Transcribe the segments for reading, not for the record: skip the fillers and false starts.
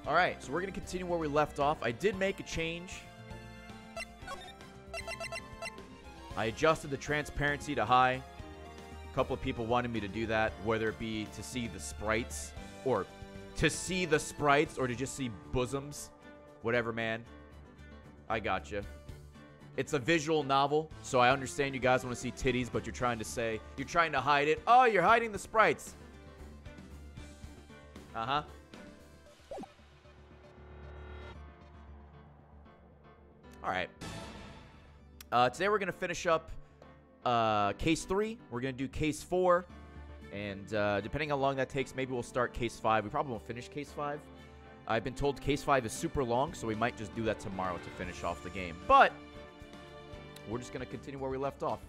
Alright, so we're going to continue where we left off. I did make a change. I adjusted the transparency to high. A couple of people wanted me to do that, whether it be to see the sprites, or to just see bosoms. Whatever, man. I gotcha. It's a visual novel, so I understand you guys want to see titties, but you're trying to hide it. Oh, you're hiding the sprites. Uh-huh. Alright. Today we're going to finish up Case 3. We're going to do Case 4. And depending how long that takes, maybe we'll start Case 5. We probably won't finish Case 5. I've been told Case 5 is super long, so we might just do that tomorrow to finish off the game. But we're just going to continue where we left off.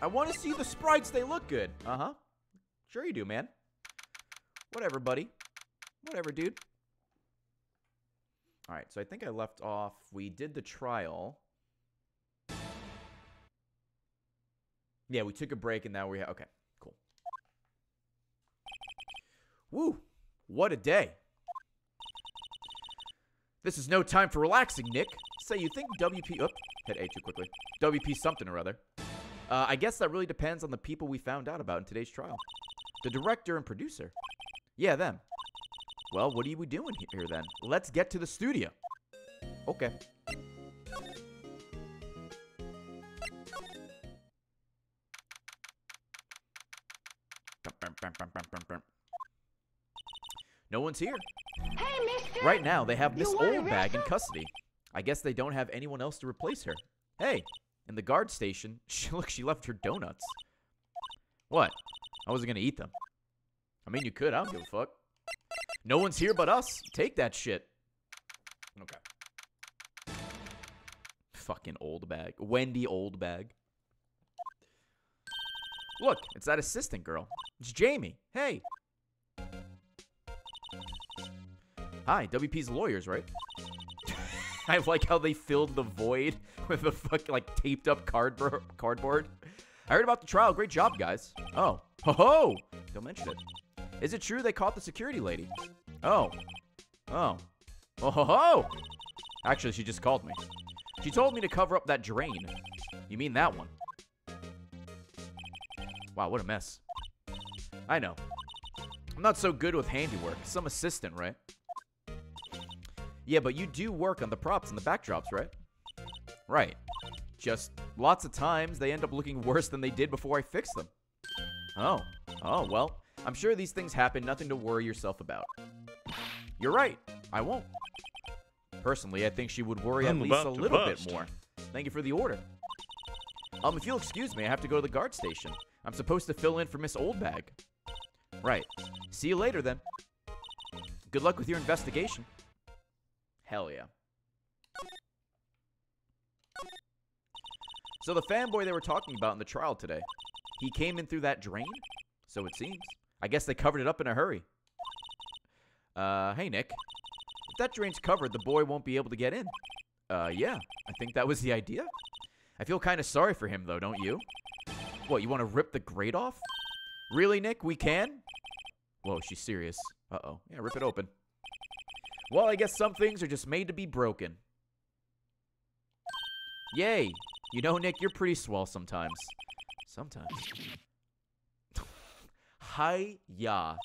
I want to see the sprites. They look good. Uh-huh. Sure you do, man. Whatever, buddy. Whatever, dude. All right, so I think I left off. We did the trial. Yeah, we took a break, and now we have... Okay, cool. Woo! What a day. This is no time for relaxing, Nick. Say, you think WP... Oop, hit A too quickly. WP something or other. I guess that really depends on the people we found out about in today's trial. The director and producer. Yeah, them. Well, what are we doing here, then? Let's get to the studio. Okay. No one's here. Hey, mister! Right now, they have Miss Oldbag in custody. I guess they don't have anyone else to replace her. Hey, in the guard station, look, she left her donuts. What? I wasn't gonna eat them. I mean, you could. I don't give a fuck. No one's here but us. Take that shit. Okay. Fucking Oldbag. Wendy Oldbag. Look, it's that assistant girl. It's Jamie. Hey. Hi, WP's lawyers, right? I like how they filled the void with the fucking, like, taped up cardboard. I heard about the trial. Great job, guys. Oh. Ho-ho! Don't mention it. Is it true they caught the security lady? Oh. Oh. Oh, ho-ho! Actually, she just called me. She told me to cover up that drain. You mean that one? Wow, what a mess. I know. I'm not so good with handiwork. Some assistant, right? Yeah, but you do work on the props and the backdrops, right? Right. Just lots of times they end up looking worse than they did before I fixed them. Oh. Oh, well, I'm sure these things happen. Nothing to worry yourself about. You're right. I won't. Personally, I think she would worry at least a little bit more. Thank you for the order. If you'll excuse me, I have to go to the guard station. I'm supposed to fill in for Miss Oldbag. Right. See you later, then. Good luck with your investigation. Hell yeah. So the fanboy they were talking about in the trial today, he came in through that drain? So it seems. I guess they covered it up in a hurry. Hey, Nick. If that drain's covered, the boy won't be able to get in. Yeah. I think that was the idea. I feel kind of sorry for him, though, don't you? What, you want to rip the grate off? Really, Nick? We can? Whoa, she's serious. Uh-oh. Yeah, rip it open. Well, I guess some things are just made to be broken. Yay. You know, Nick, you're pretty swell sometimes. Sometimes. Hi-ya.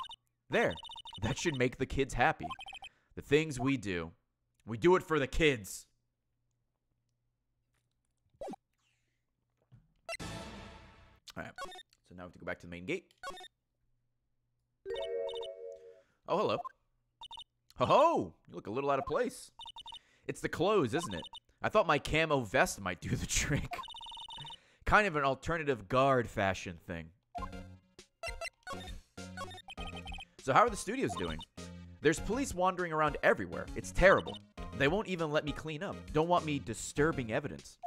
There. That should make the kids happy. The things we do. We do it for the kids. Alright. So now we have to go back to the main gate. Oh, hello. Ho-ho! You look a little out of place. It's the clothes, isn't it? I thought my camo vest might do the trick. Kind of an alternative guard fashion thing. So how are the studios doing? There's police wandering around everywhere. It's terrible. They won't even let me clean up. Don't want me disturbing evidence.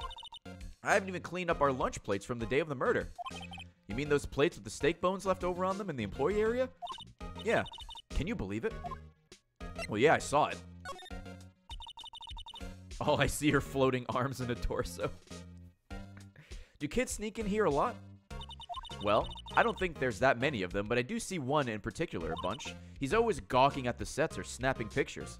I haven't even cleaned up our lunch plates from the day of the murder. You mean those plates with the steak bones left over on them in the employee area? Yeah. Can you believe it? Well, yeah, I saw it. All I see are floating arms and a torso. Do kids sneak in here a lot? Well, I don't think there's that many of them, but I do see one in particular a bunch. He's always gawking at the sets or snapping pictures.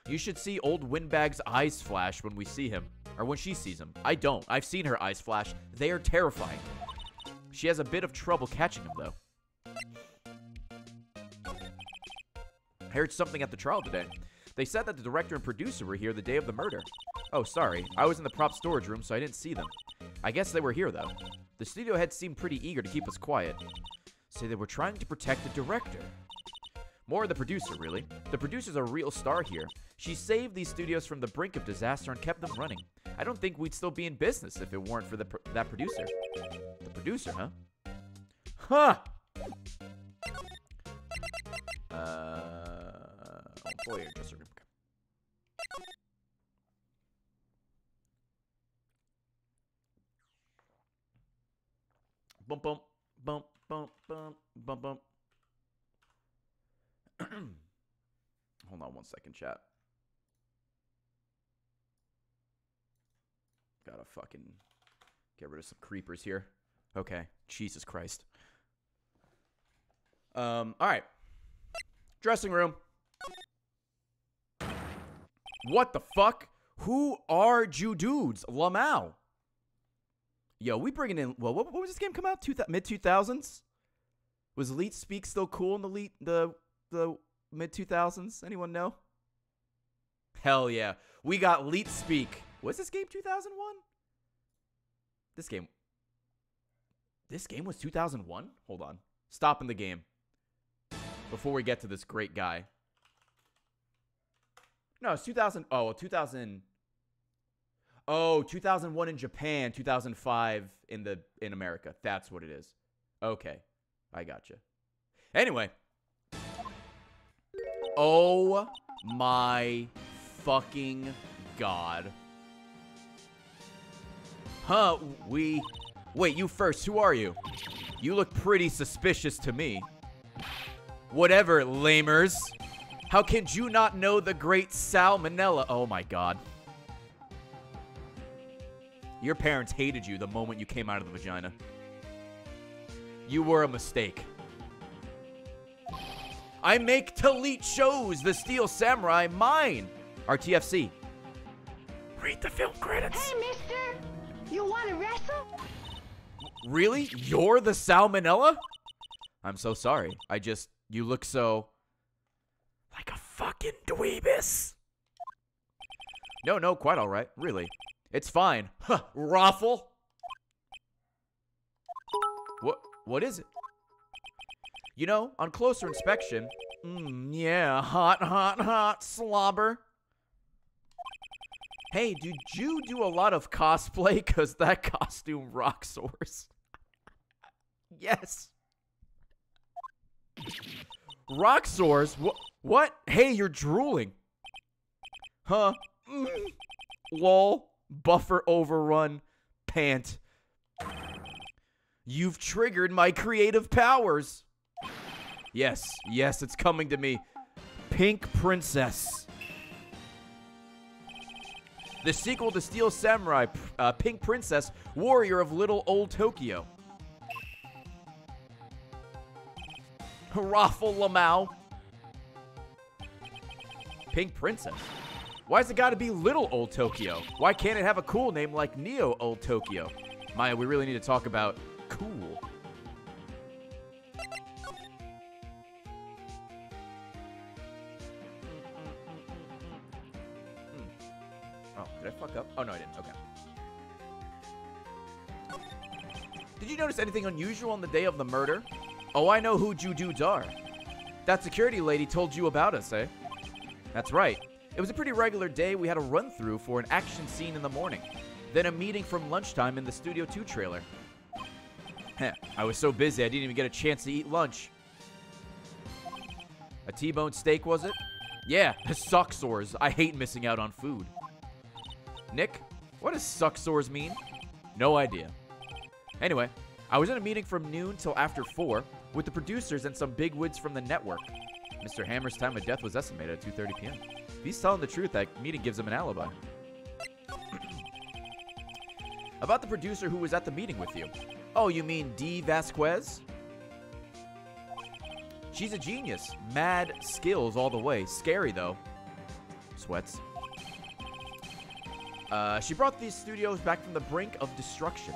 You should see old Windbag's eyes flash when we see him. Or when she sees him. I don't. I've seen her eyes flash. They are terrifying. She has a bit of trouble catching him, though. I heard something at the trial today. They said that the director and producer were here the day of the murder. Oh, sorry. I was in the prop storage room, so I didn't see them. I guess they were here, though. The studio head seemed pretty eager to keep us quiet. Say they were trying to protect the director. More the producer, really. The producer's a real star here. She saved these studios from the brink of disaster and kept them running. I don't think we'd still be in business if it weren't for that producer. The producer, huh? Huh! Employer adjuster. Okay. Bump, bump, bump, bump, bump, bump, bump. Hold on 1 second, chat. Gotta fucking get rid of some creepers here. Okay. Jesus Christ. Alright. Dressing room. What the fuck? Who are you dudes? Lamau. Yo, we bringing in... Well, what was this game come out? Mid-2000s? Was Elite Speak still cool in the mid-2000s? Anyone know? Hell yeah. We got Elite Speak. Was this game 2001? This game was 2001? Hold on. Stopping the game. Before we get to this great guy. No, it's 2000. Oh, 2000. Oh, 2001 in Japan, 2005 in America. That's what it is. Okay. I gotcha. Anyway. Oh my fucking God. Huh, Wait, you first. Who are you? You look pretty suspicious to me. Whatever, lamers. How can you not know the great Salmonella? Oh my God. Your parents hated you the moment you came out of the vagina. You were a mistake. I make Talit shows, the Steel Samurai, mine. RTFC. Read the film credits. Hey, mister. You want to wrestle? Really? You're the Salmonella? I'm so sorry. You look so... like a fucking dweebus. No, quite all right. Really. It's fine. Huh, Raffle. What is it? You know, on closer inspection... yeah, hot, slobber. Hey, did you do a lot of cosplay? Because that costume rock source. Yes. Rock source? What? Hey, you're drooling. Huh? Lol. Buffer overrun. Pant. You've triggered my creative powers. Yes, it's coming to me. Pink Princess. The sequel to Steel Samurai, Pink Princess, Warrior of Little Old Tokyo. Raffle Lamau. Pink Princess. Why's it gotta be Little Old Tokyo? Why can't it have a cool name like Neo Old Tokyo? Maya, we really need to talk about cool. Oh, did I fuck up? Oh, no, I didn't. Okay. Did you notice anything unusual on the day of the murder? Oh, I know who you dudes are. That security lady told you about us, eh? That's right. It was a pretty regular day. We had a run-through for an action scene in the morning. Then a meeting from lunchtime in the Studio 2 trailer. Heh, I was so busy I didn't even get a chance to eat lunch. A T-bone steak, was it? Yeah, suck sores. I hate missing out on food. Nick, what does suck sores mean? No idea. Anyway, I was in a meeting from noon till after 4 with the producers and some bigwigs from the network. Mr. Hammer's time of death was estimated at 2:30 p.m. If he's telling the truth, that meeting gives him an alibi. About the producer who was at the meeting with you. Oh, you mean D. Vasquez? She's a genius. Mad skills all the way. Scary, though. Sweats. She brought these studios back from the brink of destruction.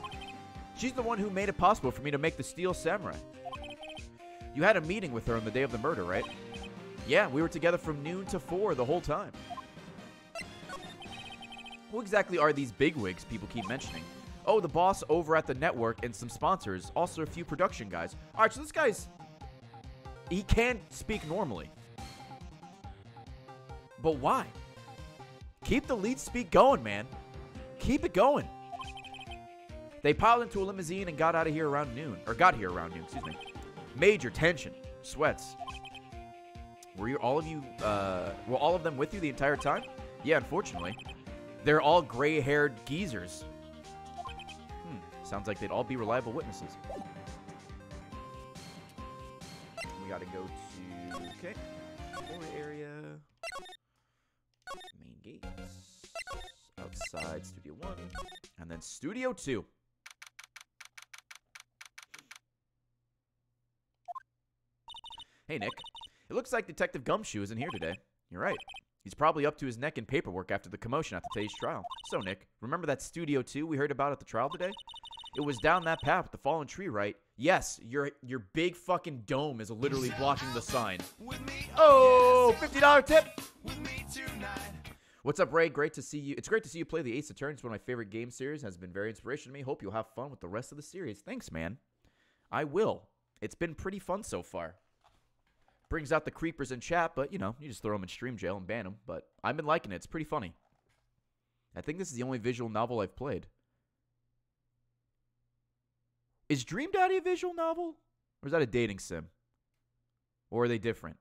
She's the one who made it possible for me to make the Steel Samurai. You had a meeting with her on the day of the murder, right? Yeah, we were together from noon to 4 the whole time. Who exactly are these bigwigs people keep mentioning? Oh, the boss over at the network and some sponsors. Also a few production guys. Alright, so this guy's... He can't speak normally. But why? Keep the lead speak going, man. Keep it going. They piled into a limousine and got out of here around noon. Or got here around noon, excuse me. Major tension. Sweats. Were all of them with you the entire time? Yeah, unfortunately. They're all gray-haired geezers. Sounds like they'd all be reliable witnesses. We gotta go to... Okay. Floor area. Main gates. Outside Studio 1. And then Studio 2. Hey, Nick. It looks like Detective Gumshoe isn't here today. You're right. He's probably up to his neck in paperwork after the commotion at today's trial. So, Nick, remember that Studio 2 we heard about at the trial today? It was down that path with the fallen tree, right? Yes, your big fucking dome is literally blocking the sign. Oh, $50 tip! What's up, Ray? Great to see you. It's great to see you play the Ace Attorney. It's one of my favorite game series. Has been very inspirational to me. Hope you'll have fun with the rest of the series. Thanks, man. I will. It's been pretty fun so far. Brings out the creepers in chat, but, you know, you just throw them in stream jail and ban them. But I've been liking it. It's pretty funny. I think this is the only visual novel I've played. Is Dream Daddy a visual novel? Or is that a dating sim? Or are they different?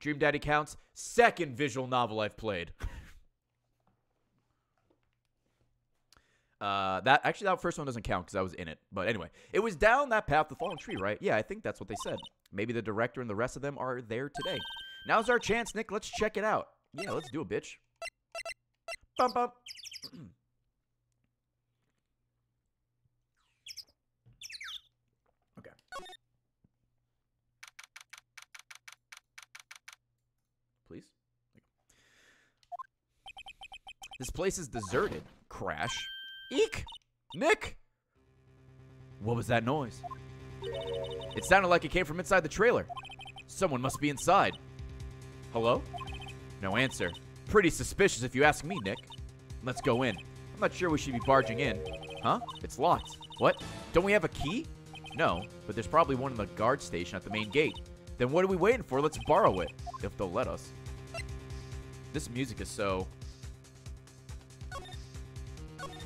Dream Daddy counts. Second visual novel I've played. That first one doesn't count because I was in it. But anyway, it was down that path, the fallen tree, right? Yeah, I think that's what they said. Maybe the director and the rest of them are there today. Now's our chance, Nick. Let's check it out. Yeah, let's do it, bitch. Bump, bump. Okay. Please? This place is deserted. Crash. Eek! Nick! What was that noise? It sounded like it came from inside the trailer. Someone must be inside. Hello? No answer. Pretty suspicious if you ask me, Nick. Let's go in. I'm not sure we should be barging in. Huh? It's locked. What? Don't we have a key? No, but there's probably one in the guard station at the main gate. Then what are we waiting for? Let's borrow it. If they'll let us. This music is so...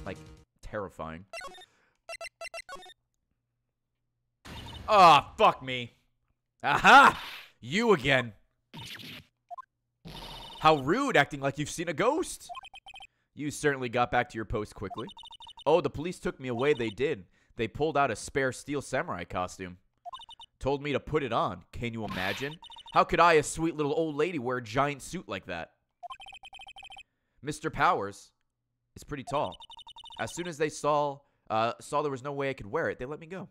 like, terrifying. Ah, fuck me. Aha! You again. How rude, acting like you've seen a ghost. You certainly got back to your post quickly. Oh, the police took me away. They did. They pulled out a spare Steel Samurai costume. Told me to put it on. Can you imagine? How could I, a sweet little old lady, wear a giant suit like that? Mr. Powers is pretty tall. As soon as they saw there was no way I could wear it, they let me go.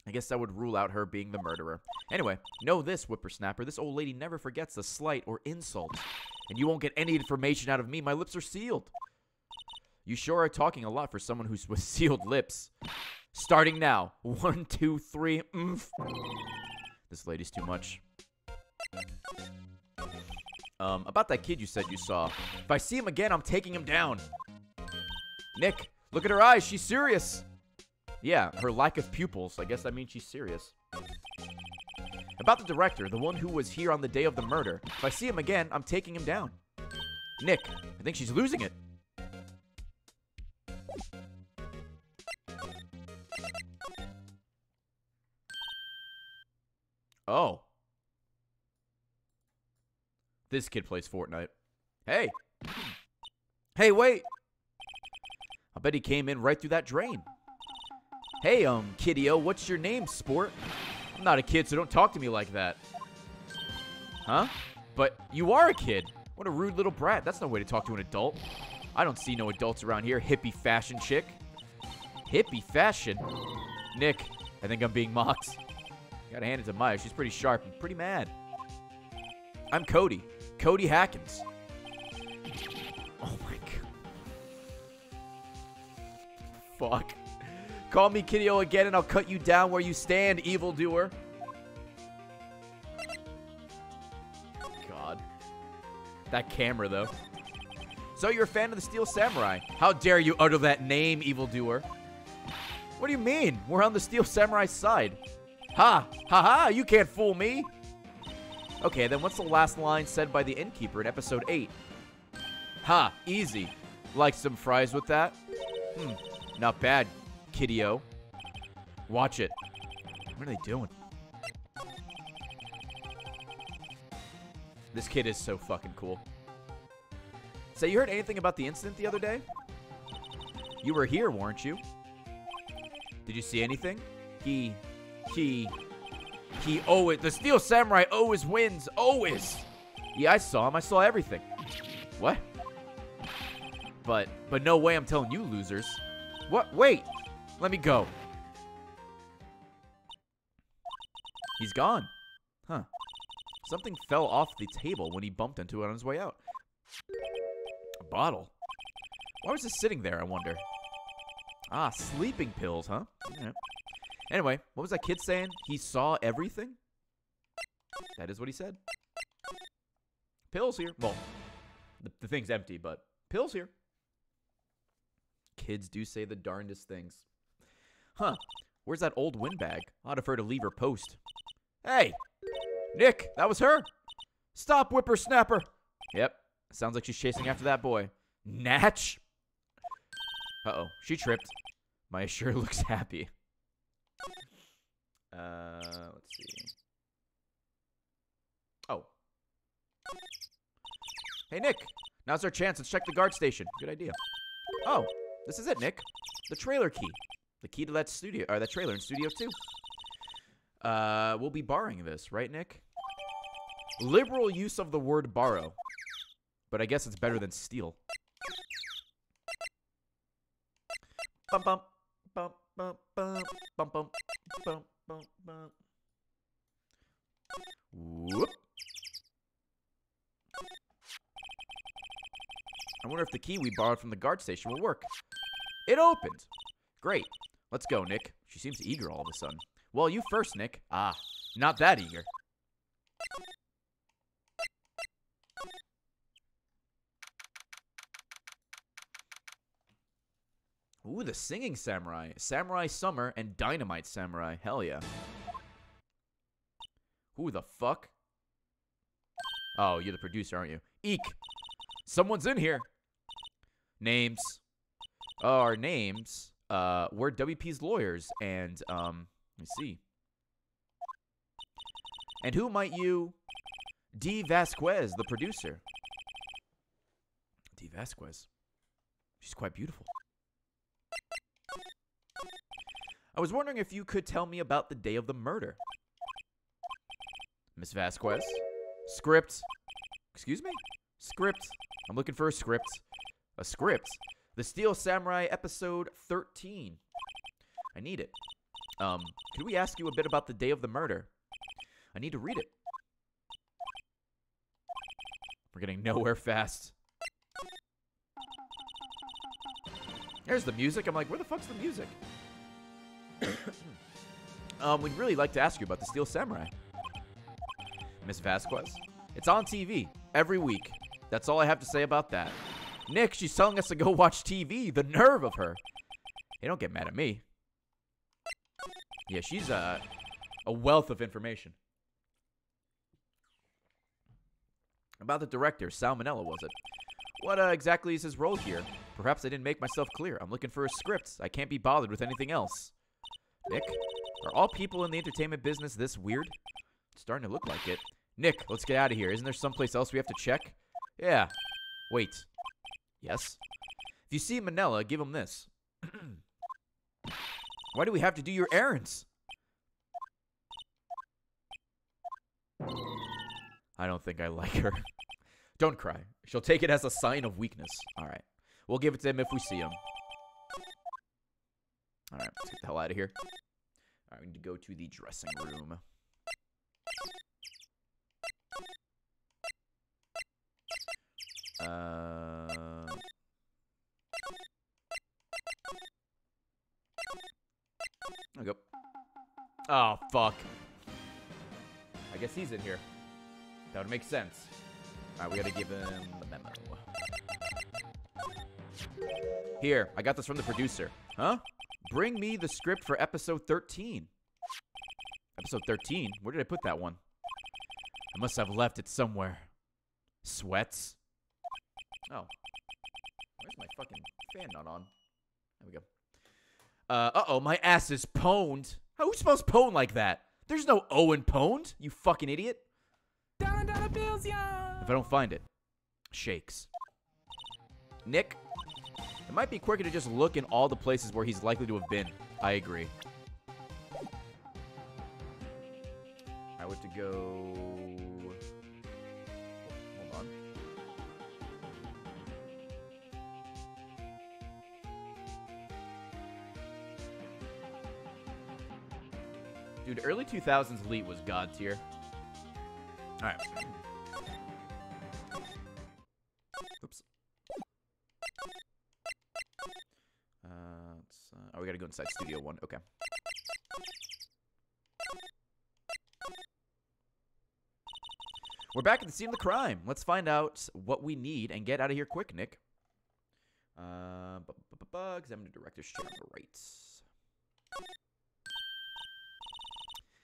I guess that would rule out her being the murderer. Anyway, know this, whippersnapper. This old lady never forgets a slight or insult. And you won't get any information out of me. My lips are sealed. You sure are talking a lot for someone who's with sealed lips. Starting now. 1, 2, 3. This lady's too much. About that kid you said you saw. If I see him again, I'm taking him down. Nick, look at her eyes. She's serious. Yeah, her lack of pupils. I guess that means she's serious. About the director, the one who was here on the day of the murder. If I see him again, I'm taking him down. Nick, I think she's losing it. Oh. This kid plays Fortnite. Hey. Hey, wait. I bet he came in right through that drain. Hey, kiddio, what's your name, sport? I'm not a kid, so don't talk to me like that. Huh? But you are a kid. What a rude little brat. That's no way to talk to an adult. I don't see no adults around here, hippie fashion chick. hippie fashion. Nick, I think I'm being mocked. Gotta hand it to Maya. She's pretty sharp and pretty mad. I'm Cody. Cody Hackins. Oh my god. Fuck. Call me Kiddo again and I'll cut you down where you stand, evildoer. God. That camera, though. So you're a fan of the Steel Samurai. How dare you utter that name, evildoer? What do you mean? We're on the Steel Samurai's side. Ha! Ha ha! You can't fool me! Okay, then what's the last line said by the innkeeper in episode 8? Ha! Easy. Like some fries with that? Not bad, Kiddo. Watch it. What are they doing? This kid is so fucking cool. So you heard anything about the incident the other day? You were here, weren't you? Did you see anything? He always, the Steel Samurai always wins, always. Yeah, I saw him. I saw everything. What? But no way I'm telling you losers. What? Wait. Let me go. He's gone. Huh. Something fell off the table when he bumped into it on his way out. A bottle. Why was it sitting there, I wonder? Ah, sleeping pills, huh? Yeah. Anyway, what was that kid saying? He saw everything? That is what he said. Pills here. Well, the thing's empty, but pills here. Kids do say the darndest things. Huh. Where's that old windbag? I'd have her to leave her post. Hey! Nick, that was her. Stop, whippersnapper. Yep. Sounds like she's chasing after that boy. Natch? Uh-oh. She tripped. Maya sure looks happy. Let's see. Oh. Hey, Nick. Now's our chance. Let's check the guard station. Good idea. Oh. This is it, Nick. The trailer key. The key to that studio, or that trailer in Studio 2. We'll be borrowing this, right, Nick? Liberal use of the word borrow. But I guess it's better than steal. Bum bum bum bum bum bum bum bum bum bum. Whoop. I wonder if the key we borrowed from the guard station will work. It opened. Great. Let's go, Nick. She seems eager all of a sudden. Well, you first, Nick. Ah, not that eager. Ooh, the singing samurai. Samurai Summer and Dynamite Samurai. Hell yeah. Who the fuck? Oh, you're the producer, aren't you? Eek. Someone's in here. Names. Our names. We're WP's lawyers. And, let me see. And who might you... D. Vasquez, the producer. D. Vasquez. She's quite beautiful. I was wondering if you could tell me about the day of the murder. Miss Vasquez? Script. Excuse me? Script. I'm looking for a script. A script? The Steel Samurai episode 13. I need it. Could we ask you a bit about the day of the murder? I need to read it. We're getting nowhere fast. There's the music. I'm like, where the fuck's the music? We'd really like to ask you about the Steel Samurai. Miss Vasquez? It's on TV every week. That's all I have to say about that. Nick, she's telling us to go watch TV. The nerve of her. Hey, don't get mad at me. Yeah, she's a wealth of information. About the director, Salmonella, was it? What exactly is his role here? Perhaps I didn't make myself clear. I'm looking for a script. I can't be bothered with anything else. Nick, are all people in the entertainment business this weird? It's starting to look like it. Nick, let's get out of here. Isn't there someplace else we have to check? Yeah. Wait. Yes? If you see Manila, give him this. Why do we have to do your errands? I don't think I like her. Don't cry. She'll take it as a sign of weakness. All right. We'll give it to him if we see him. Alright, let's get the hell out of here. Alright, we need to go to the dressing room. There we go. Oh, fuck. I guess he's in here. That would make sense. Alright, we gotta give him the memo. Here, I got this from the producer. Huh? Bring me the script for episode 13. Episode 13? Where did I put that one? I must have left it somewhere. Sweats? Oh. Where's my fucking fan not on? There we go. Uh-oh, my ass is pwned. Who spells pwned like that? There's no O in pwned, you fucking idiot. If I don't find it, shakes. Nick? It might be quicker to just look in all the places where he's likely to have been. I agree. I would to go... Hold on. Dude, early 2000s Elite was god tier. Alright. Oops. Oh, we gotta go inside Studio 1. Okay. We're back at the scene of the crime. Let's find out what we need and get out of here quick, Nick. Examine the director's chair on the right.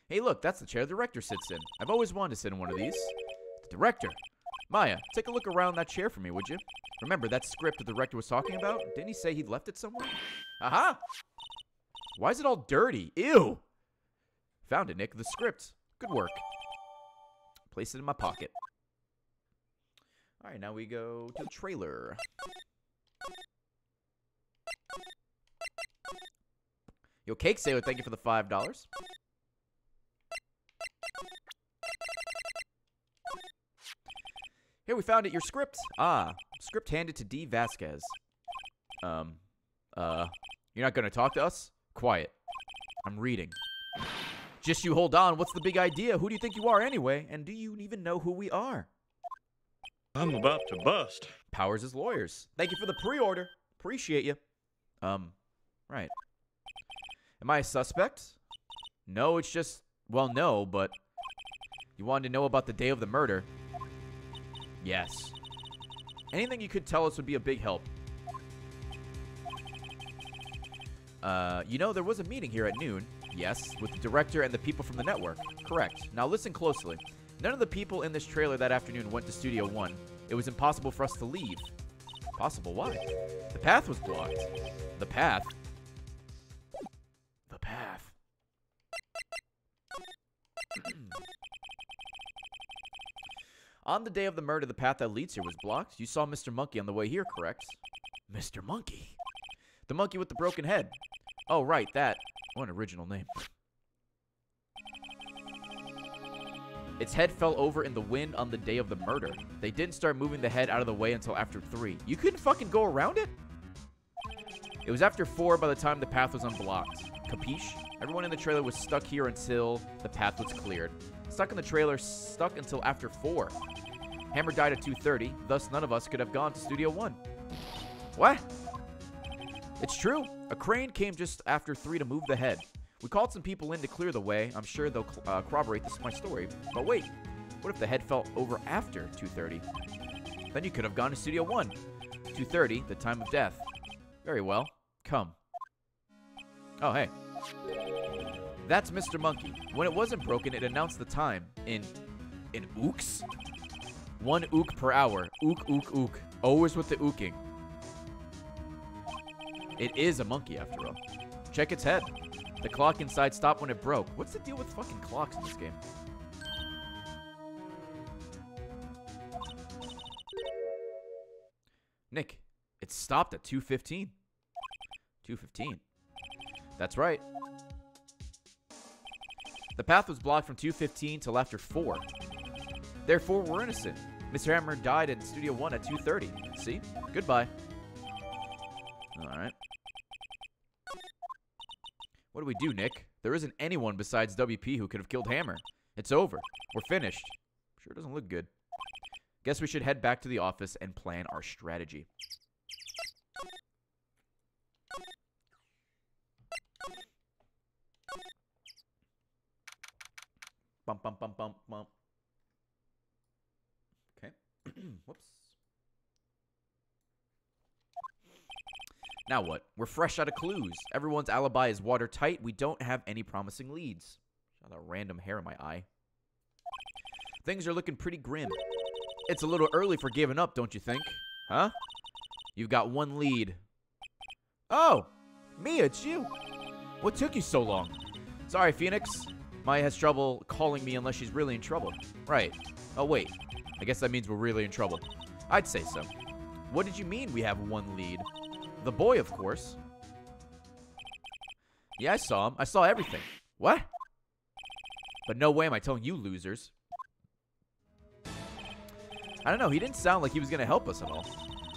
Hey, look, that's the chair the director sits in. I've always wanted to sit in one of these. The director. Maya, take a look around that chair for me, would you? Remember that script the director was talking about? Didn't he say he'd left it somewhere? Aha! Why is it all dirty? Ew! Found it, Nick. The script. Good work. Place it in my pocket. Alright, now we go to the trailer. Yo, Cake Sailor, thank you for the $5. Here, we found it. Your script. Ah, script handed to D. Vasquez. You're not gonna talk to us? Quiet. I'm reading. Just you hold on. What's the big idea? Who do you think you are anyway? And do you even know who we are? I'm about to bust. Powers as lawyers. Thank you for the pre-order. Appreciate you. Right. Am I a suspect? No, it's just... Well, no, but... You wanted to know about the day of the murder. Yes. Anything you could tell us would be a big help. You know, there was a meeting here at noon. Yes, with the director and the people from the network. Correct. Now listen closely. None of the people in this trailer that afternoon went to Studio 1. It was impossible for us to leave. Possible? Why? The path was blocked. The path? The path. On the day of the murder, the path that leads here was blocked. You saw Mr. Monkey on the way here, correct? Mr. Monkey? The monkey with the broken head. Oh, right, that. What an original name. Its head fell over in the wind on the day of the murder. They didn't start moving the head out of the way until after 3. You couldn't fucking go around it? It was after 4 by the time the path was unblocked. Capiche? Everyone in the trailer was stuck here until the path was cleared. Stuck in the trailer, stuck until after 4. Hammer died at 2:30, thus none of us could have gone to Studio 1. What? It's true. A crane came just after 3 to move the head. We called some people in to clear the way. I'm sure they'll corroborate this is my story. But wait, what if the head fell over after 2:30? Then you could have gone to Studio 1. 2:30, the time of death. Very well. Come. Oh, hey. That's Mr. Monkey. When it wasn't broken, it announced the time in ooks? 1 ook per hour. Ook, ook, ook. Always with the ooking. It is a monkey, after all. Check its head. The clock inside stopped when it broke. What's the deal with fucking clocks in this game? Nick, it stopped at 2:15. 2:15. That's right. The path was blocked from 2:15 till after 4. Therefore, we're innocent. Mr. Hammer died in Studio 1 at 2:30. See? Goodbye. Alright. What do we do, Nick? There isn't anyone besides WP who could have killed Hammer. It's over. We're finished. Sure doesn't look good. Guess we should head back to the office and plan our strategy. Bump, bump, bump, bump, bump. Okay. Whoops. Now what? We're fresh out of clues. Everyone's alibi is watertight. We don't have any promising leads. Got a random hair in my eye. Things are looking pretty grim. It's a little early for giving up, don't you think? Huh? You've got one lead. Oh! Mia, it's you. What took you so long? Sorry, Phoenix. Maya has trouble calling me unless she's really in trouble. Right. Oh, wait. I guess that means we're really in trouble. I'd say so. What did you mean we have one lead? The boy, of course. Yeah, I saw him. I saw everything. What? But no way am I telling you losers. I don't know. He didn't sound like he was going to help us at all.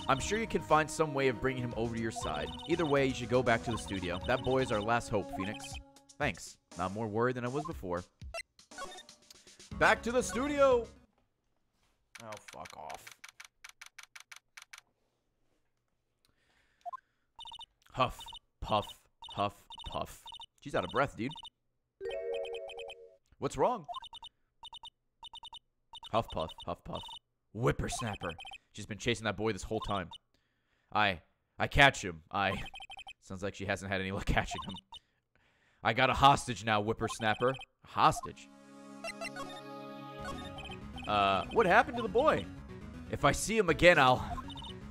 I'm sure you can find some way of bringing him over to your side. Either way, you should go back to the studio. That boy is our last hope, Phoenix. Thanks. Not more worried than I was before. Back to the studio! Oh, fuck off. Huff, puff, huff, puff. She's out of breath, dude. What's wrong? Huff, puff, huff, puff. Whippersnapper. She's been chasing that boy this whole time. I catch him. Sounds like she hasn't had any luck catching him. I got a hostage now, whippersnapper. A hostage? What happened to the boy? If I see him again, I'll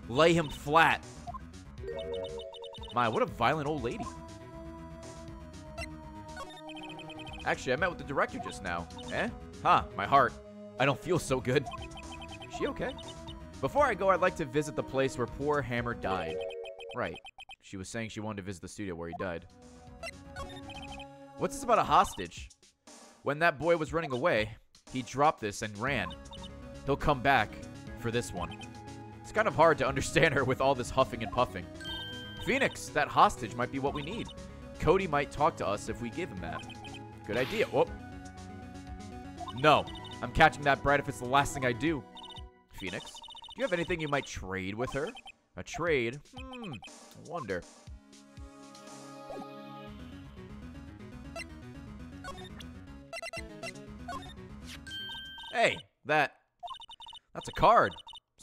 lay him flat. My, what a violent old lady. Actually, I met with the director just now. Eh? Huh, my heart. I don't feel so good. Is she okay? Before I go, I'd like to visit the place where poor Hammer died. Right. She was saying she wanted to visit the studio where he died. What's this about a hostage? When that boy was running away, he dropped this and ran. He'll come back for this one. It's kind of hard to understand her with all this huffing and puffing. Phoenix, that hostage might be what we need. Cody might talk to us if we give him that. Good idea. Whoop. No. I'm catching that brat if it's the last thing I do. Phoenix, do you have anything you might trade with her? A trade? I wonder. Hey, that's a card.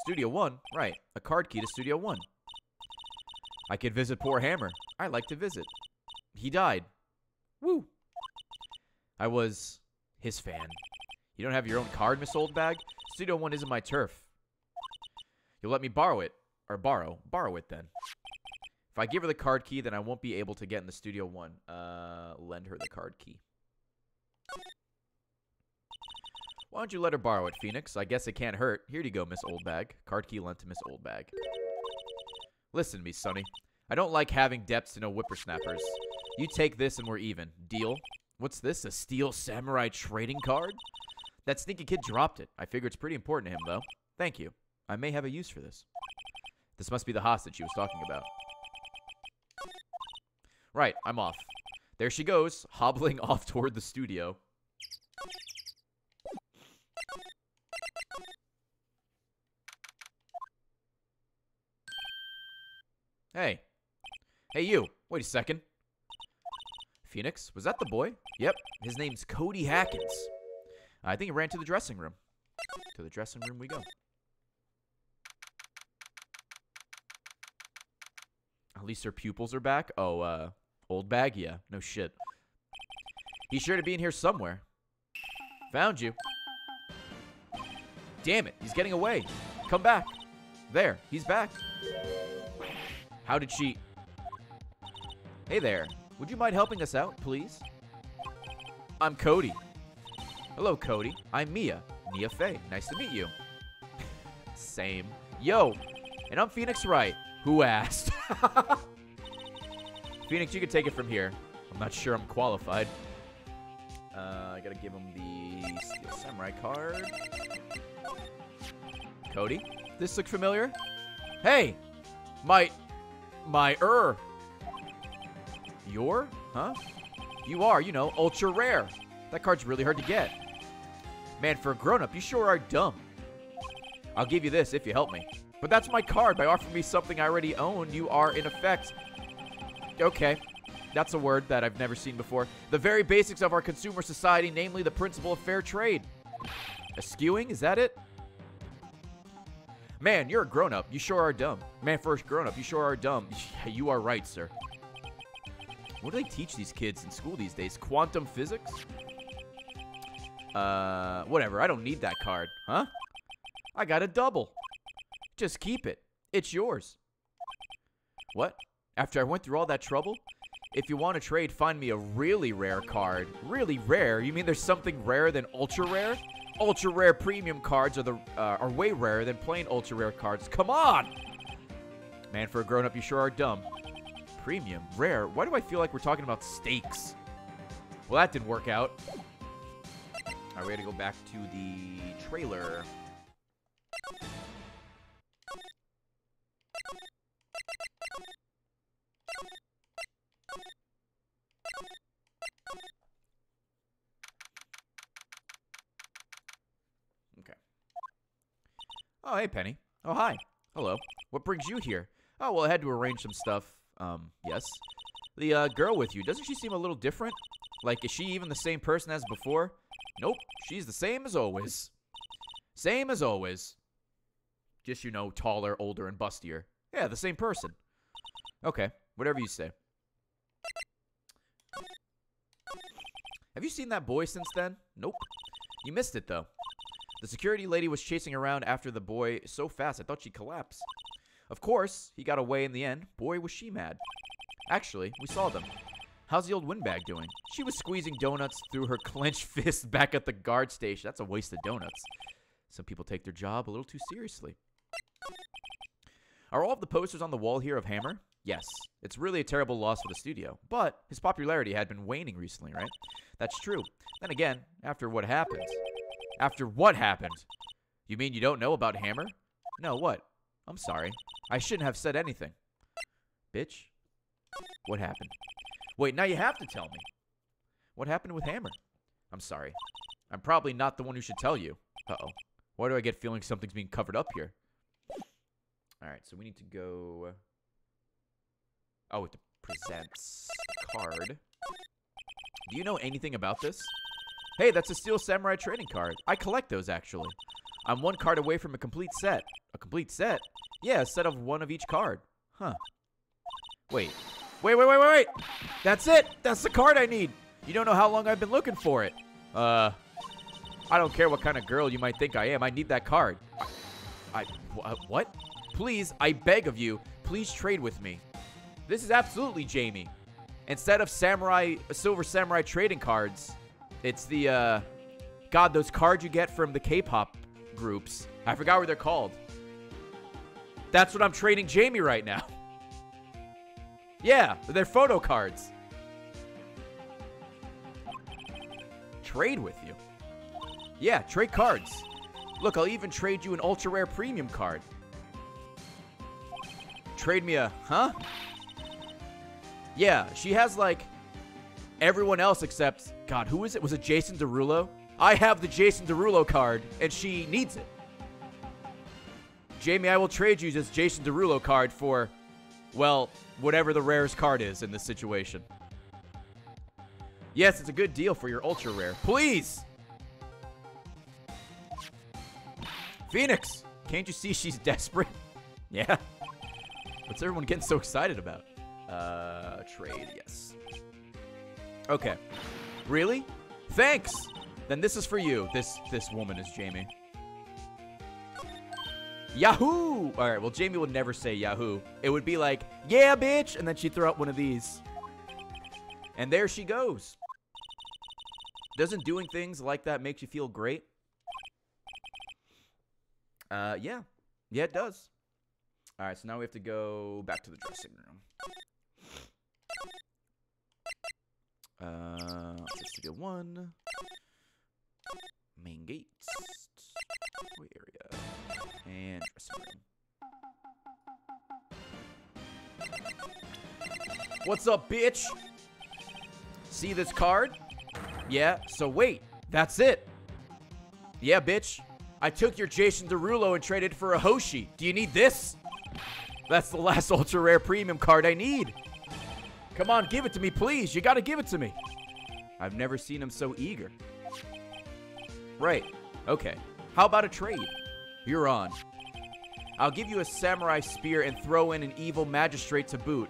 Studio 1. Right. A card key to Studio 1. I could visit poor Hammer. I like to visit. He died. Woo. I was his fan. You don't have your own card, Miss Oldbag? Studio 1 isn't my turf. You'll let me borrow it. Or borrow it then. If I give her the card key, then I won't be able to get in the Studio 1. Lend her the card key. Why don't you let her borrow it, Phoenix? I guess it can't hurt. Here you go, Miss Oldbag. Card key lent to Miss Oldbag. Listen to me, Sonny. I don't like having debts to no whippersnappers. You take this and we're even. Deal? What's this, a steel samurai trading card? That sneaky kid dropped it. I figure it's pretty important to him, though. Thank you. I may have a use for this. This must be the hostage he was talking about. Right, I'm off. There she goes, hobbling off toward the studio. Hey. Hey, you. Wait a second. Phoenix, was that the boy? Yep, his name's Cody Hackins. I think he ran to the dressing room. To the dressing room we go. At least her pupils are back. Oh, old bag? Yeah, no shit. He's sure to be in here somewhere. Found you. Damn it, he's getting away. Come back. There, he's back. How did she... Hey there. Would you mind helping us out, please? I'm Cody. Hello, Cody. I'm Mia. Mia Fey. Nice to meet you. Same. Yo. And I'm Phoenix Wright. Who asked? Phoenix, you can take it from here. I'm not sure I'm qualified. I gotta give him the Steel Samurai card. Cody? This look familiar? Hey! Your? Huh? you are, you know, ultra rare. That card's really hard to get. Man, for a grown-up, you sure are dumb. I'll give you this if you help me. But that's my card. By offering me something I already own, you are, in effect... Okay. That's a word that I've never seen before. The very basics of our consumer society, namely the principle of fair trade. Eschewing? Is that it? Man, you're a grown-up. You sure are dumb. Man, first grown-up, you sure are dumb. Yeah, you are right, sir. What do they teach these kids in school these days? Quantum physics? Whatever. I don't need that card. Huh? I got a double. Just keep it. It's yours. What? After I went through all that trouble? If you want to trade, find me a really rare card. Really rare? You mean there's something rarer than ultra rare? Ultra rare premium cards are way rarer than plain ultra rare cards. Come on! Man, for a grown-up, you sure are dumb. Premium? Rare? Why do I feel like we're talking about steaks? Well, that didn't work out. Alright, we gotta go back to the trailer. Okay. Oh, hey, Penny. Oh, hi. Hello. What brings you here? Oh, well, I had to arrange some stuff. Yes. The, girl with you, doesn't she seem a little different? Like, is she even the same person as before? Nope. She's the same as always. Same as always. Just, you know, taller, older, and bustier. Yeah, the same person. Okay. Whatever you say. Have you seen that boy since then? Nope. You missed it, though. The security lady was chasing around after the boy so fast I thought she'd collapse. Of course, he got away in the end. Boy, was she mad. Actually, we saw them. How's the old windbag doing? She was squeezing donuts through her clenched fist back at the guard station. That's a waste of donuts. Some people take their job a little too seriously. Are all of the posters on the wall here of Hammer? Yes. It's really a terrible loss for the studio. But his popularity had been waning recently, right? That's true. Then again, after what happened? After what happened? You mean you don't know about Hammer? No, what? I'm sorry. I shouldn't have said anything. Bitch. What happened? Wait, now you have to tell me. What happened with Hammer? I'm sorry. I'm probably not the one who should tell you. Uh-oh. Why do I get feeling something's being covered up here? Alright, so we need to go... Oh, it presents a card. Do you know anything about this? Hey, that's a Steel Samurai trading card. I collect those, actually. I'm one card away from a complete set. A complete set? Yeah, a set of one of each card. Huh. Wait. Wait. That's it. That's the card I need. You don't know how long I've been looking for it. I don't care what kind of girl you might think I am. I need that card. What? Please, I beg of you, please trade with me. This is absolutely Jamie. Instead of Silver Samurai trading cards, it's the, God, those cards you get from the K-pop groups. I forgot what they're called. That's what I'm trading Jamie right now. Yeah, they're photo cards. Trade with you? Yeah, trade cards. Look, I'll even trade you an ultra rare premium card. Trade me a, huh? Yeah, she has like everyone else except, God, who is it? Was it Jason Derulo? I have the Jason Derulo card, and she needs it. Jamie, I will trade you this Jason Derulo card for, well, whatever the rarest card is in this situation. Yes, it's a good deal for your ultra rare. Please! Phoenix! Can't you see she's desperate? Yeah. What's everyone getting so excited about? Trade, yes. Okay. Really? Thanks! Then this is for you. This woman is Jamie. Yahoo! Alright, well, Jamie would never say Yahoo. It would be like, yeah, bitch! And then she'd throw out one of these. And there she goes. Doesn't doing things like that make you feel great? Yeah. Yeah, it does. Alright, so now we have to go back to the dressing room. Studio 1. Main gate. Toy area. And dressing room. What's up, bitch? See this card? Yeah, so wait. That's it. Yeah, bitch. I took your Jason Derulo and traded for a Hoshi. Do you need this? That's the last ultra rare premium card I need. Come on, give it to me, please. You gotta give it to me. I've never seen him so eager. Right. Okay. How about a trade? You're on. I'll give you a samurai spear and throw in an evil magistrate to boot.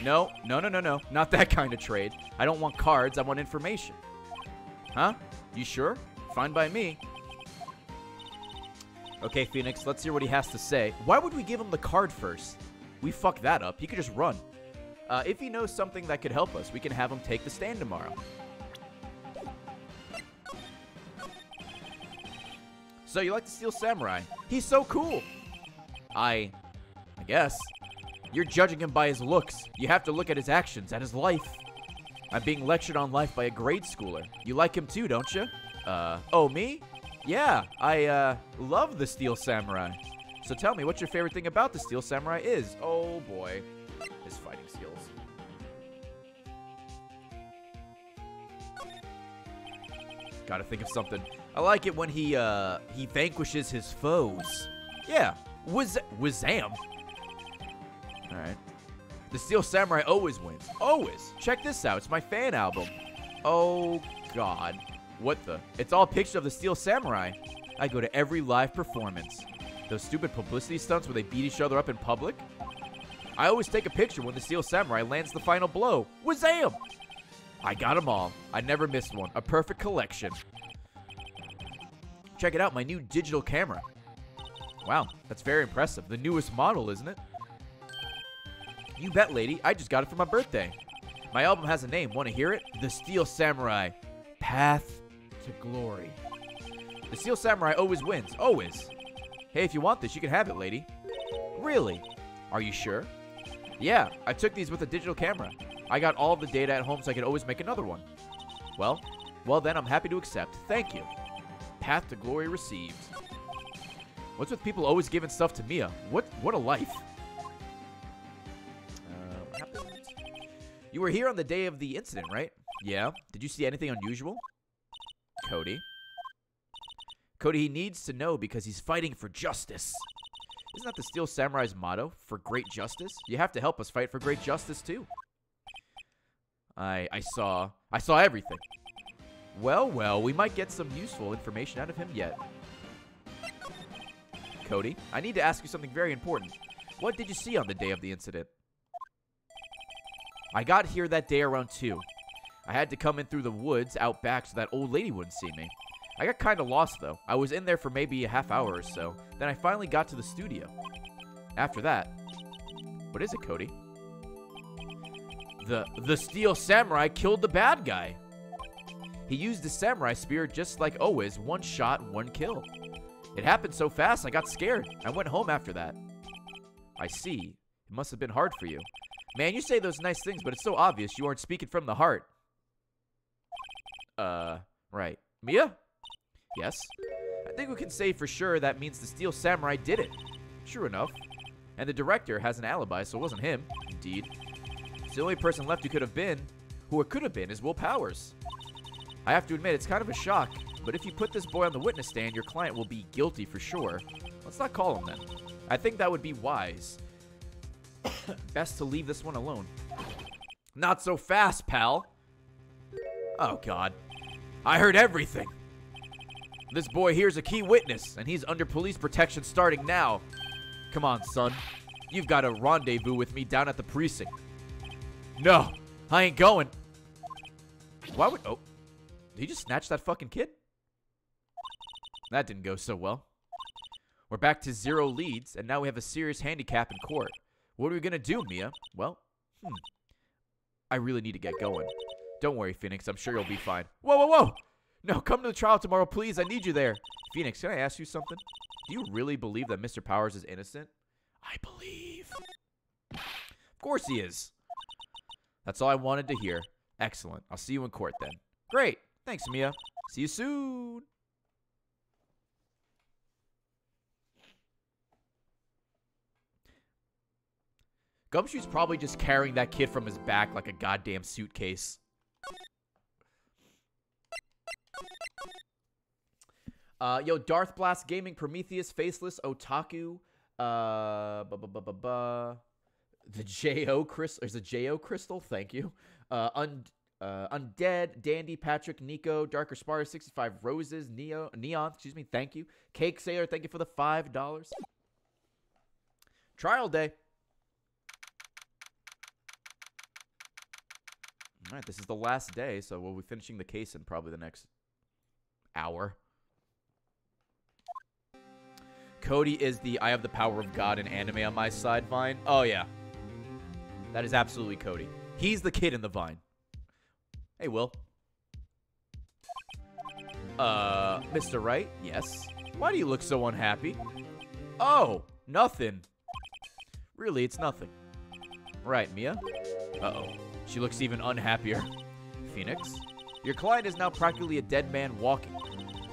No. Not that kind of trade. I don't want cards. I want information. Huh? You sure? Fine by me. Okay, Phoenix, let's hear what he has to say. Why would we give him the card first? We fucked that up. He could just run. If he knows something that could help us, we can have him take the stand tomorrow. So you like the Steel Samurai? He's so cool. I guess. You're judging him by his looks. You have to look at his actions, at his life. I'm being lectured on life by a grade schooler. You like him too, don't you? Oh, me? Yeah, I, love the Steel Samurai. So tell me, what your favorite thing about the Steel Samurai is? Oh, boy. His fighting skills. Gotta think of something. I like it when he vanquishes his foes. Yeah, Wazam. Alright. The Steel Samurai always wins. Always. Check this out. It's my fan album. Oh, God. What the? It's all pictures of the Steel Samurai. I go to every live performance. Those stupid publicity stunts where they beat each other up in public. I always take a picture when the Steel Samurai lands the final blow. Wazam! I got them all. I never missed one. A perfect collection. Check it out, my new digital camera. Wow, that's very impressive. The newest model, isn't it? You bet, lady. I just got it for my birthday. My album has a name. Want to hear it? The Steel Samurai. Path to Glory. The Steel Samurai always wins. Always. Hey, if you want this, you can have it, lady. Really? Are you sure? Yeah, I took these with a digital camera. I got all of the data at home so I could always make another one. Well then, I'm happy to accept. Thank you. Path to Glory received. What's with people always giving stuff to Mia? What a life. What happened? You were here on the day of the incident, right? Yeah. Did you see anything unusual? Cody, he needs to know because he's fighting for justice. Isn't that the Steel Samurai's motto? For great justice? You have to help us fight for great justice, too. I saw everything. Well, we might get some useful information out of him yet. Cody, I need to ask you something very important. What did you see on the day of the incident? I got here that day around 2. I had to come in through the woods out back so that old lady wouldn't see me. I got kind of lost, though. I was in there for maybe a half hour or so. Then I finally got to the studio. After that... What is it, Cody? The Steel Samurai killed the bad guy. He used the samurai spear just like always. One shot, one kill. It happened so fast, I got scared. I went home after that. I see. It must have been hard for you. Man, you say those nice things, but it's so obvious you aren't speaking from the heart. Right. Mia? Yes? I think we can say for sure that means the Steel Samurai did it. True enough. And the director has an alibi, so it wasn't him. Indeed. It's the only person left who it could have been, is Will Powers. I have to admit, it's kind of a shock, but if you put this boy on the witness stand, your client will be guilty for sure. Let's not call him then. I think that would be wise. Best to leave this one alone. Not so fast, pal. Oh, God. I heard everything. This boy here's a key witness, and he's under police protection starting now. Come on, son. You've got a rendezvous with me down at the precinct. No, I ain't going. Why would... Oh. Did he just snatch that fucking kid? That didn't go so well. We're back to 0 leads, and now we have a serious handicap in court. What are we gonna do, Mia? Well, I really need to get going. Don't worry, Phoenix. I'm sure you'll be fine. Whoa! No, come to the trial tomorrow, please. I need you there. Phoenix, can I ask you something? Do you really believe that Mr. Powers is innocent? I believe. Of course he is. That's all I wanted to hear. Excellent. I'll see you in court then. Great. Thanks, Mia. See you soon. Gumshoe's probably just carrying that kid from his back like a goddamn suitcase. Yo, Darth Blast Gaming, Prometheus, Faceless, Otaku, the J.O. Crystal. There's a J.O. Crystal, thank you. Undead, Dandy, Patrick, Nico, Darker Sparta, 65 Roses, Neon, excuse me, thank you. Cake Sailor, thank you for the $5. Trial day. All right, this is the last day, so we'll be finishing the case in probably the next hour. Cody is the I have the power of God in anime on my side vine. Oh, yeah. That is absolutely Cody. He's the kid in the vine. Hey, Will. Mr. Wright? Yes. Why do you look so unhappy? Oh, nothing. Really, it's nothing. Right, Mia? Uh-oh. She looks even unhappier. Phoenix? Your client is now practically a dead man walking.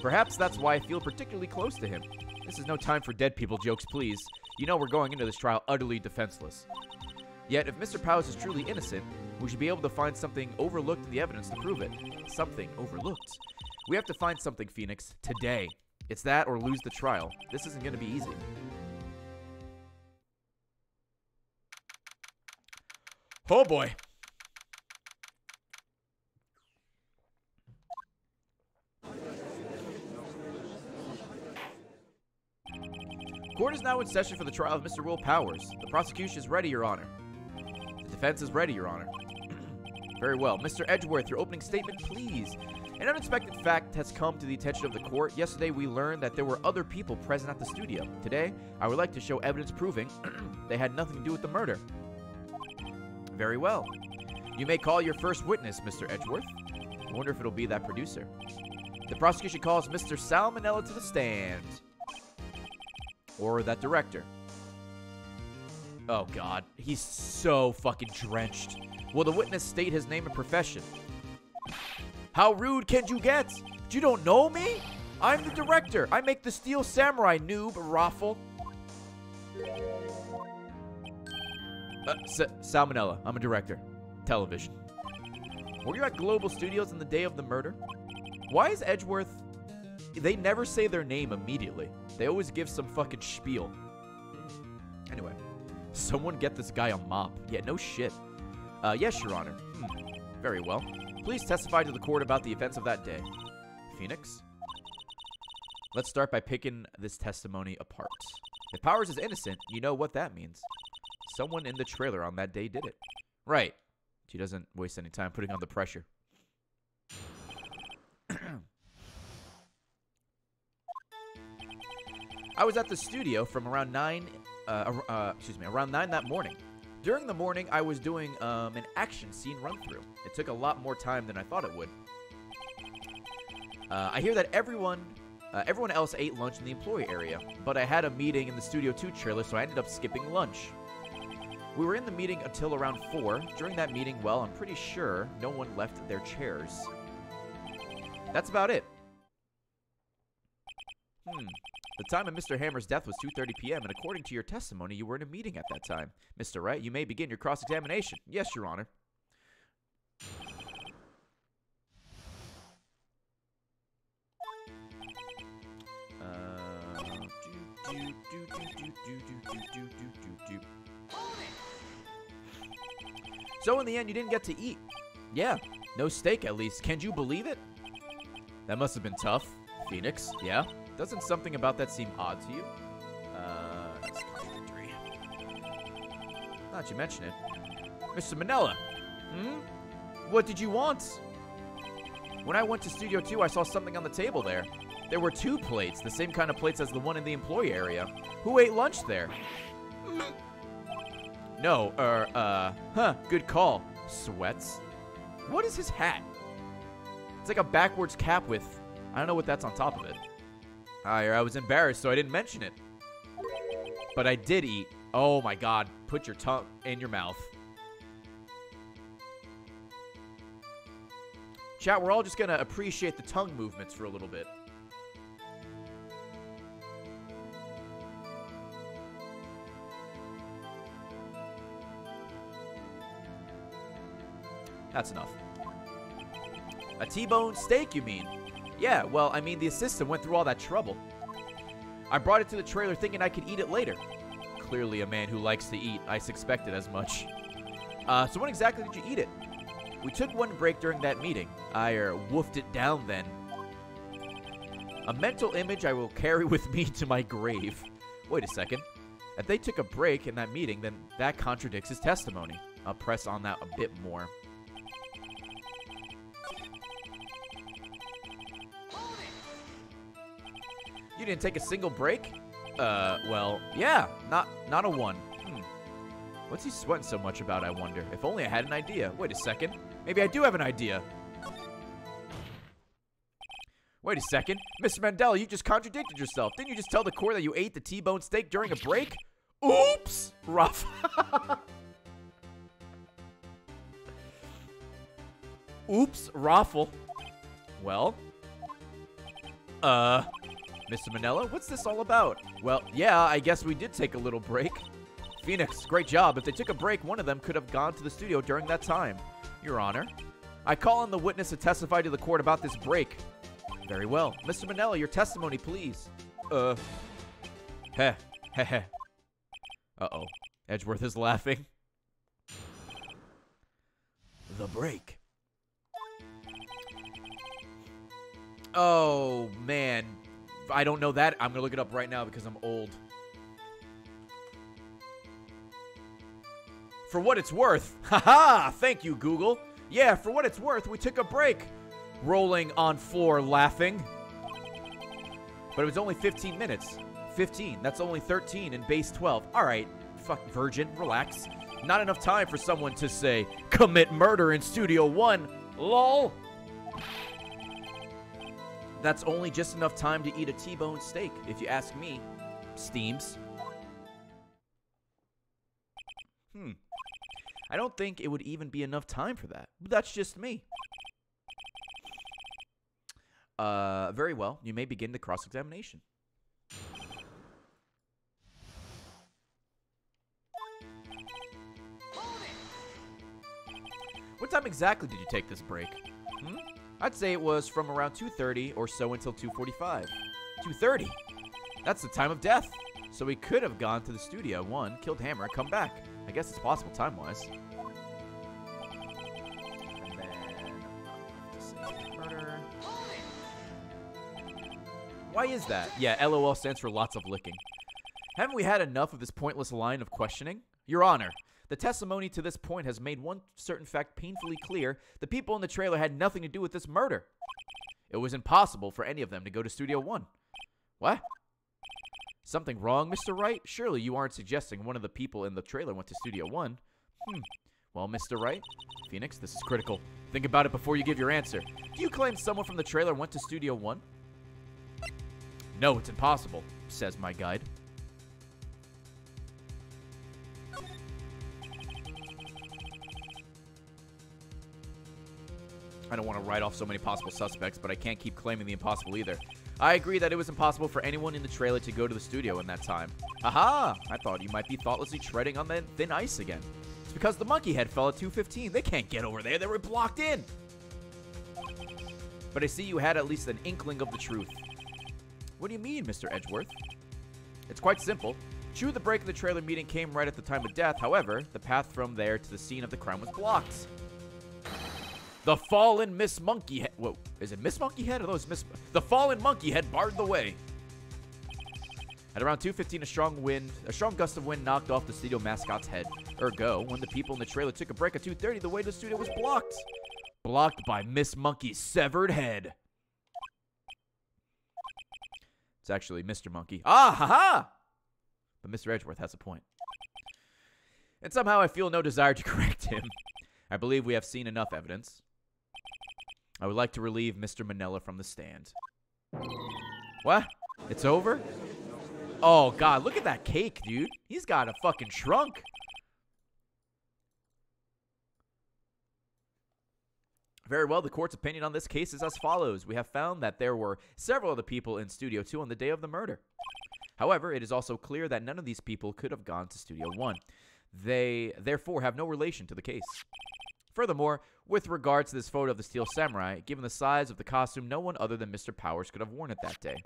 Perhaps that's why I feel particularly close to him. This is no time for dead people jokes, please. You know we're going into this trial utterly defenseless. Yet, if Mr. Powers is truly innocent, we should be able to find something overlooked in the evidence to prove it. Something overlooked. We have to find something, Phoenix, today. It's that or lose the trial. This isn't going to be easy. Oh boy. Court is now in session for the trial of Mr. Will Powers. The prosecution is ready, Your Honor. The defense is ready, Your Honor. Very well. Mr. Edgeworth, your opening statement, please. An unexpected fact has come to the attention of the court. Yesterday, we learned that there were other people present at the studio. Today, I would like to show evidence proving they had nothing to do with the murder. Very well. You may call your first witness, Mr. Edgeworth. I wonder if it'll be that producer. The prosecution calls Mr. Salmonella to the stand. Or that director. Oh, God. He's so fucking drenched. Will the witness state his name and profession? How rude can you get? You don't know me? I'm the director. I make the Steel Samurai, noob, raffle. Salmonella. I'm a director. Television. Were you at Global Studios on the day of the murder? Why is Edgeworth... They never say their name immediately. They always give some fucking spiel. Anyway. Someone get this guy a mop. Yeah, no shit. Yes, Your Honor. Very well. Please testify to the court about the events of that day. Phoenix? Let's start by picking this testimony apart. If Powers is innocent, you know what that means. Someone in the trailer on that day did it. Right. She doesn't waste any time putting on the pressure. I was at the studio from around 9 that morning. During the morning, I was doing an action scene run-through. It took a lot more time than I thought it would. I hear that everyone else ate lunch in the employee area, but I had a meeting in the Studio 2 trailer, so I ended up skipping lunch. We were in the meeting until around 4. During that meeting, well, I'm pretty sure no one left their chairs. That's about it. The time of Mr. Hammer's death was 2:30 p.m., and according to your testimony, you were in a meeting at that time. Mr. Wright, you may begin your cross-examination. Yes, Your Honor. So in the end, you didn't get to eat. Yeah, no steak at least. Can you believe it? That must have been tough. Phoenix, yeah? Doesn't something about that seem odd to you? That's contradictory. Now that you mention it. Mr. Manella, what did you want? When I went to Studio 2, I saw something on the table there. There were 2 plates, the same kind of plates as the one in the employee area. Who ate lunch there? No, good call. Sweats. What is his hat? It's like a backwards cap with, I don't know what that's on top of it. I was embarrassed, so I didn't mention it. But I did eat. Oh my God, put your tongue in your mouth. Chat, we're all just gonna appreciate the tongue movements for a little bit. That's enough. A T-bone steak, you mean? Yeah, well, I mean, the assistant went through all that trouble. I brought it to the trailer thinking I could eat it later. Clearly a man who likes to eat. I suspected as much. So when exactly did you eat it? We took one break during that meeting. I woofed it down then. A mental image I will carry with me to my grave. Wait a second. If they took a break in that meeting, then that contradicts his testimony. I'll press on that a bit more. You didn't take a single break? Well, yeah, not a one. What's he sweating so much about, I wonder? If only I had an idea. Wait a second. Maybe I do have an idea. Wait a second. Mr. Mandela, you just contradicted yourself. Didn't you just tell the court that you ate the T-bone steak during a break? Oops! Rough. Oops, raffle. Well, Mr. Manila, what's this all about? Well, yeah, I guess we did take a little break. Phoenix, great job. If they took a break, one of them could have gone to the studio during that time. Your Honor, I call on the witness to testify to the court about this break. Very well. Mr. Manila, your testimony, please. Heh. Uh-oh. Edgeworth is laughing. The break. Oh, man. I don't know that. I'm going to look it up right now because I'm old. For what it's worth. Haha! Thank you, Google. Yeah, for what it's worth, we took a break. Rolling on floor laughing. But it was only 15 minutes. 15. That's only 13 in base 12. Alright. Fuck, virgin. Relax. Not enough time for someone to say, commit murder in Studio 1. Lol. That's only just enough time to eat a T-bone steak, if you ask me. Steams. I don't think it would even be enough time for that. But that's just me. Very well. You may begin the cross-examination. What time exactly did you take this break? I'd say it was from around 2:30 or so until 2:45. 2:30? That's the time of death. So we could have gone to the studio, one, killed Hammer, and come back. I guess it's possible time-wise. And then, murder. Why is that? Yeah, LOL stands for lots of licking. Haven't we had enough of this pointless line of questioning? Your Honor, the testimony to this point has made one certain fact painfully clear. The people in the trailer had nothing to do with this murder. It was impossible for any of them to go to Studio 1. What? Something wrong, Mr. Wright? Surely you aren't suggesting one of the people in the trailer went to Studio 1. Well, Mr. Wright, Phoenix, this is critical. Think about it before you give your answer. Do you claim someone from the trailer went to Studio 1? No, it's impossible, says my guide. I don't want to write off so many possible suspects, but I can't keep claiming the impossible either. I agree that it was impossible for anyone in the trailer to go to the studio in that time. Aha! I thought you might be thoughtlessly treading on that thin ice again. It's because the monkey head fell at 2:15. They can't get over there. They were blocked in. But I see you had at least an inkling of the truth. What do you mean, Mr. Edgeworth? It's quite simple. True, the break of the trailer meeting came right at the time of death. However, the path from there to the scene of the crime was blocked. The fallen Miss Monkey Head. Whoa, is it Miss Monkey Head? Or those Miss? The fallen Monkey Head barred the way. At around 2:15, a strong gust of wind knocked off the studio mascot's head. Ergo, when the people in the trailer took a break at 2:30, the way to the studio was blocked. Blocked by Miss Monkey's severed head. It's actually Mr. Monkey. Ah, ha-ha! But Mr. Edgeworth has a point. And somehow I feel no desire to correct him. I believe we have seen enough evidence. I would like to relieve Mr. Manila from the stand. What? It's over? Oh, God. Look at that cake, dude. He's got a fucking trunk. Very well. The court's opinion on this case is as follows. We have found that there were several other people in Studio 2 on the day of the murder. However, it is also clear that none of these people could have gone to Studio 1. They, therefore, have no relation to the case. Furthermore, with regard to this photo of the Steel Samurai, given the size of the costume, no one other than Mr. Powers could have worn it that day.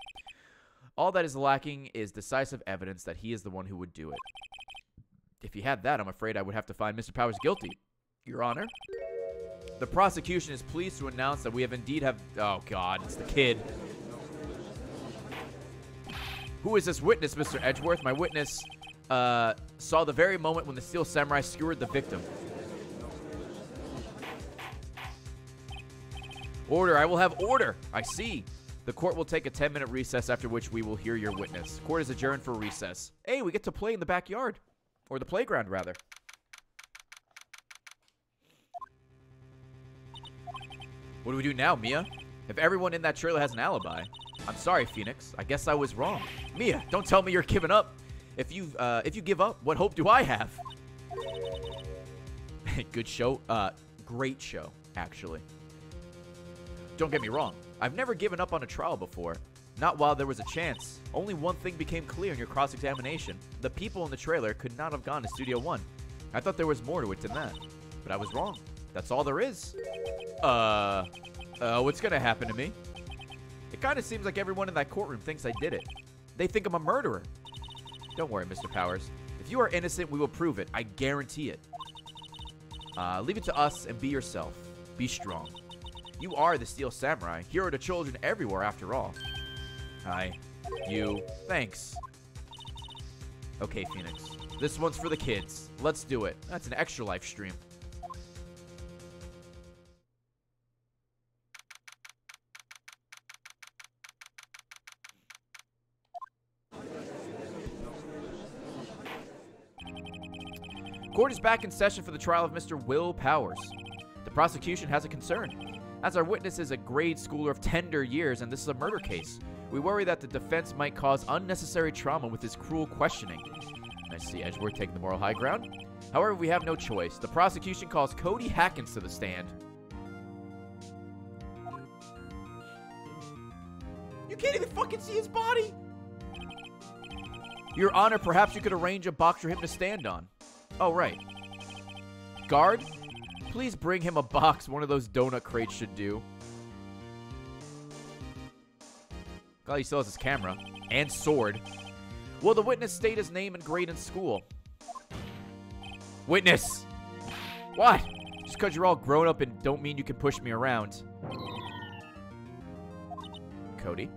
All that is lacking is decisive evidence that he is the one who would do it. If he had that, I'm afraid I would have to find Mr. Powers guilty, Your Honor. The prosecution is pleased to announce that we have indeed have... Oh, God, it's the kid. Who is this witness, Mr. Edgeworth? My witness saw the very moment when the Steel Samurai skewered the victim. Order. I will have order. I see. The court will take a 10-minute recess, after which we will hear your witness. Court is adjourned for recess. Hey, we get to play in the backyard. Or the playground, rather. What do we do now, Mia? If everyone in that trailer has an alibi. I'm sorry, Phoenix. I guess I was wrong. Mia, don't tell me you're giving up. If you give up, what hope do I have? Good show. Great show, actually. Don't get me wrong. I've never given up on a trial before. Not while there was a chance. Only one thing became clear in your cross-examination. The people in the trailer could not have gone to Studio One. I thought there was more to it than that. But I was wrong. That's all there is. What's gonna happen to me? It kind of seems like everyone in that courtroom thinks I did it. They think I'm a murderer. Don't worry, Mr. Powers. If you are innocent, we will prove it. I guarantee it. Leave it to us and be yourself. Be strong. You are the Steel Samurai, hero to children everywhere after all. Thanks. Okay, Phoenix. This one's for the kids. Let's do it. That's an extra live stream. Court is back in session for the trial of Mr. Will Powers. The prosecution has a concern. As our witness is a grade schooler of tender years and this is a murder case, we worry that the defense might cause unnecessary trauma with his cruel questioning. I see Edgeworth taking the moral high ground. However, we have no choice. The prosecution calls Cody Hackins to the stand. You can't even fucking see his body! Your Honor, perhaps you could arrange a box for him to stand on. Oh, right. Guard, please bring him a box one of those donut crates should do. Glad he still has his camera. And sword. Will the witness state his name and grade in school? Witness! What? Just because you're all grown up and don't mean you can push me around. Cody?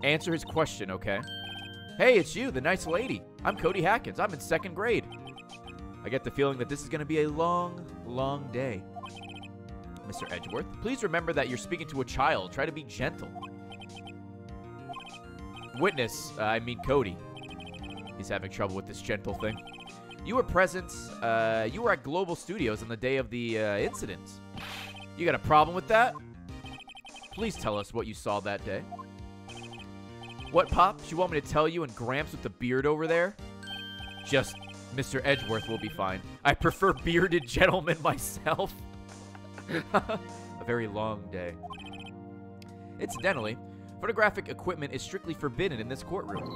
Answer his question, okay? Hey, it's you, the nice lady. I'm Cody Hackins. I'm in 2nd grade. I get the feeling that this is going to be a long, long day. Mr. Edgeworth, please remember that you're speaking to a child. Try to be gentle. Witness, Cody. He's having trouble with this gentle thing. You were present, you were at Global Studios on the day of the incident. You got a problem with that? Please tell us what you saw that day. What, Pops? You want me to tell you and Gramps with the beard over there? Just... Mr. Edgeworth will be fine. I prefer bearded gentlemen myself. A very long day. Incidentally, photographic equipment is strictly forbidden in this courtroom.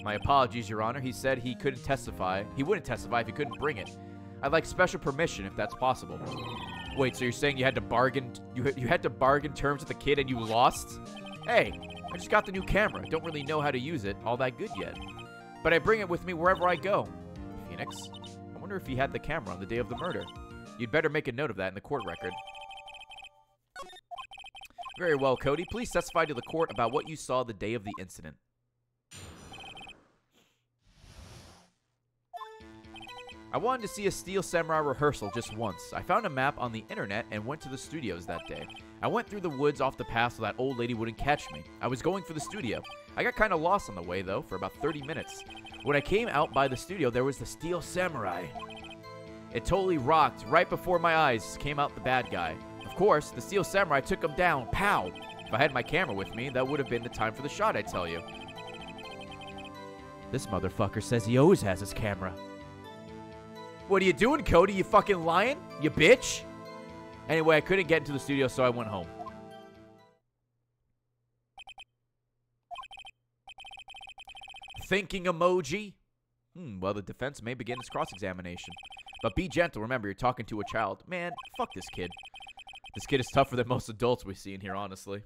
My apologies, Your Honor. He said he couldn't testify. He wouldn't testify if he couldn't bring it. I'd like special permission if that's possible. Wait, so you're saying you had to bargain? You had to bargain terms with the kid and you lost? Hey, I just got the new camera. Don't really know how to use it all that good yet. But I bring it with me wherever I go. Phoenix, I wonder if he had the camera on the day of the murder. You'd better make a note of that in the court record. Very well, Cody. Please testify to the court about what you saw the day of the incident. I wanted to see a Steel Samurai rehearsal just once. I found a map on the internet and went to the studios that day. I went through the woods off the path so that old lady wouldn't catch me. I was going for the studio. I got kind of lost on the way, though, for about 30 minutes. When I came out by the studio, there was the Steel Samurai. It totally rocked. Right before my eyes came out the bad guy. Of course, the Steel Samurai took him down. Pow! If I had my camera with me, that would have been the time for the shot, I tell you. This motherfucker says he always has his camera. What are you doing, Cody? You fucking lying? You bitch? Anyway, I couldn't get into the studio, so I went home. Thinking emoji? Well, the defense may begin its cross-examination. But be gentle. Remember, you're talking to a child. Man, fuck this kid. This kid is tougher than most adults we see in here, honestly.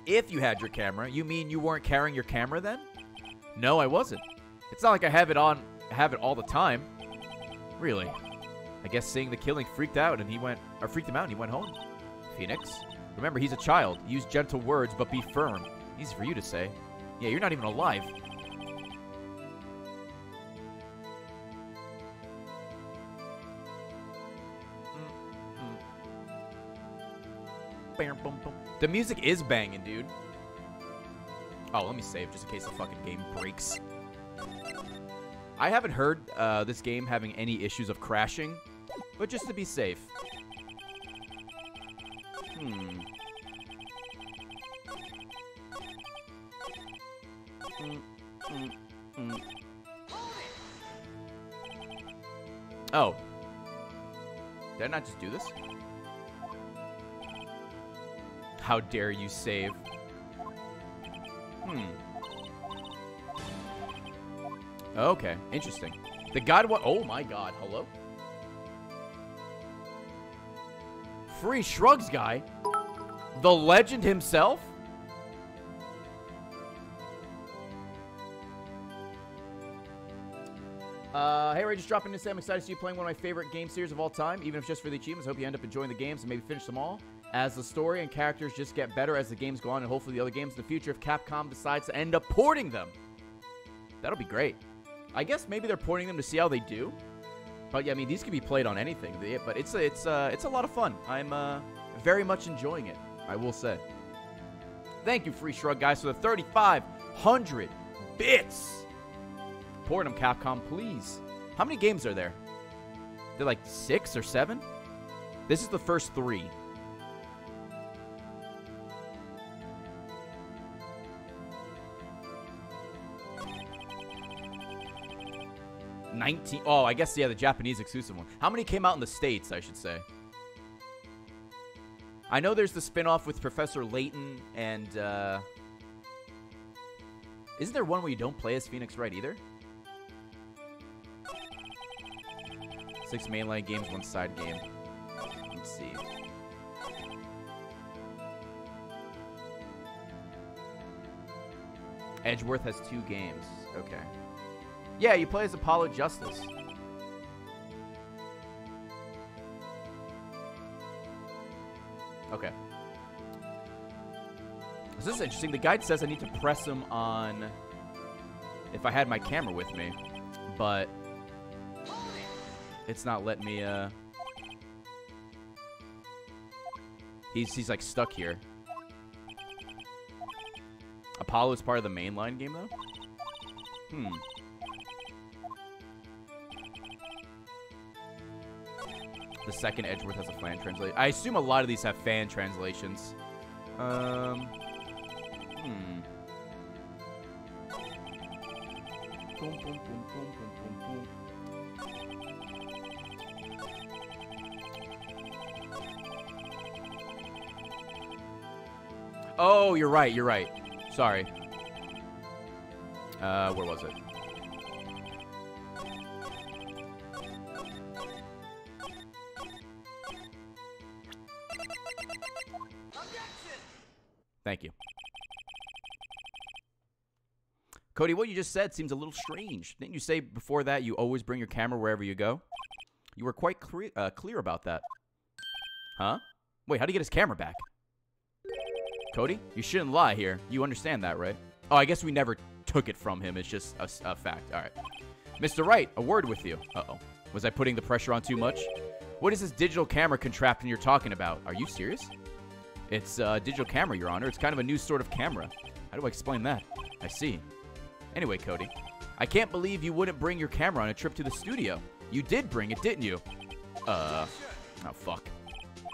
If you had your camera, you mean you weren't carrying your camera then? No, I wasn't. It's not like I have it all the time. Really? I guess seeing the killing freaked him out and he went home. Phoenix, remember he's a child. Use gentle words, but be firm. Easy for you to say. Yeah, you're not even alive. The music is banging, dude. Oh, let me save just in case the fucking game breaks. I haven't heard this game having any issues of crashing, but just to be safe. Oh. Did I not just do this? How dare you save? Okay, interesting. The god what? Oh my god, hello? Free Shrugs guy? The legend himself? Hey Ray, just dropping in to say I'm excited to see you playing one of my favorite game series of all time, even if just for the achievements. Hope you end up enjoying the games and maybe finish them all, as the story and characters just get better as the games go on, and hopefully the other games in the future if Capcom decides to end up porting them. That'll be great. I guess maybe they're porting them to see how they do. But yeah, I mean, these can be played on anything. But it's a lot of fun. I'm very much enjoying it, I will say. Thank you, Free Shrug guys, for the 3,500 bits. Port them, Capcom, please. How many games are there? They're like 6 or 7? This is the first 3. Oh, I guess, yeah, the Japanese exclusive one. How many came out in the States, I should say? I know there's the spin-off with Professor Layton and, isn't there one where you don't play as Phoenix Wright either? 6 mainline games, 1 side game. Let's see. Edgeworth has 2 games. Okay. Yeah, you play as Apollo Justice. Okay. This is interesting. The guide says I need to press him on if I had my camera with me, but it's not letting me, He's like stuck here. Apollo is part of the mainline game, though? The second Edgeworth has a fan translation. I assume a lot of these have fan translations. Oh, you're right. You're right. Sorry. Where was it? Thank you. Cody, what you just said seems a little strange. Didn't you say before that you always bring your camera wherever you go? You were quite clear about that. Huh? Wait, how do you get his camera back? Cody, you shouldn't lie here. You understand that, right? Oh, I guess we never took it from him. It's just a fact. All right. Mr. Wright, a word with you. Uh-oh. Was I putting the pressure on too much? What is this digital camera contraption you're talking about? Are you serious? It's a digital camera, Your Honor. It's kind of a new sort of camera. How do I explain that? I see. Anyway, Cody, I can't believe you wouldn't bring your camera on a trip to the studio. You did bring it, didn't you? Oh, fuck.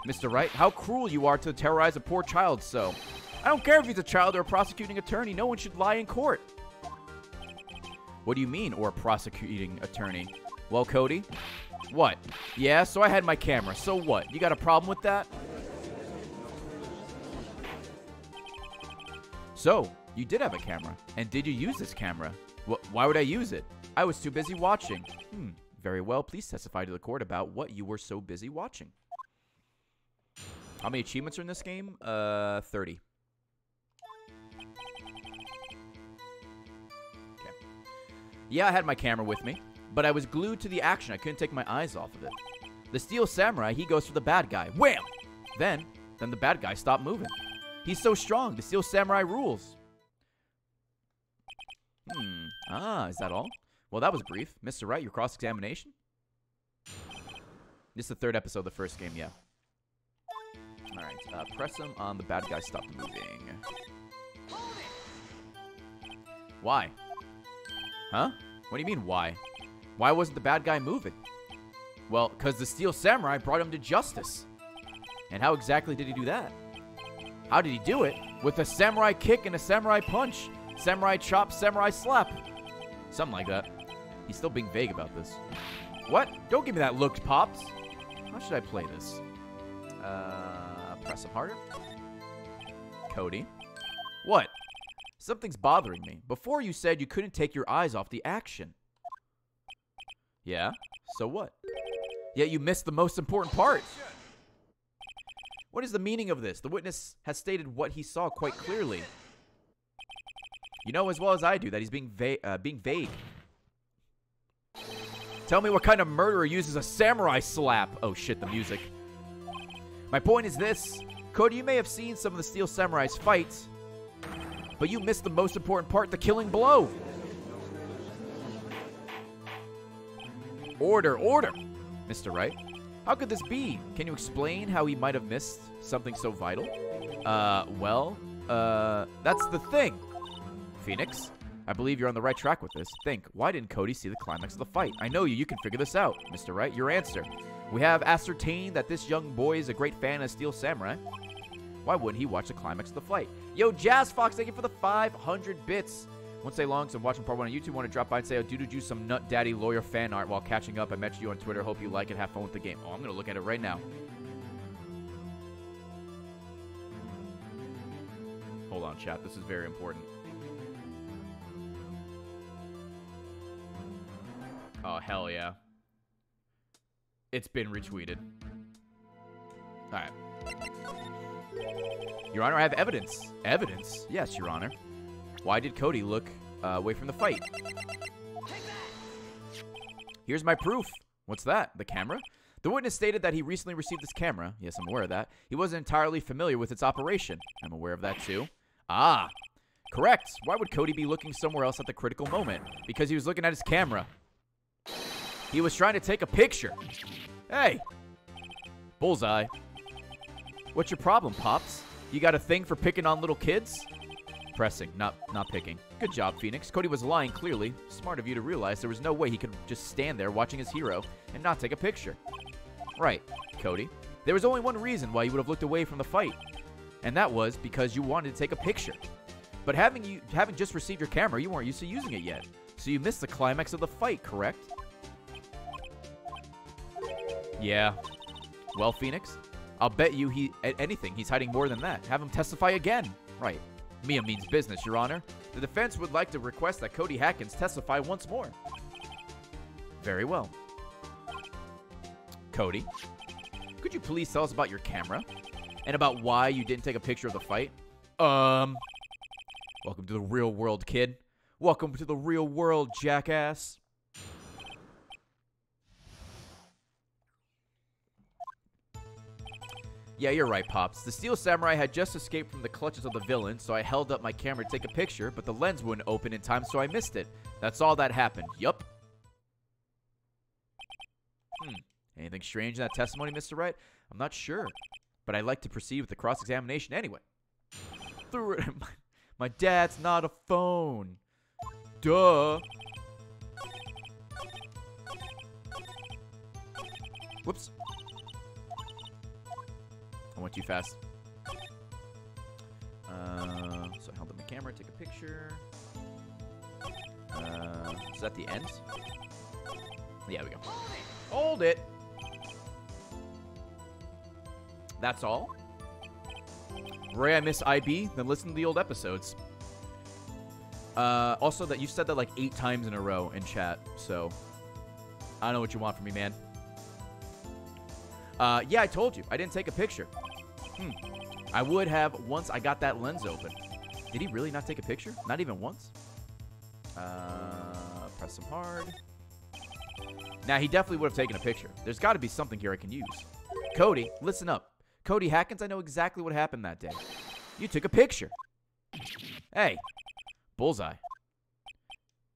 Mr. Wright, how cruel you are to terrorize a poor child so. I don't care if he's a child or a prosecuting attorney. No one should lie in court. What do you mean, or a prosecuting attorney? Well, Cody, What? Yeah, so I had my camera. So what? You got a problem with that? So, you did have a camera. And did you use this camera? Why would I use it? I was too busy watching. Very well. Please testify to the court about what you were so busy watching. How many achievements are in this game? 30. Okay. Yeah, I had my camera with me, but I was glued to the action. I couldn't take my eyes off of it. The Steel Samurai, he goes for the bad guy. Wham! Then the bad guy stopped moving. He's so strong. The Steel Samurai rules. Is that all? Well, that was brief. Mr. Wright, your cross-examination? This is the third episode of the first game, yeah. Alright, press him on the bad guy stopped moving. Why? Huh? What do you mean, why? Why wasn't the bad guy moving? Well, because the Steel Samurai brought him to justice. And how exactly did he do that? How did he do it? With a samurai kick and a samurai punch. Samurai chop, samurai slap. Something like that. He's still being vague about this. What? Don't give me that look, Pops. How should I play this? Press him harder. Cody. What? Something's bothering me. Before you said you couldn't take your eyes off the action. Yeah? So what? Yet you missed the most important part. What is the meaning of this? The witness has stated what he saw quite clearly. You know as well as I do that he's being vague. Tell me what kind of murderer uses a samurai slap. Oh shit, the music. My point is this. Cody, you may have seen some of the Steel Samurai's fights, but you missed the most important part, the killing blow. Order, order. Mr. Wright, how could this be? Can you explain how he might have missed something so vital? That's the thing. Phoenix, I believe you're on the right track with this. Think, why didn't Cody see the climax of the fight? I know you can figure this out. Mr. Wright, your answer. We have ascertained that this young boy is a great fan of Steel Samurai. Why wouldn't he watch the climax of the fight? Yo, Jazz Fox, thank you for the 500 bits. Won't stay long, so I'm watching part 1 on YouTube. Want to drop by and say, oh, do some Nut Daddy lawyer fan art while catching up. I met you on Twitter. Hope you like it. Have fun with the game. Oh, I'm going to look at it right now. Hold on, chat. This is very important. Oh, hell yeah. It's been retweeted. Alright. Your Honor, I have evidence. Evidence? Yes, Your Honor. Why did Cody look away from the fight? Here's my proof. What's that? The camera? The witness stated that he recently received this camera. Yes, I'm aware of that. He wasn't entirely familiar with its operation. I'm aware of that too. Ah, correct. Why would Cody be looking somewhere else at the critical moment? Because he was looking at his camera. He was trying to take a picture. Hey. Bullseye. What's your problem, Pops? You got a thing for picking on little kids? Pressing, not picking. Good job, Phoenix. Cody was lying clearly. Smart of you to realize there was no way he could just stand there watching his hero and not take a picture. Right, Cody. There was only one reason why you would have looked away from the fight, and that was because you wanted to take a picture. But having just received your camera, you weren't used to using it yet, so you missed the climax of the fight, correct? Yeah. Well, Phoenix, I'll bet you anything he's hiding more than that. Have him testify again. Right. Mia means business, Your Honor. The defense would like to request that Cody Hatkins testify once more. Very well. Cody, could you please tell us about your camera? And about why you didn't take a picture of the fight? Welcome to the real world, kid. Welcome to the real world, jackass. Yeah, you're right, Pops. The Steel Samurai had just escaped from the clutches of the villain, so I held up my camera to take a picture, but the lens wouldn't open in time, so I missed it. That's all that happened. Yup. Anything strange in that testimony, Mr. Wright? I'm not sure, but I'd like to proceed with the cross-examination anyway. My dad's not a phone. Duh. Whoops. I went too fast. So I held up my camera, take a picture. Is that the end? Yeah, we go. Hold it. That's all. Ray, I miss IB. Then listen to the old episodes. Also, that you said that like 8 times in a row in chat. So, I don't know what you want from me, man. Yeah, I told you. I didn't take a picture. I would have once I got that lens open. Did he really not take a picture? Not even once? Press him hard. Nah, he definitely would have taken a picture. There's got to be something here I can use. Cody, listen up. Cody Hackins, I know exactly what happened that day. You took a picture. Hey, bullseye.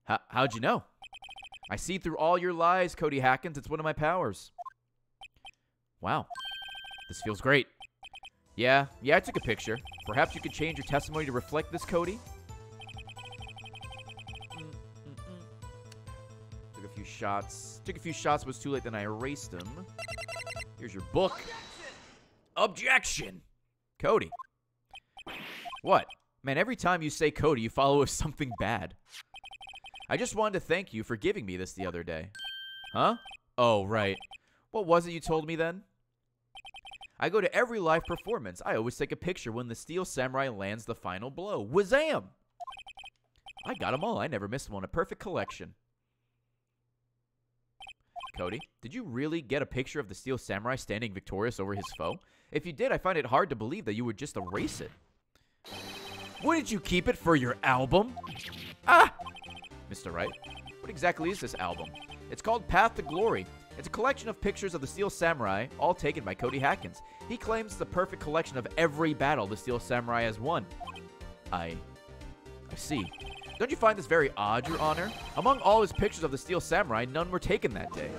How'd you know? I see through all your lies, Cody Hackins. It's one of my powers. Wow. This feels great. Yeah, I took a picture. Perhaps you could change your testimony to reflect this, Cody? Took a few shots. Took a few shots, but it was too late, then I erased them. Here's your book. Objection! Cody. What? Man, every time you say Cody, you follow with something bad. I just wanted to thank you for giving me this the other day. Huh? Oh, right. What was it you told me then? I go to every live performance. I always take a picture when the Steel Samurai lands the final blow. Wazam! I got them all. I never missed one. A perfect collection. Cody, did you really get a picture of the Steel Samurai standing victorious over his foe? If you did, I find it hard to believe that you would just erase it. Wouldn't you keep it for your album? Ah! Mr. Wright, what exactly is this album? It's called Path to Glory. It's a collection of pictures of the Steel Samurai, all taken by Cody Hackins. He claims it's the perfect collection of every battle the Steel Samurai has won. I see. Don't you find this very odd, Your Honor? Among all his pictures of the Steel Samurai, none were taken that day.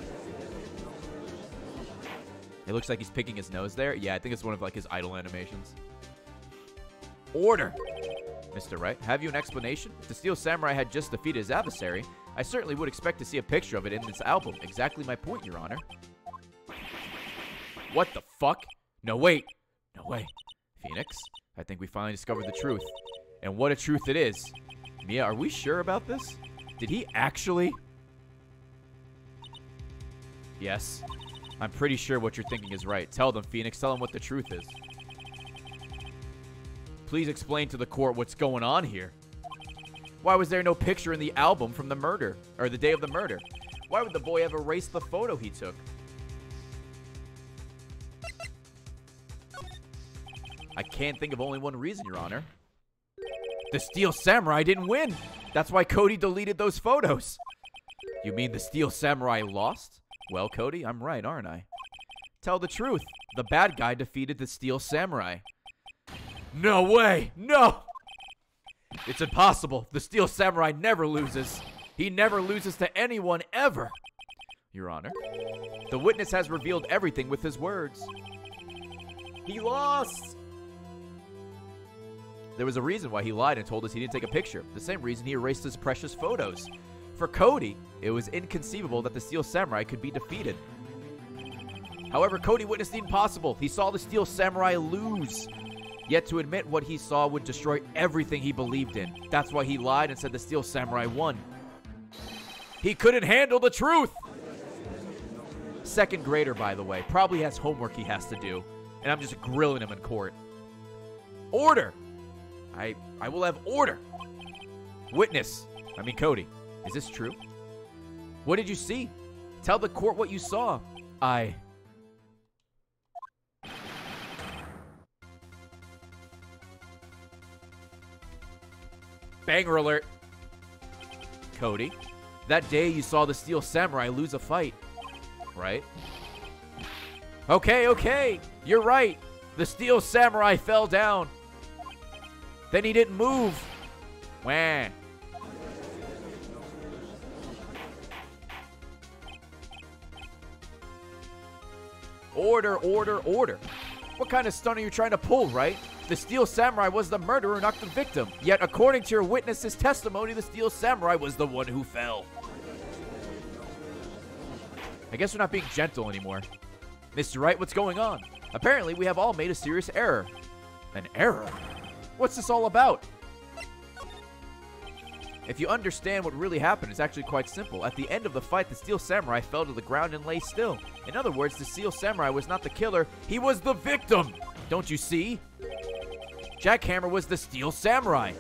It looks like he's picking his nose there. Yeah, I think it's one of like his idle animations. Order! Mr. Wright, have you an explanation? If the Steel Samurai had just defeated his adversary, I certainly would expect to see a picture of it in this album. Exactly my point, Your Honor. What the fuck? No, wait. No way. Phoenix, I think we finally discovered the truth. And what a truth it is. Mia, are we sure about this? Did he actually? Yes. I'm pretty sure what you're thinking is right. Tell them, Phoenix. Tell them what the truth is. Please explain to the court what's going on here. Why was there no picture in the album from the murder, or the day of the murder? Why would the boy have erased the photo he took? I can't think of only one reason, Your Honor. The Steel Samurai didn't win. That's why Cody deleted those photos. You mean the Steel Samurai lost? Well, Cody, I'm right, aren't I? Tell the truth. The bad guy defeated the Steel Samurai. No way! No! It's impossible. The Steel Samurai never loses. He never loses to anyone, ever. Your Honor, the witness has revealed everything with his words. He lost! There was a reason why he lied and told us he didn't take a picture. The same reason he erased his precious photos. For Cody, it was inconceivable that the Steel Samurai could be defeated. However, Cody witnessed the impossible. He saw the Steel Samurai lose. Yet to admit what he saw would destroy everything he believed in. That's why he lied and said the Steel Samurai won. He couldn't handle the truth! Second grader, by the way. Probably has homework he has to do. And I'm just grilling him in court. Order! I will have order. Witness. Cody. Is this true? What did you see? Tell the court what you saw. Banger alert. Cody, that day you saw the Steel Samurai lose a fight, right? Okay. You're right. The Steel Samurai fell down. Then he didn't move. Wah. Order. What kind of stunt are you trying to pull, right? The Steel Samurai was the murderer, not the victim. Yet, according to your witness's testimony, the Steel Samurai was the one who fell. I guess we're not being gentle anymore. Mr. Wright, what's going on? Apparently, we have all made a serious error. An error? What's this all about? If you understand what really happened, it's actually quite simple. At the end of the fight, the Steel Samurai fell to the ground and lay still. In other words, the Steel Samurai was not the killer, he was the victim! Don't you see? Jackhammer was the Steel Samurai.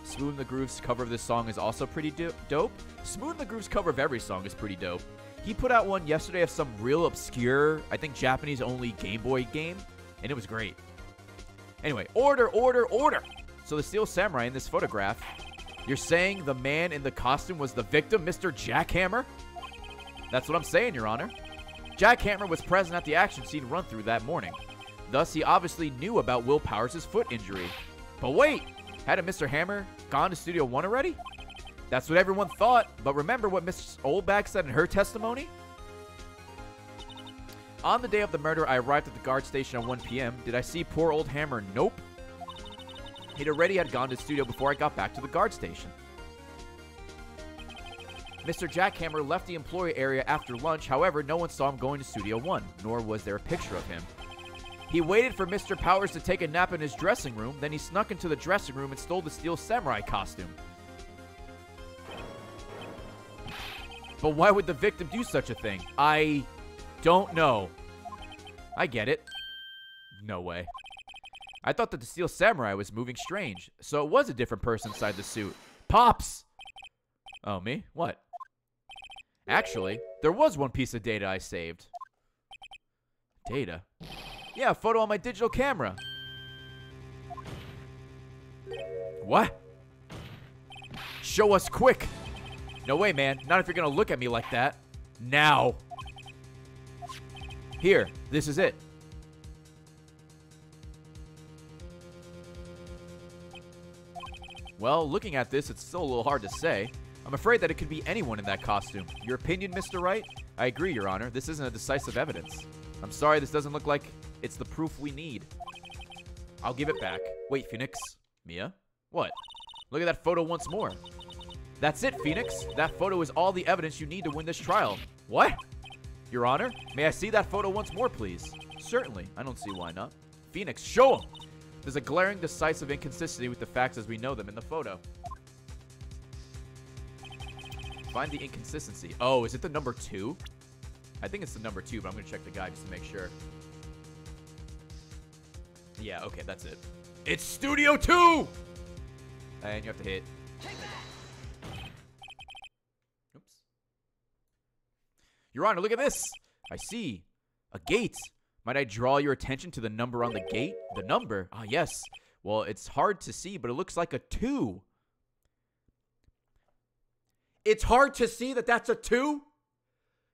Smooth the Groove's cover of this song is also pretty dope. Smooth the Groove's cover of every song is pretty dope. He put out one yesterday of some real obscure, I think Japanese-only Game Boy game, and it was great. Anyway, order. So the Steel Samurai in this photograph, you're saying the man in the costume was the victim, Mr. Jackhammer? That's what I'm saying, Your Honor. Jackhammer was present at the action scene run-through that morning. Thus, he obviously knew about Will Powers' foot injury. But wait! Hadn't Mr. Hammer gone to Studio One already? That's what everyone thought, but remember what Miss Oldbag said in her testimony? On the day of the murder, I arrived at the guard station at 1 p.m. Did I see poor old Hammer? Nope. He'd already had gone to the studio before I got back to the guard station. Mr. Jackhammer left the employee area after lunch. However, no one saw him going to Studio One, nor was there a picture of him. He waited for Mr. Powers to take a nap in his dressing room, then he snuck into the dressing room and stole the Steel Samurai costume. But why would the victim do such a thing? I don't know. I get it. No way. I thought that the Steel Samurai was moving strange, so it was a different person inside the suit. Pops! Oh, me? What? Actually, there was one piece of data I saved. Data? Yeah, a photo on my digital camera. What? Show us quick. No way, man. Not if you're gonna look at me like that. Now. Here, this is it. Well, looking at this, it's still a little hard to say. I'm afraid that it could be anyone in that costume. Your opinion, Mr. Wright? I agree, Your Honor. This isn't a decisive evidence. I'm sorry, this doesn't look like it's the proof we need. I'll give it back. Wait, Phoenix. Mia? What? Look at that photo once more. That's it, Phoenix. That photo is all the evidence you need to win this trial. What? Your Honor, may I see that photo once more, please? Certainly. I don't see why not. Phoenix, show him! There's a glaring, decisive inconsistency with the facts as we know them in the photo. Find the inconsistency. Oh, is it the number 2? I think it's the number 2, but I'm going to check the guide just to make sure. Yeah, okay, that's it. It's Studio 2! And you have to hit. Oops. Your Honor, look at this. I see. A gate. Might I draw your attention to the number on the gate? The number? Ah, yes. Well, it's hard to see, but it looks like a 2. It's hard to see that that's a 2?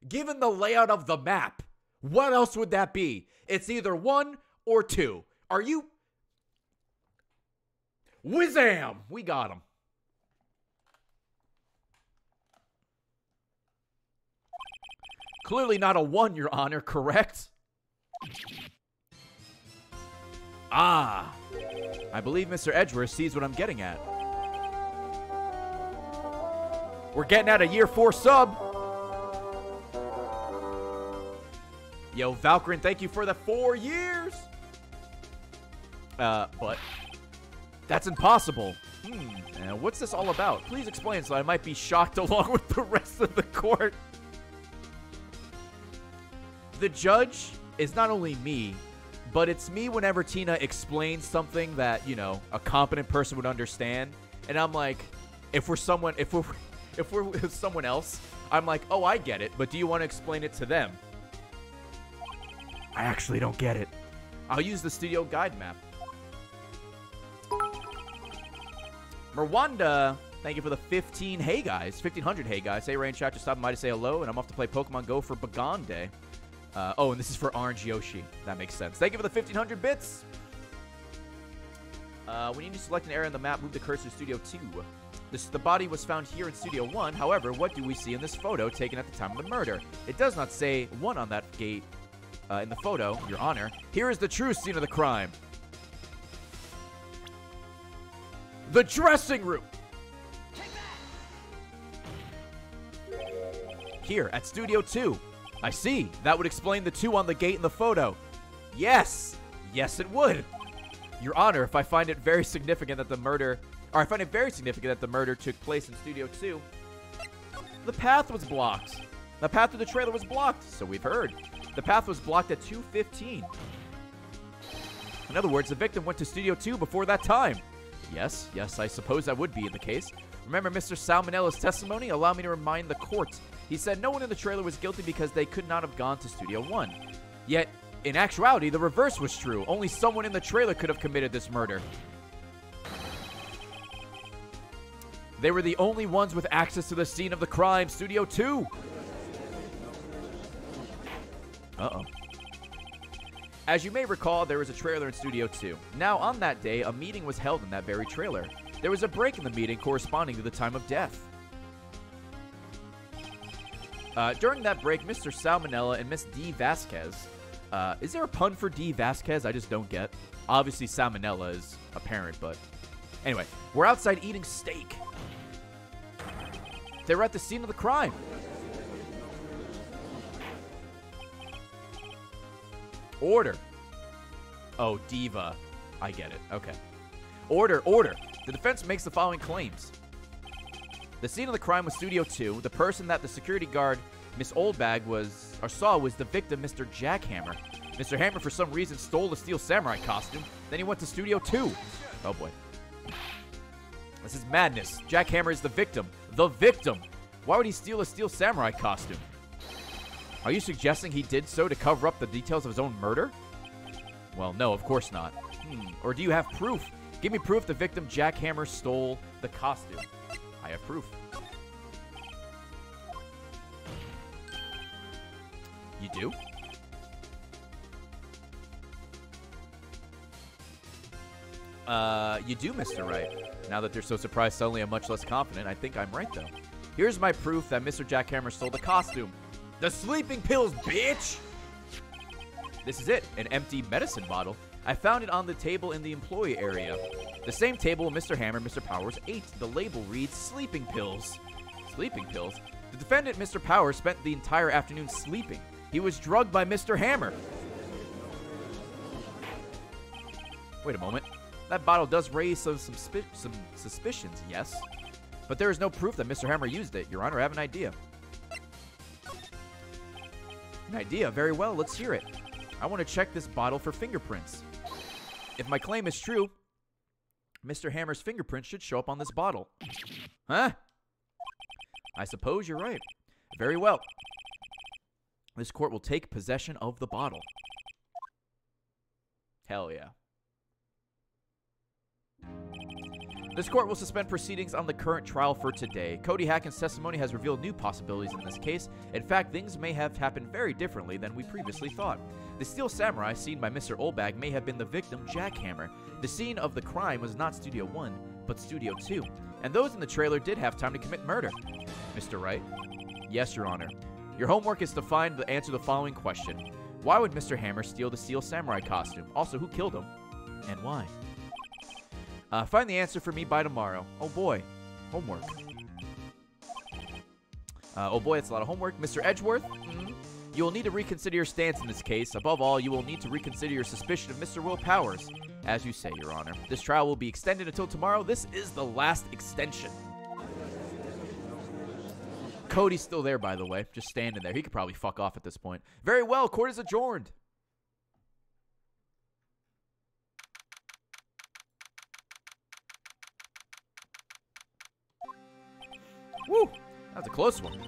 Given the layout of the map, what else would that be? It's either 1 or 2. Are you... Whizam! We got him. Clearly not a 1, Your Honor, correct? Ah. I believe Mr. Edgeworth sees what I'm getting at. We're getting at a year 4 sub. Yo, Valkyrin, thank you for the 4 years. But that's impossible. What's this all about? Please explain so I might be shocked along with the rest of the court. The judge is not only me, but it's me whenever Tina explains something that, you know, a competent person would understand. And I'm like, if we're with someone else, I'm like, oh, I get it, but do you want to explain it to them? I actually don't get it. I'll use the studio guide map. Merwanda, thank you for the 15 hey guys. 1500 hey guys. Hey, Rain Chat, just stopping by to say hello, and I'm off to play Pokemon Go for Bagon Day. Oh, and this is for Orange Yoshi. That makes sense. Thank you for the 1500 bits. When you need to select an area on the map, move the cursor to Studio 2. The body was found here in Studio 1. However, what do we see in this photo taken at the time of the murder? It does not say 1 on that gate in the photo, Your Honor. Here is the true scene of the crime. The dressing room. Here at Studio 2. I see. That would explain the 2 on the gate in the photo. Yes. Yes, it would. Your Honor, if I find it very significant that the murder, or I find it very significant that the murder took place in Studio 2, the path was blocked. The path to the trailer was blocked, so we've heard. The path was blocked at 2:15. In other words, the victim went to Studio 2 before that time. Yes, I suppose that would be the case. Remember Mr. Salmonella's testimony? Allow me to remind the court. He said no one in the trailer was guilty because they could not have gone to Studio 1. Yet, in actuality, the reverse was true. Only someone in the trailer could have committed this murder. They were the only ones with access to the scene of the crime, Studio 2. Uh-oh. As you may recall, there was a trailer in Studio 2. Now, on that day, a meeting was held in that very trailer. There was a break in the meeting corresponding to the time of death. During that break, Mr. Salmonella and Miss D. Vasquez... is there a pun for D. Vasquez? I just don't get. Obviously, Salmonella is apparent, but... Anyway, we're outside eating steak. They were at the scene of the crime. Order. Oh, diva. I get it. Okay. Order. The defense makes the following claims. The scene of the crime was Studio 2. The person that the security guard, Miss Oldbag, saw was the victim, Mr. Jackhammer. Mr. Hammer, for some reason, stole the Steel Samurai costume. Then he went to Studio 2. Oh, boy. This is madness. Jackhammer is the victim. The victim. Why would he steal a Steel Samurai costume? Are you suggesting he did so to cover up the details of his own murder? Well, no, of course not. Or do you have proof? Give me proof the victim Jackhammer stole the costume. I have proof. You do? You do, Mr. Wright. Now that they're so surprised, suddenly I'm much less confident. I think I'm right, though. Here's my proof that Mr. Jackhammer stole the costume. The sleeping pills, bitch! This is it, an empty medicine bottle. I found it on the table in the employee area. The same table Mr. Hammer and Mr. Powers ate. The label reads sleeping pills. Sleeping pills? The defendant, Mr. Powers, spent the entire afternoon sleeping. He was drugged by Mr. Hammer. Wait a moment. That bottle does raise some suspicions, yes. But there is no proof that Mr. Hammer used it. Your Honor, I have an idea. An idea? Very well, let's hear it. I want to check this bottle for fingerprints. If my claim is true, Mr. Hammer's fingerprints should show up on this bottle. Huh? I suppose you're right. Very well. This court will take possession of the bottle. Hell yeah. This court will suspend proceedings on the current trial for today. Cody Hacken's testimony has revealed new possibilities in this case. In fact, things may have happened very differently than we previously thought. The Steel Samurai seen by Mr. Oldbag may have been the victim, Jackhammer. The scene of the crime was not Studio 1, but Studio 2. And those in the trailer did have time to commit murder. Mr. Wright? Yes, Your Honor. Your homework is to find the answer to the following question. Why would Mr. Hammer steal the Steel Samurai costume? Also, who killed him? And why? Find the answer for me by tomorrow. Oh boy. Homework. Oh boy, that's a lot of homework. Mr. Edgeworth? You will need to reconsider your stance in this case. Above all, you will need to reconsider your suspicion of Mr. Will Powers. As you say, Your Honor. This trial will be extended until tomorrow. This is the last extension. Cody's still there, by the way. Just standing there. He could probably fuck off at this point. Very well. Court is adjourned. Woo! That was a close one.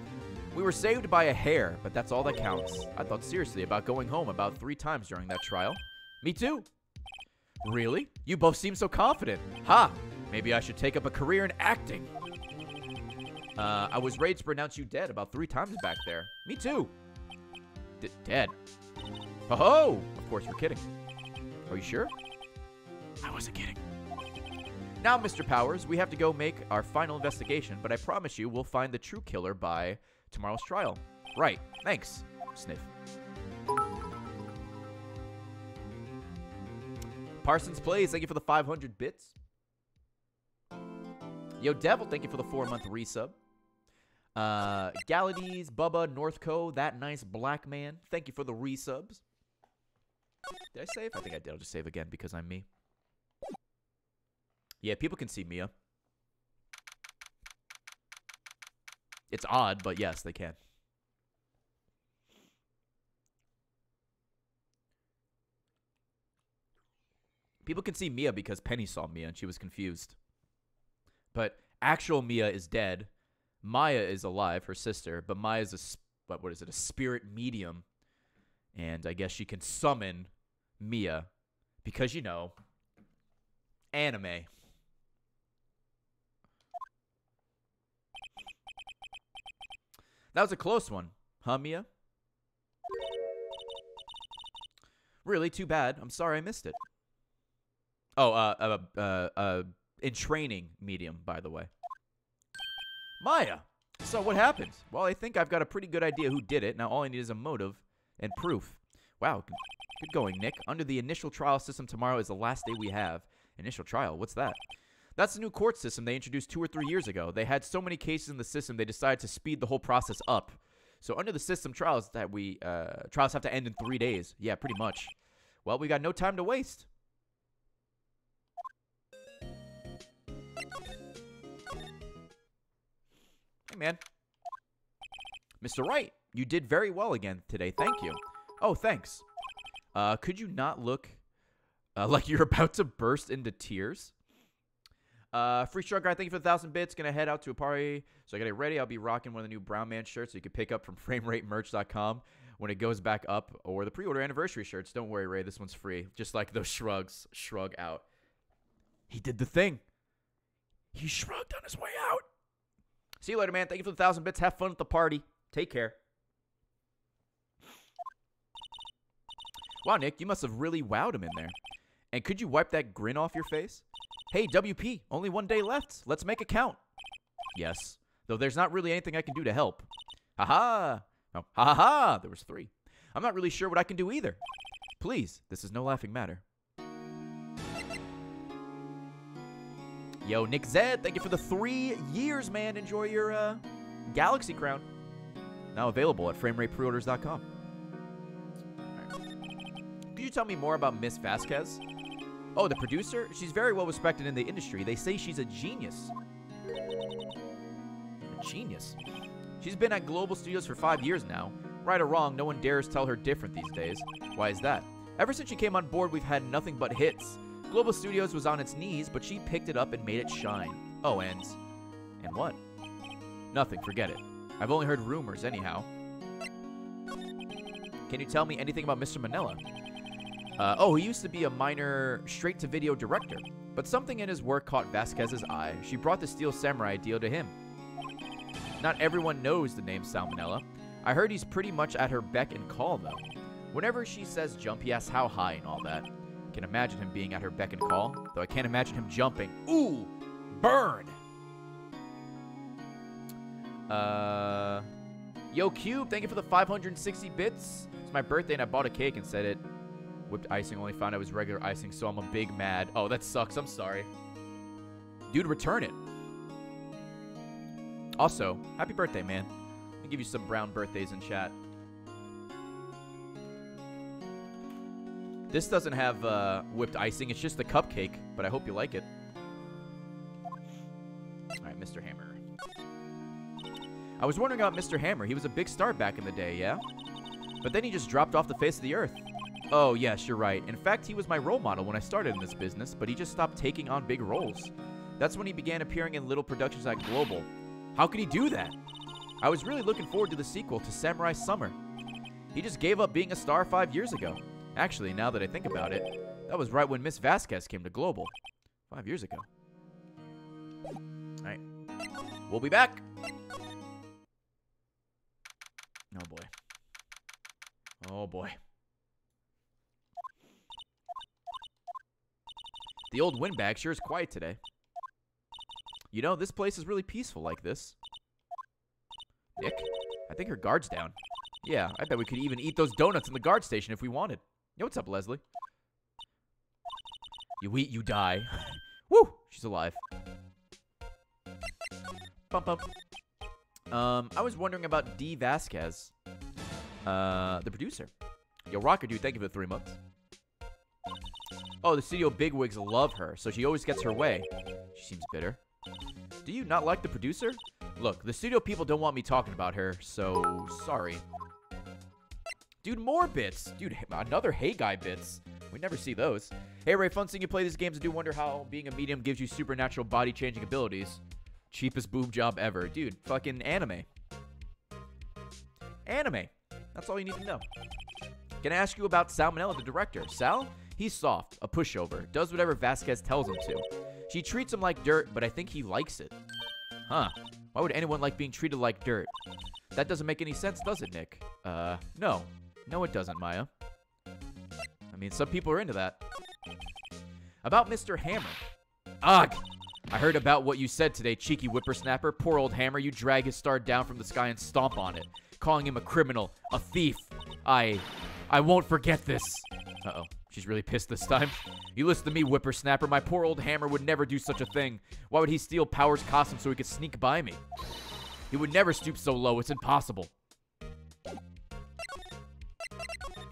We were saved by a hair, but that's all that counts. I thought seriously about going home about 3 times during that trial. Me too. Really? You both seem so confident. Ha! Maybe I should take up a career in acting. I was ready to pronounce you dead about 3 times back there. Me too. Dead? Ho-ho! Of course, we're kidding. Are you sure? I wasn't kidding. Now, Mr. Powers, we have to go make our final investigation, but I promise you we'll find the true killer by tomorrow's trial. Right. Thanks. Sniff. Parsons Plays, thank you for the 500 bits. Yo, Devil, thank you for the 4-month resub. Gallades, Bubba, Northco, that nice black man, thank you for the resubs. Did I save? I think I did. I'll just save again because I'm me. Yeah, people can see Mia. It's odd, but yes, they can. People can see Mia because Penny saw Mia and she was confused. But actual Mia is dead. Maya is alive, her sister, but Maya's a spirit medium. And I guess she can summon Mia because, you know, anime. That was a close one, huh, Mia? Really, too bad. I'm sorry I missed it. Oh, in training medium, by the way. Maya! So what happened? Well, I think I've got a pretty good idea who did it. Now all I need is a motive and proof. Wow, good going, Nick. Under the initial trial system, tomorrow is the last day we have. Initial trial? What's that? That's the new court system they introduced 2 or 3 years ago. They had so many cases in the system, they decided to speed the whole process up. So under the system, trials have to end in 3 days. Yeah, pretty much. Well, we got no time to waste. Hey, man. Mr. Wright, you did very well again today. Thank you. Oh, thanks. Could you not look like you're about to burst into tears? Free Shark Guy, thank you for the 1,000 bits. Gonna head out to a party, so I gotta get ready. I'll be rocking one of the new Brown Man shirts so you can pick up from FrameRateMerch.com when it goes back up, or the pre-order anniversary shirts. Don't worry, Ray, this one's free. Just like those shrugs. Shrug out. He did the thing. He shrugged on his way out. See you later, man. Thank you for the 1,000 bits. Have fun at the party. Take care. Wow, Nick, you must have really wowed him in there. And could you wipe that grin off your face? Hey, WP, only 1 day left. Let's make a count. Yes, though there's not really anything I can do to help. Ha-ha. Oh, ha-ha-ha. There was 3. I'm not really sure what I can do either. Please, this is no laughing matter. Yo, Nick Zed, thank you for the 3 years, man. Enjoy your Galaxy Crown. Now available at FrameRatePreorders.com. Could you tell me more about Miss Vasquez? Oh, the producer? She's very well respected in the industry. They say she's a genius. A genius? She's been at Global Studios for 5 years now. Right or wrong, no one dares tell her different these days. Why is that? Ever since she came on board, we've had nothing but hits. Global Studios was on its knees, but she picked it up and made it shine. Oh, and what? Nothing, forget it. I've only heard rumors anyhow. Can you tell me anything about Mr. Manila? Oh, he used to be a minor straight-to-video director, but something in his work caught Vasquez's eye. She brought the Steel Samurai deal to him. Not everyone knows the name Salmonella. I heard he's pretty much at her beck and call, though. Whenever she says jump, he asks how high and all that. I can imagine him being at her beck and call, though I can't imagine him jumping. Ooh! Burn! Yo, Cube, thank you for the 560 bits. It's my birthday and I bought a cake and said it. Whipped icing, only found out it was regular icing, so I'm a big mad. Oh, that sucks. I'm sorry. Dude, return it. Also, happy birthday, man. I'll give you some brown birthdays in chat. This doesn't have whipped icing. It's just the cupcake, but I hope you like it. All right, Mr. Hammer. I was wondering about Mr. Hammer. He was a big star back in the day, yeah? But then he just dropped off the face of the earth. Oh, yes, you're right. In fact, he was my role model when I started in this business, but he just stopped taking on big roles. That's when he began appearing in little productions at Global. How could he do that? I was really looking forward to the sequel to Samurai Summer. He just gave up being a star 5 years ago. Actually, now that I think about it, that was right when Miss Vasquez came to Global. 5 years ago. Alright. We'll be back. Oh, boy. Oh, boy. The old windbag sure is quiet today. You know, this place is really peaceful like this. Nick? I think her guard's down. Yeah, I bet we could even eat those donuts in the guard station if we wanted. Yo, what's up, Leslie? You eat, you die. Woo! She's alive. Bump, bump. I was wondering about D. Vasquez. The producer. Yo, Rocker Dude, thank you for the 3 months. Oh, the studio bigwigs love her, so she always gets her way. She seems bitter. Do you not like the producer? Look, the studio people don't want me talking about her, so sorry. Dude, more bits. Dude, another Hey Guy bits. We never see those. Hey Ray, fun seeing you play these games. I do wonder how being a medium gives you supernatural body-changing abilities. Cheapest boob job ever. Dude, fucking anime. Anime. That's all you need to know. Can I ask you about Salmonella, the director? Sal? He's soft, a pushover, does whatever Vasquez tells him to. She treats him like dirt, but I think he likes it. Huh. Why would anyone like being treated like dirt? That doesn't make any sense, does it, Nick? No. No, it doesn't, Maya. I mean, some people are into that. About Mr. Hammer. Ugh! I heard about what you said today, cheeky whippersnapper. Poor old Hammer, you drag his star down from the sky and stomp on it, calling him a criminal, a thief. I won't forget this. Uh-oh. She's really pissed this time. You listen to me, whippersnapper. My poor old Hammer would never do such a thing. Why would he steal Power's costume so he could sneak by me? He would never stoop so low. It's impossible.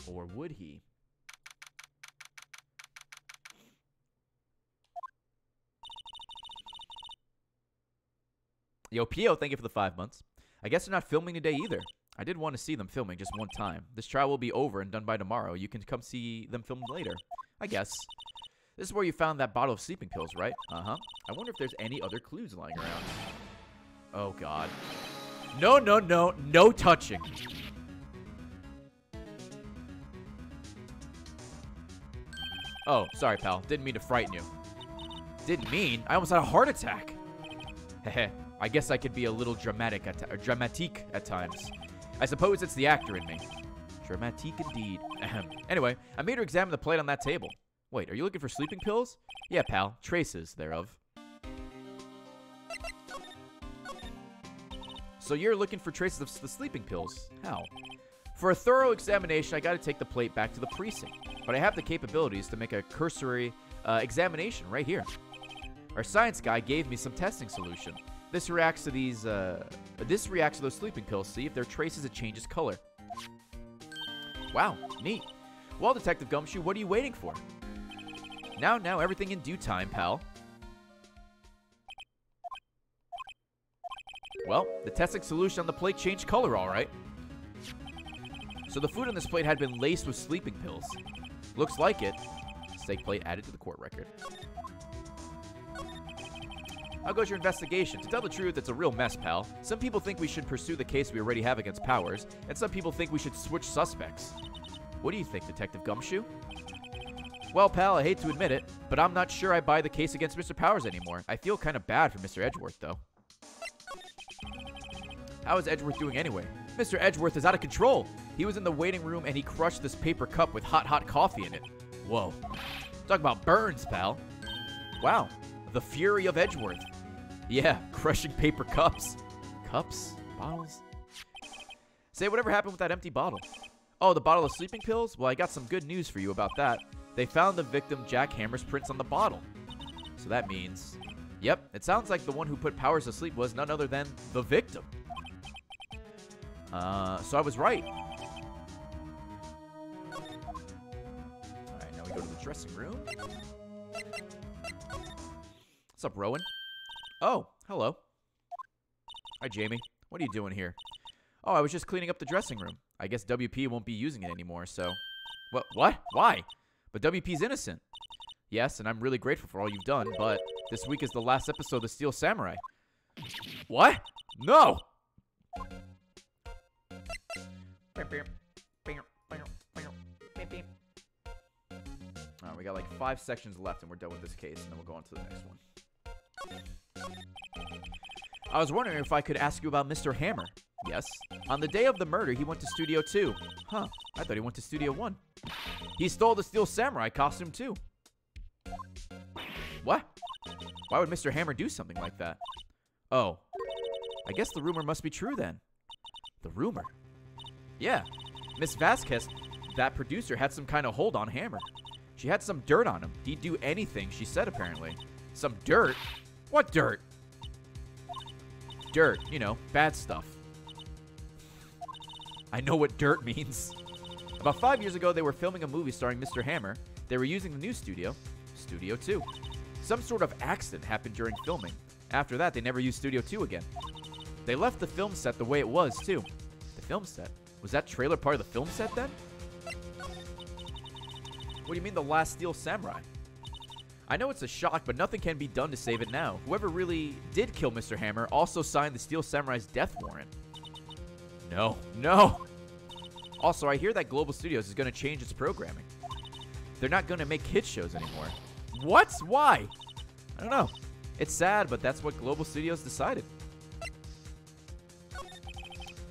Or would he? Yo, Pio, thank you for the 5 months. I guess they're not filming today either. I did want to see them filming just one time. This trial will be over and done by tomorrow. You can come see them filmed later. I guess. This is where you found that bottle of sleeping pills, right? Uh-huh. I wonder if there's any other clues lying around. Oh, God. No, no, no. No touching. Oh, sorry, pal. Didn't mean to frighten you. Didn't mean? I almost had a heart attack. Heh. I guess I could be a little dramatic at times. I suppose it's the actor in me. Dramatique indeed. Ahem. Anyway, I made her examine the plate on that table. Wait, are you looking for sleeping pills? Yeah, pal. Traces thereof. So you're looking for traces of the sleeping pills. How? For a thorough examination, I gotta take the plate back to the precinct. But I have the capabilities to make a cursory examination right here. Our science guy gave me some testing solution. This reacts to those sleeping pills. See if there are traces, it changes color. Wow, neat. Well, Detective Gumshoe, what are you waiting for? Now, everything in due time, pal. Well, the testing solution on the plate changed color, all right. So the food on this plate had been laced with sleeping pills. Looks like it. Steak plate added to the court record. How goes your investigation? To tell the truth, it's a real mess, pal. Some people think we should pursue the case we already have against Powers, and some people think we should switch suspects. What do you think, Detective Gumshoe? Well, pal, I hate to admit it, but I'm not sure I buy the case against Mr. Powers anymore. I feel kind of bad for Mr. Edgeworth, though. How is Edgeworth doing anyway? Mr. Edgeworth is out of control. He was in the waiting room and he crushed this paper cup with hot coffee in it. Whoa. Talk about burns, pal. Wow. The fury of Edgeworth. Yeah, crushing paper cups. Cups? Bottles? Say, whatever happened with that empty bottle? Oh, the bottle of sleeping pills? Well, I got some good news for you about that. They found the victim Jack Hammer's prints on the bottle. So that means... Yep, it sounds like the one who put Powers to sleep was none other than the victim. So I was right. Alright, now we go to the dressing room. What's up, Rowan? Oh, hello. Hi, Jamie. What are you doing here? Oh, I was just cleaning up the dressing room. I guess WP won't be using it anymore, so... What? Why? But WP's innocent. Yes, and I'm really grateful for all you've done, but this week is the last episode of Steel Samurai. What? No! Alright, we got like 5 sections left and we're done with this case, and then we'll go on to the next one. I was wondering if I could ask you about Mr. Hammer. Yes. On the day of the murder, he went to Studio 2. Huh. I thought he went to Studio 1. He stole the Steel Samurai costume, too. What? Why would Mr. Hammer do something like that? Oh. I guess the rumor must be true, then. The rumor? Yeah. Miss Vasquez, that producer, had some kind of hold on Hammer. She had some dirt on him. He'd do anything, she said, apparently. Some dirt? What dirt? Dirt, you know, bad stuff. I know what dirt means. About 5 years ago, they were filming a movie starring Mr. Hammer. They were using the new studio, Studio 2. Some sort of accident happened during filming. After that, they never used Studio 2 again. They left the film set the way it was, too. The film set? Was that trailer part of the film set, then? What do you mean, the last Steel Samurai? I know it's a shock, but nothing can be done to save it now. Whoever really did kill Mr. Hammer also signed the Steel Samurai's death warrant. No. No! Also, I hear that Global Studios is going to change its programming. They're not going to make kids shows anymore. What? Why? I don't know. It's sad, but that's what Global Studios decided.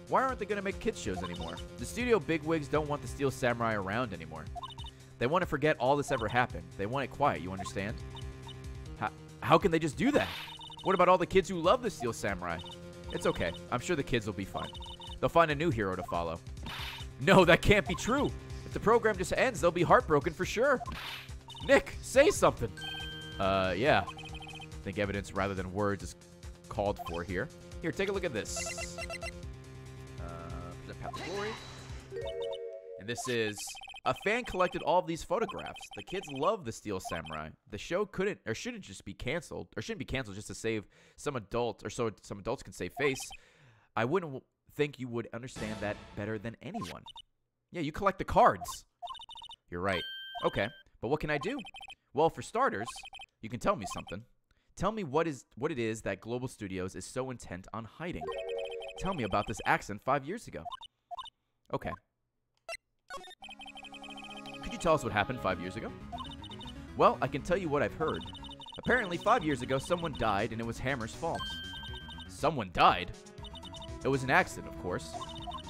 Why aren't they going to make kids shows anymore? The studio bigwigs don't want the Steel Samurai around anymore. They want to forget all this ever happened. They want it quiet, you understand? How can they just do that? What about all the kids who love the Steel Samurai? It's okay. I'm sure the kids will be fine. They'll find a new hero to follow. No, that can't be true. If the program just ends, they'll be heartbroken for sure. Nick, say something. Yeah. I think evidence rather than words is called for here. Here, take a look at this. The Path of Glory. And this is... A fan collected all of these photographs. The kids love the Steel Samurai. The show couldn't or shouldn't just be canceled, or shouldn't be canceled just to save some adults, or so some adults can save face. I wouldn't think you would understand that better than anyone. Yeah, you collect the cards. You're right. Okay, but what can I do? Well, for starters, you can tell me something. Tell me what it is that Global Studios is so intent on hiding. Tell me about this accident 5 years ago. Okay. Could you tell us what happened 5 years ago? Well, I can tell you what I've heard. Apparently, 5 years ago, someone died, and it was Hammer's fault. Someone died? It was an accident, of course.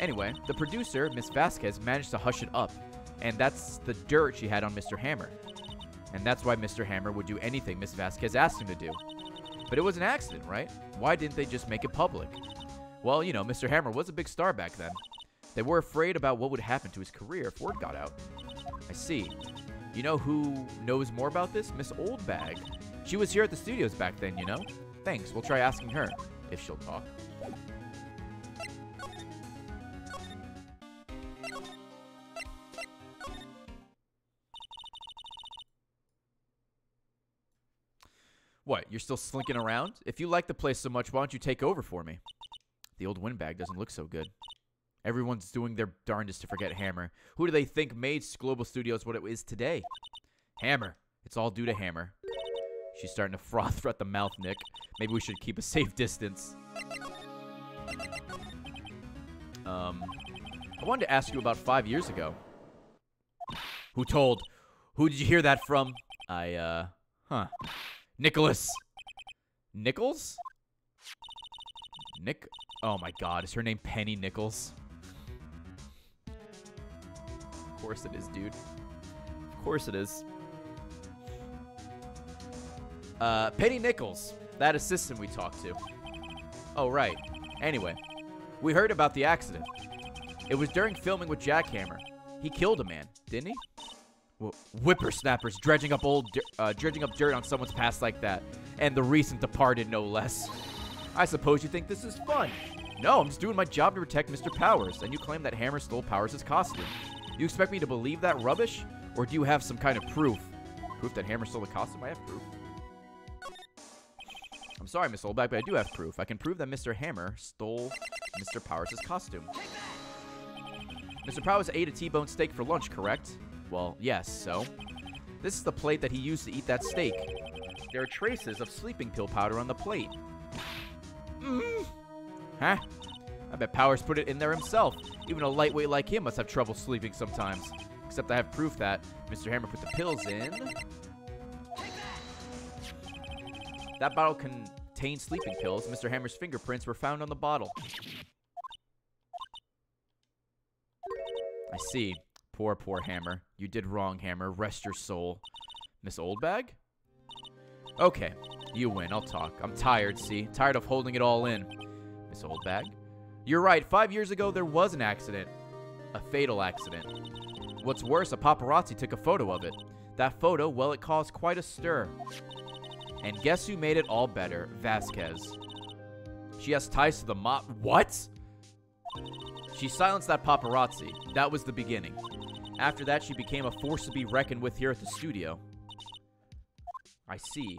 Anyway, the producer, Miss Vasquez, managed to hush it up, and that's the dirt she had on Mr. Hammer. And that's why Mr. Hammer would do anything Miss Vasquez asked him to do. But it was an accident, right? Why didn't they just make it public? Well, you know, Mr. Hammer was a big star back then. They were afraid about what would happen to his career if word got out. I see. You know who knows more about this? Miss Oldbag. She was here at the studios back then, you know? Thanks. We'll try asking her, if she'll talk. What, you're still slinking around? If you like the place so much, why don't you take over for me? The old windbag doesn't look so good. Everyone's doing their darndest to forget Hammer. Who do they think made Global Studios what it is today? Hammer. It's all due to Hammer. She's starting to froth at the mouth, Nick. Maybe we should keep a safe distance. I wanted to ask you about 5 years ago. Who told? Who did you hear that from? Nicholas. Nichols? Nick? Oh my god, is her name Penny Nichols? Of course it is, dude. Of course it is. Penny Nichols, that assistant we talked to. Oh, right. Anyway, we heard about the accident. It was during filming with Jackhammer. He killed a man, didn't he? Whippersnappers dredging up dirt on someone's past like that. And the recent departed, no less. I suppose you think this is fun. No, I'm just doing my job to protect Mr. Powers, and you claim that Hammer stole Powers' costume. You expect me to believe that rubbish? Or do you have some kind of proof? Proof that Hammer stole the costume? I have proof. I'm sorry, Miss Oldback, but I do have proof. I can prove that Mr. Hammer stole Mr. Powers' costume. Mr. Powers ate a T-bone steak for lunch, correct? Well, yes, so? This is the plate that he used to eat that steak. There are traces of sleeping pill powder on the plate. Huh? I bet Powers put it in there himself. Even a lightweight like him must have trouble sleeping sometimes. Except I have proof that Mr. Hammer put the pills in. That bottle contained sleeping pills. Mr. Hammer's fingerprints were found on the bottle. I see. Poor, poor Hammer. You did wrong, Hammer. Rest your soul. Miss Oldbag? Okay. You win. I'll talk. I'm tired, see? Tired of holding it all in. Miss Oldbag? You're right. 5 years ago, there was an accident. A fatal accident. What's worse, a paparazzi took a photo of it. That photo, well, it caused quite a stir. And guess who made it all better? Vasquez. She has ties to the mob. What? She silenced that paparazzi. That was the beginning. After that, she became a force to be reckoned with here at the studio. I see.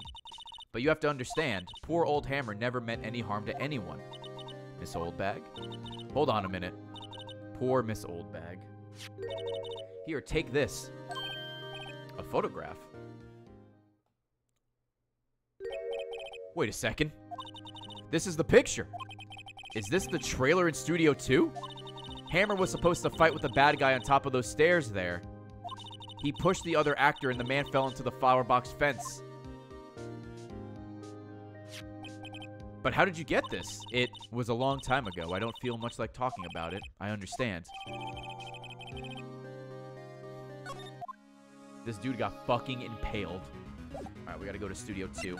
But you have to understand, poor old Hammer never meant any harm to anyone. Miss Oldbag? Hold on a minute. Poor Miss Oldbag. Here, take this. A photograph. Wait a second. This is the picture. Is this the trailer in Studio 2? Hammer was supposed to fight with the bad guy on top of those stairs there. He pushed the other actor and the man fell into the flower box fence. But how did you get this? It was a long time ago. I don't feel much like talking about it. I understand. This dude got fucking impaled. Alright, we gotta go to Studio 2.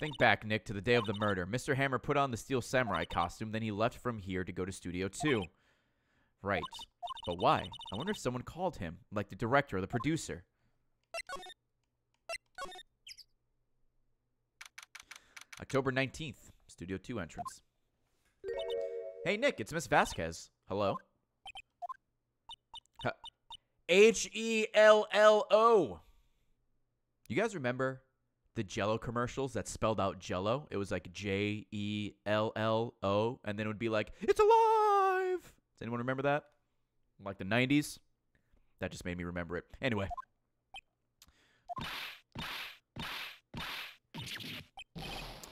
Think back, Nick, to the day of the murder. Mr. Hammer put on the Steel Samurai costume, then he left from here to go to Studio 2. Right. But why? I wonder if someone called him, like the director or the producer. October 19th, Studio 2 entrance. Hey, Nick, it's Miss Vasquez. Hello? H-E-L-L-O. You guys remember the Jell-O commercials that spelled out Jell-O? It was like J-E-L-L-O, and then it would be like, it's alive! Does anyone remember that? Like the 90s? That just made me remember it. Anyway.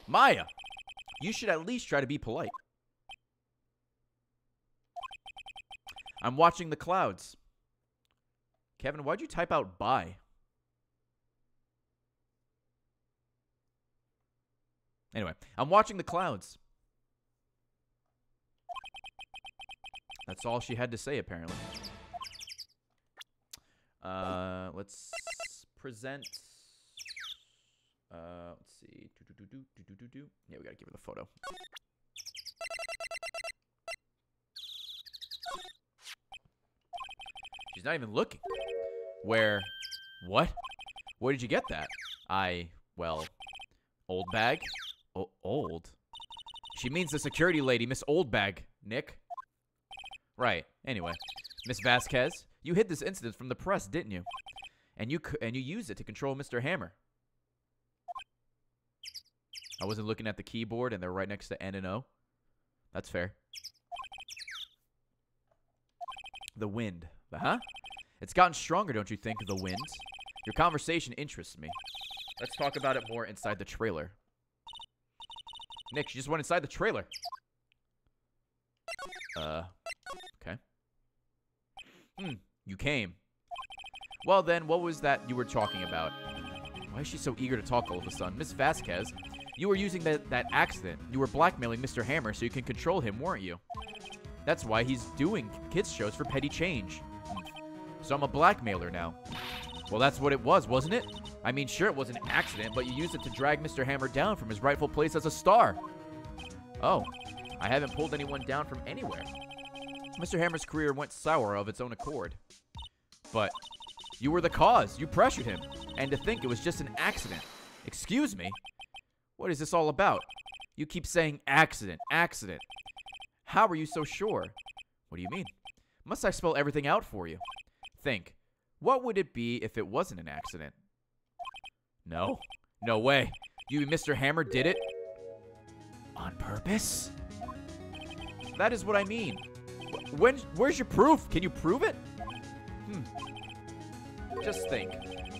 Maya, you should at least try to be polite. I'm watching the clouds. Kevin, why'd you type out bye? Anyway, I'm watching the clouds. That's all she had to say, apparently. Let's present. Let's see. Yeah, we gotta give her the photo. She's not even looking. Where? What? Where did you get that? Well, old bag? Old? She means the security lady, Miss Oldbag, Nick. Right. Anyway, Miss Vasquez, you hid this incident from the press, didn't you? And you used it to control Mr. Hammer. I wasn't looking at the keyboard, and they're right next to N and O. That's fair. The wind. Huh? It's gotten stronger, don't you think, the wind? Your conversation interests me. Let's talk about it more inside the trailer. Nick, she just went inside the trailer. Okay. You came. Well then, what was that you were talking about? Why is she so eager to talk all of a sudden? Miss Vasquez, you were using that accident. You were blackmailing Mr. Hammer so you can control him, weren't you? That's why he's doing kids shows for petty change. So I'm a blackmailer now. Well, that's what it was, wasn't it? I mean, sure, it was an accident, but you used it to drag Mr. Hammer down from his rightful place as a star. Oh, I haven't pulled anyone down from anywhere. Mr. Hammer's career went sour of its own accord. But you were the cause. You pressured him. And to think it was just an accident. Excuse me? What is this all about? You keep saying accident, accident. How are you so sure? What do you mean? Must I spell everything out for you? Think. What would it be if it wasn't an accident? No. No way. You and Mr. Hammer did it? On purpose? That is what I mean. Where's your proof? Can you prove it? Just think.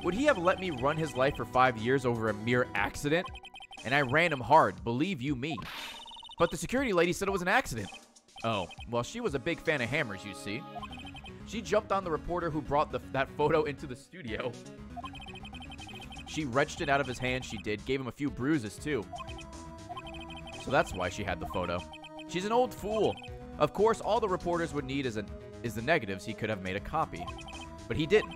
Would he have let me run his life for 5 years over a mere accident? And I ran him hard, believe you me. But the security lady said it was an accident. Oh, well, she was a big fan of Hammers, you see. She jumped on the reporter who brought that photo into the studio. She wrenched it out of his hand, she did. Gave him a few bruises, too. So that's why she had the photo. She's an old fool. Of course, all the reporters would need is the negatives. He could have made a copy. But he didn't.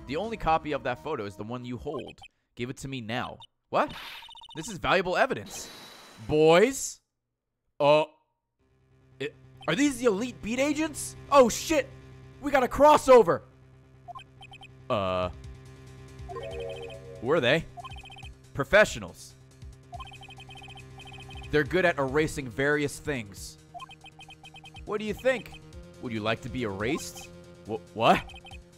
The only copy of that photo is the one you hold. Give it to me now. What? This is valuable evidence. Boys? Are these the elite beat agents? Oh, shit! We got a crossover! Who are they? Professionals. They're good at erasing various things. What do you think? Would you like to be erased? What?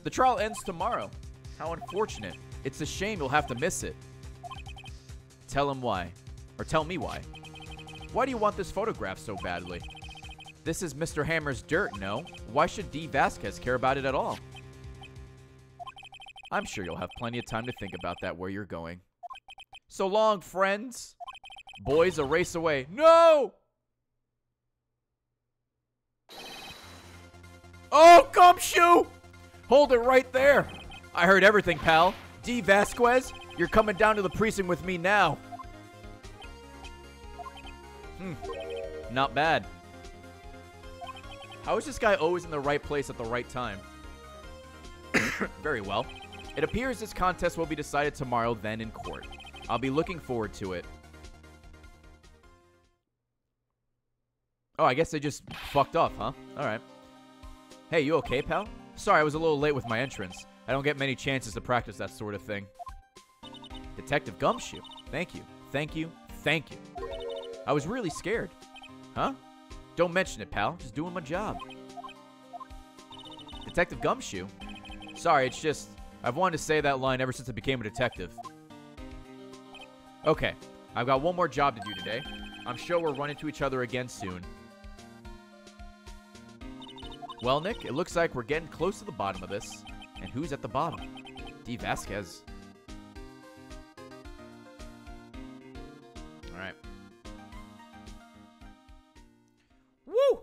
The trial ends tomorrow. How unfortunate. It's a shame you'll have to miss it. Tell him why. Or tell me why. Why do you want this photograph so badly? This is Mr. Hammer's dirt, no? Why should D. Vasquez care about it at all? I'm sure you'll have plenty of time to think about that where you're going. So long, friends. Boys, a race away. No! Oh, gumshoe! Hold it right there. I heard everything, pal. D. Vasquez, you're coming down to the precinct with me now. Not bad. How is this guy always in the right place at the right time? Very well. It appears this contest will be decided tomorrow then in court. I'll be looking forward to it. Oh, I guess they just fucked off, huh? Alright. Hey, you okay, pal? Sorry, I was a little late with my entrance. I don't get many chances to practice that sort of thing. Detective Gumshoe. Thank you. Thank you. Thank you. I was really scared. Huh? Don't mention it, pal. Just doing my job. Detective Gumshoe? Sorry, it's just... I've wanted to say that line ever since I became a detective. Okay. I've got one more job to do today. I'm sure we'll run into each other again soon. Well, Nick, it looks like we're getting close to the bottom of this. And who's at the bottom? D. Vasquez. Alright. Woo!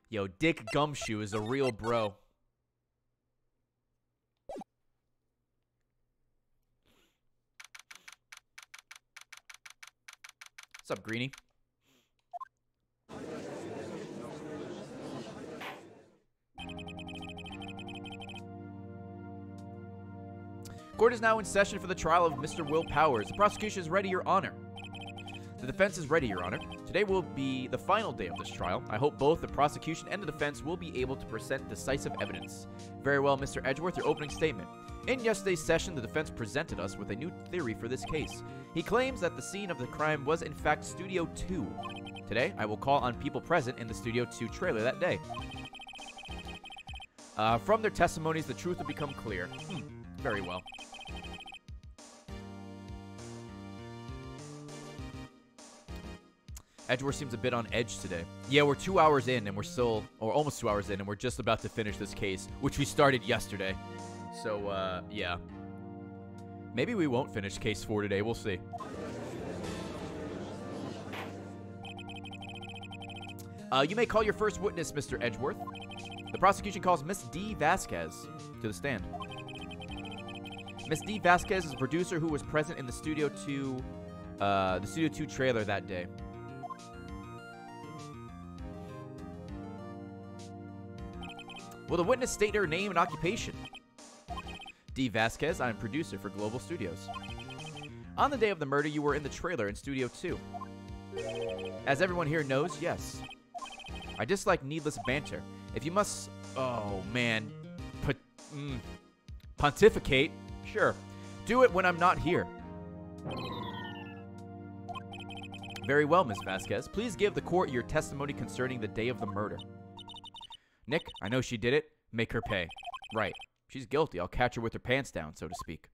Yo, Dick Gumshoe is a real bro. What's up, Greenie? Court is now in session for the trial of Mr. Will Powers. The prosecution is ready, Your Honor. The defense is ready, Your Honor. Today will be the final day of this trial. I hope both the prosecution and the defense will be able to present decisive evidence. Very well, Mr. Edgeworth, your opening statement. In yesterday's session, the defense presented us with a new theory for this case. He claims that the scene of the crime was in fact Studio 2. Today, I will call on people present in the Studio 2 trailer that day. From their testimonies, the truth will become clear. Very well. Edgeworth seems a bit on edge today. Yeah, we're 2 hours in and we're still, or almost 2 hours in, and we're just about to finish this case, which we started yesterday. So, yeah. Maybe we won't finish case 4 today. We'll see. You may call your first witness, Mr. Edgeworth. The prosecution calls Miss D. Vasquez to the stand. Miss D. Vasquez is a producer who was present in the Studio 2 trailer that day. Will the witness state her name and occupation? D. Vasquez, I'm producer for Global Studios. On the day of the murder, you were in the trailer in Studio 2. As everyone here knows, yes. I dislike needless banter. If you must... Oh, man. Pontificate? Sure. Do it when I'm not here. Very well, Miss Vasquez. Please give the court your testimony concerning the day of the murder. Nick, I know she did it. Make her pay. Right. She's guilty. I'll catch her with her pants down, so to speak.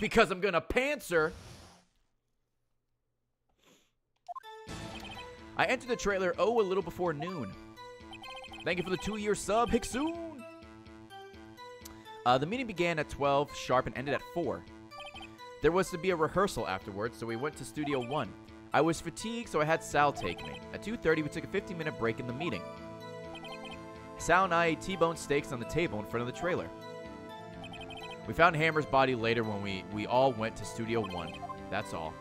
Because I'm gonna pants her. I entered the trailer, a little before noon. Thank you for the 2-year sub, Hicksoon. The meeting began at 12 sharp and ended at 4. There was to be a rehearsal afterwards, so we went to Studio 1. I was fatigued, so I had Sal take me. At 2:30, we took a 15-minute break in the meeting. Sal and I ate T-bone steaks on the table in front of the trailer. We found Hammer's body later when we all went to Studio 1. That's all.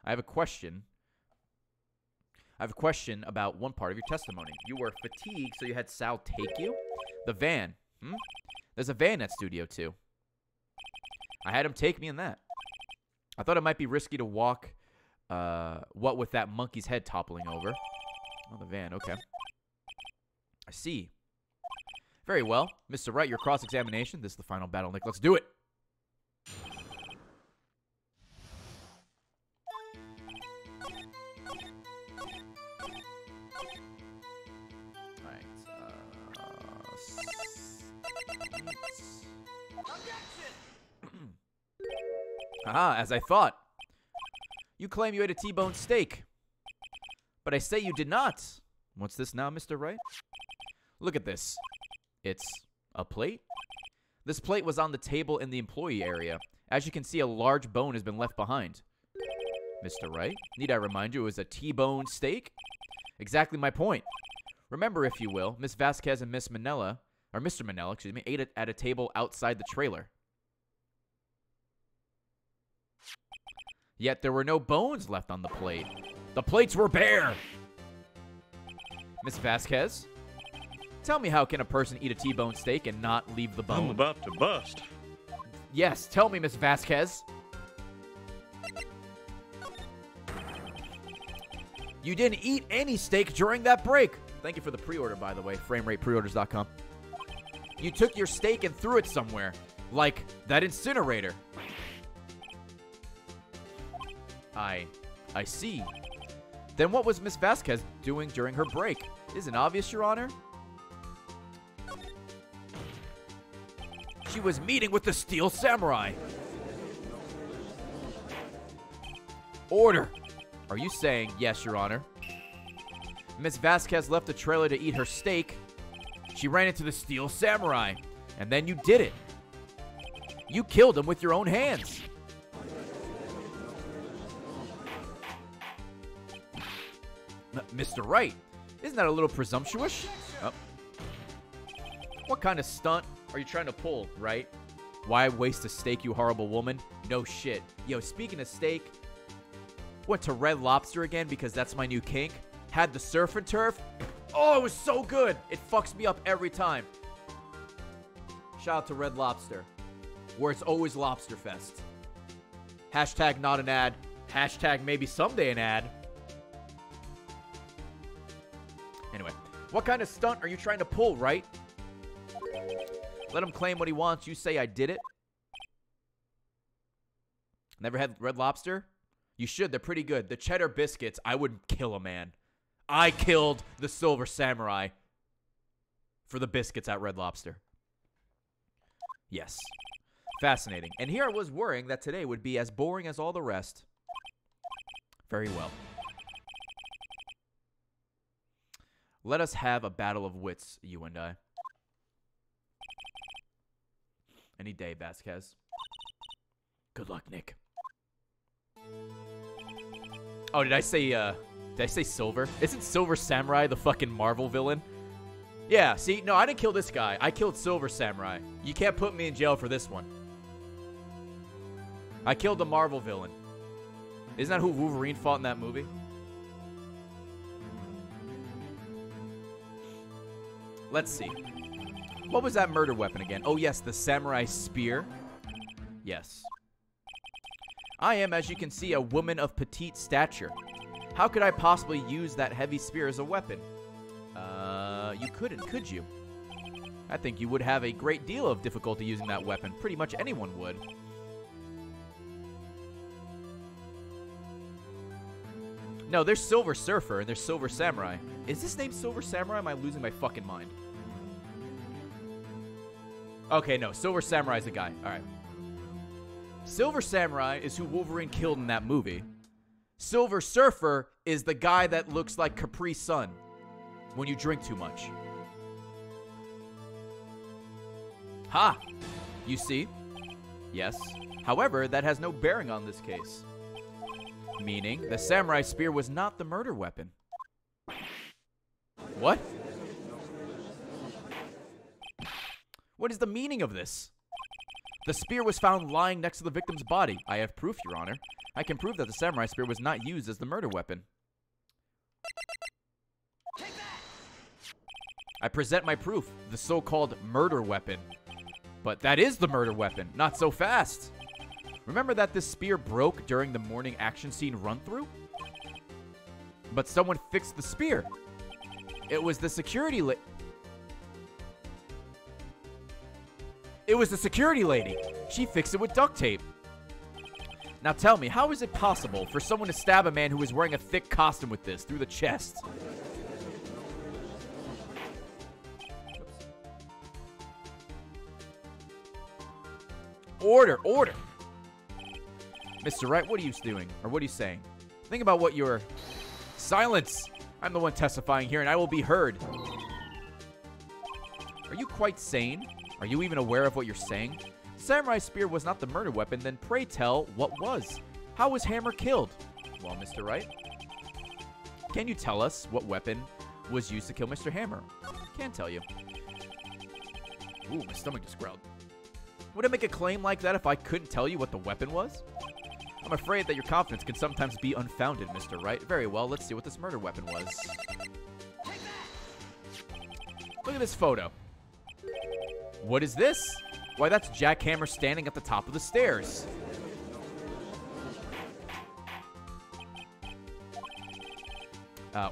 I have a question. I have a question about one part of your testimony. You were fatigued, so you had Sal take you? The van. There's a van at Studio 2. I had him take me in that. I thought it might be risky to walk, what with that monkey's head toppling over. Oh, the van, okay. I see. Very well. Mr. Wright, your cross-examination. This is the final battle, Nick. Let's do it. Ah, as I thought. You claim you ate a T-bone steak. But I say you did not. What's this now, Mr. Wright? Look at this. It's a plate? This plate was on the table in the employee area. As you can see, a large bone has been left behind. Mr. Wright, need I remind you it was a T-bone steak? Exactly my point. Remember, if you will, Miss Vasquez and Mr. Manella, excuse me, ate it at a table outside the trailer. Yet there were no bones left on the plate. The plates were bare! Miss Vasquez, tell me, how can a person eat a T-bone steak and not leave the bone? I'm about to bust. Yes, tell me, Miss Vasquez. You didn't eat any steak during that break. Thank you for the pre-order, by the way. FrameRatePreorders.com. You took your steak and threw it somewhere. Like that incinerator. I see. Then what was Miss Vasquez doing during her break? Isn't obvious, Your Honor? She was meeting with the Steel Samurai. Order. Are you saying, yes, Your Honor? Miss Vasquez left the trailer to eat her steak. She ran into the Steel Samurai. And then you did it. You killed him with your own hands. Mr. Wright, isn't that a little presumptuous? Oh. What kind of stunt are you trying to pull, Wright? Why waste a steak, you horrible woman? No shit. Yo, speaking of steak, went to Red Lobster again because that's my new kink. Had the surf and turf. Oh, it was so good. It fucks me up every time. Shout out to Red Lobster, where it's always Lobster Fest. Hashtag not an ad. Hashtag maybe someday an ad. Anyway, what kind of stunt are you trying to pull, Wright? Let him claim what he wants. You say I did it. Never had Red Lobster? You should. They're pretty good. The cheddar biscuits, I would kill a man. I killed the Silver Samurai for the biscuits at Red Lobster. Yes. Fascinating. And here I was worrying that today would be as boring as all the rest. Very well. Let us have a battle of wits, you and I. Any day, Vasquez. Good luck, Nick. Oh, did I say Silver? Isn't Silver Samurai the fucking Marvel villain? Yeah, see? No, I didn't kill this guy. I killed Silver Samurai. You can't put me in jail for this one. I killed the Marvel villain. Isn't that who Wolverine fought in that movie? Let's see. What was that murder weapon again? Oh, yes, the samurai spear. Yes. I am, as you can see, a woman of petite stature. How could I possibly use that heavy spear as a weapon? You couldn't, could you? I think you would have a great deal of difficulty using that weapon. Pretty much anyone would. No, there's Silver Surfer and there's Silver Samurai. Is this name Silver Samurai? Am I losing my fucking mind? Okay, no. Silver Samurai's the guy. All right. Silver Samurai is who Wolverine killed in that movie. Silver Surfer is the guy that looks like Capri Sun when you drink too much. Ha! You see? Yes. However, that has no bearing on this case. Meaning, the samurai spear was not the murder weapon. What? What is the meaning of this? The spear was found lying next to the victim's body. I have proof, Your Honor. I can prove that the samurai spear was not used as the murder weapon. I present my proof, the so-called murder weapon. But that is the murder weapon. Not so fast. Remember that this spear broke during the morning action scene run-through? But someone fixed the spear. It was the security It was the security lady. She fixed it with duct tape. Now tell me, how is it possible for someone to stab a man who is wearing a thick costume with this through the chest? Order, order. Mr. Wright, what are you doing? Or what are you saying? Think about what you're... Silence! I'm the one testifying here, and I will be heard. Are you quite sane? Are you even aware of what you're saying? The samurai spear was not the murder weapon, then pray tell, what was? How was Hammer killed? Well, Mr. Wright, can you tell us what weapon was used to kill Mr. Hammer? Can't tell you. Ooh, my stomach just growled. Would I make a claim like that if I couldn't tell you what the weapon was? I'm afraid that your confidence can sometimes be unfounded, Mr. Wright. Very well, let's see what this murder weapon was. Look at this photo. What is this? Why, that's Jack Hammer standing at the top of the stairs.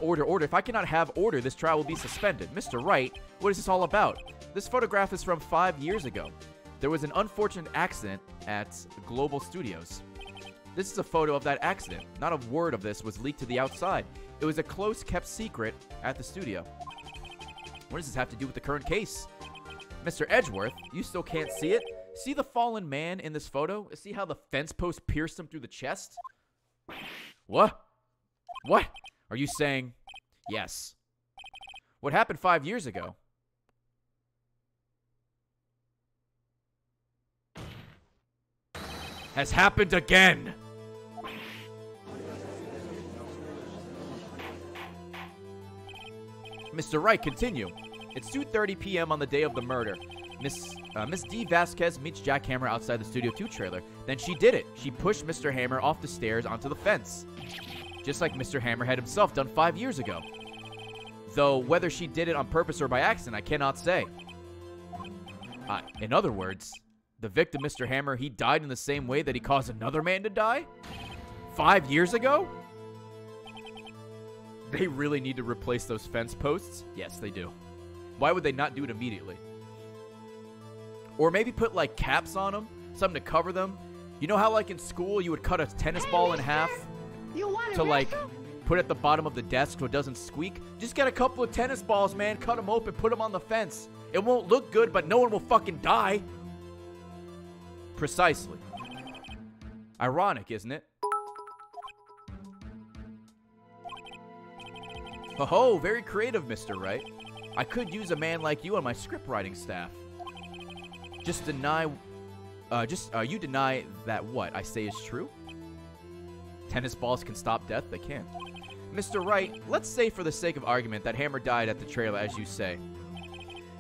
Order, order. If I cannot have order, this trial will be suspended. Mr. Wright, what is this all about? This photograph is from 5 years ago. There was an unfortunate accident at Global Studios. This is a photo of that accident. Not a word of this was leaked to the outside. It was a close-kept secret at the studio. What does this have to do with the current case? Mr. Edgeworth, you still can't see it? See the fallen man in this photo? See how the fence post pierced him through the chest? What? What? Are you saying yes? What happened 5 years ago? Has happened again. Mr. Wright, continue. It's 2:30 p.m. on the day of the murder. Miss D. Vasquez meets Jack Hammer outside the Studio 2 trailer. Then she did it. She pushed Mr. Hammer off the stairs onto the fence. Just like Mr. Hammer had himself done 5 years ago. Though whether she did it on purpose or by accident, I cannot say. In other words, the victim, Mr. Hammer, he died in the same way that he caused another man to die? 5 years ago? They really need to replace those fence posts? Yes, they do. Why would they not do it immediately? Or maybe put, like, caps on them? Something to cover them? You know how, like, in school you would cut a tennis ball in half? To, like, put at the bottom of the desk so it doesn't squeak? Just get a couple of tennis balls, man. Cut them open, put them on the fence. It won't look good, but no one will fucking die. Precisely. Ironic, isn't it? Ho-ho, very creative, Mr. Wright. I could use a man like you on my script writing staff. You deny that what I say is true? Tennis balls can stop death? They can't. Mr. Wright, let's say for the sake of argument that Hammer died at the trailer, as you say.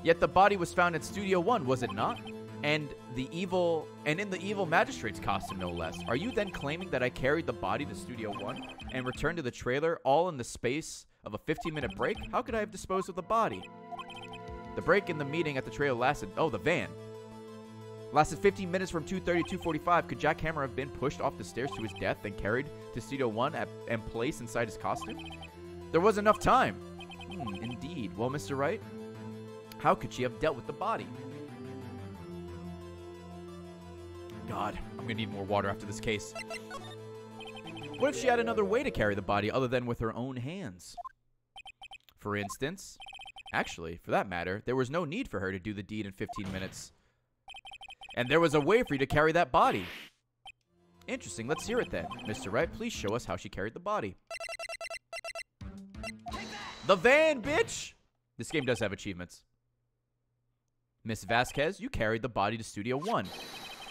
Yet the body was found in Studio 1, was it not? And in the evil magistrate's costume, no less. Are you then claiming that I carried the body to Studio 1 and returned to the trailer all in the space of a 15-minute break? How could I have disposed of the body? The break in the meeting at the trailer lasted... Oh, the van. Lasted 15 minutes from 2:30 to 2:45. Could Jack Hammer have been pushed off the stairs to his death and carried to Studio 1 and placed inside his costume? There was enough time. Indeed. Well, Mr. Wright, how could she have dealt with the body? God, I'm going to need more water after this case. What if she had another way to carry the body other than with her own hands? For instance, actually, for that matter, there was no need for her to do the deed in 15 minutes. And there was a way for you to carry that body. Interesting, let's hear it then. Mr. Wright, please show us how she carried the body. The van, bitch! This game does have achievements. Miss Vasquez, you carried the body to Studio 1.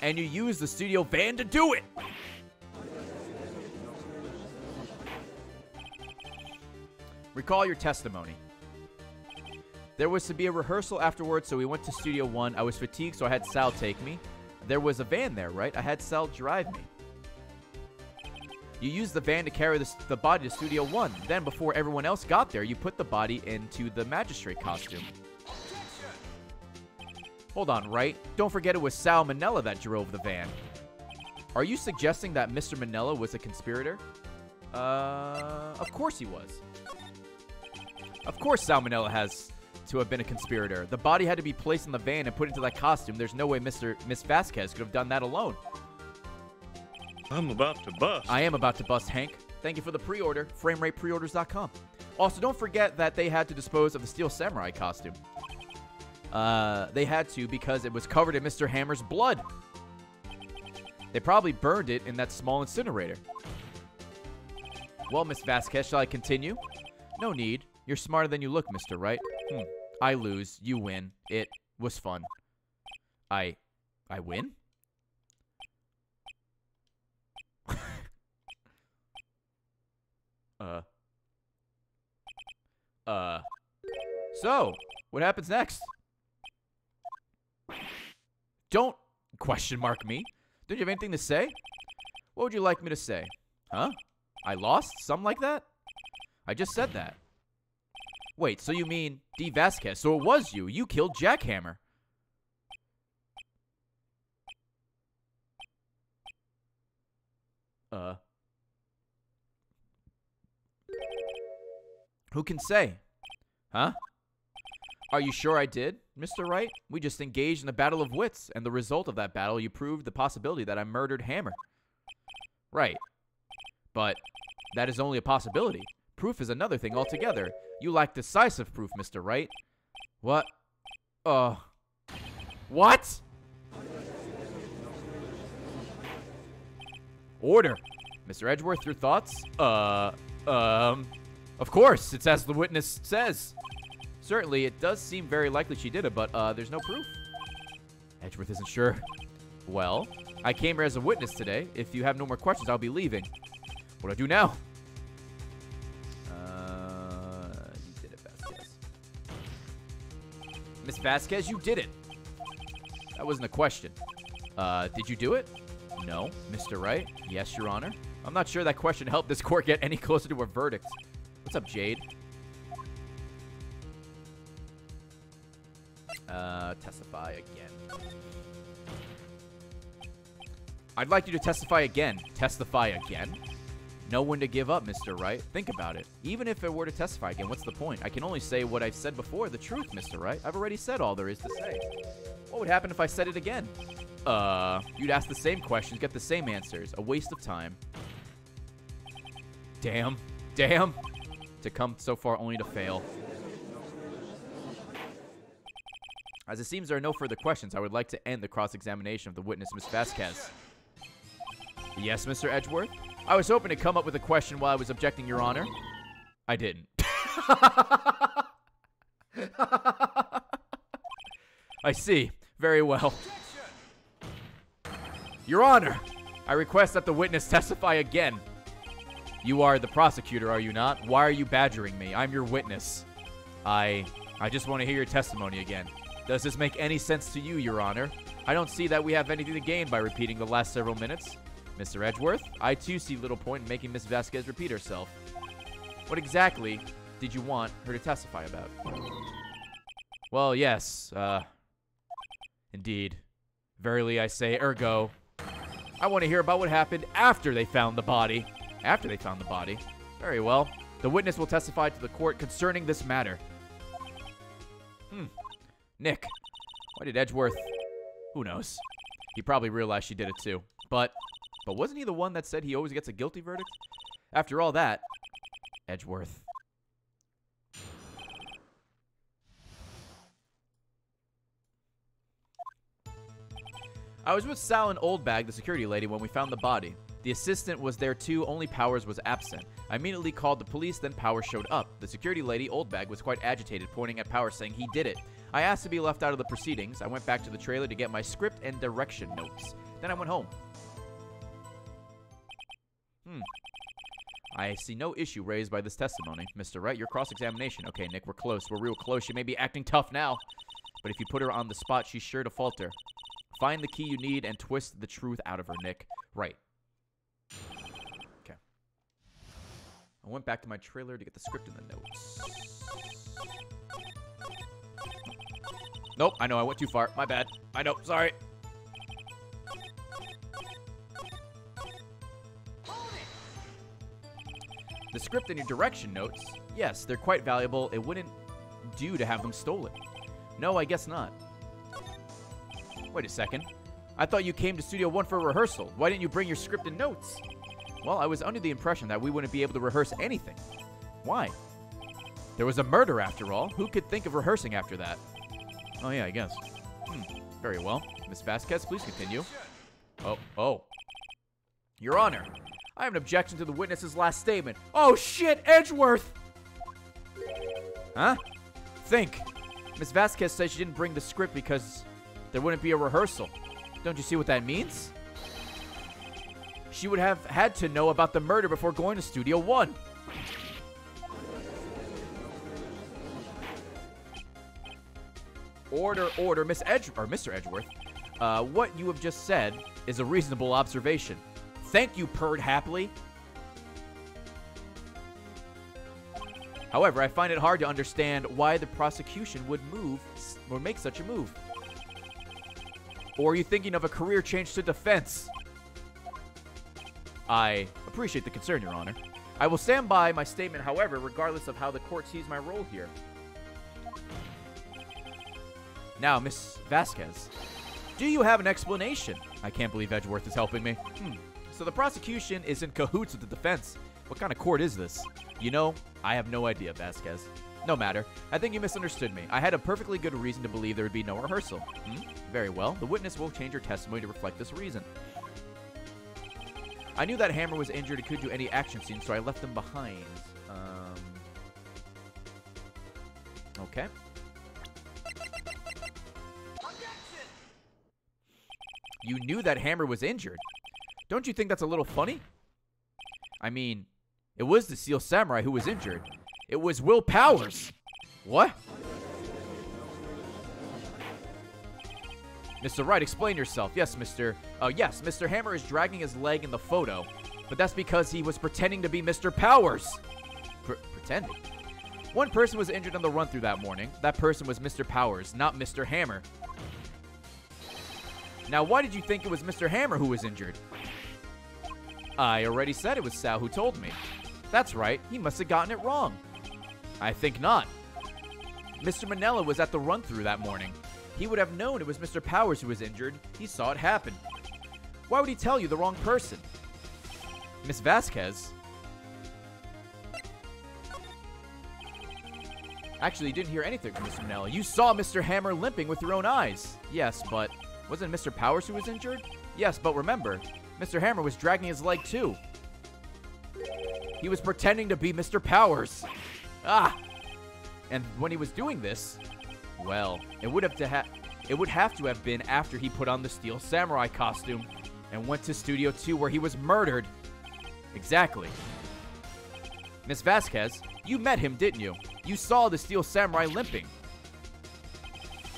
And you used the studio van to do it! Recall your testimony. There was to be a rehearsal afterwards, so we went to Studio 1. I was fatigued, so I had Sal take me. There was a van there, right? I had Sal drive me. You used the van to carry the body to Studio 1. Then, before everyone else got there, you put the body into the magistrate costume. Hold on, Wright. Don't forget it was Sal Manella that drove the van. Are you suggesting that Mr. Manella was a conspirator? Of course he was. Of course Sal Manella has to have been a conspirator. The body had to be placed in the van and put into that costume. There's no way Miss Vasquez could have done that alone. I'm about to bust. I am about to bust, Hank. Thank you for the pre-order. FrameRatePreorders.com. Also, don't forget that they had to dispose of the Steel Samurai costume. They had to because it was covered in Mr. Hammer's blood. They probably burned it in that small incinerator. Well, Miss Vasquez, shall I continue? No need. You're smarter than you look, Mr. Wright. I lose. You win. It was fun. I win? So, what happens next? Don't question mark me. Don't you have anything to say? What would you like me to say? Huh? I lost? Something like that? I just said that. Wait, so you mean D. Vasquez? So it was you. You killed Jackhammer. Who can say? Huh? Are you sure I did, Mr. Wright? We just engaged in a battle of wits, and the result of that battle, you proved the possibility that I murdered Hammer. Right. But that is only a possibility. Proof is another thing altogether. You lack decisive proof, Mr. Wright. What? What? Order. Mr. Edgeworth, your thoughts? Of course, it's as the witness says. Certainly, it does seem very likely she did it, but, there's no proof. Edgeworth isn't sure. Well, I came here as a witness today. If you have no more questions, I'll be leaving. What do I do now? You did it, Vasquez. Miss Vasquez, you did it. That wasn't a question. Did you do it? No. Mr. Wright? Yes, Your Honor. I'm not sure that question helped this court get any closer to a verdict. What's up, Jade? Testify again. I'd like you to testify again. Testify again? No one to give up, Mr. Wright. Think about it. Even if it were to testify again, what's the point? I can only say what I've said before, the truth, Mr. Wright. I've already said all there is to say. What would happen if I said it again? You'd ask the same questions, get the same answers. A waste of time. Damn. Damn. To come so far only to fail. As it seems there are no further questions, I would like to end the cross-examination of the witness, Miss Vasquez. Yes, Mr. Edgeworth? I was hoping to come up with a question while I was objecting, Your Honor. I didn't. I see. Very well. Your Honor, I request that the witness testify again. You are the prosecutor, are you not? Why are you badgering me? I'm your witness. I just want to hear your testimony again. Does this make any sense to you, Your Honor? I don't see that we have anything to gain by repeating the last several minutes. Mr. Edgeworth, I too see little point in making Miss Vasquez repeat herself. What exactly did you want her to testify about? Well, yes, indeed. Verily I say, ergo. I want to hear about what happened after they found the body. After they found the body. Very well. The witness will testify to the court concerning this matter. Nick, why did Edgeworth... Who knows? He probably realized she did it too. But wasn't he the one that said he always gets a guilty verdict? After all that, Edgeworth. I was with Sal and Oldbag, the security lady, when we found the body. The assistant was there too, only Powers was absent. I immediately called the police, then Powers showed up. The security lady, Oldbag, was quite agitated, pointing at Powers, saying he did it. I asked to be left out of the proceedings. I went back to the trailer to get my script and direction notes. Then I went home. I see no issue raised by this testimony. Mr. Wright, your cross-examination. Okay, Nick, we're close. We're real close. She may be acting tough now, but if you put her on the spot, she's sure to falter. Find the key you need and twist the truth out of her, Nick. Right. Okay. I went back to my trailer to get the script and the notes. Nope, I know I went too far. My bad. I know, sorry. The script and your direction notes, yes, they're quite valuable. It wouldn't do to have them stolen. No, I guess not. Wait a second. I thought you came to Studio 1 for a rehearsal. Why didn't you bring your script and notes? Well, I was under the impression that we wouldn't be able to rehearse anything. Why? There was a murder after all. Who could think of rehearsing after that? Oh, yeah, I guess. Very well. Miss Vasquez, please continue. Oh. Your Honor, I have an objection to the witness's last statement. Oh shit, Edgeworth! Huh? Think. Miss Vasquez said she didn't bring the script because there wouldn't be a rehearsal. Don't you see what that means? She would have had to know about the murder before going to Studio One. Order, Mr. Edgeworth. What you have just said is a reasonable observation. Thank you, purred happily. However, I find it hard to understand why the prosecution would make such a move. Or are you thinking of a career change to defense? I appreciate the concern, Your Honor. I will stand by my statement, however, regardless of how the court sees my role here. Now, Miss Vasquez, do you have an explanation? I can't believe Edgeworth is helping me. So the prosecution is in cahoots with the defense. What kind of court is this? You know, I have no idea, Vasquez. No matter. I think you misunderstood me. I had a perfectly good reason to believe there would be no rehearsal. Very well. The witness will change her testimony to reflect this reason. I knew that Hammer was injured and couldn't do any action scenes, so I left them behind. Okay. You knew that Hammer was injured. Don't you think that's a little funny? I mean, it was the Steel Samurai who was injured. It was Will Powers. What? Mr. Wright, explain yourself. Yes, Mr. Hammer is dragging his leg in the photo, but that's because he was pretending to be Mr. Powers. Pretending? One person was injured on the run-through that morning. That person was Mr. Powers, not Mr. Hammer. Now, why did you think it was Mr. Hammer who was injured? I already said it was Sal who told me. That's right. He must have gotten it wrong. I think not. Mr. Manella was at the run-through that morning. He would have known it was Mr. Powers who was injured. He saw it happen. Why would he tell you the wrong person? Miss Vasquez? Actually, you didn't hear anything from Mr. Manella. You saw Mr. Hammer limping with your own eyes. Yes, but wasn't Mr. Powers who was injured? Yes, but remember, Mr. Hammer was dragging his leg too. He was pretending to be Mr. Powers. And when he was doing this, well, it would have to have been after he put on the Steel Samurai costume and went to Studio 2 where he was murdered. Exactly. Miss Vasquez, you met him, didn't you? You saw the Steel Samurai limping.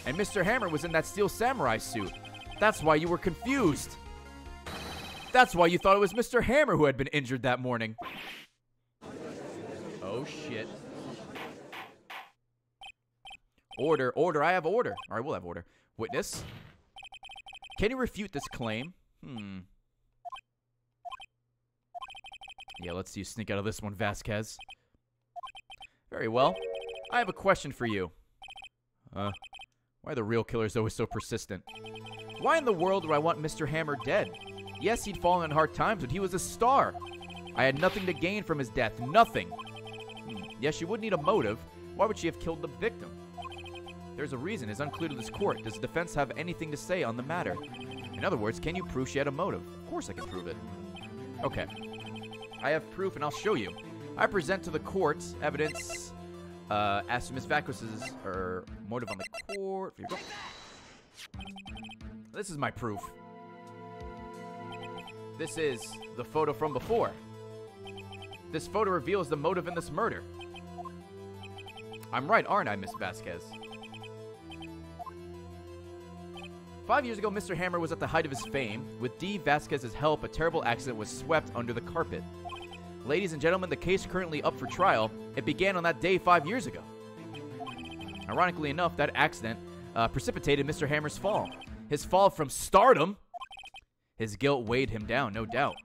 And Mr. Hammer was in that Steel Samurai suit. That's why you were confused. That's why you thought it was Mr. Hammer who had been injured that morning. Oh, shit. Order, I have order. All right, we'll have order. Witness, can you refute this claim? Yeah, let's see you sneak out of this one, Vasquez. Very well. I have a question for you. Why are the real killers always so persistent? Why in the world do I want Mr. Hammer dead? Yes, he'd fallen in hard times, but he was a star. I had nothing to gain from his death. Nothing. Yes, she would need a motive. Why would she have killed the victim? There's a reason. It's unclear to this court. Does the defense have anything to say on the matter? In other words, can you prove she had a motive? Of course I can prove it. Okay. I have proof, and I'll show you. I present to the court evidence as to Miss Vasquez's motive on the court. Here you go. This is my proof. This is the photo from before. This photo reveals the motive in this murder. I'm right, aren't I, Miss Vasquez? 5 years ago, Mr. Hammer was at the height of his fame. With D. Vasquez's help, a terrible accident was swept under the carpet. Ladies and gentlemen, the case currently up for trial. It began on that day 5 years ago. Ironically enough, that accident precipitated Mr. Hammer's fall. His fall from stardom. His guilt weighed him down, no doubt.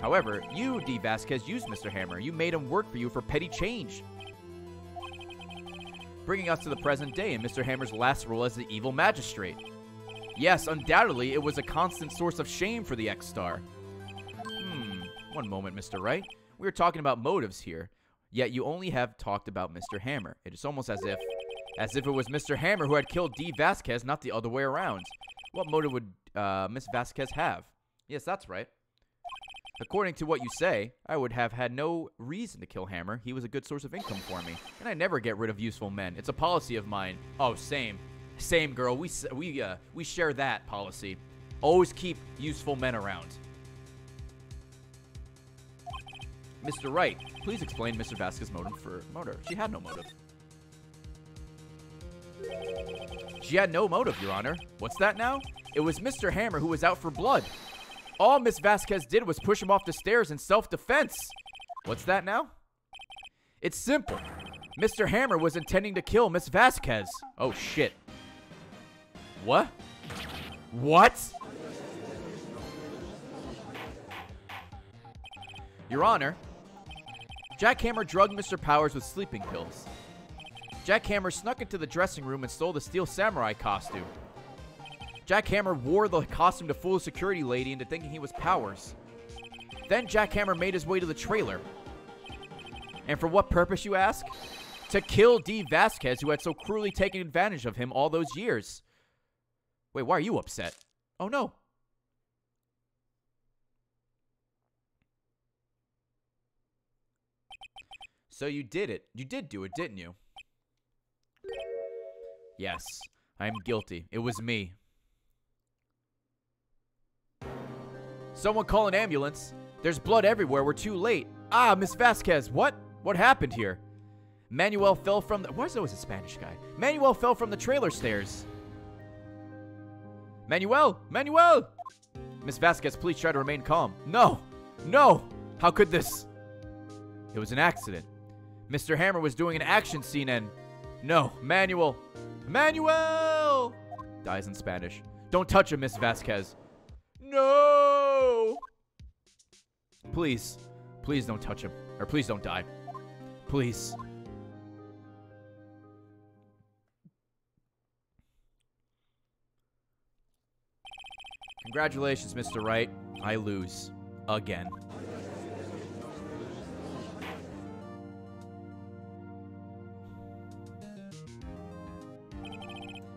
However, you, D. Vasquez, used Mr. Hammer. You made him work for you for petty change. Bringing us to the present day and Mr. Hammer's last role as the evil magistrate. Yes, undoubtedly, it was a constant source of shame for the ex-star. One moment, Mr. Wright. We are talking about motives here, yet you only have talked about Mr. Hammer. It is almost as if it was Mr. Hammer who had killed D. Vasquez, not the other way around. What motive would Miss Vasquez have? Yes, that's right. According to what you say, I would have had no reason to kill Hammer. He was a good source of income for me. And I never get rid of useful men. It's a policy of mine. Oh, same. Same, girl. We share that policy. Always keep useful men around. Mr. Wright, please explain Mr. Vasquez's motive for murder. She had no motive. She had no motive, Your Honor. What's that now? It was Mr. Hammer who was out for blood. All Miss Vasquez did was push him off the stairs in self-defense. What's that now? It's simple. Mr. Hammer was intending to kill Miss Vasquez. Oh, shit. What? What? Your Honor, Jack Hammer drugged Mr. Powers with sleeping pills. Jack Hammer snuck into the dressing room and stole the Steel Samurai costume. Jack Hammer wore the costume to fool a security lady into thinking he was Powers. Then Jack Hammer made his way to the trailer. And for what purpose, you ask? To kill Dee Vasquez, who had so cruelly taken advantage of him all those years. Wait, why are you upset? Oh, no. So you did it. You did do it, didn't you? Yes, I am guilty. It was me. Someone call an ambulance. There's blood everywhere. We're too late. Ah, Miss Vasquez, what? What happened here? Manuel fell from the... Why is there always a Spanish guy? Manuel fell from the trailer stairs. Manuel! Manuel! Miss Vasquez, please try to remain calm. No! No! How could this... It was an accident. Mr. Hammer was doing an action scene and... No, Manuel! Manuel! Dies in Spanish. Don't touch him, Miss Vasquez. No! Please. Please don't touch him. Or please don't die. Please. Congratulations, Mr. Wright. I lose. Again.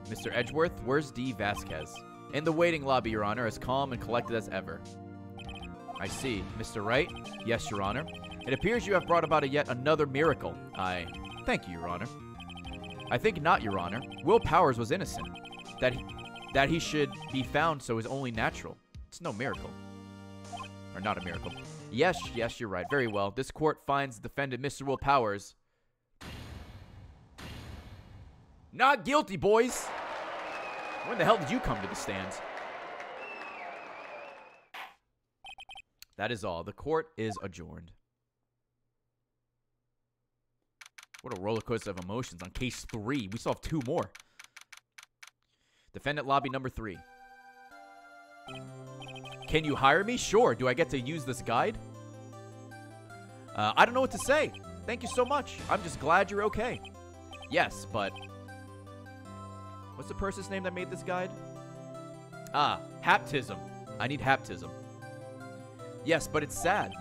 Mr. Edgeworth, where's Dee Vasquez? In the waiting lobby, Your Honor, as calm and collected as ever. I see. Mr. Wright? Yes, Your Honor. It appears you have brought about yet another miracle. Thank you, Your Honor. I think not, Your Honor. Will Powers was innocent. That he should be found so is only natural. It's no miracle. Or not a miracle. Yes, you're right. Very well. This court finds the defendant, Mr. Will Powers, not guilty, boys. When the hell did you come to the stand? That is all. The court is adjourned. What a roller coaster of emotions on case 3. We still have 2 more. Defendant lobby number 3. Can you hire me? Sure. Do I get to use this guide? I don't know what to say. Thank you so much. I'm just glad you're okay. Yes, but... What's the person's name that made this guide? Ah, Haptism. I need Haptism. Yes, but it's sad.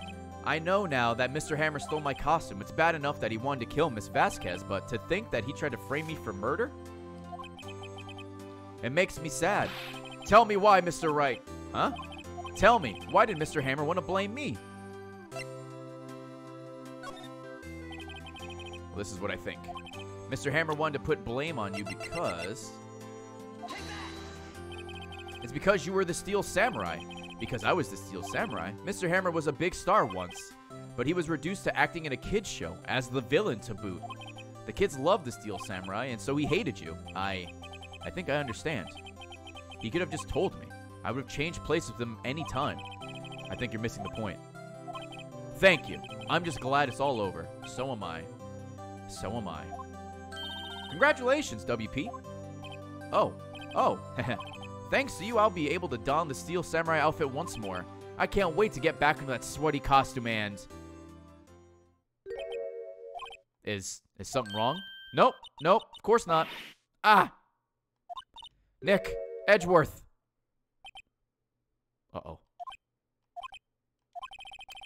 I know now that Mr. Hammer stole my costume. It's bad enough that he wanted to kill Miss Vasquez, but to think that he tried to frame me for murder? It makes me sad. Tell me why, Mr. Wright. Huh? Tell me, why did Mr. Hammer want to blame me? Well, this is what I think. Mr. Hammer wanted to put blame on you because... It's because you were the Steel Samurai. Because I was the Steel Samurai. Mr. Hammer was a big star once, but he was reduced to acting in a kids show as the villain to boot. The kids loved the Steel Samurai, and so he hated you. I think I understand. He could have just told me. I would have changed places with him any time. I think you're missing the point. Thank you. I'm just glad it's all over. So am I. So am I. Congratulations, WP. Oh. Thanks to you, I'll be able to don the Steel Samurai outfit once more. I can't wait to get back into that sweaty costume and... Is something wrong? Nope, of course not. Ah! Nick, Edgeworth. Uh-oh.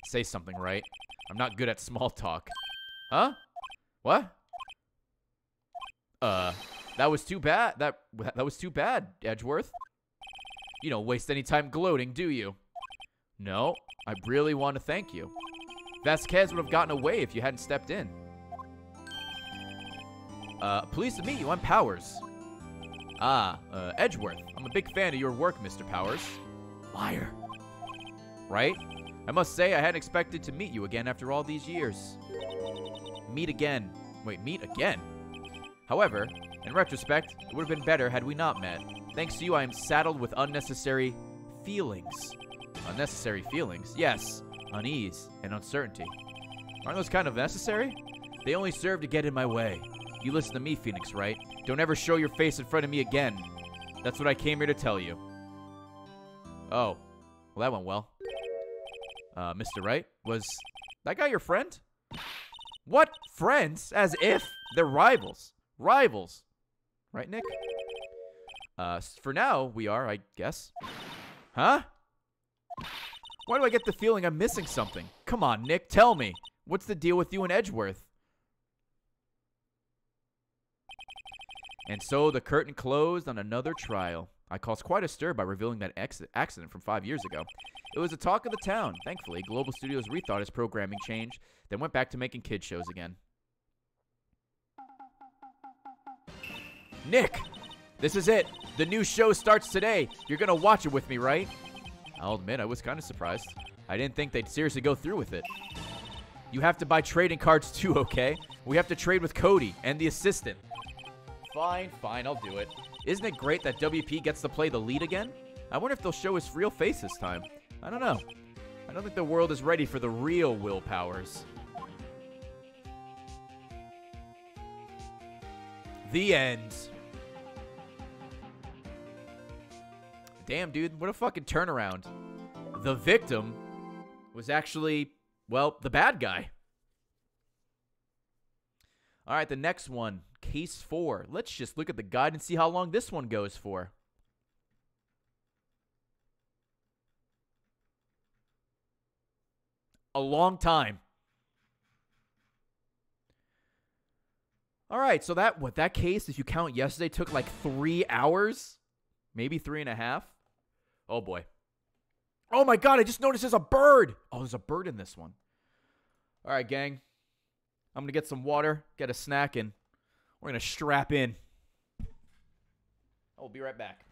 Say something, right? I'm not good at small talk. Huh? What? That was too bad. That was too bad, Edgeworth. You don't waste any time gloating, do you? No, I really want to thank you. Vasquez would have gotten away if you hadn't stepped in. Pleased to meet you. I'm Powers. Edgeworth. I'm a big fan of your work, Mr. Powers. Liar. Right? I must say I hadn't expected to meet you again after all these years. Meet again. Wait, meet again? However, in retrospect, it would have been better had we not met. Thanks to you, I am saddled with unnecessary feelings. Unnecessary feelings? Yes. Unease and uncertainty. Aren't those kind of necessary? They only serve to get in my way. You listen to me, Phoenix, right? Don't ever show your face in front of me again. That's what I came here to tell you. Oh. Well, that went well. Mr. Wright, was that guy your friend? What? Friends? As if they're rivals. Rivals. Right, Nick? For now, we are, I guess. Huh? Why do I get the feeling I'm missing something? Come on, Nick, tell me. What's the deal with you and Edgeworth? And so the curtain closed on another trial. I caused quite a stir by revealing that accident from 5 years ago. It was the talk of the town. Thankfully, Global Studios rethought its programming change, then went back to making kids shows again. Nick! This is it. The new show starts today. You're gonna watch it with me, right? I'll admit, I was kind of surprised. I didn't think they'd seriously go through with it. You have to buy trading cards too, okay? We have to trade with Cody and the assistant. Fine, I'll do it. Isn't it great that WP gets to play the lead again? I wonder if they'll show his real face this time. I don't know. I don't think the world is ready for the real Will Powers. The end. Damn, dude, what a fucking turnaround. The victim was actually, well, the bad guy. All right, the next one, case 4. Let's just look at the guide and see how long this one goes for. A long time. All right, so that case, if you count yesterday, took like 3 hours, maybe 3.5. Oh boy. Oh my God, I just noticed there's a bird. Oh, there's a bird in this one. All right, gang. I'm going to get some water, get a snack, and we're going to strap in. I'll be right back.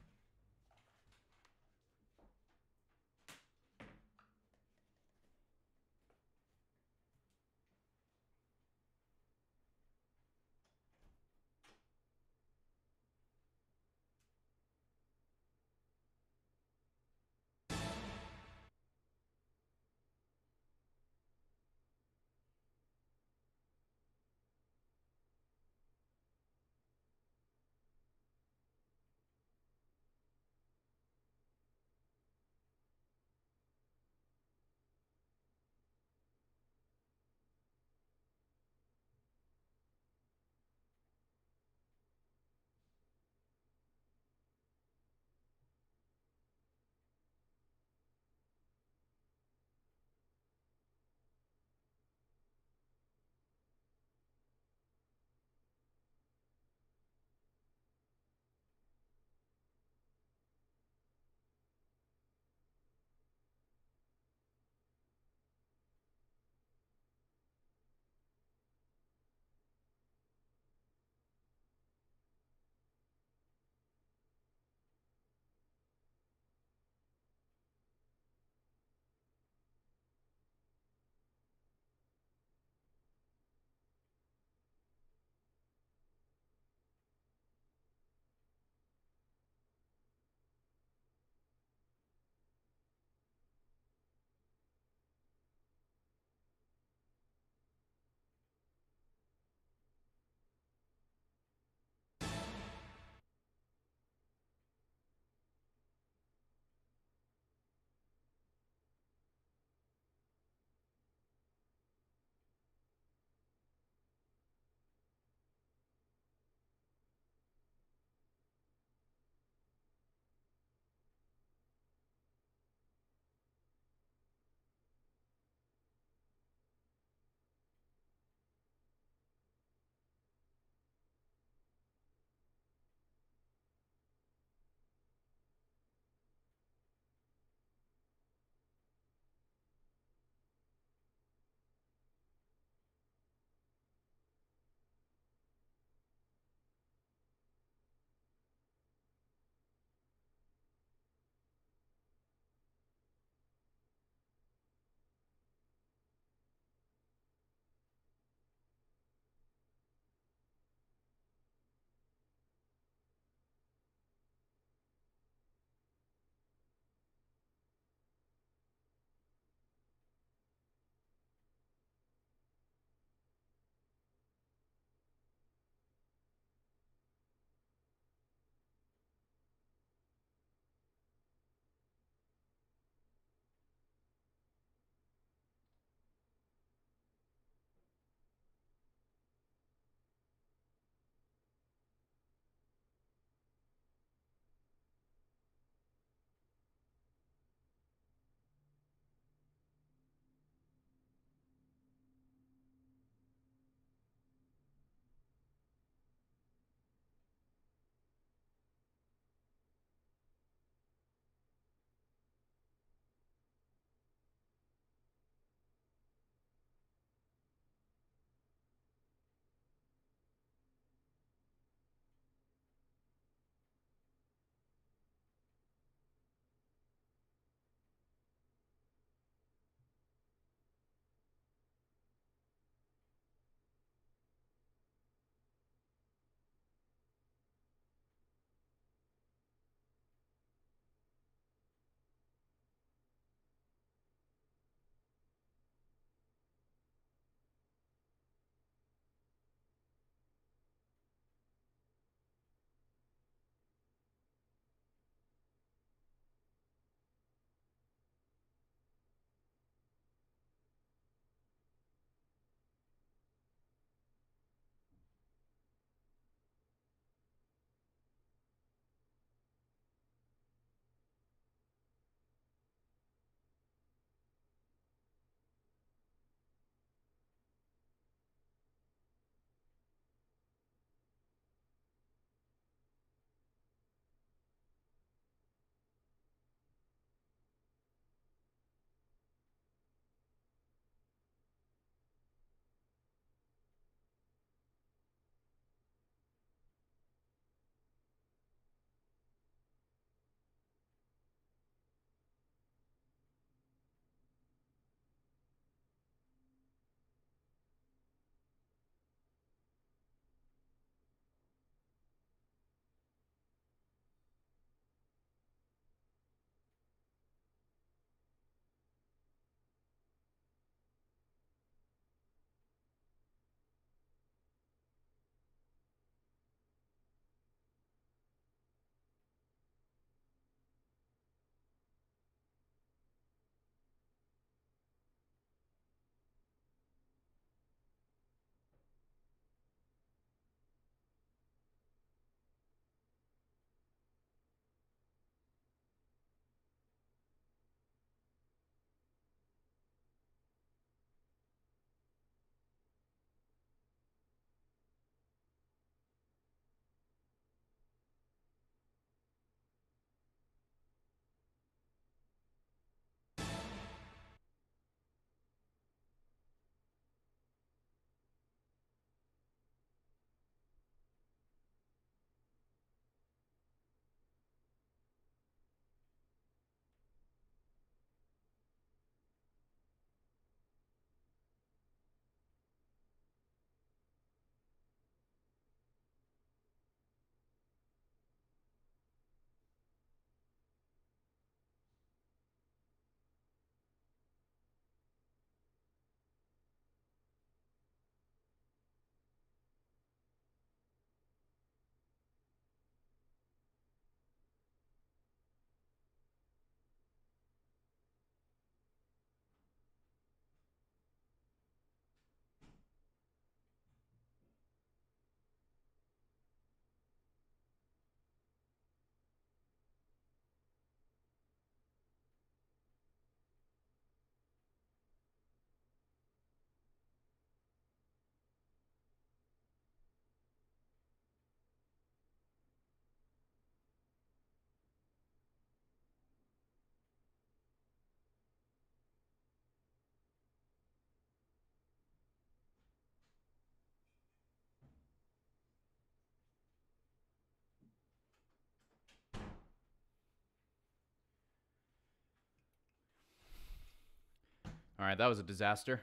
All right, that was a disaster.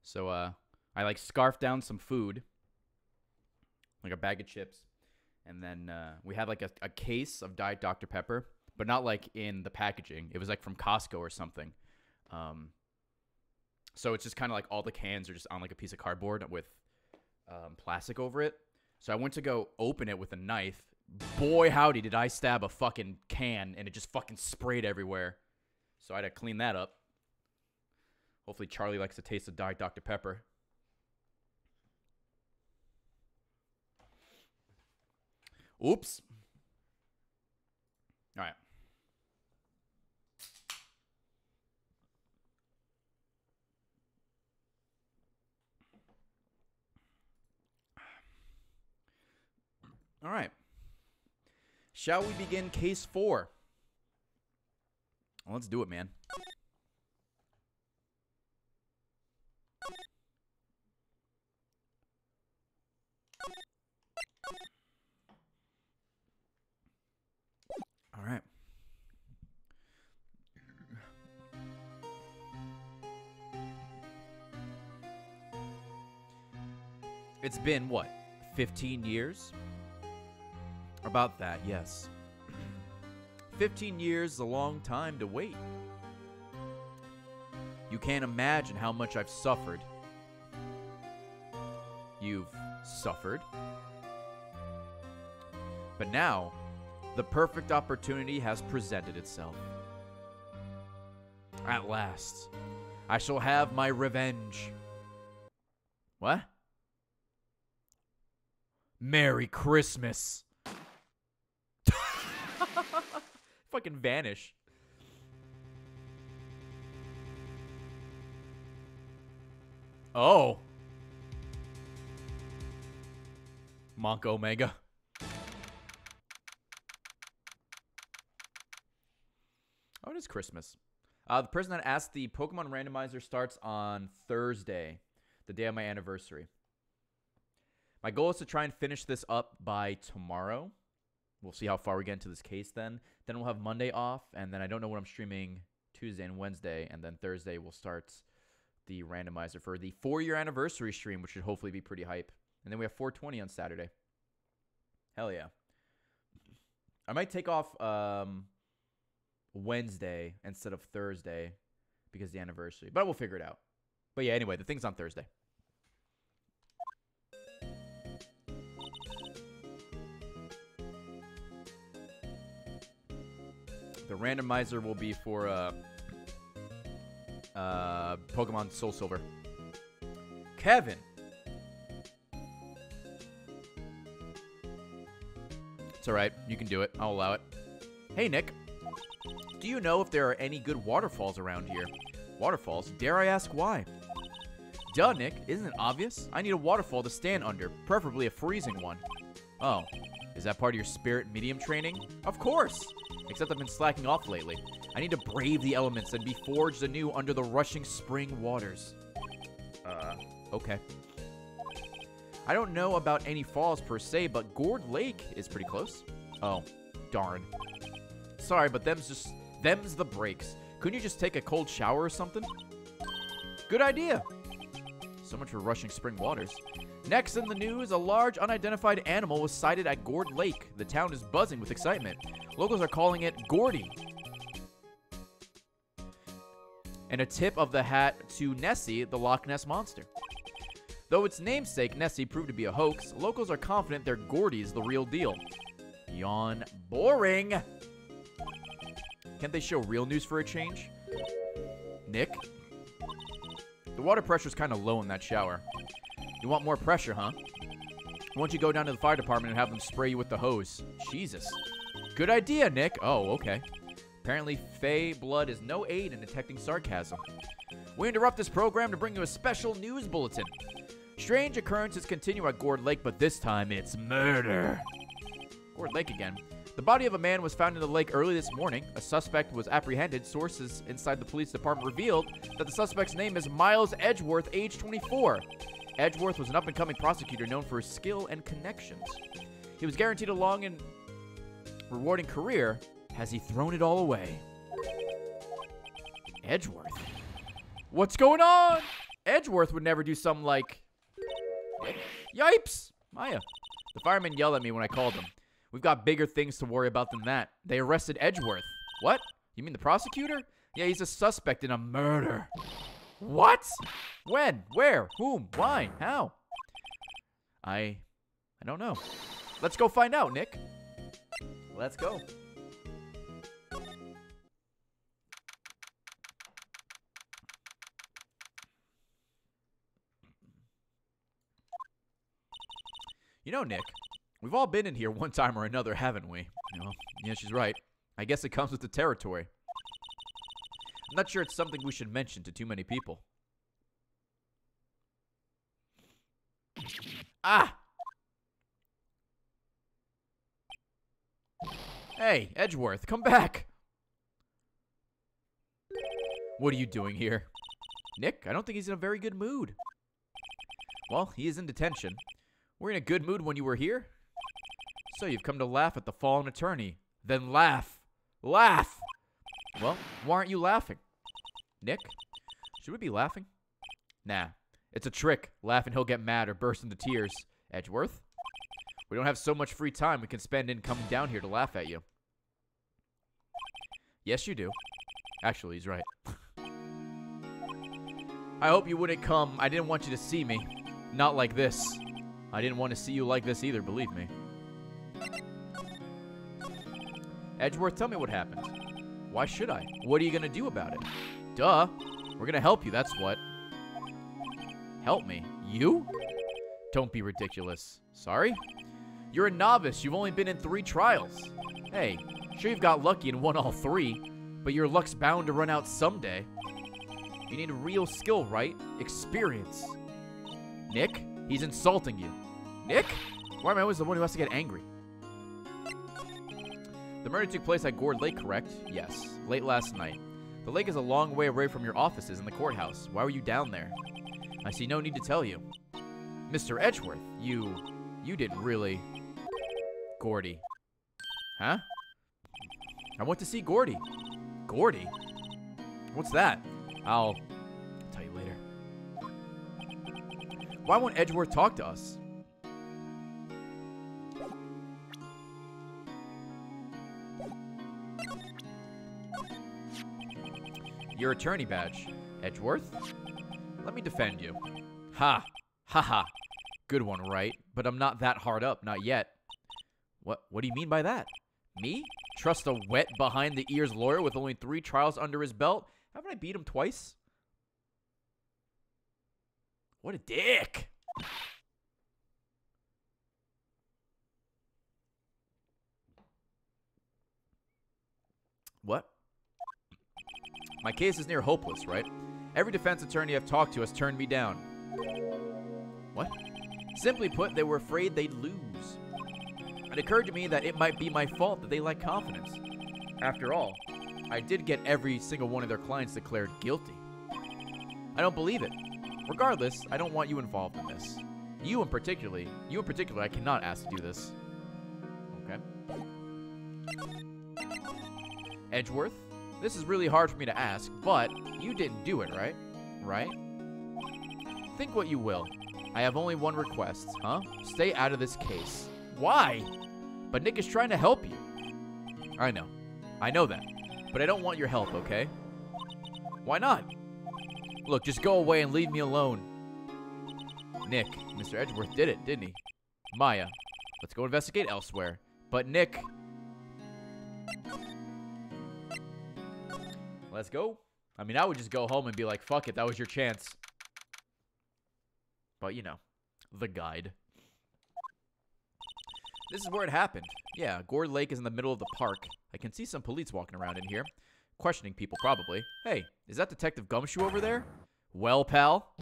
So, I, like, scarfed down some food. Like a bag of chips. And then we had, like, a case of Diet Dr. Pepper. But not, like, in the packaging. It was, like, from Costco or something. So it's just kind of like all the cans are just on, like, a piece of cardboard with plastic over it. So I went to go open it with a knife. Boy, howdy, did I stab a fucking can. And it just fucking sprayed everywhere. So I had to clean that up. Hopefully Charlie likes the taste of Diet Dr. Pepper. Oops. All right. All right. Shall we begin case 4? Well, let's do it, man. All right. It's been, what, 15 years? About that, yes. 15 years is a long time to wait. You can't imagine how much I've suffered. You've suffered. But now, the perfect opportunity has presented itself. At last, I shall have my revenge. What? Merry Christmas. Fucking vanish. Oh. Monk Omega. Oh, it is Christmas. The person that asked, the Pokemon randomizer starts on Thursday, the day of my anniversary. My goal is to try and finish this up by tomorrow. We'll see how far we get into this case then. Then we'll have Monday off, and then I don't know what I'm streaming Tuesday and Wednesday, and then Thursday we'll start the randomizer for the 4-year anniversary stream, which should hopefully be pretty hype. And then we have 420 on Saturday. Hell yeah. I might take off Wednesday instead of Thursday because of the anniversary, but we'll figure it out. But yeah, anyway, the thing's on Thursday. The randomizer will be for Pokemon Soul Silver. Kevin. It's alright. You can do it. I'll allow it. Hey, Nick. Do you know if there are any good waterfalls around here? Waterfalls? Dare I ask why? Duh, Nick. Isn't it obvious? I need a waterfall to stand under, preferably a freezing one. Oh. Is that part of your spirit medium training? Of course! Except I've been slacking off lately. I need to brave the elements and be forged anew under the rushing spring waters. Okay. I don't know about any falls per se, but Gourd Lake is pretty close. Oh, darn. Sorry, but them's the breaks. Couldn't you just take a cold shower or something? Good idea. So much for rushing spring waters. Next in the news, a large unidentified animal was sighted at Gourd Lake. The town is buzzing with excitement. Locals are calling it Gordy. And a tip of the hat to Nessie, the Loch Ness Monster. Though its namesake, Nessie, proved to be a hoax, locals are confident their Gordy's the real deal. Yawn. Boring! Can't they show real news for a change? Nick? The water pressure's kind of low in that shower. You want more pressure, huh? Why don't you go down to the fire department and have them spray you with the hose? Jesus. Good idea, Nick. Oh, okay. Apparently, Fey blood is no aid in detecting sarcasm. We interrupt this program to bring you a special news bulletin. Strange occurrences continue at Gourd Lake, but this time it's murder. Gourd Lake again. The body of a man was found in the lake early this morning. A suspect was apprehended. Sources inside the police department revealed that the suspect's name is Miles Edgeworth, age 24. Edgeworth was an up-and-coming prosecutor known for his skill and connections. He was guaranteed a long and rewarding career. Has he thrown it all away? Edgeworth? What's going on? Edgeworth would never do something like... Yipes! Maya. The firemen yelled at me when I called them. We've got bigger things to worry about than that. They arrested Edgeworth. What? You mean the prosecutor? Yeah, he's a suspect in a murder. What? When? Where? Whom? Why? How? I don't know. Let's go find out, Nick. Let's go. You know, Nick, we've all been in here one time or another, haven't we? Well, yeah, she's right. I guess it comes with the territory. I'm not sure it's something we should mention to too many people. Ah! Hey, Edgeworth, come back! What are you doing here? Nick, I don't think he's in a very good mood. Well, he is in detention. We're in a good mood when you were here. So you've come to laugh at the fallen attorney. Then laugh. Laugh! Well, why aren't you laughing? Nick, should we be laughing? Nah, it's a trick. Laugh and he'll get mad or burst into tears. Edgeworth, we don't have so much free time we can spend in coming down here to laugh at you. Yes, you do. Actually, he's right. I hope you wouldn't come. I didn't want you to see me. Not like this. I didn't want to see you like this either, believe me. Edgeworth, tell me what happened. Why should I? What are you going to do about it? Duh. We're going to help you, that's what. Help me? You? Don't be ridiculous. Sorry? You're a novice. You've only been in 3 trials. Hey, sure you've got lucky and won all 3, but your luck's bound to run out someday. You need real skill, right? Experience. Nick, he's insulting you. Nick? Why am I always the one who has to get angry? The murder took place at Gourd Lake, correct? Yes, late last night. The lake is a long way away from your offices in the courthouse. Why were you down there? I see no need to tell you. Mr. Edgeworth, you didn't really... Gordy. Huh? I went to see Gordy. Gordy? What's that? I'll tell you later. Why won't Edgeworth talk to us? Your attorney badge. Edgeworth? Let me defend you. Ha! Ha ha! Good one, Wright. But I'm not that hard up, not yet. What do you mean by that? Me? Trust a wet behind-the-ears lawyer with only 3 trials under his belt? Haven't I beat him twice? What a dick! What? My case is near hopeless, right? Every defense attorney I've talked to has turned me down. What? Simply put, they were afraid they'd lose. It occurred to me that it might be my fault that they lack confidence. After all, I did get every single one of their clients declared guilty. I don't believe it. Regardless, I don't want you involved in this. You in particular, I cannot ask to do this. Okay. Edgeworth, this is really hard for me to ask, but you didn't do it, right? Right? Think what you will. I have only one request, huh? Stay out of this case. Why? But Nick is trying to help you. I know. I know that. But I don't want your help, okay? Why not? Look, just go away and leave me alone. Nick, Mr. Edgeworth did it, didn't he? Maya, let's go investigate elsewhere. But Nick... Let's go. I mean, I would just go home and be like, fuck it, that was your chance. But, you know, the guide. This is where it happened. Yeah, Gourd Lake is in the middle of the park. I can see some police walking around in here. Questioning people, probably. Hey, is that Detective Gumshoe over there? Well, pal.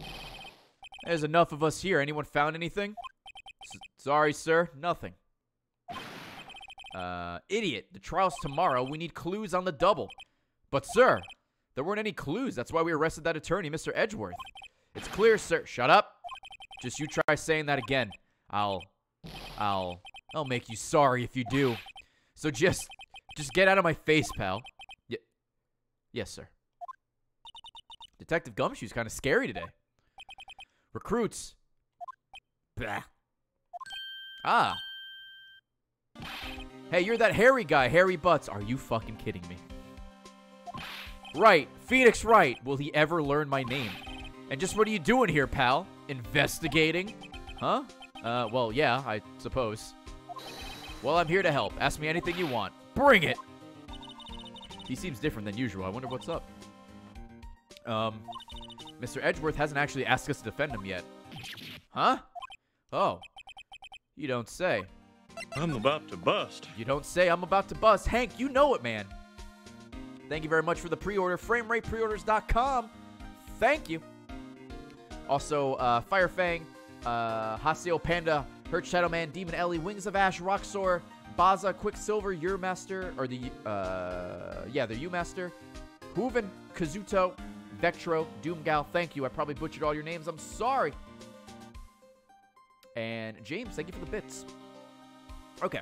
There's enough of us here. Anyone found anything? Sorry, sir. Nothing. Idiot. The trial's tomorrow. We need clues on the double. But, sir, there weren't any clues. That's why we arrested that attorney, Mr. Edgeworth. It's clear, sir. Shut up. Just you try saying that again. I'll make you sorry if you do. So just get out of my face, pal. Yes, sir. Detective Gumshoe's kind of scary today. Recruits. Bah. Ah. Hey, you're that hairy guy, Hairy Butts. Are you fucking kidding me? Right, Phoenix Wright. Will he ever learn my name? And just what are you doing here, pal? Investigating? Huh? Well, yeah, I suppose. Well, I'm here to help. Ask me anything you want. Bring it! He seems different than usual. I wonder what's up. Mr. Edgeworth hasn't actually asked us to defend him yet. Huh? Oh. You don't say. I'm about to bust. You don't say. I'm about to bust. Hank, you know it, man. Thank you very much for the pre-order. FrameRatePreorders.com. Thank you. Also, Firefang, Haseo Panda, Hurt Shadow Man, Demon Ellie, Wings of Ash, Roxor, Baza, Quicksilver, Master, or the U-Master, Hooven, Kazuto, Vectro, Doomgal, thank you. I probably butchered all your names. I'm sorry. And James, thank you for the bits. Okay.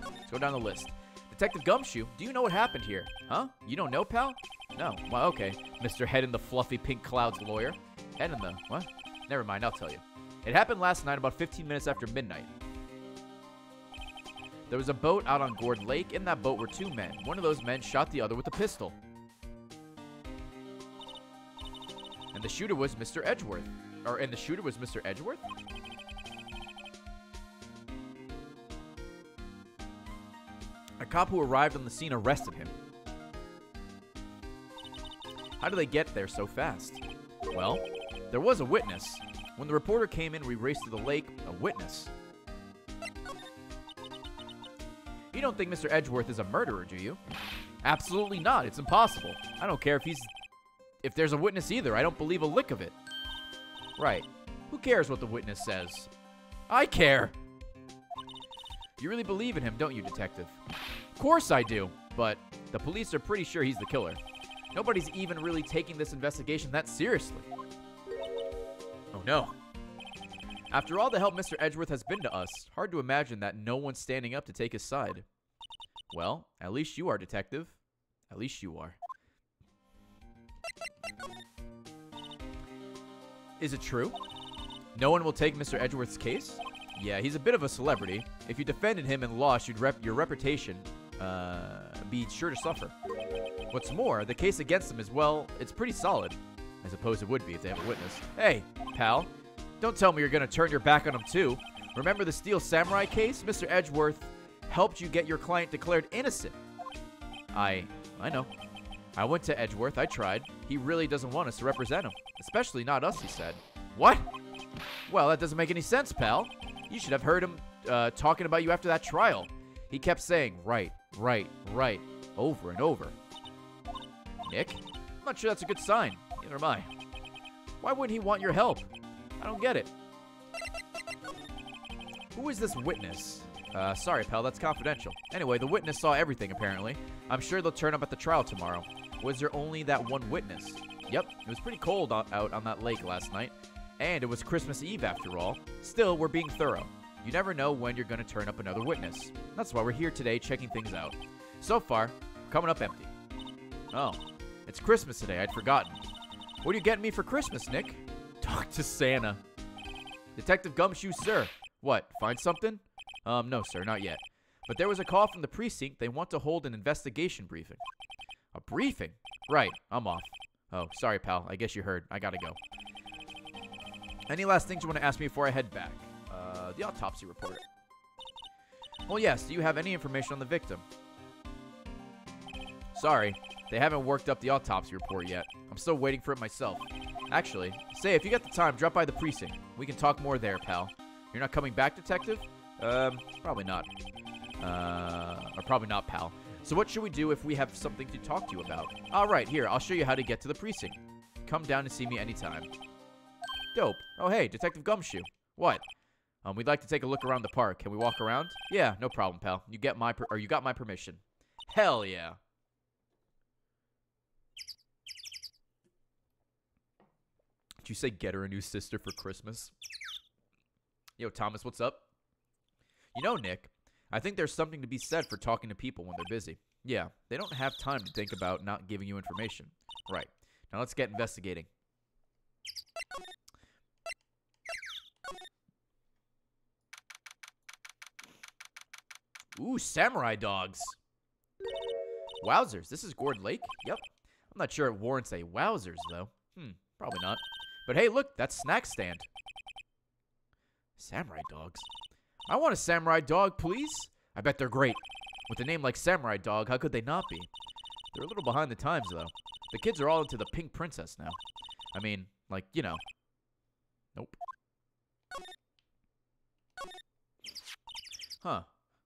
Let's go down the list. Detective Gumshoe, do you know what happened here? Huh? You don't know, pal? No. Well, okay. Mr. Head in the Fluffy Pink Clouds lawyer. Head in the... What? Never mind, I'll tell you. It happened last night about 15 minutes after midnight. There was a boat out on Gourd Lake. In that boat were two men. One of those men shot the other with a pistol. And the shooter was Mr. Edgeworth. And the shooter was Mr. Edgeworth? A cop who arrived on the scene arrested him. How did they get there so fast? Well, there was a witness. When the reporter came in, we raced to the lake. A witness. You don't think Mr. Edgeworth is a murderer, do you? Absolutely not. It's impossible. I don't care if there's a witness either. I don't believe a lick of it. Right. Who cares what the witness says? I care. You really believe in him, don't you, detective? Of course I do, but the police are pretty sure he's the killer. Nobody's even really taking this investigation that seriously. Oh no. After all the help Mr. Edgeworth has been to us, hard to imagine that no one's standing up to take his side. Well, at least you are, detective. At least you are. Is it true? No one will take Mr. Edgeworth's case? Yeah, he's a bit of a celebrity. If you defended him and lost, your reputation be sure to suffer. What's more, the case against him is, well, it's pretty solid. I suppose it would be if they have a witness. Hey, pal, don't tell me you're going to turn your back on him too. Remember the Steel Samurai case? Mr. Edgeworth helped you get your client declared innocent. I know. I went to Edgeworth. I tried. He really doesn't want us to represent him. Especially not us, he said. What? Well, that doesn't make any sense, pal. You should have heard him talking about you after that trial. He kept saying, right, right, right, over and over. Nick? I'm not sure that's a good sign. Neither am I. Why wouldn't he want your help? I don't get it. Who is this witness? Sorry, pal, that's confidential. Anyway, the witness saw everything, apparently. I'm sure they'll turn up at the trial tomorrow. Was there only that one witness? Yep, it was pretty cold out on that lake last night. And it was Christmas Eve, after all. Still, we're being thorough. You never know when you're going to turn up another witness. That's why we're here today, checking things out. So far, we're coming up empty. Oh, it's Christmas today. I'd forgotten. What are you getting me for Christmas, Nick? Talk to Santa. Detective Gumshoe, sir. What, find something? No, sir, not yet. But there was a call from the precinct. They want to hold an investigation briefing. A briefing? Right, I'm off. Oh, sorry, pal. I guess you heard. I gotta go. Any last things you want to ask me before I head back? The autopsy report. Well, yes. Do you have any information on the victim? Sorry. They haven't worked up the autopsy report yet. I'm still waiting for it myself. Actually, say, if you got the time, drop by the precinct. We can talk more there, pal. You're not coming back, detective? Probably not. Or probably not, pal. So what should we do if we have something to talk to you about? All right, here. I'll show you how to get to the precinct. Come down and see me anytime. Dope. Oh, hey, Detective Gumshoe. What? We'd like to take a look around the park. Can we walk around? Yeah, no problem, pal. You got my permission. Hell yeah. Did you say get her a new sister for Christmas? Yo, Thomas, what's up? You know, Nick, I think there's something to be said for talking to people when they're busy. Yeah, they don't have time to think about not giving you information. Right. Now let's get investigating. Ooh, samurai dogs. Wowzers, this is Gourd Lake? Yep. I'm not sure it warrants a wowzers, though. Probably not. But hey, look, that's snack stand. Samurai dogs. I want a samurai dog, please. I bet they're great. With a name like Samurai Dog, how could they not be? They're a little behind the times, though. The kids are all into the pink princess now. I mean, like, you know. Nope. Huh.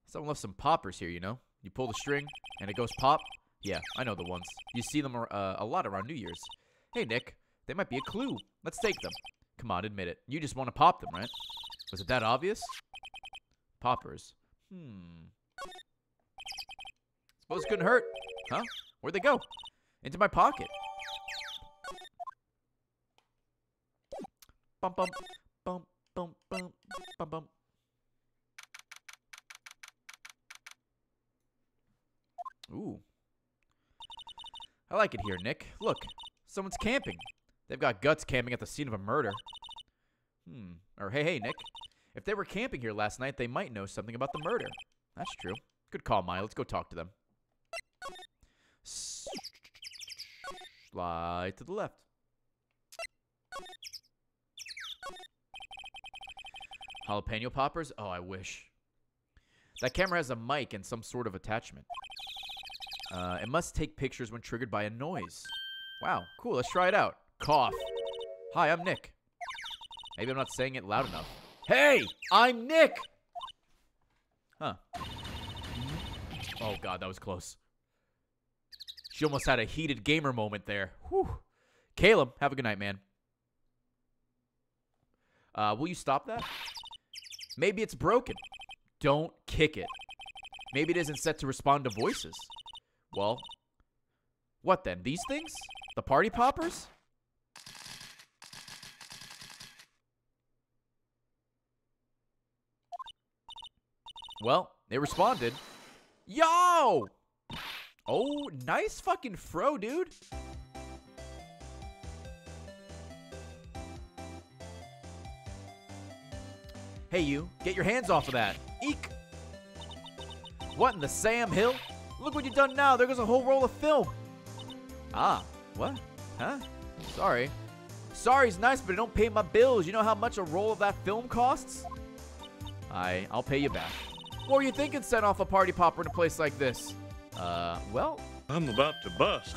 Someone left some poppers here, you know? You pull the string, and it goes pop. Yeah, I know the ones. You see them a lot around New Year's. Hey, Nick, they might be a clue. Let's take them. Come on, admit it. You just want to pop them, right? Was it that obvious? Poppers. Suppose it couldn't hurt. Huh? Where'd they go? Into my pocket. Bump, bump, bump, bump, bump, bump, bump. Ooh. I like it here, Nick. Look, someone's camping. They've got guts camping at the scene of a murder. Or hey, Nick. If they were camping here last night, they might know something about the murder. That's true. Good call, Maya. Let's go talk to them. Slide to the left. Jalapeno poppers? Oh, I wish. That camera has a mic and some sort of attachment. It must take pictures when triggered by a noise. Wow, cool. Let's try it out. Cough. Hi, I'm Nick. Maybe I'm not saying it loud enough. Hey, I'm Nick! Huh. Oh, God, that was close. She almost had a heated gamer moment there. Whew. Caleb, have a good night, man. Will you stop that? Maybe it's broken. Don't kick it. Maybe it isn't set to respond to voices. Well, what then? These things? The party poppers? Well, they responded. Yo! Oh, nice fucking fro, dude. Hey, you. Get your hands off of that. Eek. What in the Sam Hill? Look what you've done now. There goes a whole roll of film. Ah, what? Huh? Sorry. Sorry's nice, but it don't pay my bills. You know how much a roll of that film costs? I'll pay you back. What were you thinking setting off a party popper in a place like this? Well... I'm about to bust.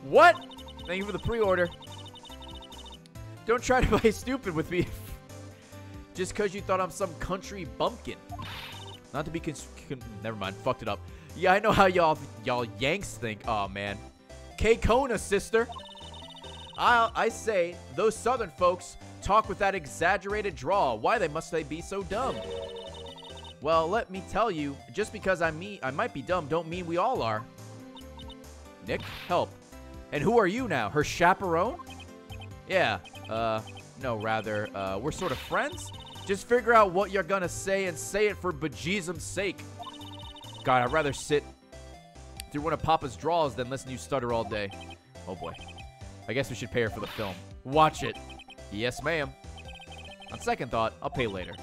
What? Thank you for the pre-order. Don't try to play stupid with me. Just because you thought I'm some country bumpkin. Not to be never mind, fucked it up. Yeah, I know how y'all Yanks think. Oh, man. K-Kona, sister. I say, those southern folks talk with that exaggerated drawl. Why must they be so dumb? Well, let me tell you, just because I might be dumb, don't mean we all are. Nick, help. And who are you now? Her chaperone? Yeah, no, rather, we're sort of friends? Just figure out what you're gonna say and say it for bejesusum's sake. God, I'd rather sit through one of Papa's draws than listen to you stutter all day. Oh, boy. I guess we should pay her for the film. Watch it. Yes, ma'am. On second thought, I'll pay later.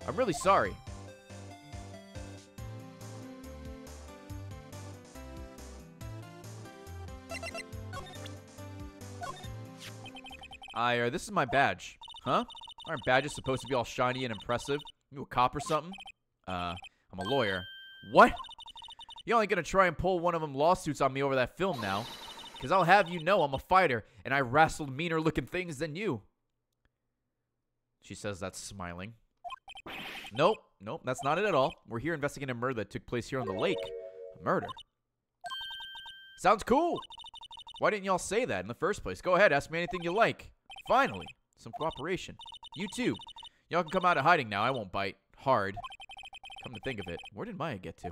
I'm really sorry. This is my badge. Huh? Aren't badges supposed to be all shiny and impressive? You a cop or something? I'm a lawyer. What? You only gonna try and pull one of them lawsuits on me over that film now? Because I'll have you know I'm a fighter, and I wrestled meaner looking things than you. She says that smiling. Nope, that's not it at all. We're here investigating a murder that took place here on the lake. A murder. Sounds cool. Why didn't y'all say that in the first place? Go ahead, ask me anything you like. Finally, some cooperation. You too. Y'all can come out of hiding now. I won't bite. Hard. Come to think of it, where did Maya get to?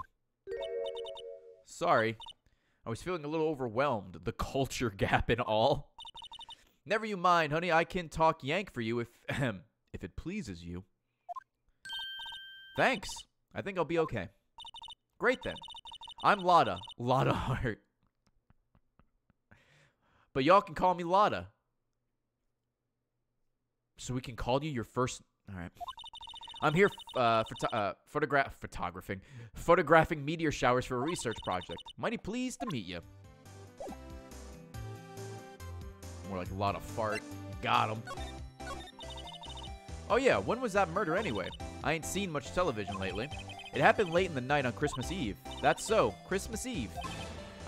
Sorry. I was feeling a little overwhelmed. The culture gap and all. Never you mind, honey. I can talk Yank for you if if it pleases you. Thanks. I think I'll be okay. Great then. I'm Lotta. Lotta Hart. But y'all can call me Lotta. So we can call you your first... Alright. I'm here photographing meteor showers for a research project. Mighty pleased to meet you. More like Lotta Fart. Got him. Oh yeah, when was that murder anyway? I ain't seen much television lately. It happened late in the night on Christmas Eve. That's so, Christmas Eve.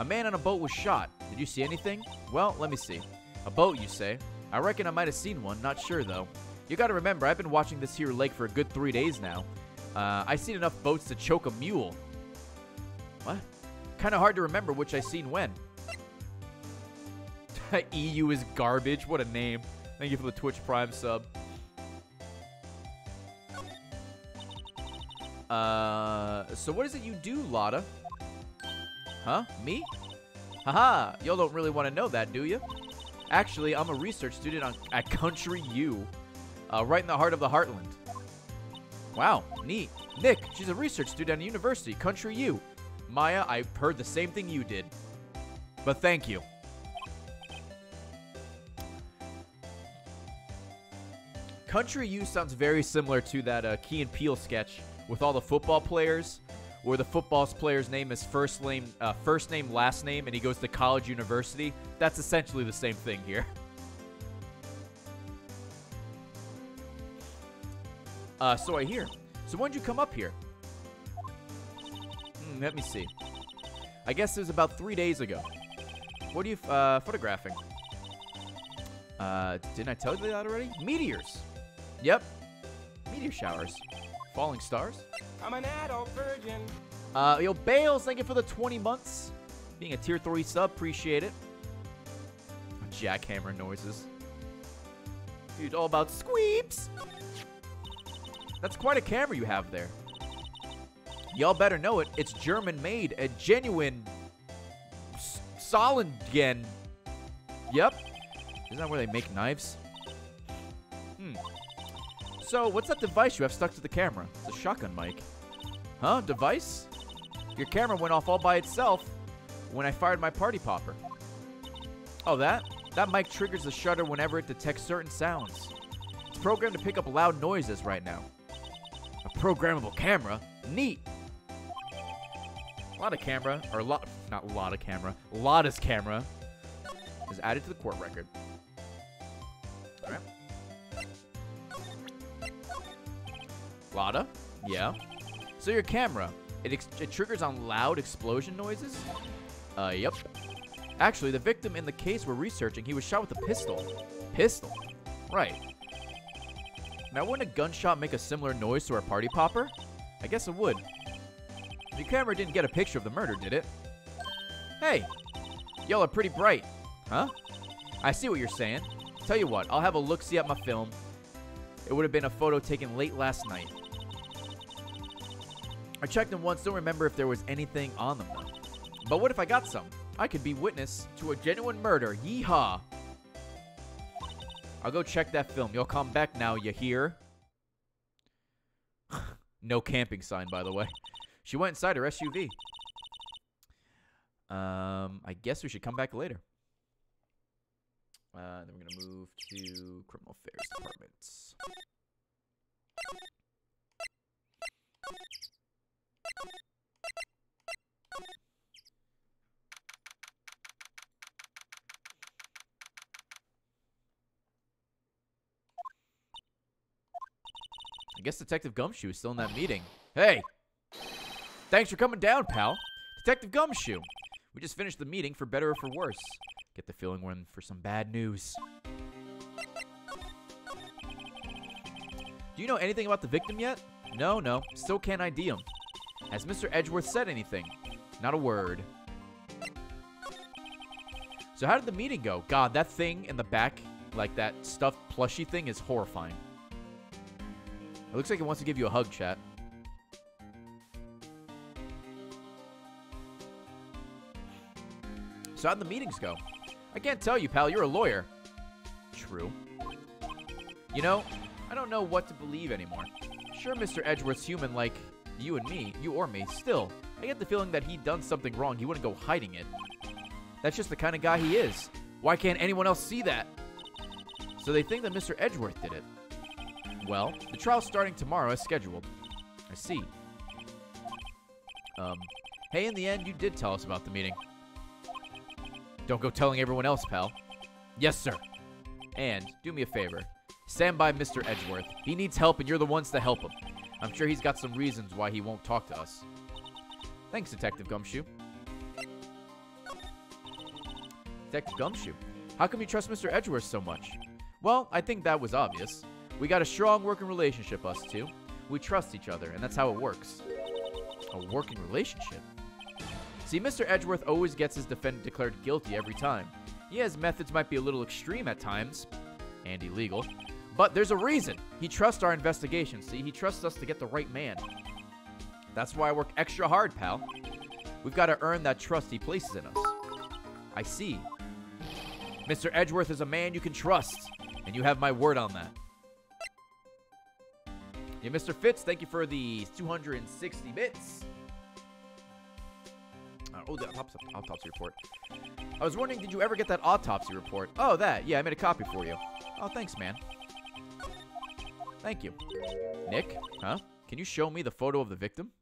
A man on a boat was shot. Did you see anything? Well, let me see. A boat, you say? I reckon I might have seen one, not sure though. You gotta remember, I've been watching this here lake for a good 3 days now. I seen enough boats to choke a mule. What? Kinda hard to remember which I seen when. EU is garbage. What a name. Thank you for the Twitch Prime sub. So what is it you do, Lotta? Huh? Me? Haha, y'all don't really want to know that, do you? Actually, I'm a research student at Country U, right in the heart of the Heartland. Wow, neat. Nick, she's a research student at university, Country U. Maya, I heard the same thing you did. But thank you. Country U sounds very similar to that Key and Peele sketch with all the football players, where the football player's name is first name, last name, and he goes to college, university. That's essentially the same thing here. So I hear. So when did you come up here? Let me see. I guess it was about 3 days ago. What are you photographing? Didn't I tell you that already? Meteors. Yep. Meteor showers. Falling stars. I'm an adult virgin. Yo, Bales, thank you for the 20 months. Being a tier 3 sub, appreciate it. Jackhammer noises. Dude, all about squeeps. That's quite a camera you have there. Y'all better know it. It's German made. A genuine Solingen. Yep. Isn't that where they make knives? So, what's that device you have stuck to the camera? It's a shotgun mic. Huh? Device? Your camera went off all by itself when I fired my party popper. Oh, that? That mic triggers the shutter whenever it detects certain sounds. It's programmed to pick up loud noises right now. A programmable camera? Neat! Lotta's camera is added to the court record. Alright. Lotta? Yeah. So your camera, it triggers on loud explosion noises? Yep. Actually, the victim in the case we're researching, he was shot with a pistol. Pistol? Right. Now, wouldn't a gunshot make a similar noise to our party popper? I guess it would. Your camera didn't get a picture of the murder, did it? Hey! Y'all are pretty bright. Huh? I see what you're saying. Tell you what, I'll have a look-see at my film. It would have been a photo taken late last night. I checked them once, don't remember if there was anything on them though. But what if I got some? I could be witness to a genuine murder. Yeehaw! I'll go check that film. You'll come back now, you hear? No camping sign, by the way. She went inside her SUV. I guess we should come back later. Then we're going to move to Criminal Affairs Department. I guess Detective Gumshoe is still in that meeting. Hey! Thanks for coming down, pal. Detective Gumshoe. We just finished the meeting, for better or for worse. Get the feeling we're in for some bad news. Do you know anything about the victim yet? No. Still can't ID him. Has Mr. Edgeworth said anything? Not a word. So how did the meeting go? God, that thing in the back, like that stuffed plushie thing, is horrifying. It looks like it wants to give you a hug, chat. So how'd the meetings go? I can't tell you, pal. You're a lawyer. True. You know, I don't know what to believe anymore. Sure, Mr. Edgeworth's human like you and me, you or me. Still, I get the feeling that he'd done something wrong. He wouldn't go hiding it. That's just the kind of guy he is. Why can't anyone else see that? So they think that Mr. Edgeworth did it. Well, the trial's starting tomorrow as scheduled. I see. Hey, in the end, you did tell us about the meeting. Don't go telling everyone else, pal. Yes, sir. And, do me a favor. Stand by Mr. Edgeworth. He needs help, and you're the ones to help him. I'm sure he's got some reasons why he won't talk to us. Thanks, Detective Gumshoe. Detective Gumshoe, how come you trust Mr. Edgeworth so much? Well, I think that was obvious. We got a strong working relationship, us two. We trust each other, and that's how it works. A working relationship? See, Mr. Edgeworth always gets his defendant declared guilty every time. Yeah, his methods might be a little extreme at times, and illegal, but there's a reason. He trusts our investigation, see? He trusts us to get the right man. That's why I work extra hard, pal. We've got to earn that trust he places in us. I see. Mr. Edgeworth is a man you can trust, and you have my word on that. Yeah, Mr. Fitz, thank you for the 260 bits. Oh, the autopsy report. I was wondering, did you ever get that autopsy report? Oh, that. Yeah, I made a copy for you. Oh, thanks, man. Thank you. Nick? Huh? Can you show me the photo of the victim?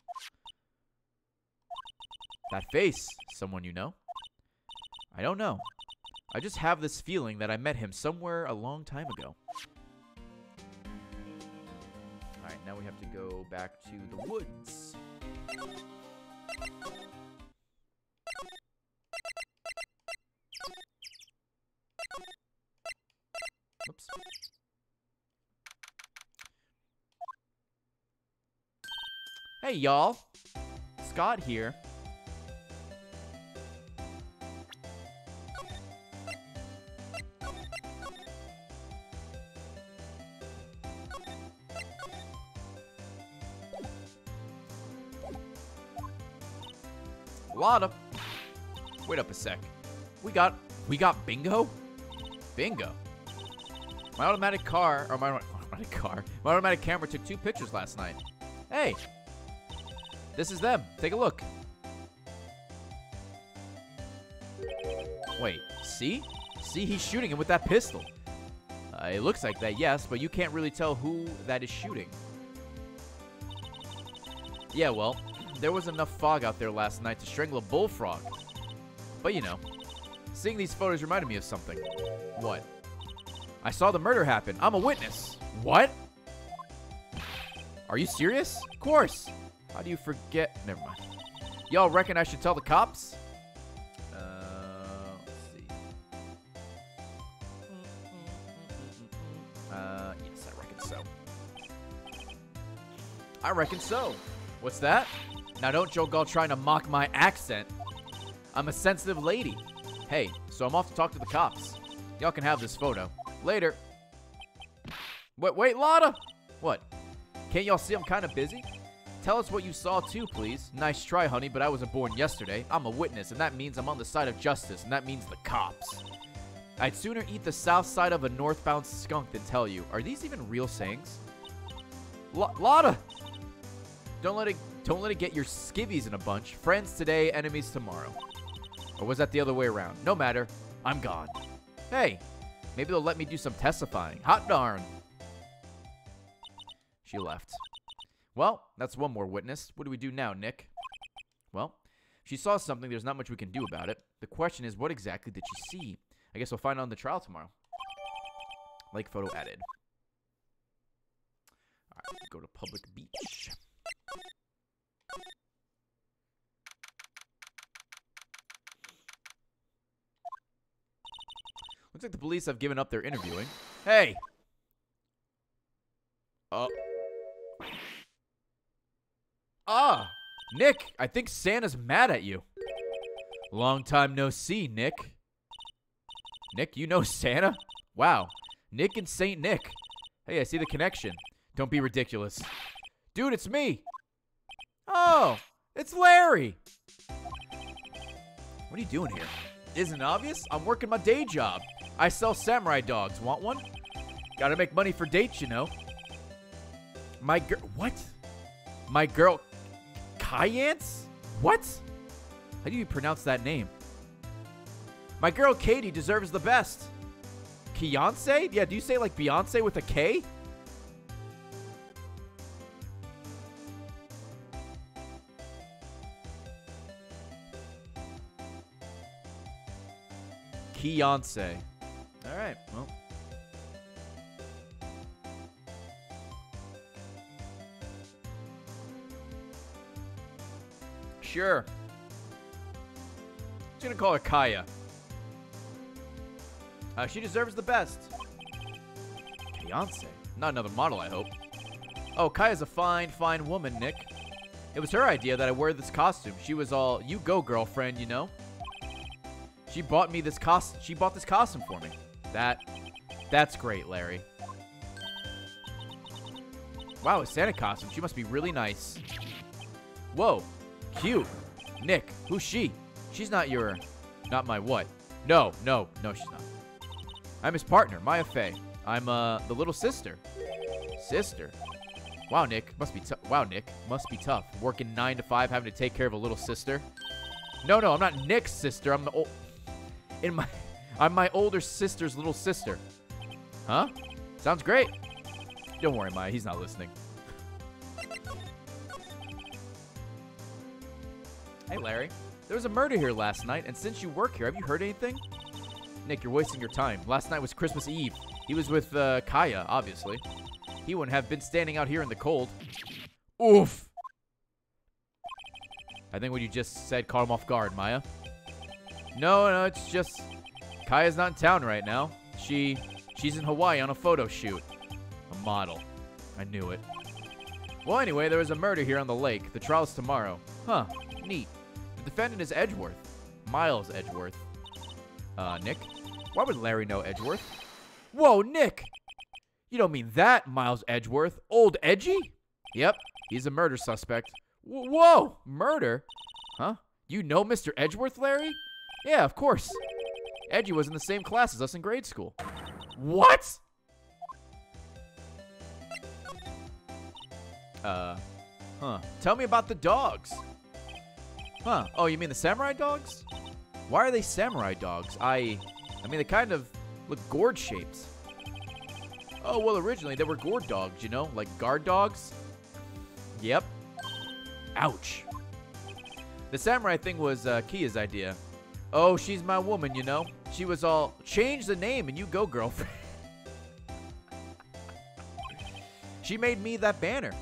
That face. Someone you know? I don't know. I just have this feeling that I met him somewhere a long time ago. Alright, now we have to go back to the woods. Oops. Hey, y'all. Scott here. Lotta. Wait up a sec. We got bingo? Bingo. My automatic camera took 2 pictures last night. Hey. This is them. Take a look. Wait, see? See, he's shooting him with that pistol. It looks like that, yes, but you can't really tell who that is shooting. Yeah, well, there was enough fog out there last night to strangle a bullfrog. But, you know, seeing these photos reminded me of something. What? I saw the murder happen. I'm a witness. What? Are you serious? Of course. How do you forget? Never mind. Y'all reckon I should tell the cops? Let's see. Yes, I reckon so. I reckon so. What's that? Now don't joke all trying to mock my accent. I'm a sensitive lady. Hey, so I'm off to talk to the cops. Y'all can have this photo. Later. Wait, Lotta! What? Can't y'all see I'm kind of busy? Tell us what you saw too, please. Nice try, honey, but I wasn't born yesterday. I'm a witness, and that means I'm on the side of justice, and that means the cops. I'd sooner eat the south side of a northbound skunk than tell you. Are these even real sayings? Lotta! Don't let it get your skivvies in a bunch. Friends today, enemies tomorrow. Or was that the other way around? No matter. I'm gone. Hey, maybe they'll let me do some testifying. Hot darn. She left. Well, that's one more witness. What do we do now, Nick? Well, she saw something. There's not much we can do about it. The question is, what exactly did she see? I guess we'll find out on the trial tomorrow. Lake photo added. All right, go to public beach. Looks like the police have given up their interviewing. Hey! Nick, I think Santa's mad at you. Long time no see, Nick. Nick, you know Santa? Wow. Nick and Saint Nick. Hey, I see the connection. Don't be ridiculous. Dude, it's me. Oh, it's Larry. What are you doing here? Isn't it obvious? I'm working my day job. I sell samurai dogs. Want one? Gotta make money for dates, you know. What? My girl Kyance? What? How do you pronounce that name? My girl Katie deserves the best. Beyonce? Yeah, do you say like Beyonce with a K? Beyonce. All right, well. Sure. I'm gonna call her Kaya. She deserves the best. Beyonce. Not another model, I hope. Oh, Kaya's a fine, fine woman, Nick. It was her idea that I wear this costume. She was all, you go, girlfriend, you know? She bought me this costume. She bought this costume for me. That's great, Larry. Wow, a Santa costume. She must be really nice. Whoa. Cute. Nick, who's she? She's not my what? No, she's not. I'm his partner, Maya Fey. I'm, the little sister. Sister? Wow, Nick, must be tough. Working 9 to 5, having to take care of a little sister. No, I'm not Nick's sister. I'm my older sister's little sister. Huh? Sounds great. Don't worry, Maya, he's not listening. Hey, Larry. There was a murder here last night, and since you work here, have you heard anything? Nick, you're wasting your time. Last night was Christmas Eve. He was with, Kaya, obviously. He wouldn't have been standing out here in the cold. Oof. I think what you just said caught him off guard, Maya. No, it's just Kaya's not in town right now. She's in Hawaii on a photo shoot. A model. I knew it. Well, anyway, there was a murder here on the lake. The trial's tomorrow. Huh. Neat. The defendant is Edgeworth. Miles Edgeworth. Nick? Why would Larry know Edgeworth? Whoa, Nick! You don't mean that, Miles Edgeworth. Old Edgy? Yep, he's a murder suspect. Whoa! Murder? Huh? You know Mr. Edgeworth, Larry? Yeah, of course. Edgy was in the same class as us in grade school. What? Tell me about the dogs. Huh. Oh, you mean the samurai dogs? Why are they samurai dogs? I mean, they kind of look gourd-shaped. Oh, well, originally they were gourd dogs, you know? Like guard dogs? Yep. Ouch. The samurai thing was Kia's idea. Oh, she's my woman, you know? She was all, change the name and you go, girlfriend. She made me that banner.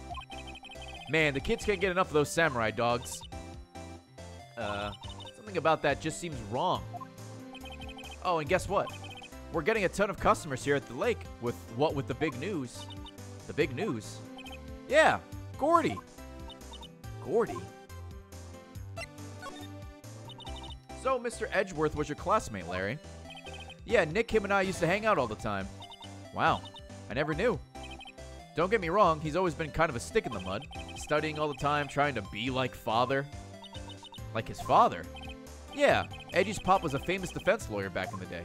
Man, the kids can't get enough of those samurai dogs. Something about that just seems wrong. Oh, and guess what? We're getting a ton of customers here at the lake with the big news. The big news? Yeah, Gordy. Gordy? So, Mr. Edgeworth was your classmate, Larry. Yeah, Nick, him, and I used to hang out all the time. Wow, I never knew. Don't get me wrong, he's always been kind of a stick in the mud. Studying all the time, trying to be like father. Like his father? Yeah, Edgy's pop was a famous defense lawyer back in the day.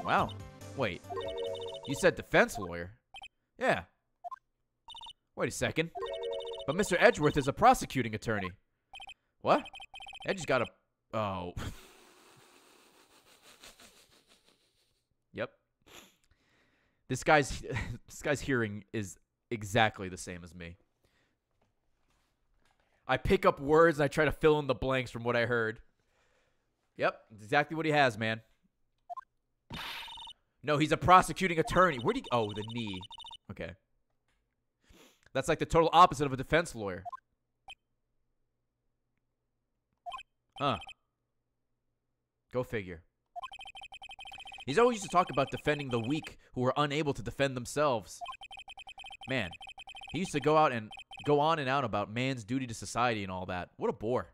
Wow. Wait, you said defense lawyer? Yeah. Wait a second. But Mr. Edgeworth is a prosecuting attorney. What? Edgy's got a... Oh. Yep. This guy's hearing is exactly the same as me. I pick up words and I try to fill in the blanks from what I heard. Yep, it's exactly what he has, man. No, he's a prosecuting attorney. Where'd he... Oh, the knee. Okay. That's like the total opposite of a defense lawyer. Huh. Go figure. He's always used to talk about defending the weak who were unable to defend themselves. Man, he used to go on and out about man's duty to society and all that. What a bore.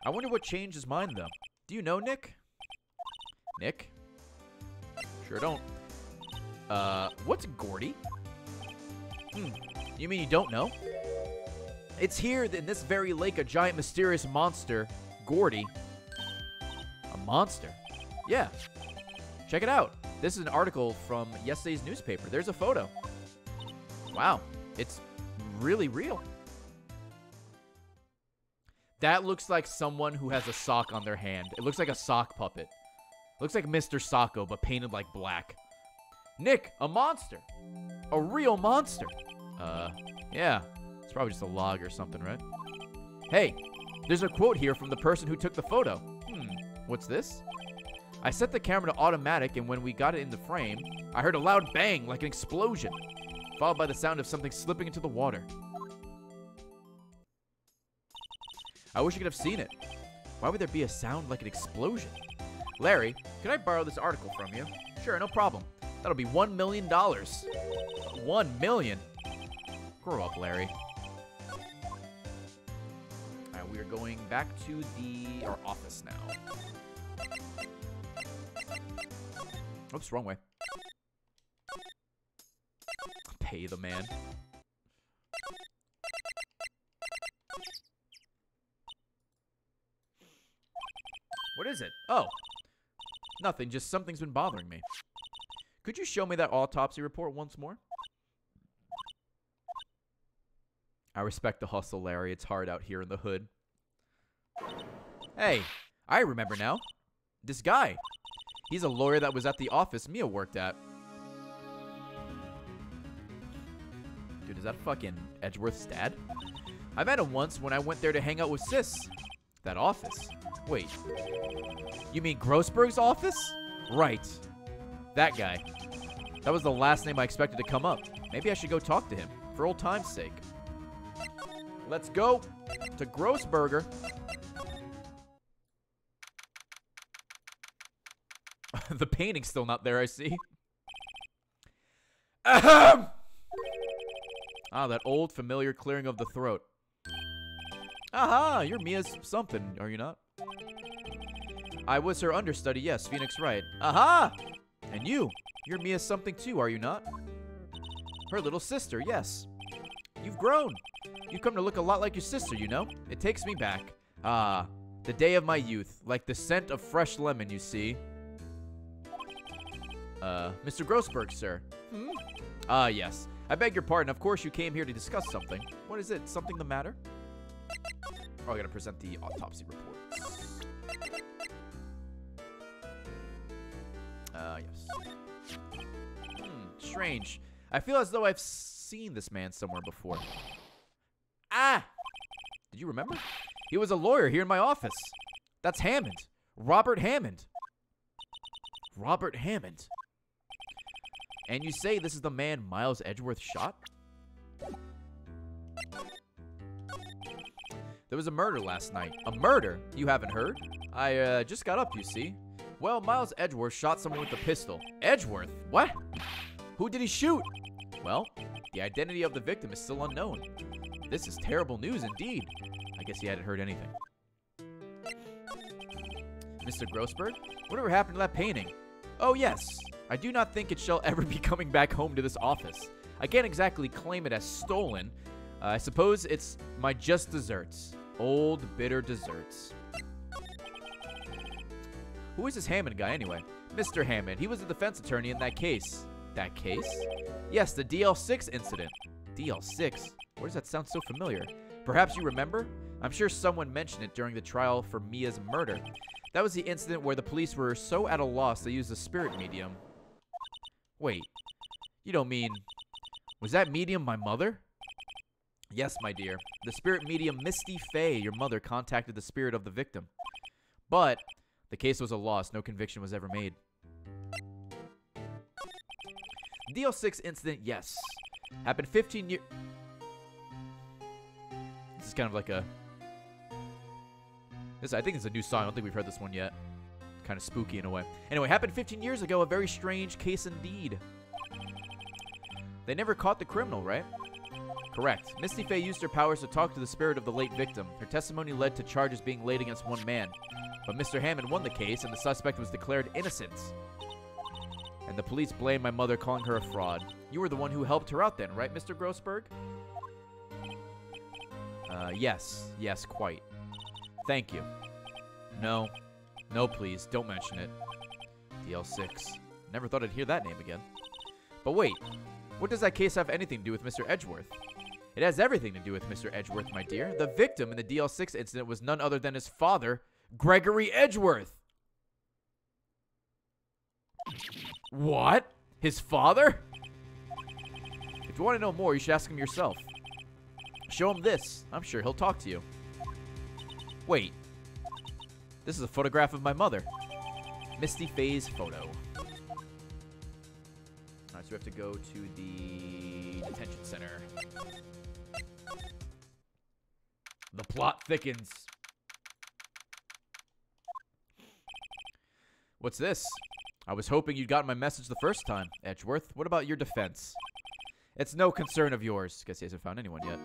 I wonder what changed his mind, though. Do you know Nick? Nick? Sure don't. What's Gordy? You mean you don't know? It's here in this very lake, a giant mysterious monster, Gordy. A monster? Yeah. Check it out. This is an article from yesterday's newspaper. There's a photo. Wow. It's really real. That looks like someone who has a sock on their hand. It looks like a sock puppet. Looks like Mr. Socko, but painted like black. Nick, a monster. A real monster. Yeah. It's probably just a log or something, right? Hey, there's a quote here from the person who took the photo. What's this? I set the camera to automatic, and when we got it in the frame, I heard a loud bang like an explosion, followed by the sound of something slipping into the water. I wish you could have seen it. Why would there be a sound like an explosion? Larry, can I borrow this article from you? Sure, no problem. That'll be $1 million. $1 million? Grow up, Larry. Alright, we are going back to our office now. Oops, wrong way. Pay the man. What is it? Oh. Nothing, just something's been bothering me. Could you show me that autopsy report once more? I respect the hustle, Larry. It's hard out here in the hood. Hey, I remember now. This guy. He's a lawyer that was at the office Mia worked at. Dude, is that fucking Edgeworth's dad? I met him once when I went there to hang out with Sis. That office. Wait. You mean Grossberg's office? Right. That guy. That was the last name I expected to come up. Maybe I should go talk to him, for old time's sake. Let's go to Grossberger. The painting's still not there, I see. Ahem! Ah, that old familiar clearing of the throat. Aha, you're Mia's something, are you not? I was her understudy, yes, Phoenix Wright. Aha! And you're Mia's something too, are you not? Her little sister, yes. You've grown. You've come to look a lot like your sister, you know? It takes me back. Ah, the day of my youth, like the scent of fresh lemon, you see. Mr. Grossberg, sir. Ah, yes. I beg your pardon. Of course you came here to discuss something. What is it? Something the matter? Oh, I gotta present the autopsy report. Yes. Strange. I feel as though I've seen this man somewhere before. Ah! Did you remember? He was a lawyer here in my office. That's Hammond. Robert Hammond. Robert Hammond. And you say this is the man Miles Edgeworth shot? There was a murder last night. A murder? You haven't heard? I just got up, you see. Well, Miles Edgeworth shot someone with a pistol. Edgeworth? What? Who did he shoot? Well, the identity of the victim is still unknown. This is terrible news indeed. I guess he hadn't heard anything. Mr. Grossberg? Whatever happened to that painting? Oh, yes. I do not think it shall ever be coming back home to this office. I can't exactly claim it as stolen. I suppose it's my just desserts. Old, bitter desserts. Who is this Hammond guy, anyway? Mr. Hammond. He was the defense attorney in that case. That case? Yes, the DL6 incident. DL6? Where does that sound so familiar? Perhaps you remember? I'm sure someone mentioned it during the trial for Mia's murder. That was the incident where the police were so at a loss they used a spirit medium. Wait, you don't mean... Was that medium my mother? Yes, my dear. The spirit medium Misty Fay, your mother, contacted the spirit of the victim. But the case was a loss. No conviction was ever made. DL6 incident, yes. Happened 15 years... This is kind of like a... I think it's a new song. I don't think we've heard this one yet. Kind of spooky in a way. Anyway, happened 15 years ago. A very strange case indeed. They never caught the criminal, right? Correct. Misty Fay used her powers to talk to the spirit of the late victim. Her testimony led to charges being laid against one man. But Mr. Hammond won the case, and the suspect was declared innocent. And the police blamed my mother, calling her a fraud. You were the one who helped her out then, right, Mr. Grossberg? Yes. Yes, quite. Thank you. No. No, please. Don't mention it. DL6. Never thought I'd hear that name again. But wait. What does that case have anything to do with Mr. Edgeworth? It has everything to do with Mr. Edgeworth, my dear. The victim in the DL6 incident was none other than his father, Gregory Edgeworth. What? His father? If you want to know more, you should ask him yourself. Show him this. I'm sure he'll talk to you. Wait. This is a photograph of my mother. Misty Faye's photo. Alright, so we have to go to the detention center. The plot thickens. What's this? I was hoping you'd gotten my message the first time, Edgeworth. What about your defense? It's no concern of yours. Guess he hasn't found anyone yet.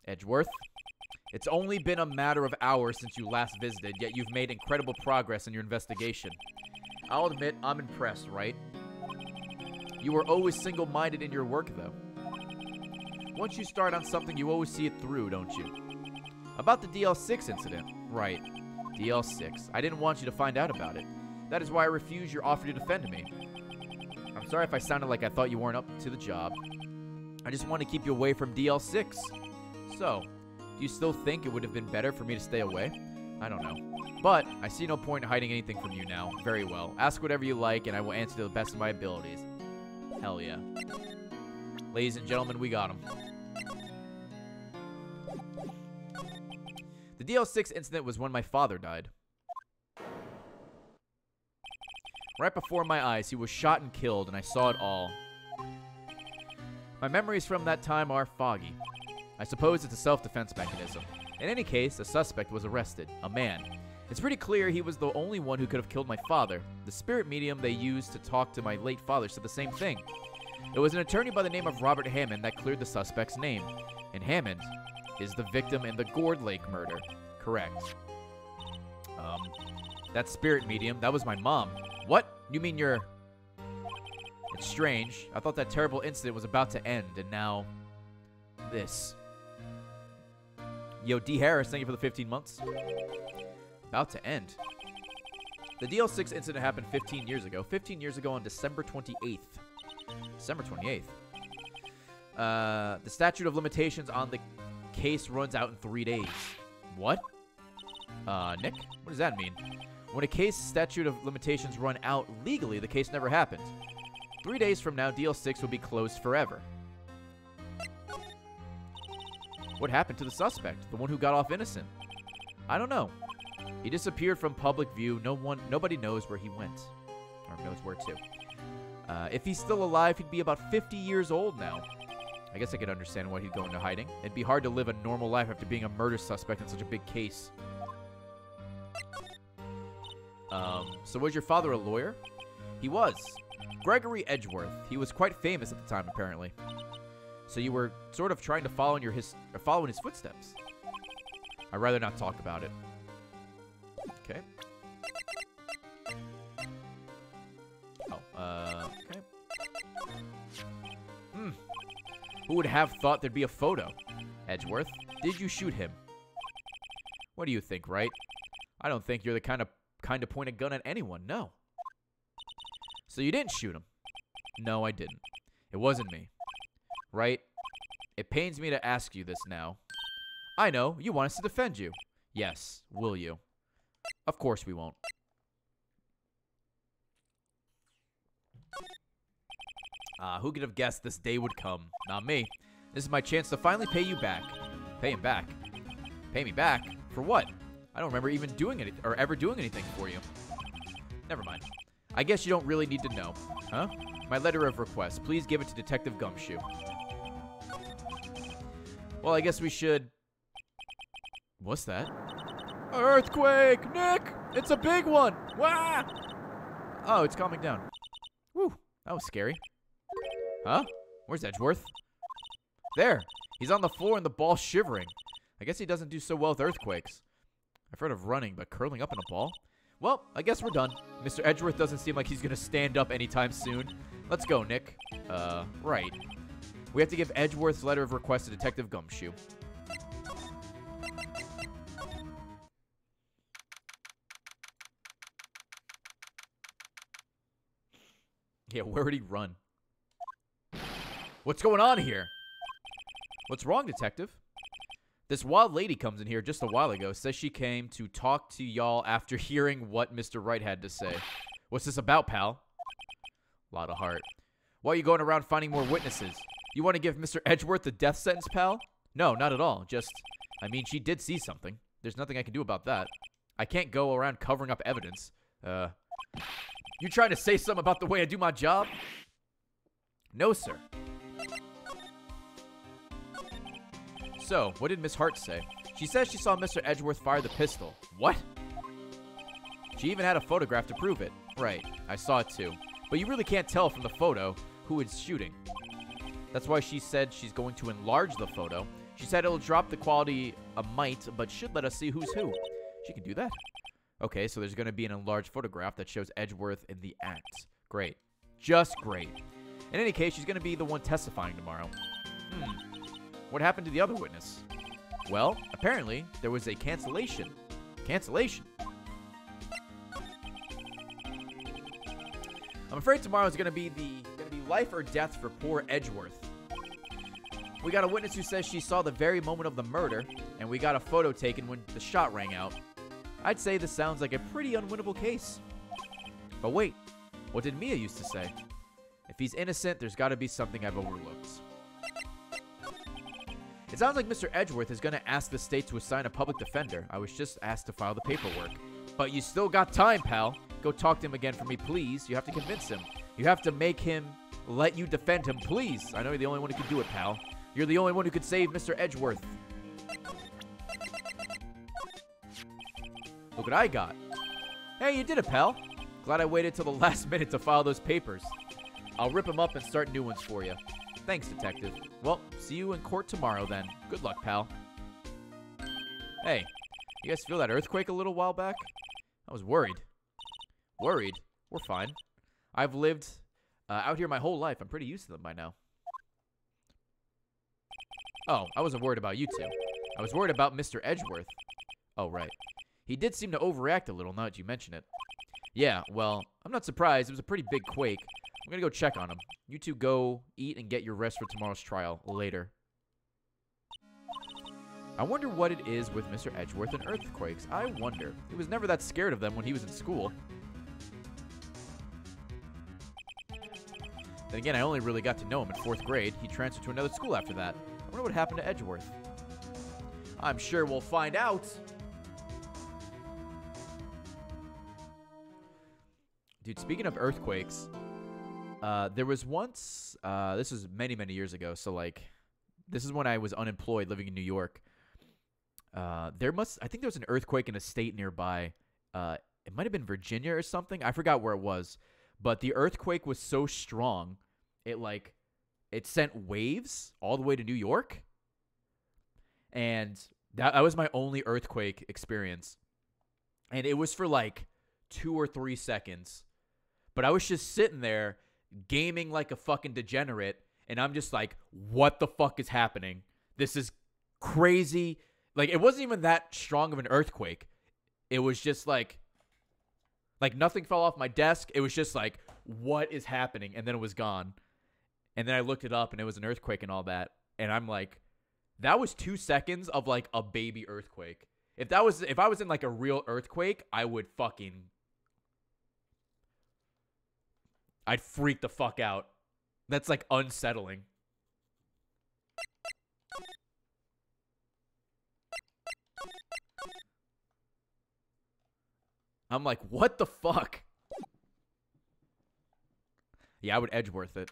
Edgeworth, it's only been a matter of hours since you last visited, yet you've made incredible progress in your investigation. I'll admit, I'm impressed, right? You were always single-minded in your work, though. Once you start on something, you always see it through, don't you? About the DL6 incident. Right. DL6. I didn't want you to find out about it. That is why I refused your offer to defend me. I'm sorry if I sounded like I thought you weren't up to the job. I just want to keep you away from DL6. So, do you still think it would have been better for me to stay away? I don't know. But, I see no point in hiding anything from you now. Very well. Ask whatever you like, and I will answer to the best of my abilities. Hell yeah. Ladies and gentlemen, we got him. The DL6 incident was when my father died. Right before my eyes, he was shot and killed, and I saw it all. My memories from that time are foggy. I suppose it's a self-defense mechanism. In any case, a suspect was arrested, a man. It's pretty clear he was the only one who could have killed my father. The spirit medium they used to talk to my late father said the same thing. It was an attorney by the name of Robert Hammond that cleared the suspect's name. And Hammond is the victim in the Gourd Lake murder. Correct. That spirit medium, that was my mom. What? You mean you're... It's strange. I thought that terrible incident was about to end, and now... this. Yo, D. Harris, thank you for the 15 months. About to end. The DL6 incident happened 15 years ago. 15 years ago on December 28th. December 28th. The statute of limitations on the case runs out in 3 days. What? Nick? What does that mean? When a case statute of limitations run out legally, the case never happened. 3 days from now, DL6 will be closed forever. What happened to the suspect? The one who got off innocent? I don't know. He disappeared from public view. Nobody knows where he went. Or knows where to. If he's still alive, he'd be about 50 years old now. I guess I could understand why he'd go into hiding. It'd be hard to live a normal life after being a murder suspect in such a big case. So was your father a lawyer? He was. Gregory Edgeworth. He was quite famous at the time, apparently. So you were sort of trying to follow in his footsteps. I'd rather not talk about it. Okay. Oh, okay. Who would have thought there'd be a photo? Edgeworth, did you shoot him? What do you think, Wright? I don't think you're the kind to point a gun at anyone, no. So you didn't shoot him? No, I didn't. It wasn't me. Right? It pains me to ask you this now. I know, you want us to defend you. Yes, will you? Of course we won't. Who could have guessed this day would come? Not me. This is my chance to finally pay you back. Pay him back? Pay me back? For what? I don't remember even doing it or ever doing anything for you. Never mind. I guess you don't really need to know. Huh? My letter of request. Please give it to Detective Gumshoe. Well, I guess we should... What's that? Earthquake! Nick! It's a big one! Wah! Oh, it's calming down. Whew, that was scary. Huh? Where's Edgeworth? There! He's on the floor and the ball's shivering. I guess he doesn't do so well with earthquakes. I've heard of running, but curling up in a ball? Well, I guess we're done. Mr. Edgeworth doesn't seem like he's gonna stand up anytime soon. Let's go, Nick. Right. We have to give Edgeworth's letter of request to Detective Gumshoe. Yeah, where would he run? What's going on here? What's wrong, detective? This wild lady comes in here just a while ago, says she came to talk to y'all after hearing what Mr. Wright had to say. What's this about, pal? Lot of heart. Why are you going around finding more witnesses? You want to give Mr. Edgeworth the death sentence, pal? No, not at all. Just, I mean, she did see something. There's nothing I can do about that. I can't go around covering up evidence. You trying to say something about the way I do my job? No, sir. So, what did Miss Hart say? She says she saw Mr. Edgeworth fire the pistol. What? She even had a photograph to prove it. Right, I saw it too. But you really can't tell from the photo who is shooting. That's why she said she's going to enlarge the photo. She said it'll drop the quality a mite, but should let us see who's who. She can do that. Okay, so there's going to be an enlarged photograph that shows Edgeworth in the act. Great. Just great. In any case, she's going to be the one testifying tomorrow. What happened to the other witness? Well, apparently, there was a cancellation. Cancellation? I'm afraid tomorrow is going to be life or death for poor Edgeworth. We got a witness who says she saw the very moment of the murder, and we got a photo taken when the shot rang out. I'd say this sounds like a pretty unwinnable case. But wait, what did Mia used to say? If he's innocent, there's got to be something I've overlooked. It sounds like Mr. Edgeworth is going to ask the state to assign a public defender. I was just asked to file the paperwork. But you still got time, pal. Go talk to him again for me, please. You have to convince him. You have to make him let you defend him, please. I know you're the only one who can do it, pal. You're the only one who could save Mr. Edgeworth. Look what I got. Hey, you did it, pal. Glad I waited till the last minute to file those papers. I'll rip them up and start new ones for you. Thanks, detective. Well, see you in court tomorrow, then. Good luck, pal. Hey, you guys feel that earthquake a little while back? I was worried. Worried? We're fine. I've lived out here my whole life. I'm pretty used to them by now. Oh, I wasn't worried about you two. I was worried about Mr. Edgeworth. Oh, right. He did seem to overreact a little, now that you mention it. Yeah, well, I'm not surprised. It was a pretty big quake. I'm gonna go check on him. You two go eat and get your rest for tomorrow's trial later. I wonder what it is with Mr. Edgeworth and earthquakes. I wonder. He was never that scared of them when he was in school. Then again, I only really got to know him in 4th grade. He transferred to another school after that. I wonder what happened to Edgeworth. I'm sure we'll find out. Dude, speaking of earthquakes, there was once, this was many, many years ago, so like, this is when I was unemployed living in New York. I think there was an earthquake in a state nearby. It might have been Virginia or something. I forgot where it was. But the earthquake was so strong, it sent waves all the way to New York. And that was my only earthquake experience. And it was for like 2 or 3 seconds. But I was just sitting there gaming like a fucking degenerate. And I'm just like, what the fuck is happening? This is crazy. Like, it wasn't even that strong of an earthquake. It was just like nothing fell off my desk. It was just like, what is happening? And then it was gone. And then I looked it up and it was an earthquake and all that. And I'm like, that was 2 seconds of like a baby earthquake. If I was in like a real earthquake, I'd freak the fuck out. That's like unsettling. I'm like, what the fuck? Yeah, I would Edgeworth it.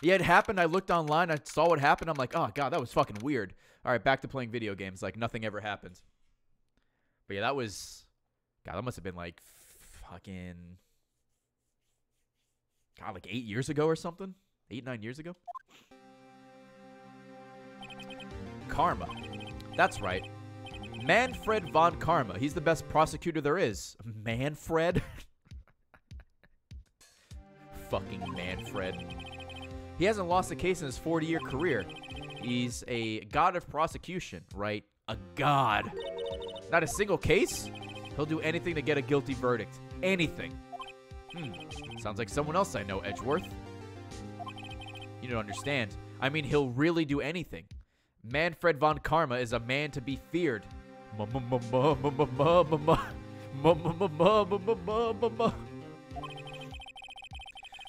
Yeah, it happened. I looked online. I saw what happened. I'm like, oh, God, that was fucking weird. All right, back to playing video games. Like, nothing ever happened. But yeah, that was... God, that must have been like fucking... God, like 8 years ago or something? 8, 9 years ago? Karma. That's right. Manfred von Karma. He's the best prosecutor there is. Manfred? Fucking Manfred. He hasn't lost a case in his 40-year career. He's a god of prosecution, right? A god. Not a single case? He'll do anything to get a guilty verdict. Anything. Sounds like someone else I know, Edgeworth. You don't understand. I mean, he'll really do anything. Manfred von Karma is a man to be feared.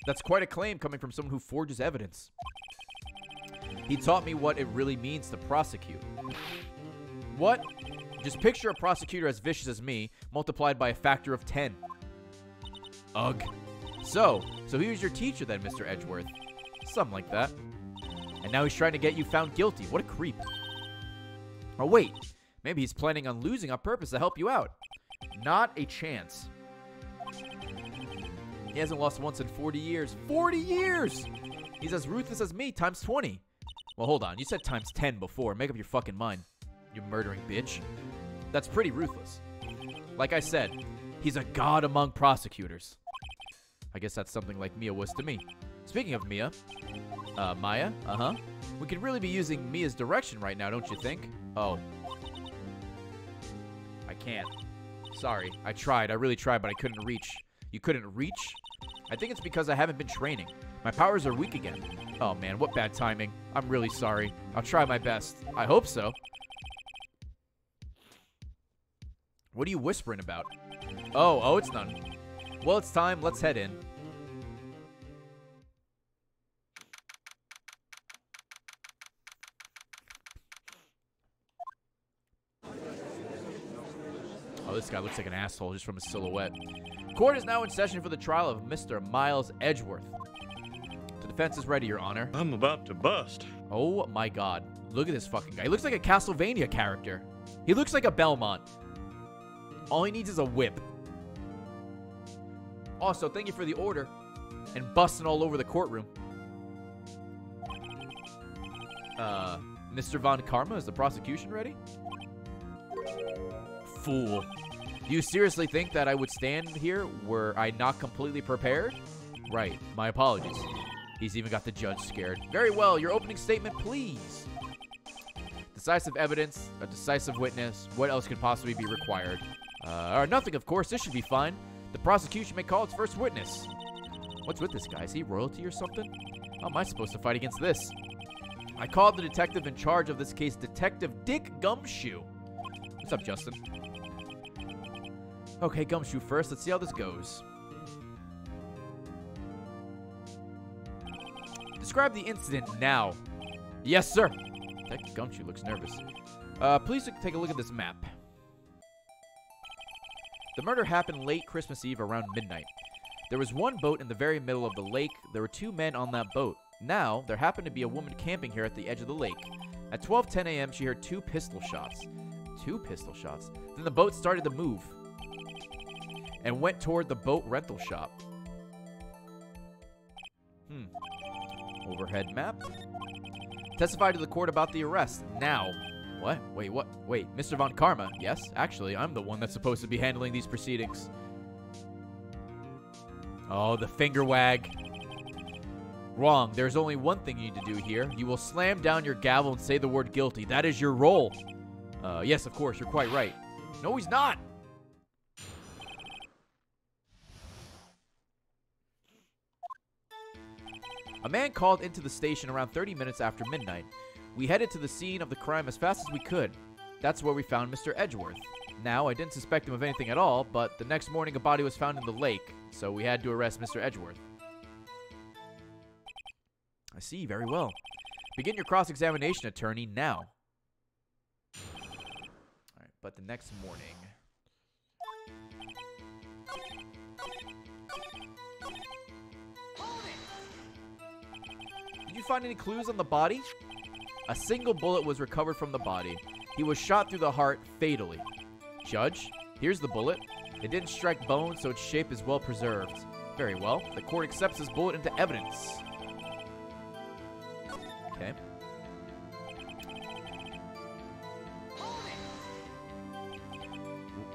That's quite a claim coming from someone who forges evidence. He taught me what it really means to prosecute. What? Just picture a prosecutor as vicious as me, multiplied by a factor of 10. Ugh. So he was your teacher then, Mr. Edgeworth. Something like that. And now he's trying to get you found guilty. What a creep. Oh, wait. Maybe he's planning on losing on purpose to help you out. Not a chance. He hasn't lost once in 40 years. 40 years! He's as ruthless as me, times 20. Well, hold on. You said times 10 before. Make up your fucking mind, you murdering bitch. That's pretty ruthless. Like I said, he's a god among prosecutors. I guess that's something like Mia was to me. Speaking of Mia, Maya, we could really be using Mia's direction right now, don't you think? Oh. I can't. Sorry, I tried. I really tried, but I couldn't reach. You couldn't reach? I think it's because I haven't been training. My powers are weak again. Oh man, what bad timing. I'm really sorry. I'll try my best. I hope so. What are you whispering about? Oh, it's none. Well, it's time. Let's head in. Oh, this guy looks like an asshole just from his silhouette. Court is now in session for the trial of Mr. Miles Edgeworth. The defense is ready, Your Honor. I'm about to bust. Oh my god. Look at this fucking guy. He looks like a Castlevania character. He looks like a Belmont. All he needs is a whip. Also, thank you for the order. And busting all over the courtroom. Mr. Von Karma, is the prosecution ready? Fool. Do you seriously think that I would stand here were I not completely prepared? Right. My apologies. He's even got the judge scared. Very well. Your opening statement, please. Decisive evidence, a decisive witness. What else could possibly be required? Nothing, of course. This should be fine. The prosecution may call its first witness. What's with this guy? Is he royalty or something? How am I supposed to fight against this? I called the detective in charge of this case, Detective Dick Gumshoe. What's up, Justin? Okay, Gumshoe first. Let's see how this goes. Describe the incident now. Yes, sir. Detective Gumshoe looks nervous. Please take a look at this map. The murder happened late Christmas Eve around midnight. There was one boat in the very middle of the lake. There were two men on that boat. Now, there happened to be a woman camping here at the edge of the lake. At 12:10 a.m., she heard two pistol shots. Two pistol shots. Then the boat started to move and went toward the boat rental shop. Overhead map. Testify to the court about the arrest. Now. What? Wait, what? Wait, Mr. Von Karma. Yes, actually, I'm the one that's supposed to be handling these proceedings. Oh, the finger wag. Wrong. There's only one thing you need to do here. You will slam down your gavel and say the word guilty. That is your role. Yes, of course. You're quite right. No, he's not. A man called into the station around 30 minutes after midnight. We headed to the scene of the crime as fast as we could. That's where we found Mr. Edgeworth. Now, I didn't suspect him of anything at all, but the next morning a body was found in the lake, so we had to arrest Mr. Edgeworth. I see, very well. Begin your cross-examination, attorney, now. Alright, but the next morning... Did you find any clues on the body? A single bullet was recovered from the body. He was shot through the heart fatally. Judge, here's the bullet. It didn't strike bone, so its shape is well preserved. Very well. The court accepts this bullet into evidence. Okay.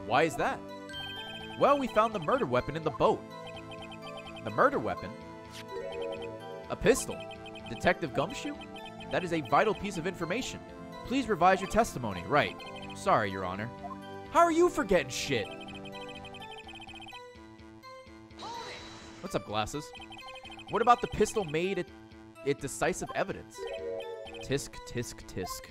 Why is that? Well, we found the murder weapon in the boat. The murder weapon? A pistol. Detective Gumshoe? That is a vital piece of information. Please revise your testimony. Right. Sorry, Your Honor. How are you forgetting shit? What's up, Glasses? What about the pistol made it decisive evidence? Tisk, tisk, tisk.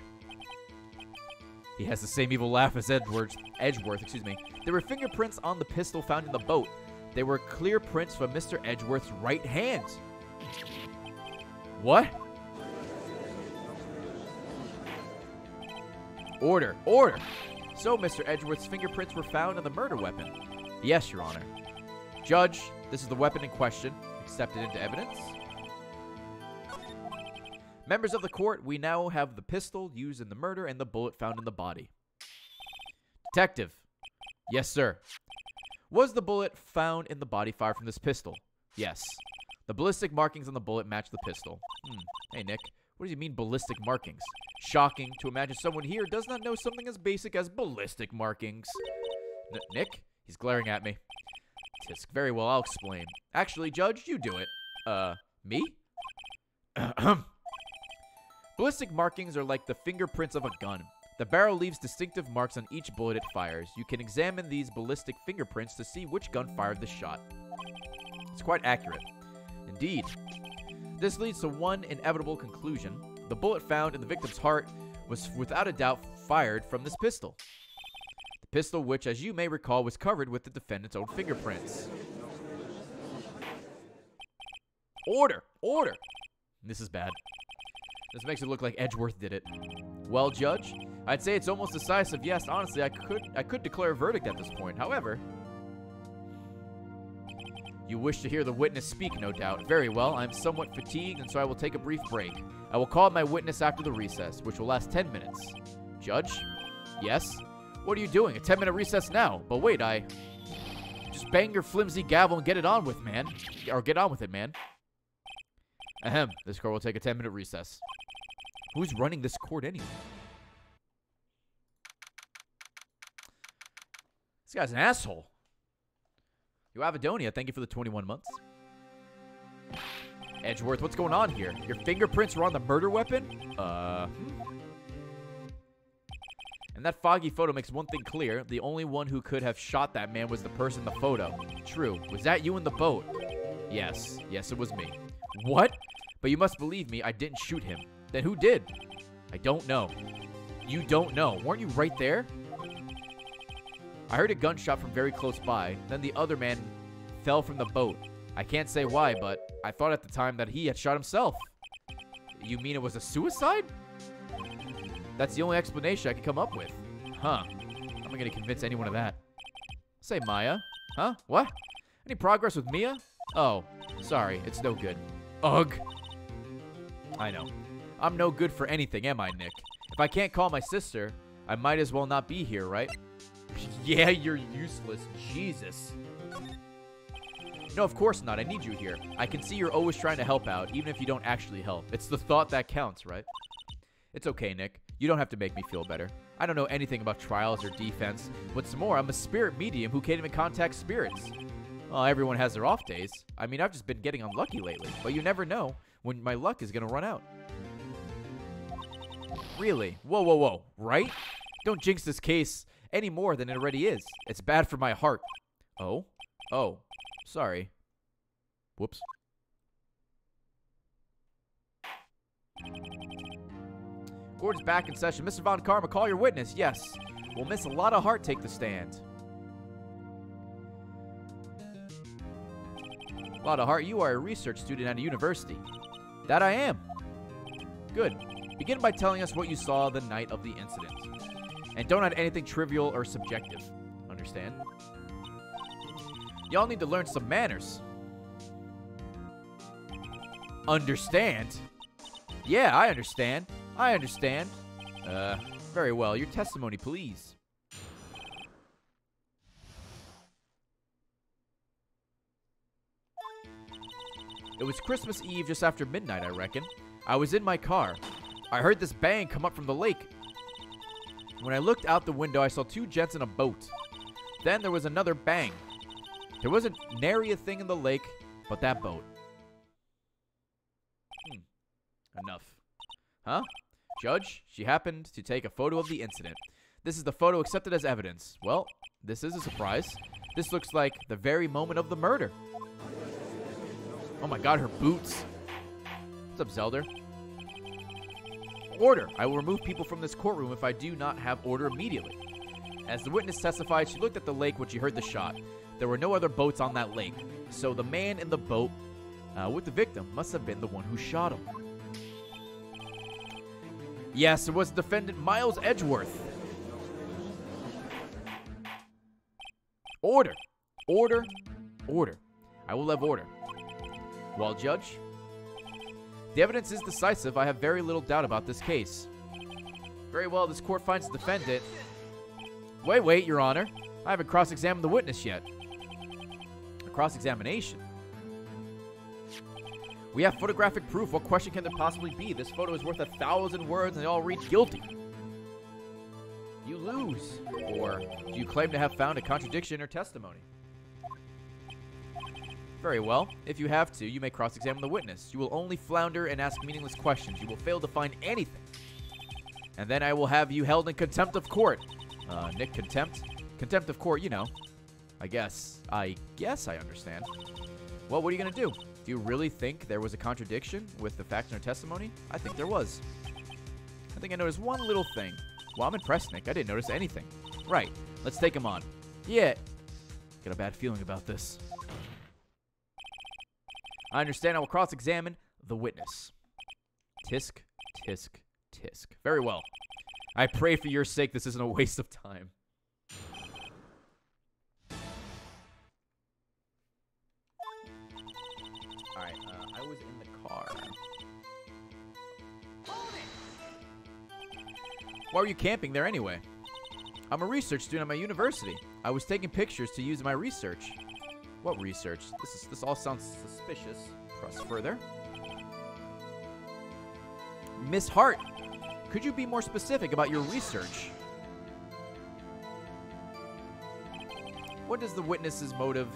He has the same evil laugh as Edgeworth, excuse me. There were fingerprints on the pistol found in the boat. They were clear prints from Mr. Edgeworth's right hand. What? Order, order. So Mr. Edgeworth's fingerprints were found on the murder weapon. Yes, Your Honor. Judge, this is the weapon in question. Accepted into evidence. Members of the court, we now have the pistol used in the murder and the bullet found in the body. Detective. Yes, sir. Was the bullet found in the body fired from this pistol? Yes. The ballistic markings on the bullet match the pistol. Hey, Nick. What does he mean, ballistic markings? Shocking to imagine someone here does not know something as basic as ballistic markings. Nick? He's glaring at me. Tisk. Very well, I'll explain. Actually, Judge, you do it. Me? Ballistic markings are like the fingerprints of a gun. The barrel leaves distinctive marks on each bullet it fires. You can examine these ballistic fingerprints to see which gun fired the shot. It's quite accurate. Indeed. This leads to one inevitable conclusion. The bullet found in the victim's heart was without a doubt fired from this pistol. The pistol which, as you may recall, was covered with the defendant's own fingerprints. Order! Order! This is bad. This makes it look like Edgeworth did it. Well, Judge, I'd say it's almost decisive. Yes, honestly, I could declare a verdict at this point. However, you wish to hear the witness speak, no doubt. Very well, I'm somewhat fatigued, and so I will take a brief break. I will call my witness after the recess, which will last 10 minutes. Judge? Yes? What are you doing? A 10-minute recess now? But wait, just bang your flimsy gavel and get it on with, man. Or get on with it, man. Ahem. This court will take a 10-minute recess. Who's running this court anyway? This guy's an asshole. Yo, Avedonia, thank you for the 21 months. Edgeworth, what's going on here? Your fingerprints were on the murder weapon? And that foggy photo makes one thing clear. The only one who could have shot that man was the person in the photo. True. Was that you in the boat? Yes. Yes, it was me. What? But you must believe me, I didn't shoot him. Then who did? I don't know. You don't know. Weren't you right there? I heard a gunshot from very close by. Then the other man fell from the boat. I can't say why, but I thought at the time that he had shot himself. You mean it was a suicide? That's the only explanation I could come up with. Huh. I'm not going to convince anyone of that. Say, Maya. Huh? What? Any progress with Mia? Oh, sorry. It's no good. Ugh. I know. I'm no good for anything, am I, Nick? If I can't call my sister, I might as well not be here, right? Yeah, you're useless. Jesus. No, of course not. I need you here. I can see you're always trying to help out, even if you don't actually help. It's the thought that counts, right? It's okay, Nick. You don't have to make me feel better. I don't know anything about trials or defense. What's more, I'm a spirit medium who can't even contact spirits. Well, everyone has their off days. I mean, I've just been getting unlucky lately, but you never know when my luck is going to run out. Really? Whoa, whoa, whoa. Right? Don't jinx this case any more than it already is. It's bad for my heart. Oh? Oh. Sorry. Whoops. Court is back in session. Mr. Von Karma, call your witness. Yes. We'll miss a lot of heart take the stand. A lot of heart. You are a research student at a university. That I am. Good. Begin by telling us what you saw the night of the incident. And don't add anything trivial or subjective. Understand? Y'all need to learn some manners. Understand? Yeah, I understand. I understand. Very well. Your testimony, please. It was Christmas Eve just after midnight, I reckon. I was in my car. I heard this bang come up from the lake. When I looked out the window, I saw two gents in a boat. Then there was another bang. There wasn't nary a thing in the lake but that boat. Enough. Huh? Judge, she happened to take a photo of the incident. This is the photo accepted as evidence. Well, this is a surprise. This looks like the very moment of the murder. Oh my god, her boots. What's up, Zelda? Order. I will remove people from this courtroom if I do not have order immediately. As the witness testified, she looked at the lake when she heard the shot. There were no other boats on that lake, so the man in the boat with the victim must have been the one who shot him. Yes, it was defendant Miles Edgeworth. Order. Order. Order. I will have order. Well, Judge, the evidence is decisive. I have very little doubt about this case. Very well, this court finds the defendant. Wait, Your Honor. I haven't cross-examined the witness yet. A cross-examination? We have photographic proof. What question can there possibly be? This photo is worth 1,000 words and they all read guilty. You lose. Or do you claim to have found a contradiction in her testimony? Very well. If you have to, you may cross-examine the witness. You will only flounder and ask meaningless questions. You will fail to find anything. And then I will have you held in contempt of court. Nick, contempt? Contempt of court, you know. I guess I understand. Well, what are you going to do? Do you really think there was a contradiction with the facts in her testimony? I think there was. I think I noticed one little thing. Well, I'm impressed, Nick. I didn't notice anything. Right. Let's take him on. Yeah. Got a bad feeling about this. I understand. I will cross-examine the witness. Tisk, tisk, tisk. Very well. I pray for your sake this isn't a waste of time. Alright, I was in the car. Why were you camping there anyway? I'm a research student at my university. I was taking pictures to use in my research. What research? This all sounds suspicious. Press further. Miss Hart, could you be more specific about your research? What does the witness's motive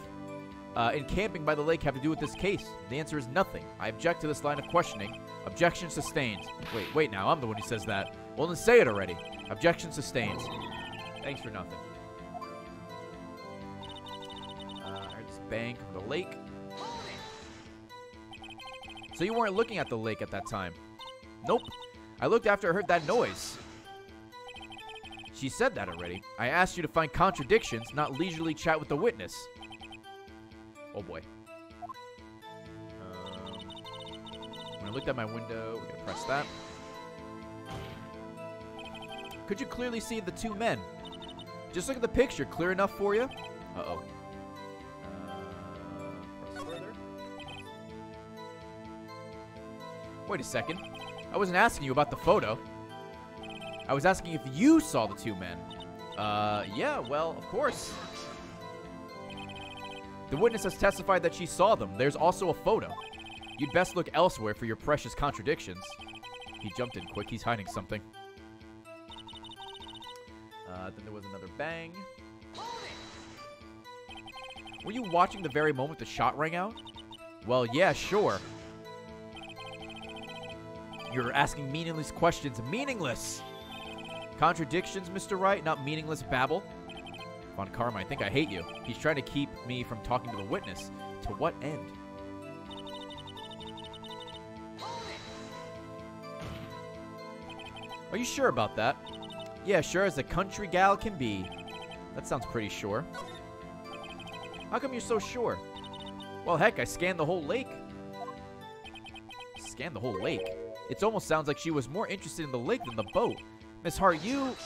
in camping by the lake have to do with this case? The answer is nothing. I object to this line of questioning. Objection sustained. Wait now. I'm the one who says that. Well, then say it already. Objection sustained. Thanks for nothing. This bank, the lake. So you weren't looking at the lake at that time? Nope. I looked after I heard that noise. She said that already. I asked you to find contradictions, not leisurely chat with the witness. Oh boy. When I looked at my window, we're gonna press that. Could you clearly see the two men? Just look at the picture. Clear enough for you? Uh-oh. Press further. Wait a second. I wasn't asking you about the photo. I was asking if you saw the two men. Yeah, well, of course. The witness has testified that she saw them. There's also a photo. You'd best look elsewhere for your precious contradictions. He jumped in quick. He's hiding something. Then there was another bang. Were you watching the very moment the shot rang out? Well, yeah, sure. You're asking meaningless questions. Meaningless! Contradictions, Mr. Wright, not meaningless babble. Von Karma, I think I hate you. He's trying to keep me from talking to the witness. To what end? Are you sure about that? Yeah, sure as a country gal can be. That sounds pretty sure. How come you're so sure? Well, heck, I scanned the whole lake. Scanned the whole lake? It almost sounds like she was more interested in the lake than the boat. Miss Hart, you...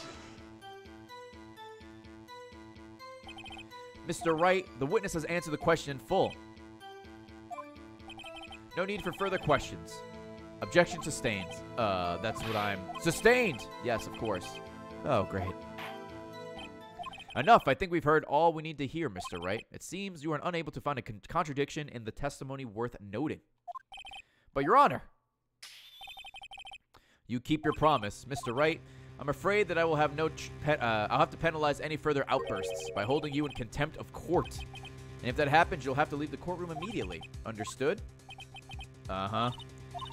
Mr. Wright, the witness has answered the question in full. No need for further questions. Objection sustained. That's what I'm... Sustained! Yes, of course. Oh, great. Enough. I think we've heard all we need to hear, Mr. Wright. It seems you are unable to find a contradiction in the testimony worth noting. But, Your Honor... You keep your promise. Mr. Wright, I'm afraid that I will have I'll have to penalize any further outbursts by holding you in contempt of court. And if that happens, you'll have to leave the courtroom immediately. Understood? Uh-huh.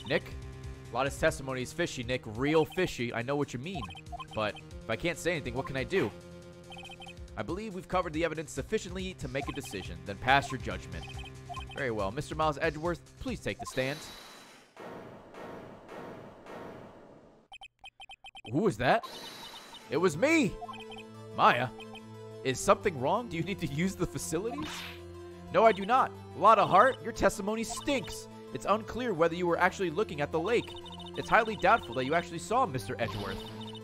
Nick, a lot of testimony is fishy, Nick. Real fishy. I know what you mean. But if I can't say anything, what can I do? I believe we've covered the evidence sufficiently to make a decision. Then pass your judgment. Very well. Mr. Miles Edgeworth, please take the stand. Who was that? It was me! Maya, is something wrong? Do you need to use the facilities? No, I do not. Lotta Hart, your testimony stinks. It's unclear whether you were actually looking at the lake. It's highly doubtful that you actually saw Mr. Edgeworth.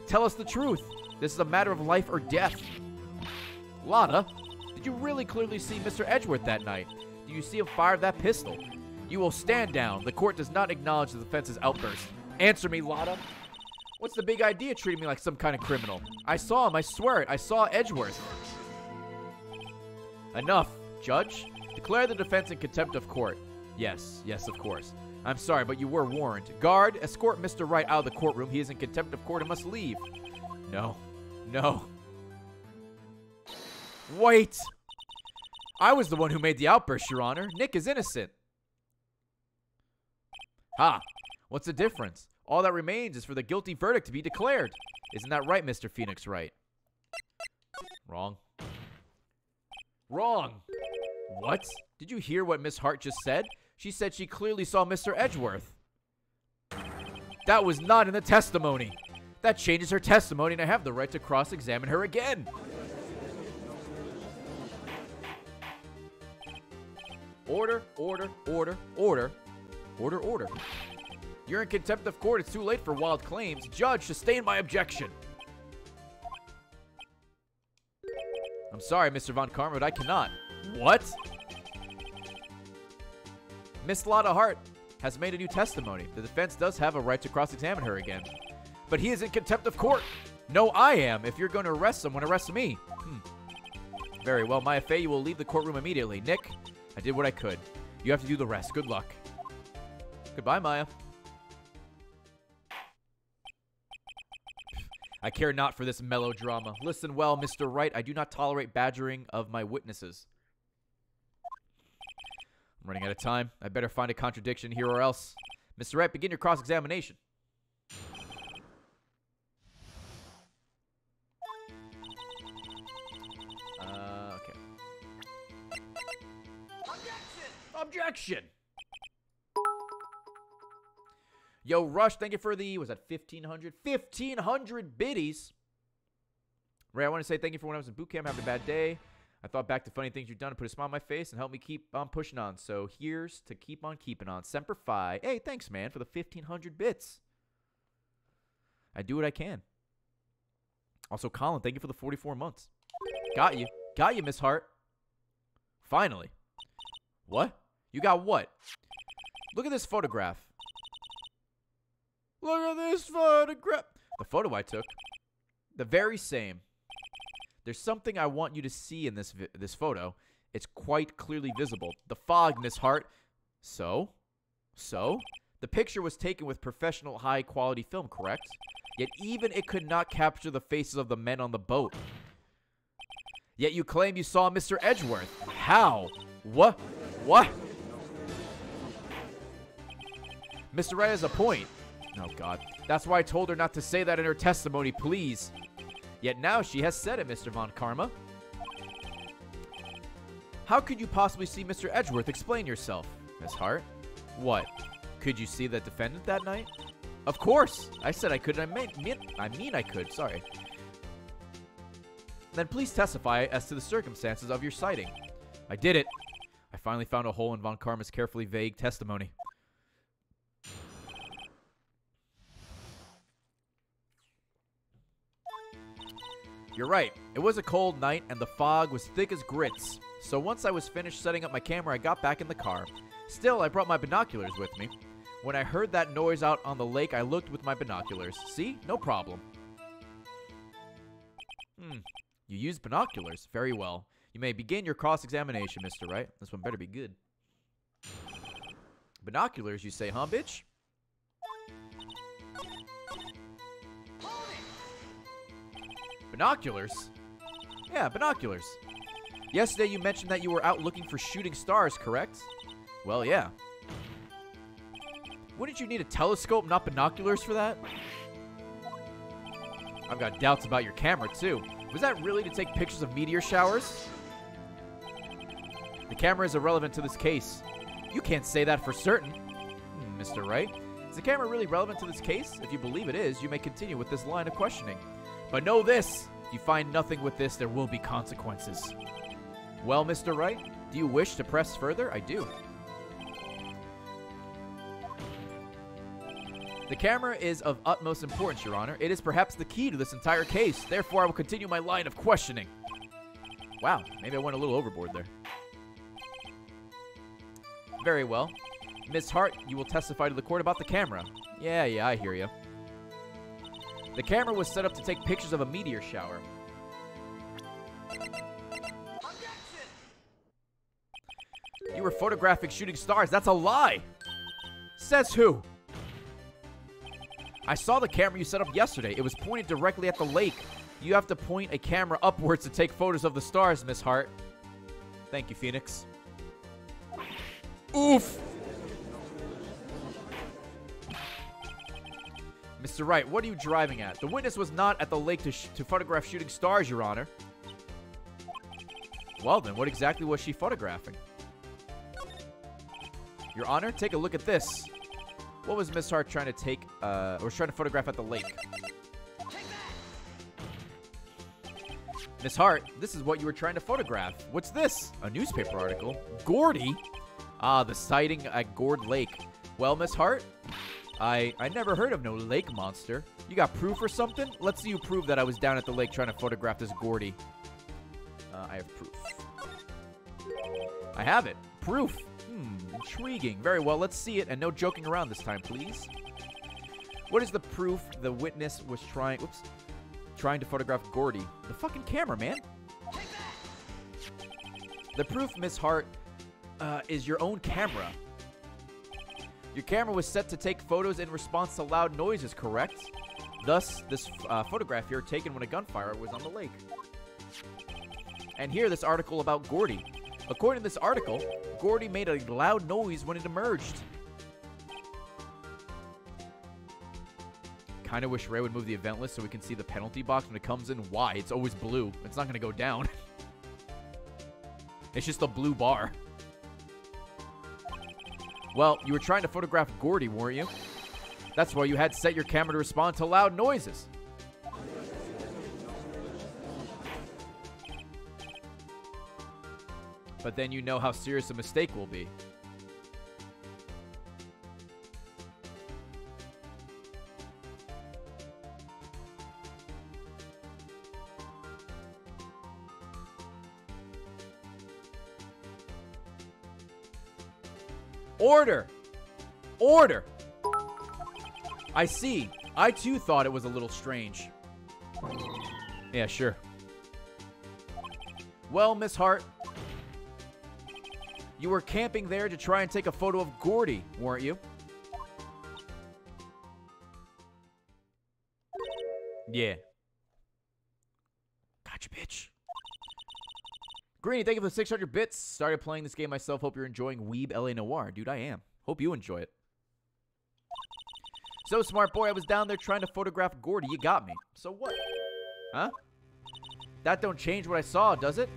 Tell us the truth. This is a matter of life or death. Lotta, did you really clearly see Mr. Edgeworth that night? Do you see him fire that pistol? You will stand down. The court does not acknowledge the defense's outburst. Answer me, Lotta. What's the big idea treating me like some kind of criminal? I saw him, I swear it. I saw Edgeworth. Enough, Judge. Declare the defense in contempt of court. Yes, of course. I'm sorry, but you were warned. Guard, escort Mr. Wright out of the courtroom. He is in contempt of court and must leave. No. Wait! I was the one who made the outburst, Your Honor. Nick is innocent. Ha! What's the difference? All that remains is for the guilty verdict to be declared. Isn't that right, Mr. Phoenix Wright? Wrong. Wrong! What? Did you hear what Miss Hart just said? She said she clearly saw Mr. Edgeworth. That was not in the testimony. That changes her testimony, and I have the right to cross-examine her again. Order. You're in contempt of court. It's too late for wild claims. Judge, sustain my objection. I'm sorry, Mr. Von Karma, but I cannot. What? Miss Lotta Hart has made a new testimony. The defense does have a right to cross-examine her again. But he is in contempt of court. No, I am. If you're going to arrest someone, arrest me. Very well, Maya Fey, you will leave the courtroom immediately. Nick, I did what I could. You have to do the rest. Good luck. Goodbye, Maya. I care not for this melodrama. Listen well, Mr. Wright. I do not tolerate badgering of my witnesses. I'm running out of time. I better find a contradiction here or else. Mr. Wright, begin your cross-examination. Okay. Objection! Yo, Rush, thank you for the, was that 1,500? 1,500 biddies. Ray, I want to say thank you for when I was in boot camp having a bad day. I thought back to funny things you've done to put a smile on my face and help me keep on pushing on. So here's to keep on keeping on. Semper Fi. Hey, thanks, man, for the 1,500 bits. I do what I can. Also, Colin, thank you for the 44 months. Got you. Got you, Miss Hart. Finally. What? You got what? Look at this photograph. Look at this photograph. The photo I took. The very same. There's something I want you to see in this photo. It's quite clearly visible. The fog, Miss Hart. So? The picture was taken with professional high-quality film, correct? Yet even it could not capture the faces of the men on the boat. Yet you claim you saw Mr. Edgeworth. How? What? Mr. Wright has a point. Oh, God. That's why I told her not to say that in her testimony, please. Yet now she has said it, Mr. Von Karma. How could you possibly see Mr. Edgeworth? Explain yourself, Miss Hart. What? Could you see the defendant that night? Of course. I said I could. I mean I could. Sorry. Then please testify as to the circumstances of your sighting. I did it. I finally found a hole in Von Karma's carefully vague testimony. You're right. It was a cold night and the fog was thick as grits. So once I was finished setting up my camera, I got back in the car. Still, I brought my binoculars with me. When I heard that noise out on the lake, I looked with my binoculars. See? No problem. You used binoculars. Very well. You may begin your cross-examination, Mr. Wright. This one better be good. Binoculars, you say, huh, bitch? Binoculars? Yeah, binoculars. Yesterday you mentioned that you were out looking for shooting stars, correct? Well, yeah. Wouldn't you need a telescope, not binoculars for that? I've got doubts about your camera, too. Was that really to take pictures of meteor showers? The camera is irrelevant to this case. You can't say that for certain. Mr. Wright, is the camera really relevant to this case? If you believe it is, you may continue with this line of questioning. But know this, if you find nothing with this, there will be consequences. Well, Mr. Wright, do you wish to press further? I do. The camera is of utmost importance, Your Honor. It is perhaps the key to this entire case. Therefore, I will continue my line of questioning. Wow, maybe I went a little overboard there. Very well. Miss Hart, you will testify to the court about the camera. Yeah, I hear you. The camera was set up to take pictures of a meteor shower. You were photographing shooting stars. That's a lie. Says who? I saw the camera you set up yesterday. It was pointed directly at the lake. You have to point a camera upwards to take photos of the stars, Miss Hart. Thank you, Phoenix. Oof. Mr. Wright, what are you driving at? The witness was not at the lake to photograph shooting stars, Your Honor. Well then, what exactly was she photographing? Your Honor, take a look at this. What was Miss Hart trying to take, or trying to photograph at the lake? Miss Hart, this is what you were trying to photograph. What's this? A newspaper article? Gordy? Ah, the sighting at Gourd Lake. Well, Miss Hart, I never heard of no lake monster. You got proof or something? Let's see you prove that I was down at the lake trying to photograph this Gordy. I have proof. I have it. Proof. Intriguing. Very well, let's see it, and no joking around this time, please. What is the proof the witness was trying to photograph Gordy? The fucking camera, man. The proof, Miss Hart, is your own camera. Your camera was set to take photos in response to loud noises, correct? Thus, this photograph here taken when a gunfire was on the lake. And here, this article about Gordy. According to this article, Gordy made a loud noise when it emerged. Kind of wish Ray would move the event list so we can see the penalty box when it comes in. Why? It's always blue. It's not going to go down. It's just a blue bar. Well, you were trying to photograph Gordy, weren't you? That's why you had set your camera to respond to loud noises. But then you know how serious a mistake will be. Order! Order! I see. I too thought it was a little strange. Yeah, sure. Well, Miss Hart, you were camping there to try and take a photo of Gordy, weren't you? Yeah. Gotcha, bitch. Greeny, thank you for the 600 bits. Started playing this game myself. Hope you're enjoying Weeb LA Noire. Dude, I am. Hope you enjoy it. So, smart boy, I was down there trying to photograph Gordy. You got me. So what? Huh? That don't change what I saw, does it?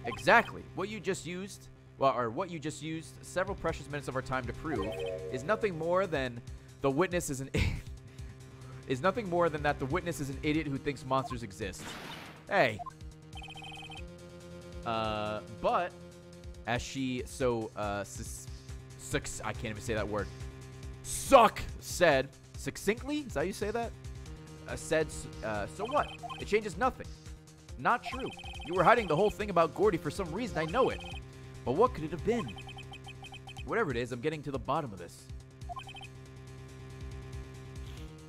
Exactly. What you just used... Well, or what you just used several precious minutes of our time to prove is nothing more than the witness is an is nothing more than that the witness is an idiot who thinks monsters exist. Hey. But as she so I can't even say that word. Said succinctly? Is that how you say that? So what? It changes nothing. Not true. You were hiding the whole thing about Gordy for some reason. I know it. But what could it have been? Whatever it is, I'm getting to the bottom of this.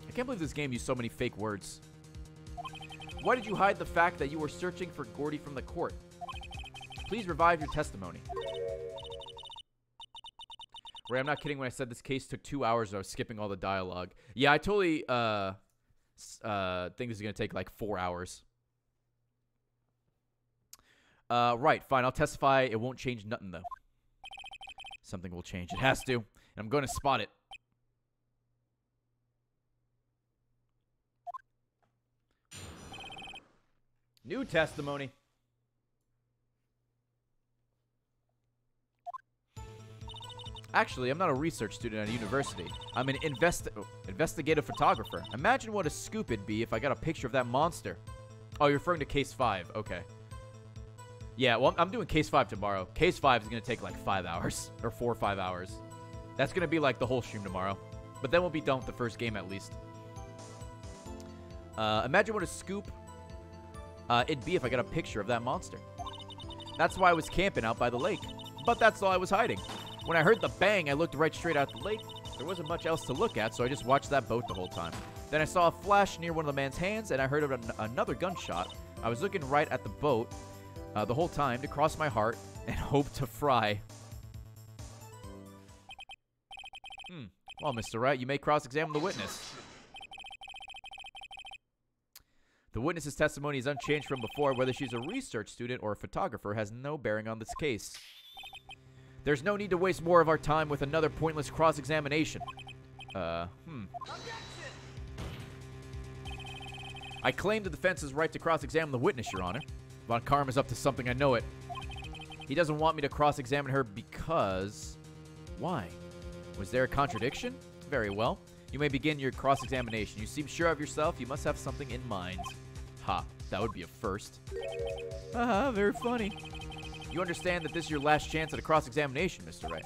I can't believe this game used so many fake words. Why did you hide the fact that you were searching for Gordy from the court? Please revive your testimony. Ray, I'm not kidding when I said this case took 2 hours and I was skipping all the dialogue. Yeah, I totally think this is going to take like 4 hours. Right, fine. I'll testify. It won't change nothing, though. Something will change. It has to. And I'm going to spot it. New testimony. Actually, I'm not a research student at a university. I'm an investigative photographer. Imagine what a scoop it'd be if I got a picture of that monster. Oh, you're referring to Case 5. Okay. Yeah, well, I'm doing Case 5 tomorrow. Case 5 is going to take like 5 hours. Or 4 or 5 hours. That's going to be like the whole stream tomorrow. But then we'll be done with the first game at least. Imagine what a scoop it'd be if I got a picture of that monster. That's why I was camping out by the lake. But that's all I was hiding. When I heard the bang, I looked right straight out the lake. There wasn't much else to look at, so I just watched that boat the whole time. Then I saw a flash near one of the man's hands, and I heard another gunshot. I was looking right at the boat the whole time to cross my heart and hope to fry. Well, Mr. Wright, you may cross-examine the witness. The witness's testimony is unchanged from before. Whether she's a research student or a photographer has no bearing on this case. There's no need to waste more of our time with another pointless cross-examination. I claim the defense's right to cross-examine the witness, Your Honor. Von Karma's up to something, I know it. He doesn't want me to cross-examine her because... Why? Was there a contradiction? Very well. You may begin your cross-examination. You seem sure of yourself. You must have something in mind. Ha, that would be a first. Very funny. You understand that this is your last chance at a cross-examination, Mr. Wright.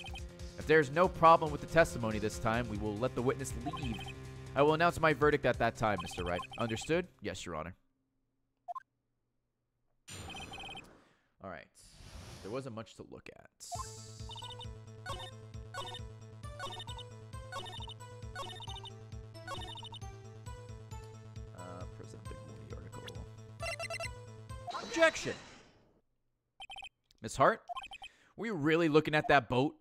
If there's no problem with the testimony this time, we will let the witness leave. I will announce my verdict at that time, Mr. Wright. Understood? Yes, Your Honor. All right. There wasn't much to look at. Present the article. Objection! Miss Hart, were you really looking at that boat?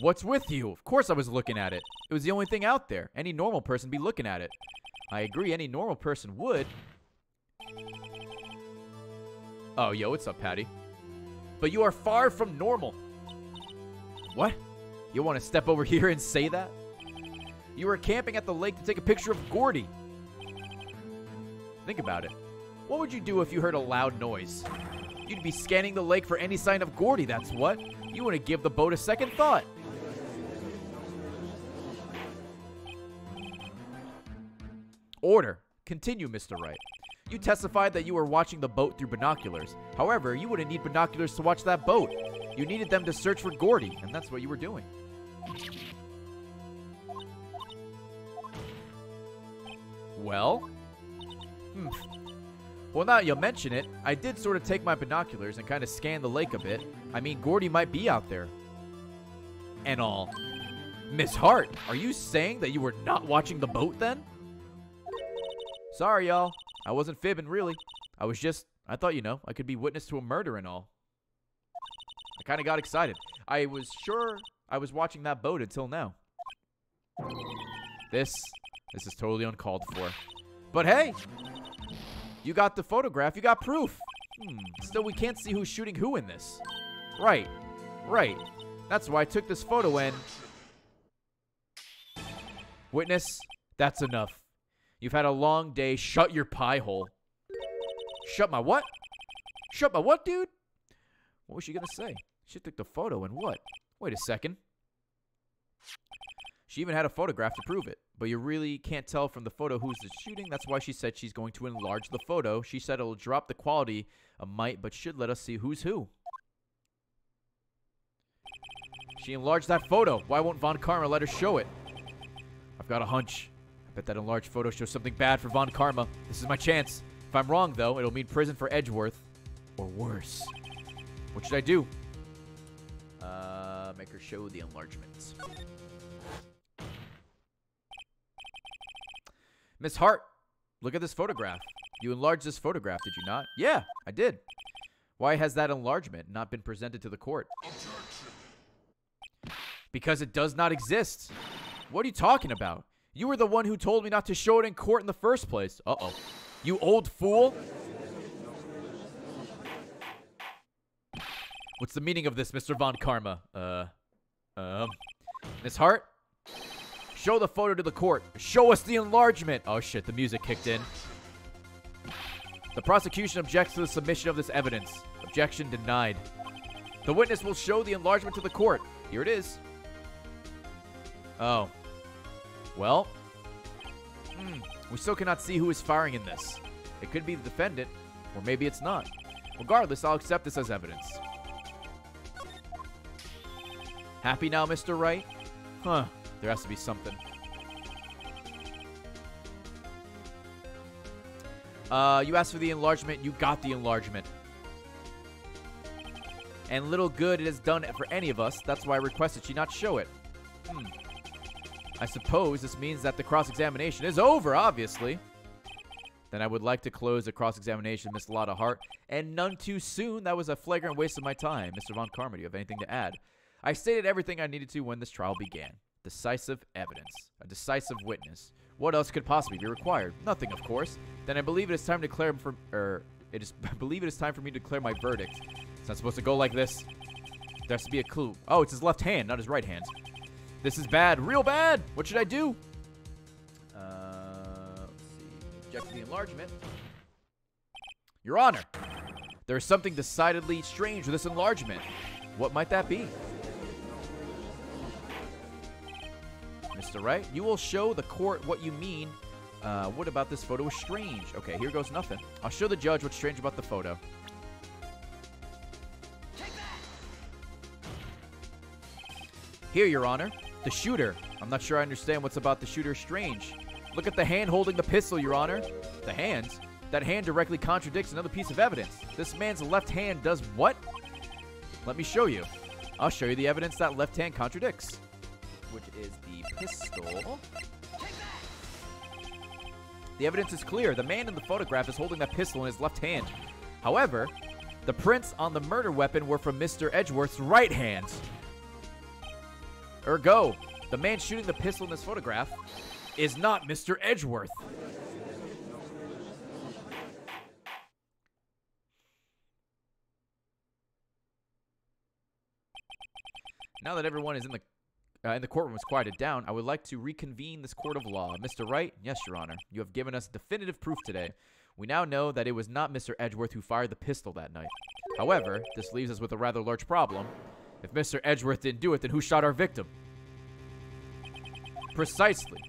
What's with you? Of course I was looking at it. It was the only thing out there. Any normal person would be looking at it. I agree, any normal person would. Oh, yo, what's up, Patty? But you are far from normal. What? You want to step over here and say that? You were camping at the lake to take a picture of Gordy. Think about it. What would you do if you heard a loud noise? You'd be scanning the lake for any sign of Gordy, that's what. You wouldn't give the boat a second thought. Order. Continue, Mr. Wright. You testified that you were watching the boat through binoculars. However, you wouldn't need binoculars to watch that boat. You needed them to search for Gordy, and that's what you were doing. Well? Well, now you mention it, I did sort of take my binoculars and kind of scan the lake a bit. I mean, Gordy might be out there. And all. Miss Hart, are you saying that you were not watching the boat then? Sorry, y'all. I wasn't fibbing, really. I thought, I could be witness to a murder and all. I kind of got excited. I was sure I was watching that boat until now. This is totally uncalled for. But hey! You got the photograph. You got proof. Still, we can't see who's shooting who in this. Right. That's why I took this photo and... Witness, that's enough. You've had a long day. Shut your pie hole. Shut my what? Shut my what, dude? What was she gonna say? She took the photo and what? Wait a second. She even had a photograph to prove it. But you really can't tell from the photo who's the shooting. That's why she said she's going to enlarge the photo. She said it'll drop the quality a mite, but should let us see who's who. She enlarged that photo. Why won't Von Karma let her show it? I've got a hunch. I bet that enlarged photo shows something bad for Von Karma. This is my chance. If I'm wrong, though, it'll mean prison for Edgeworth. Or worse. What should I do? Make her show the enlargements. Miss Hart, look at this photograph. You enlarged this photograph, did you not? Yeah, I did. Why has that enlargement not been presented to the court? Because it does not exist. What are you talking about? You were the one who told me not to show it in court in the first place. Uh-oh. You old fool. What's the meaning of this, Mr. Von Karma? Miss Hart? Show the photo to the court. Show us the enlargement. Oh, shit. The music kicked in. The prosecution objects to the submission of this evidence. Objection denied. The witness will show the enlargement to the court. Here it is. Oh. Well. We still cannot see who is firing in this. It could be the defendant, or maybe it's not. Regardless, I'll accept this as evidence. Happy now, Mr. Wright? Huh. There has to be something. You asked for the enlargement. You got the enlargement. And little good it has done for any of us. That's why I requested she not show it. I suppose this means that the cross-examination is over, obviously. Then I would like to close the cross-examination, Miss Lotta Hart. And none too soon. That was a flagrant waste of my time. Mr. Von Karma, do you have anything to add? I stated everything I needed to when this trial began. Decisive evidence. A decisive witness. What else could possibly be required? Nothing, of course. Then I believe it is time to declare I believe it is time for me to declare my verdict. It's not supposed to go like this. There has to be a clue. Oh, it's his left hand, not his right hand. This is bad. Real bad. What should I do? Let's see. Object to the enlargement. Your Honor, there is something decidedly strange with this enlargement. What might that be? Mr. Wright, you will show the court what you mean. What about this photo is strange? Okay, here goes nothing. I'll show the judge what's strange about the photo. Here, Your Honor. The shooter. I'm not sure I understand what's about the shooter strange. Look at the hand holding the pistol, Your Honor. The hand? That hand directly contradicts another piece of evidence. This man's left hand does what? Let me show you. I'll show you the evidence that left hand contradicts. Which is the pistol. The evidence is clear. The man in the photograph is holding that pistol in his left hand. However, the prints on the murder weapon were from Mr. Edgeworth's right hand. Ergo, the man shooting the pistol in this photograph is not Mr. Edgeworth. Now that everyone is in the courtroom is quieted down, I would like to reconvene this court of law. Mr. Wright? Yes, Your Honor. You have given us definitive proof today. We now know that it was not Mr. Edgeworth who fired the pistol that night. However, this leaves us with a rather large problem. If Mr. Edgeworth didn't do it, then who shot our victim? Precisely.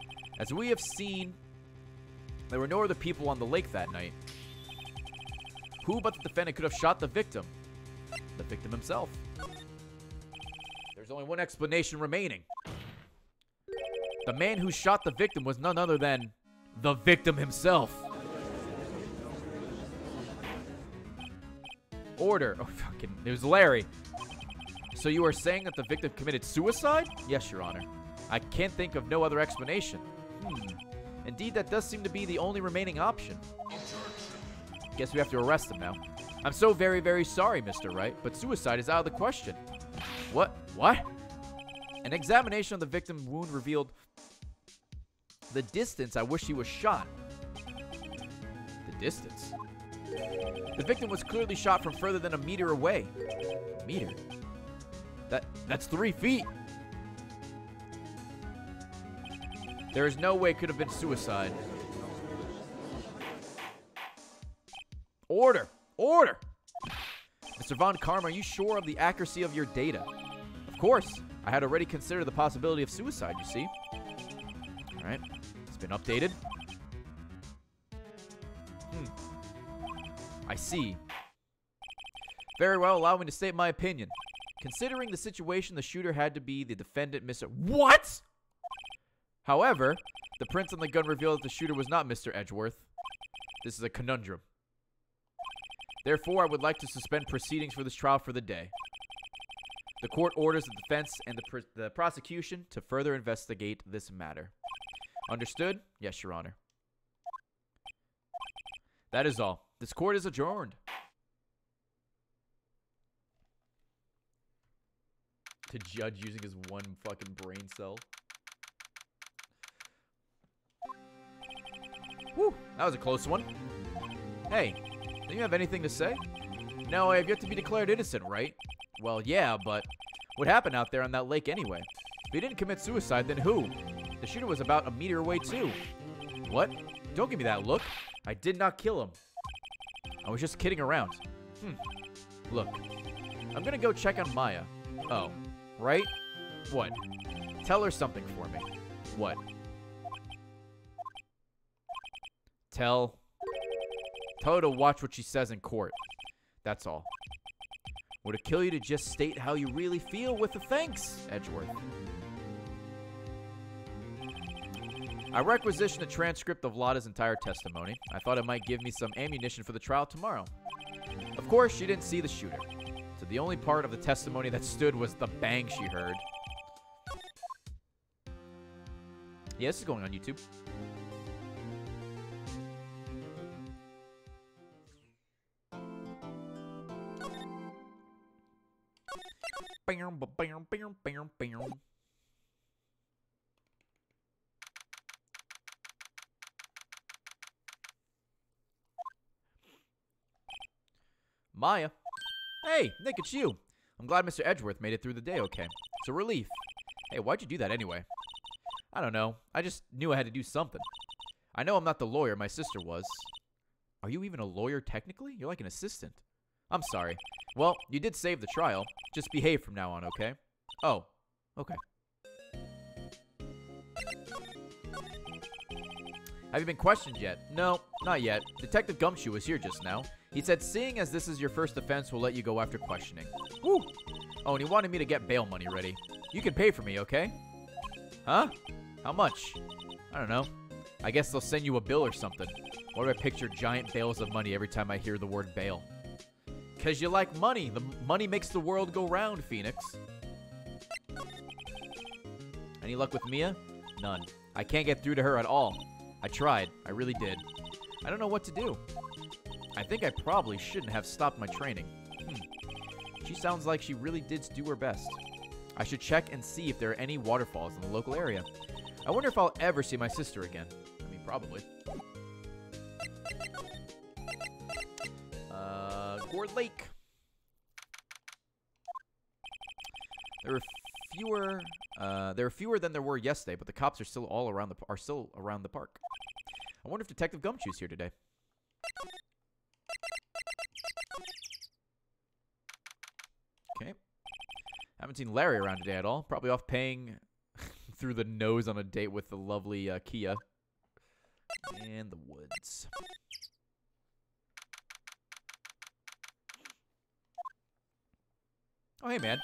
As we have seen, there were no other people on the lake that night. Who but the defendant could have shot the victim? The victim himself. There's only one explanation remaining. The man who shot the victim was none other than the victim himself. Order. Oh, fucking, it was Larry. So you are saying that the victim committed suicide? Yes, Your Honor. I can't think of no other explanation. Indeed, that does seem to be the only remaining option. Guess we have to arrest him now. I'm so very, very sorry, Mr. Wright, but suicide is out of the question. What? An examination of the victim wound revealed the distance at which he was shot. The distance? The victim was clearly shot from further than a meter away. A meter? That's 3 feet. There is no way it could have been suicide. Order! Mr. Von Karma, are you sure of the accuracy of your data? Of course. I had already considered the possibility of suicide, you see. Alright. It's been updated. I see. Very well, allow me to state my opinion. Considering the situation, the shooter had to be the defendant, Mr. What?! However, the prints on the gun reveal that the shooter was not Mr. Edgeworth. This is a conundrum. Therefore, I would like to suspend proceedings for this trial for the day. The court orders the defense and the prosecution to further investigate this matter. Understood? Yes, Your Honor. That is all. This court is adjourned. The judge using his one fucking brain cell. Whew, that was a close one. Hey, do you have anything to say? No, I have yet to be declared innocent, right? Well, yeah, but what happened out there on that lake anyway? If he didn't commit suicide, then who? The shooter was about a meter away too. What? Don't give me that look. I did not kill him. I was just kidding around. Look, I'm gonna go check on Maya. Oh, right? What? Tell her something for me. What? Tell her to watch what she says in court. That's all. Would it kill you to just state how you really feel with a thanks, Edgeworth? I requisitioned a transcript of Lotta's entire testimony. I thought it might give me some ammunition for the trial tomorrow. Of course, she didn't see the shooter. So the only part of the testimony that stood was the bang she heard. Yeah, this is going on YouTube. Maya. Hey, Nick, it's you. I'm glad Mr. Edgeworth made it through the day okay. It's a relief. Hey, why'd you do that anyway? I don't know. I just knew I had to do something. I know I'm not the lawyer my sister was. Are you even a lawyer technically? You're like an assistant. I'm sorry. Well, you did save the trial. Just behave from now on, okay? Oh, okay. Have you been questioned yet? No, not yet. Detective Gumshoe was here just now. He said, seeing as this is your first offense, we'll let you go after questioning. Woo! Oh, and he wanted me to get bail money ready. You can pay for me, okay? Huh? How much? I don't know. I guess they'll send you a bill or something. Why do I picture giant bales of money every time I hear the word bail? Because you like money. The money makes the world go round, Phoenix. Any luck with Mia? None. I can't get through to her at all. I tried. I really did. I don't know what to do. I think I probably shouldn't have stopped my training. She sounds like she really did do her best. I should check and see if there are any waterfalls in the local area. I wonder if I'll ever see my sister again. I mean, probably. Gourd Lake. There are fewer than there were yesterday, but the cops are still around the park. I wonder if Detective Gumshoe's here today. Okay. Haven't seen Larry around today at all. Probably off paying through the nose on a date with the lovely Kia. And the woods. Oh, hey, man.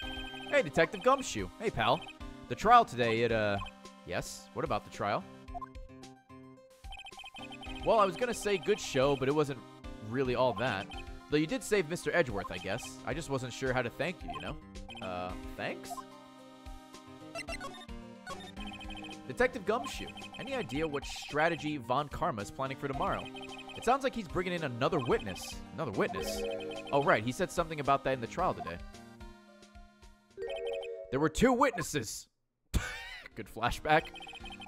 Hey, Detective Gumshoe. Hey, pal. The trial today, yes? What about the trial? Well, I was gonna say good show, but it wasn't really all that. Though you did save Mr. Edgeworth, I guess. I just wasn't sure how to thank you, you know? Thanks? Detective Gumshoe, any idea what strategy Von Karma is planning for tomorrow? It sounds like he's bringing in another witness. Another witness? Oh, right. He said something about that in the trial today. There were 2 witnesses. Good flashback.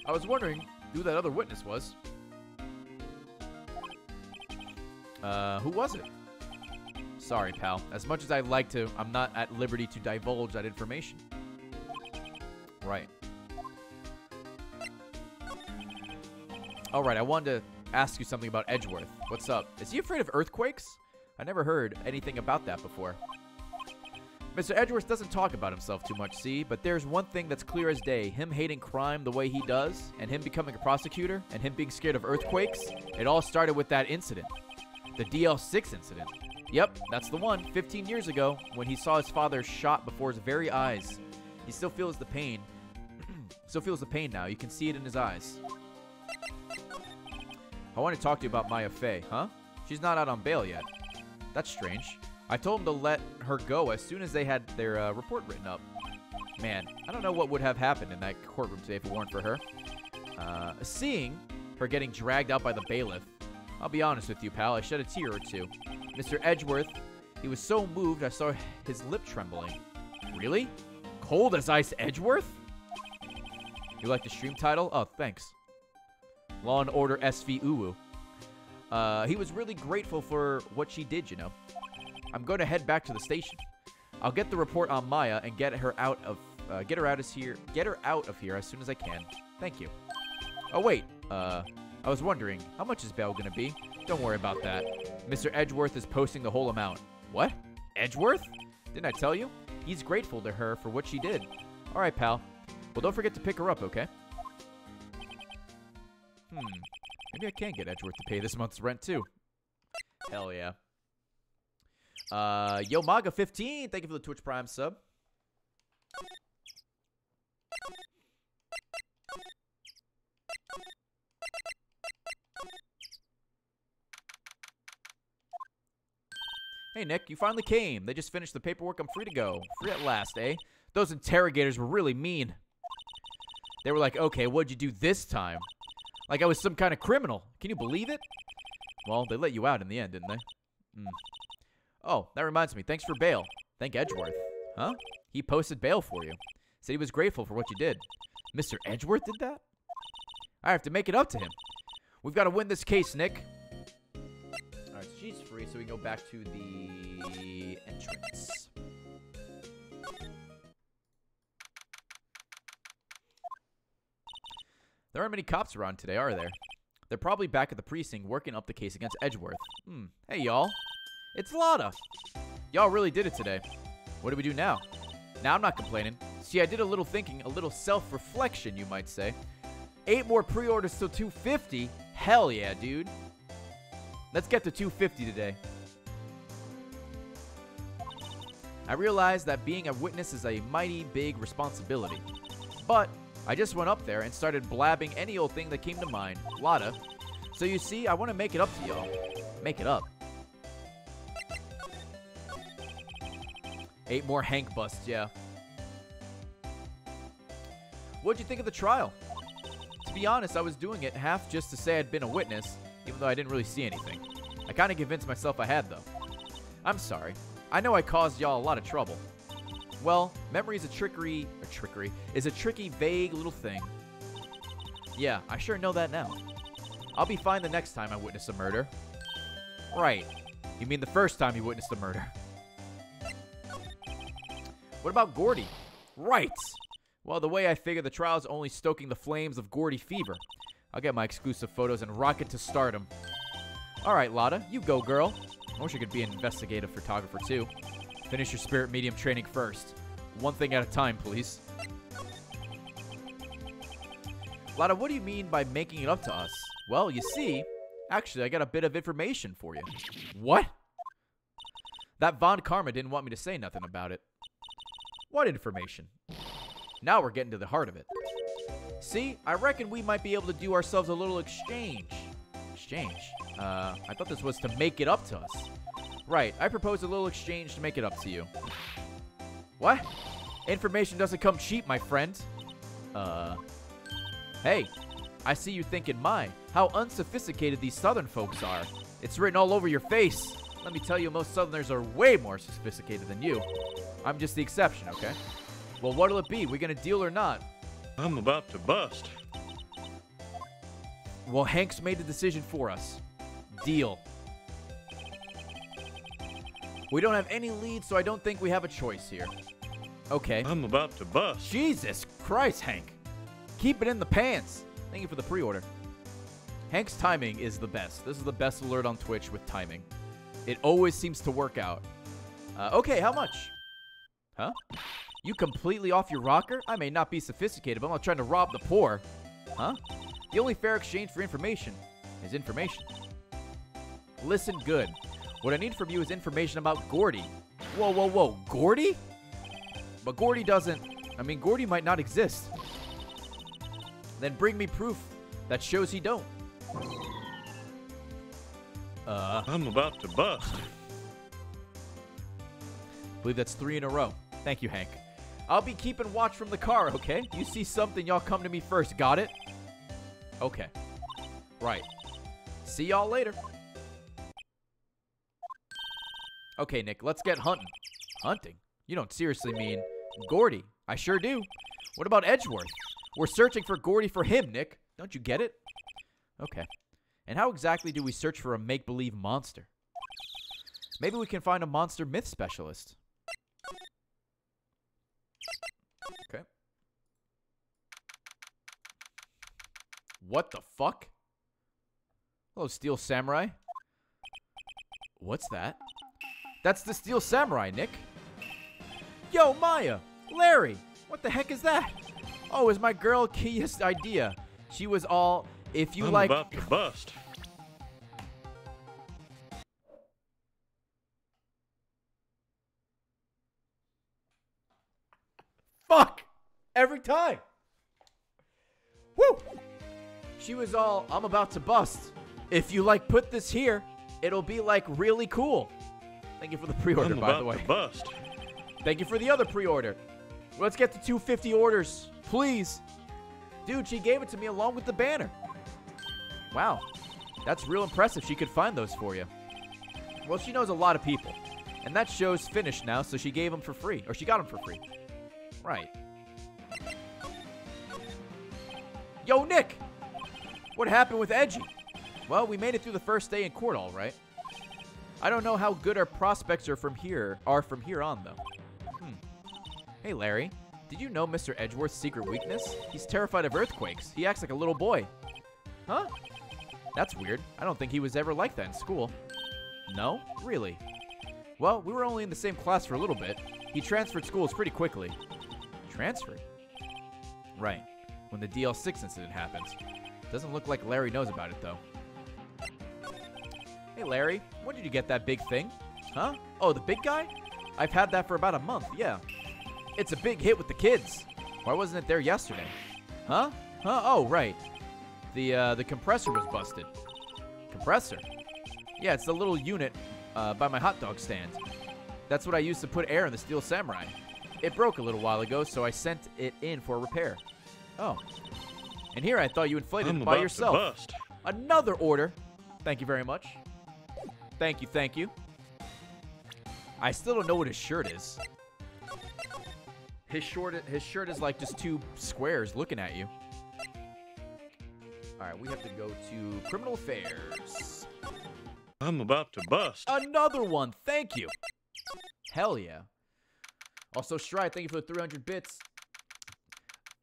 I was wondering who that other witness was. Who was it? Sorry, pal. As much as I'd like to, I'm not at liberty to divulge that information. Right. Alright, I wanted to ask you something about Edgeworth. What's up? Is he afraid of earthquakes? I never heard anything about that before. Mr. Edgeworth doesn't talk about himself too much, see? But there's one thing that's clear as day. Him hating crime the way he does, and him becoming a prosecutor, and him being scared of earthquakes, it all started with that incident. The DL6 incident. Yep, that's the one. 15 years ago, when he saw his father shot before his very eyes. He still feels the pain. Still feels the pain now. You can see it in his eyes. I want to talk to you about Maya Fey, huh? She's not out on bail yet. That's strange. I told him to let her go as soon as they had their report written up. Man, I don't know what would have happened in that courtroom today if it weren't for her. Seeing her getting dragged out by the bailiff, I'll be honest with you, pal, I shed a tear or two. Mr. Edgeworth, he was so moved I saw his lip trembling. Really? Cold as ice Edgeworth? You like the stream title? Oh, thanks. Law and Order SV Uwu. He was really grateful for what she did, you know. I'm going to head back to the station. I'll get the report on Maya and get her out of here as soon as I can. Thank you. Oh wait, I was wondering, how much is bail gonna be? Don't worry about that. Mr. Edgeworth is posting the whole amount. What? Edgeworth? Didn't I tell you? He's grateful to her for what she did. All right, pal. Well, don't forget to pick her up, okay? Maybe I can get Edgeworth to pay this month's rent, too. Hell yeah. YoMaga15, thank you for the Twitch Prime sub. Hey, Nick, you finally came. They just finished the paperwork. I'm free to go. Free at last, eh? Those interrogators were really mean. They were like, okay, what'd you do this time? Like I was some kind of criminal. Can you believe it? Well, they let you out in the end, didn't they? Oh, that reminds me. Thanks for bail. Thank Edgeworth. Huh? He posted bail for you. Said he was grateful for what you did. Mr. Edgeworth did that? I have to make it up to him. We've got to win this case, Nick. Alright, so she's free, so we can go back to the entrance. There aren't many cops around today, are there? They're probably back at the precinct working up the case against Edgeworth. Hey, y'all. It's Lotta. Y'all really did it today. What do we do now? Now I'm not complaining. See, I did a little thinking, a little self-reflection, you might say. 8 more pre-orders till 250? Hell yeah, dude. Let's get to 250 today. I realized that being a witness is a mighty big responsibility. But I just went up there and started blabbing any old thing that came to mind. Lotta. So you see, I want to make it up to y'all. Make it up. 8 more Hank busts, yeah. What'd you think of the trial? To be honest, I was doing it half just to say I'd been a witness, even though I didn't really see anything. I kind of convinced myself I had, though. I'm sorry. I know I caused y'all a lot of trouble. Well, memory is a tricky, vague little thing. Yeah, I sure know that now. I'll be fine the next time I witness a murder. Right. You mean the first time you witnessed a murder? What about Gordy? Right. Well, the way I figure the trial's only stoking the flames of Gordy fever. I'll get my exclusive photos and rocket to stardom. Alright, Lotta, you go, girl. I wish I could be an investigative photographer, too. Finish your spirit medium training first. One thing at a time, please. Lotta, what do you mean by making it up to us? Well, you see, actually, I got a bit of information for you. What? That Von Karma didn't want me to say nothing about it. What information? Now we're getting to the heart of it. See, I reckon we might be able to do ourselves a little exchange. Exchange? I thought this was to make it up to us. Right, I propose a little exchange to make it up to you. What? Information doesn't come cheap, my friend. Hey, I see you thinking, how unsophisticated these southern folks are. It's written all over your face. Let me tell you, most southerners are way more sophisticated than you. I'm just the exception, okay? Well, what'll it be? We gonna deal or not? I'm about to bust. Well, Hank's made the decision for us. Deal. We don't have any leads, so I don't think we have a choice here. Okay. I'm about to bust. Jesus Christ, Hank. Keep it in the pants. Thank you for the pre-order. Hank's timing is the best. This is the best alert on Twitch with timing. It always seems to work out. Okay, how much? Huh? You completely off your rocker? I may not be sophisticated, but I'm not trying to rob the poor. Huh? The only fair exchange for information is information. Listen good. What I need from you is information about Gordy. Whoa, whoa, whoa. Gordy? But Gordy doesn't... Gordy might not exist. Then bring me proof that shows he don't. I'm about to bust. I believe that's 3 in a row. Thank you, Hank. I'll be keeping watch from the car, okay? You see something, y'all come to me first. Got it? Okay. Right. See y'all later. Okay, Nick, let's get hunting. Hunting? You don't seriously mean Gordy? I sure do. What about Edgeworth? We're searching for Gordy for him, Nick. Don't you get it? Okay. And how exactly do we search for a make-believe monster? Maybe we can find a monster myth specialist. Okay. What the fuck? Hello, Steel Samurai. What's that? That's the Steel Samurai, Nick. Yo, Maya! Larry! What the heck is that? Oh, it was my girl Kia's idea. She was all, if you like... I'm about to bust. Fuck! Every time! Woo! She was all, I'm about to bust. If you like put this here, it'll be like really cool. Thank you for the pre-order, by the way. I'm about to bust. Thank you for the other pre-order. Let's get to 250 orders, please. Dude, she gave it to me along with the banner. Wow. That's real impressive she could find those for you. Well, she knows a lot of people. And that show's finished now, so she gave them for free. Or she got them for free. Right. Yo, Nick! What happened with Edgy? Well, we made it through the first day in court, all right. I don't know how good our prospects are from here on, though. Hey, Larry. Did you know Mr. Edgeworth's secret weakness? He's terrified of earthquakes. He acts like a little boy. Huh? That's weird. I don't think he was ever like that in school. No? Really? Well, we were only in the same class for a little bit. He transferred schools pretty quickly. Transferred? Right. When the DL6 incident happened. Doesn't look like Larry knows about it, though. Hey, Larry. When did you get that big thing? Huh? Oh, the big guy? I've had that for about a month, yeah. It's a big hit with the kids. Why wasn't it there yesterday? Huh? Huh? Oh, right. The compressor was busted. Compressor? Yeah, it's the little unit by my hot dog stand. That's what I used to put air in the Steel Samurai. It broke a little while ago, so I sent it in for repair. Oh. And here I thought you inflated it by yourself. To bust. Another order. Thank you very much. Thank you, thank you. I still don't know what his shirt is. His shirt is like just two squares looking at you. All right, we have to go to Criminal Affairs. I'm about to bust. Another one. Thank you. Hell yeah. Also, Shrite, thank you for the 300 bits.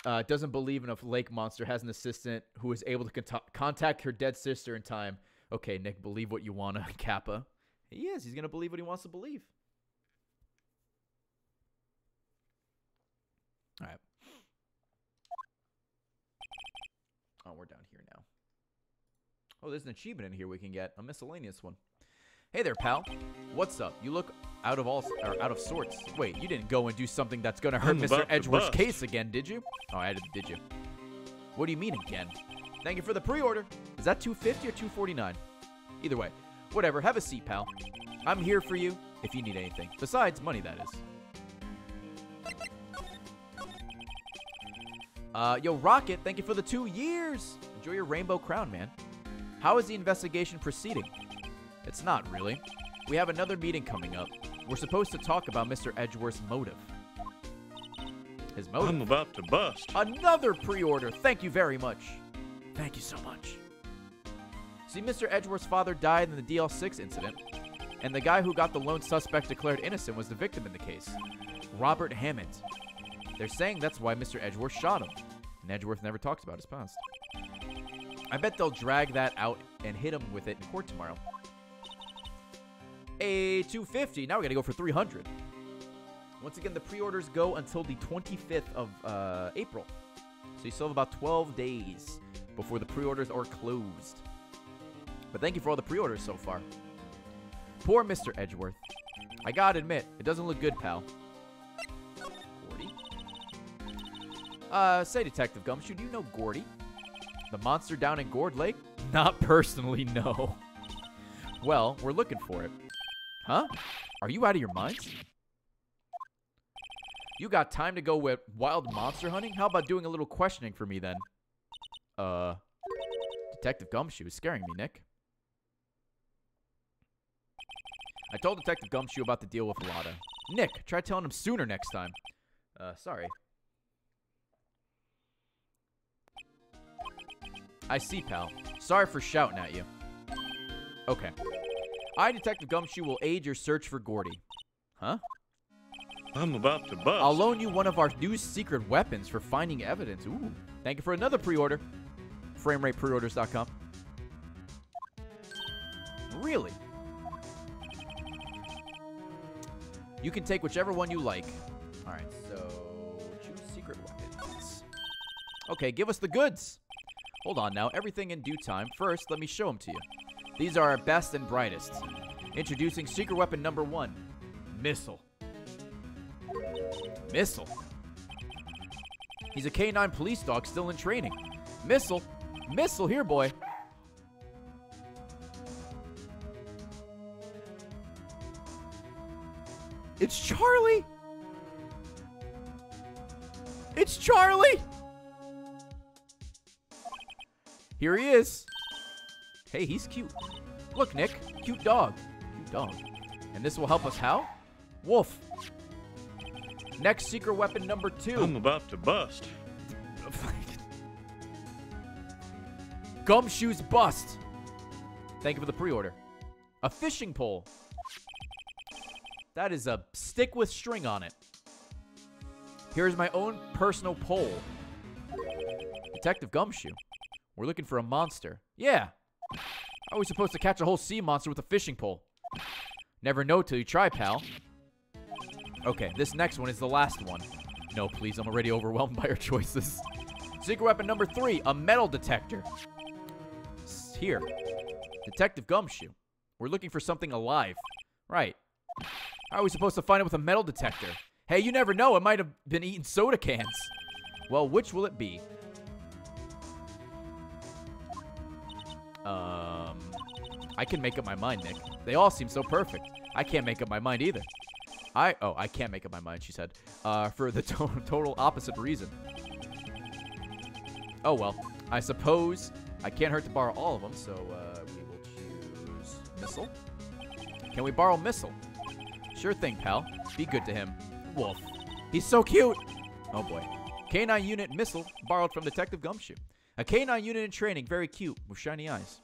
Doesn't believe in a lake monster. Has an assistant who is able to contact her dead sister in time. Okay, Nick, believe what you want to, Kappa. He is. He's going to believe what he wants to believe. All right. Oh, we're down here now. Oh, there's an achievement in here we can get. A miscellaneous one. Hey there, pal. What's up? You look out of sorts. Wait, you didn't go and do something that's going to hurt Mr. Edgeworth's case again, did you? Oh, did you? What do you mean again? Thank you for the pre-order. Is that 250 or 249? Either way. Whatever. Have a seat, pal. I'm here for you if you need anything. Besides money, that is. Yo, Rocket, thank you for the 2 years. Enjoy your rainbow crown, man. How is the investigation proceeding? It's not, really. We have another meeting coming up. We're supposed to talk about Mr. Edgeworth's motive. His motive? I'm about to bust. Another pre-order. Thank you very much. Thank you so much. See, Mr. Edgeworth's father died in the DL6 incident, and the guy who got the lone suspect declared innocent was the victim in the case, Robert Hammond. They're saying that's why Mr. Edgeworth shot him, and Edgeworth never talks about his past. I bet they'll drag that out and hit him with it in court tomorrow. A 250. Now we gotta go for 300. Once again, the pre-orders go until the 25th of April. So you still have about 12 days before the pre-orders are closed. But thank you for all the pre-orders so far. Poor Mr. Edgeworth. I gotta admit, it doesn't look good, pal. Gordy? Say, Detective Gumshoe, do you know Gordy? The monster down in Gourd Lake? Not personally, no. Well, we're looking for it. Huh? Are you out of your minds? You got time to go with wild monster hunting? How about doing a little questioning for me then? Detective Gumshoe is scaring me, Nick. I told Detective Gumshoe about the deal with Lada. Nick, try telling him sooner next time. Sorry. I see, pal. Sorry for shouting at you. Okay. I, Detective Gumshoe, will aid your search for Gordy. Huh? I'm about to bust. I'll loan you one of our new secret weapons for finding evidence. Ooh. Thank you for another pre-order. FrameRatePreorders.com. Really? You can take whichever one you like. Alright, so choose secret weapons. Okay, give us the goods. Hold on now. Everything in due time. First, let me show them to you. These are our best and brightest. Introducing secret weapon number 1. Missile. Missile. He's a K9 police dog still in training. Missile. Missile here, boy. It's Charlie. It's Charlie. Here he is. Hey, he's cute. Look, Nick. Cute dog. Cute dog. And this will help us how? Wolf. Next secret weapon number 2. I'm about to bust. Gumshoe's bust. Thank you for the pre-order. A fishing pole. That is a stick with string on it. Here's my own personal pole. Detective Gumshoe. We're looking for a monster. Yeah. How are we supposed to catch a whole sea monster with a fishing pole? Never know till you try, pal. Okay, this next one is the last one. No, please, I'm already overwhelmed by our choices. Secret weapon number 3, a metal detector. Here. Detective Gumshoe. We're looking for something alive. Right. How are we supposed to find it with a metal detector? Hey, you never know. It might have been eating soda cans. Well, which will it be? I can make up my mind, Nick. They all seem so perfect. I can't make up my mind either. I can't make up my mind, she said. For the total opposite reason. Oh, well. I suppose I can't hurt to borrow all of them, so we will choose Missile. Can we borrow Missile? Sure thing, pal. Be good to him. Wolf. He's so cute. Oh, boy. K9 unit Missile borrowed from Detective Gumshoe. A K9 unit in training, very cute, with shiny eyes.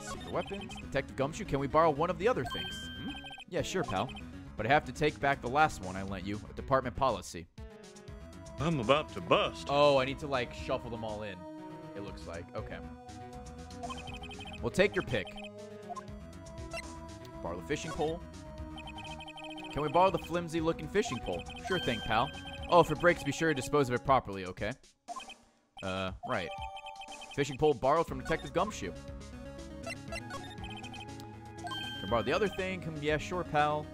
Secret weapons. Detective Gumshoe, can we borrow one of the other things? Hmm? Yeah, sure, pal. But I have to take back the last one I lent you, a department policy. I'm about to bust. Oh, I need to, like, shuffle them all in, it looks like. Okay. Well, take your pick. Borrow the fishing pole. Can we borrow the flimsy-looking fishing pole? Sure thing, pal. Oh, if it breaks, be sure to dispose of it properly, okay? Right. Fishing pole borrowed from Detective Gumshoe. Can borrow the other thing? Yeah, sure, pal.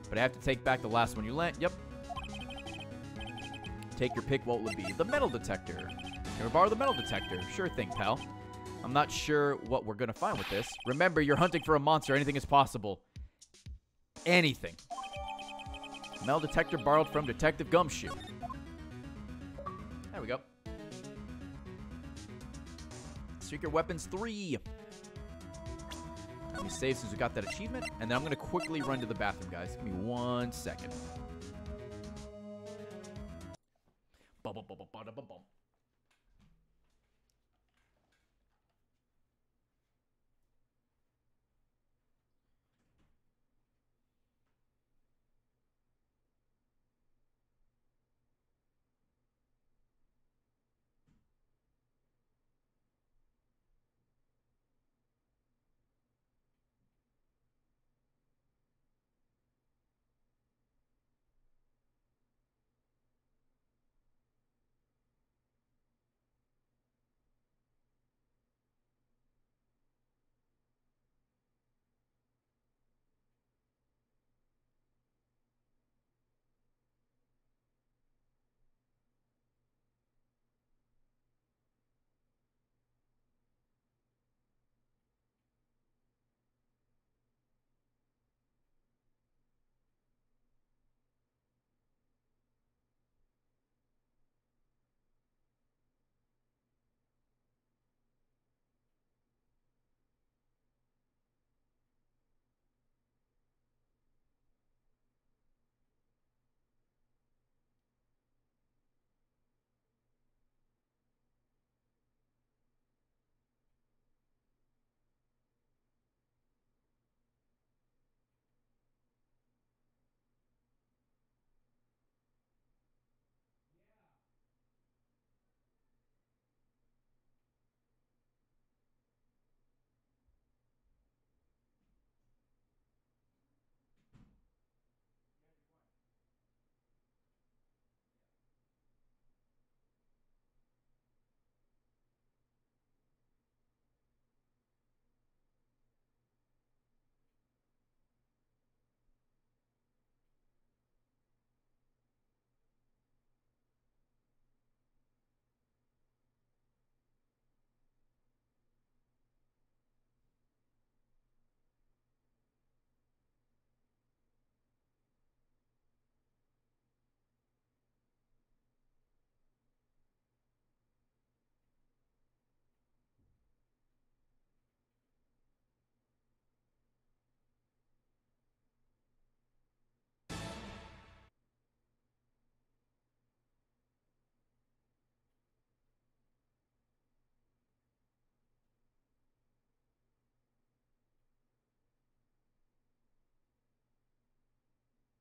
But I have to take back the last one you lent. Yep. Take your pick. What will it be? The metal detector. Can we borrow the metal detector? Sure thing, pal. I'm not sure what we're going to find with this. Remember, you're hunting for a monster. Anything is possible. Anything. Metal detector borrowed from Detective Gumshoe. There we go. Secret Weapons 3. Let me save since we got that achievement. And then I'm going to quickly run to the bathroom, guys. Give me 1 second.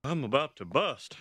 I'm about to bust.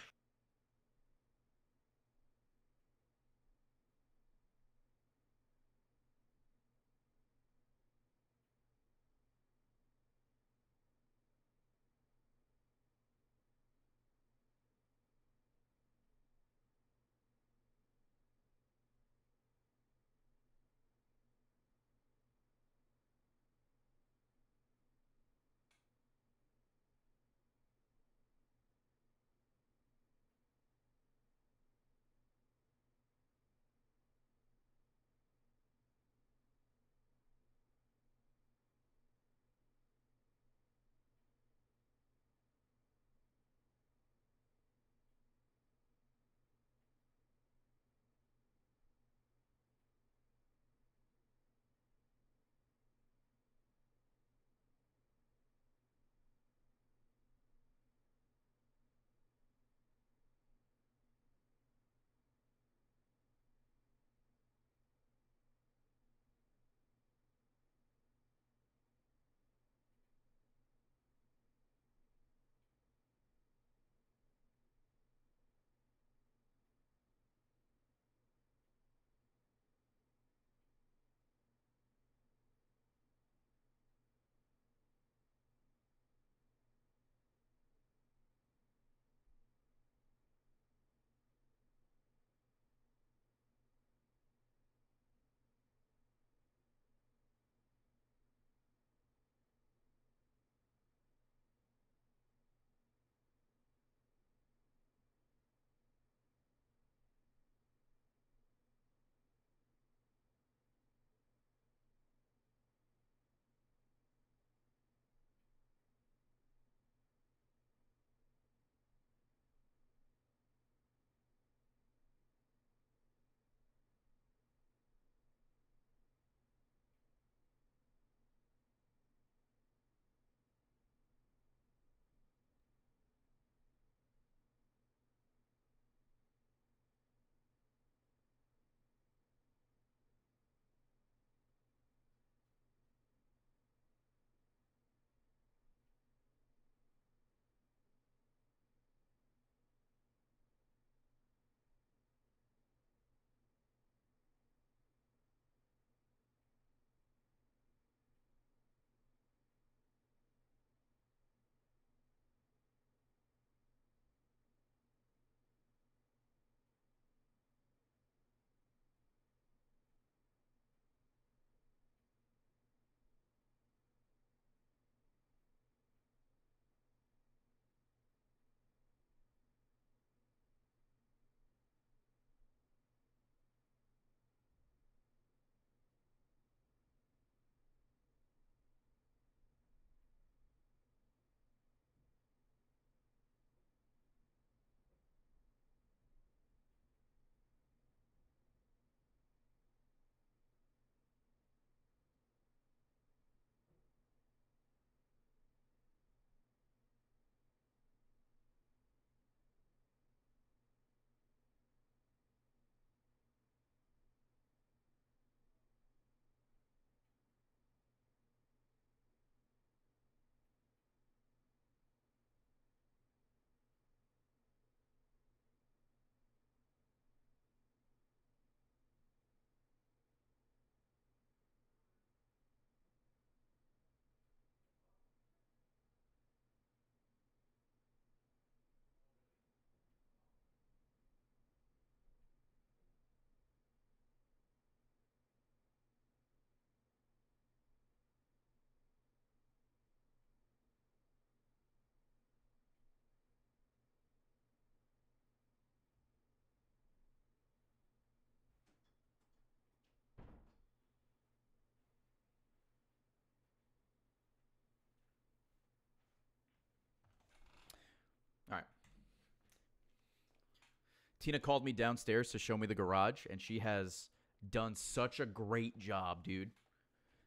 All right. Tina called me downstairs to show me the garage, and she has done such a great job, dude.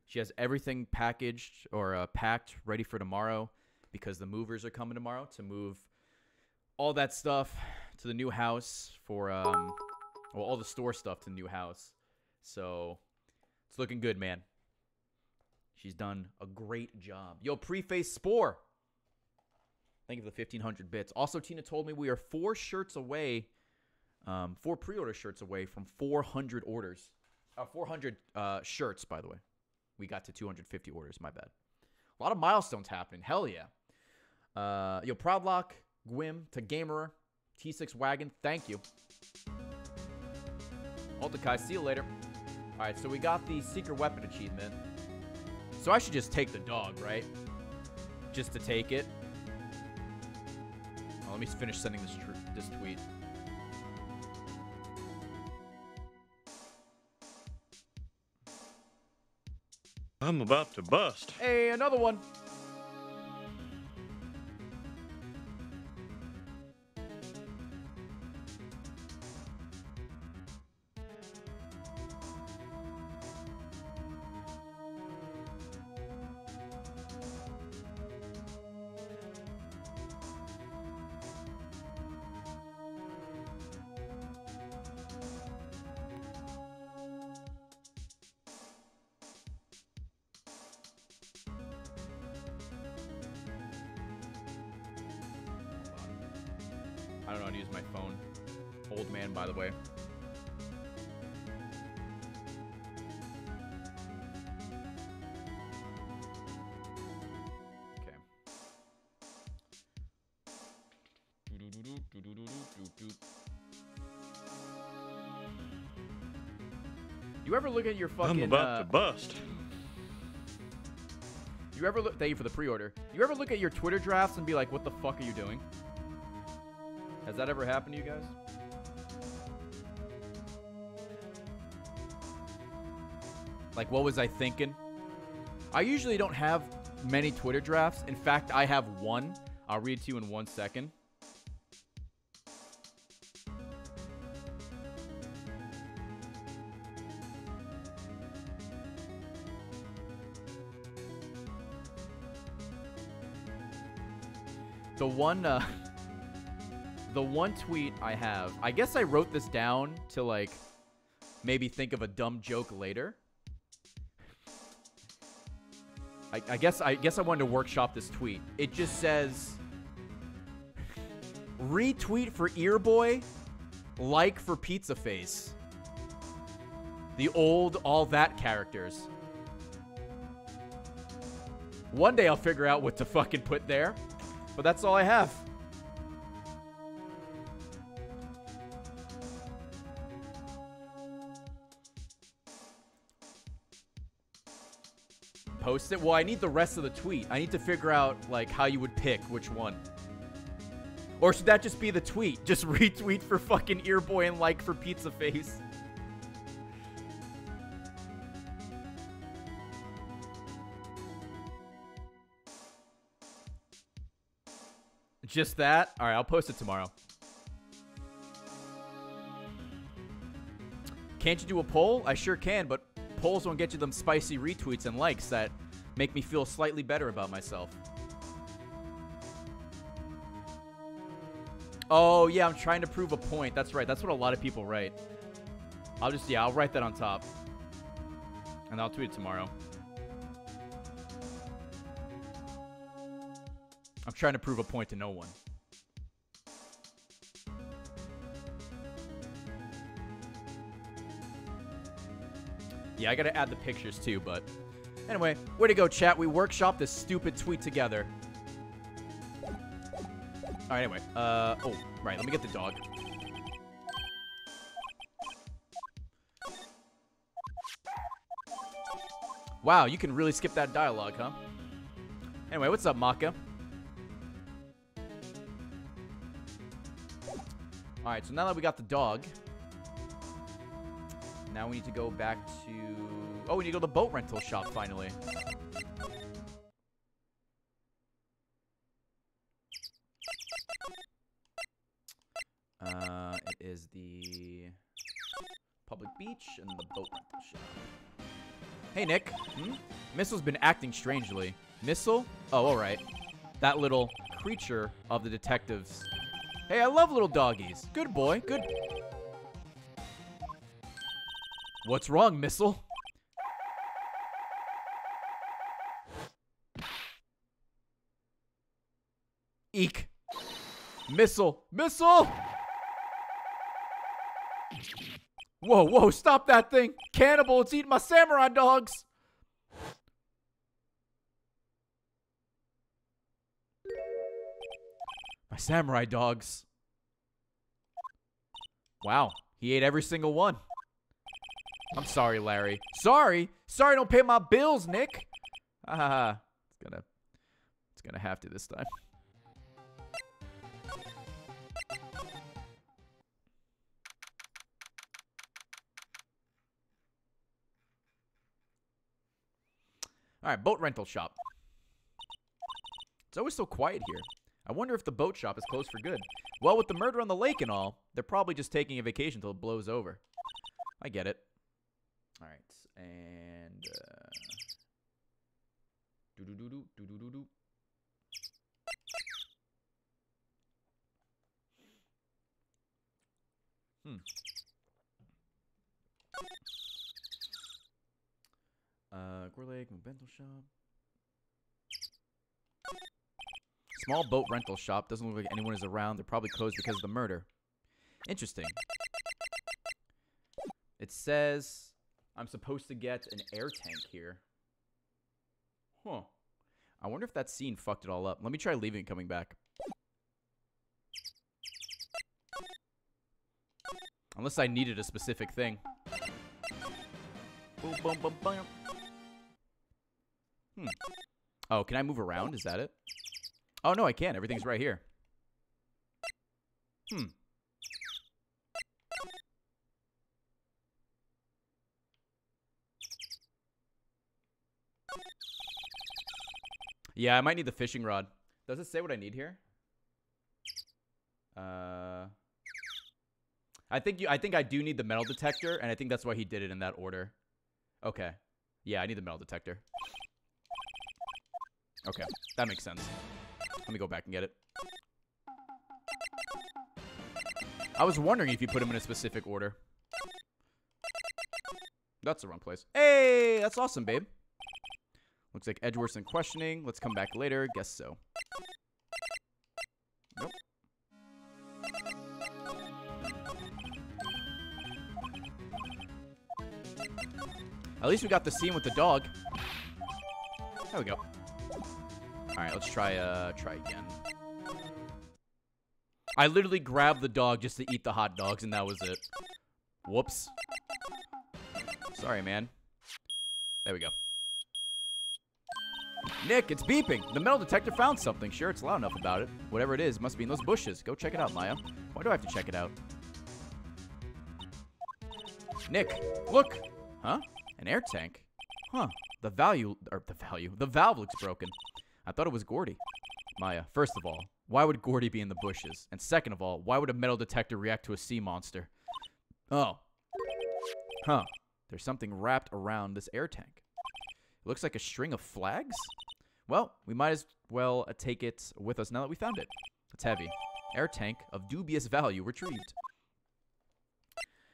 She has everything packaged or packed, ready for tomorrow, because the movers are coming tomorrow to move all that stuff to the new house for, well, all the store stuff to the new house. So it's looking good, man. She's done a great job. Yo, Preface Spore. Thank you for the 1,500 bits. Also, Tina told me we are 4 shirts away, 4 pre-order shirts away from 400 orders. 400 shirts, by the way. We got to 250 orders. My bad. A lot of milestones happening. Hell yeah. Yo, Proudlock, Gwim, Tagamerer, T6 Wagon, thank you. Altakai, see you later. All right, so we got the secret weapon achievement. So I should just take the dog, right? Just to take it. Oh, let me finish sending this tweet. I'm about to bust. Hey, another one. I don't know how to use my phone. Old man, by the way. Okay. You ever look at your fucking... I'm about to bust. You ever look... Thank you for the pre-order. You ever look at your Twitter drafts and be like, what the fuck are you doing? Has that ever happened to you guys? Like, what was I thinking? I usually don't have many Twitter drafts. In fact, I have one. I'll read it to you in 1 second. The one tweet I have, I guess I wrote this down to, like, maybe think of a dumb joke later. I guess I wanted to workshop this tweet. It just says, retweet for Earboy, like for Pizza Face. The old all that characters. One day I'll figure out what to fucking put there, but that's all I have. Post it? Well, I need the rest of the tweet. I need to figure out, like, how you would pick which one. Or should that just be the tweet? Just retweet for fucking Earboy and like for Pizza Face. Just that? Alright, I'll post it tomorrow. Can't you do a poll? I sure can, but polls won't get you them spicy retweets and likes that make me feel slightly better about myself. Oh, yeah, I'm trying to prove a point. That's right. That's what a lot of people write. I'll write that on top. And I'll tweet it tomorrow. I'm trying to prove a point to no one. Yeah, I gotta add the pictures too, but... Anyway, way to go, chat. We workshopped this stupid tweet together. Alright, anyway. Oh, right. Let me get the dog. Wow, you can really skip that dialogue, huh? Anyway, what's up, Maka? Alright, so now that we got the dog... Now we need to go back to... Oh, we need to go to the boat rental shop, finally. It is the public beach and the boat rental shop. Hey, Nick. Missile's been acting strangely. Missile? Oh, alright. That little creature of the detectives. Hey, I love little doggies. Good boy. Good... What's wrong, Missile? Eek. Missile. Missile! Whoa, whoa, stop that thing. Cannibal, it's eating my samurai dogs. My samurai dogs. Wow, he ate every single one. I'm sorry, Larry. Sorry? Sorry, don't pay my bills, Nick. It's gonna have to this time. All right, boat rental shop. It's always so quiet here. I wonder if the boat shop is closed for good. Well, with the murder on the lake and all, they're probably just taking a vacation until it blows over. I get it. All right, and do-do-do-do. Gore Lake, rental shop. Small boat rental shop. Doesn't look like anyone is around. They're probably closed because of the murder. Interesting. It says I'm supposed to get an air tank here. Huh. I wonder if that scene fucked it all up. Let me try leaving and coming back. Unless I needed a specific thing. Boom, boom, boom, boom. Oh, can I move around? Is that it? Oh, no, I can't. Everything's right here. Yeah, I might need the fishing rod. Does it say what I need here? I think I do need the metal detector, and I think that's why he did it in that order. Okay. Yeah, I need the metal detector. Okay, that makes sense. Let me go back and get it. I was wondering if you put him in a specific order. That's the wrong place. Hey, that's awesome, babe. Looks like Edgeworth's in questioning. Let's come back later. Guess so. Nope. At least we got the scene with the dog. There we go. Alright, let's try again. I literally grabbed the dog just to eat the hot dogs, and that was it. Whoops. Sorry, man. There we go. Nick, it's beeping. The metal detector found something. Sure, it's loud enough about it. Whatever it is, must be in those bushes. Go check it out, Maya. Why do I have to check it out? Nick, look. Huh? An air tank? Huh. The valve looks broken. I thought it was Gordy. Maya, first of all, why would Gordy be in the bushes? And second of all, why would a metal detector react to a sea monster? Oh. Huh. There's something wrapped around this air tank. It looks like a string of flags? Well, we might as well take it with us now that we found it. It's heavy. Air tank of dubious value retrieved.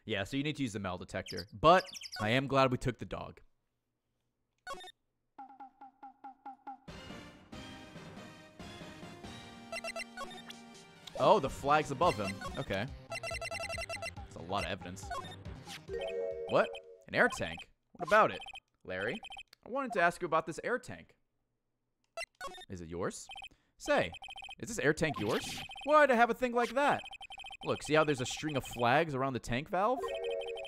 Yeah, so you need to use the metal detector. But I am glad we took the dog. Oh, the flag's above him. Okay. That's a lot of evidence. What? An air tank? What about it? Larry, I wanted to ask you about this air tank. Is it yours? Say, is this air tank yours? Why'd I have a thing like that? Look, see how there's a string of flags around the tank valve?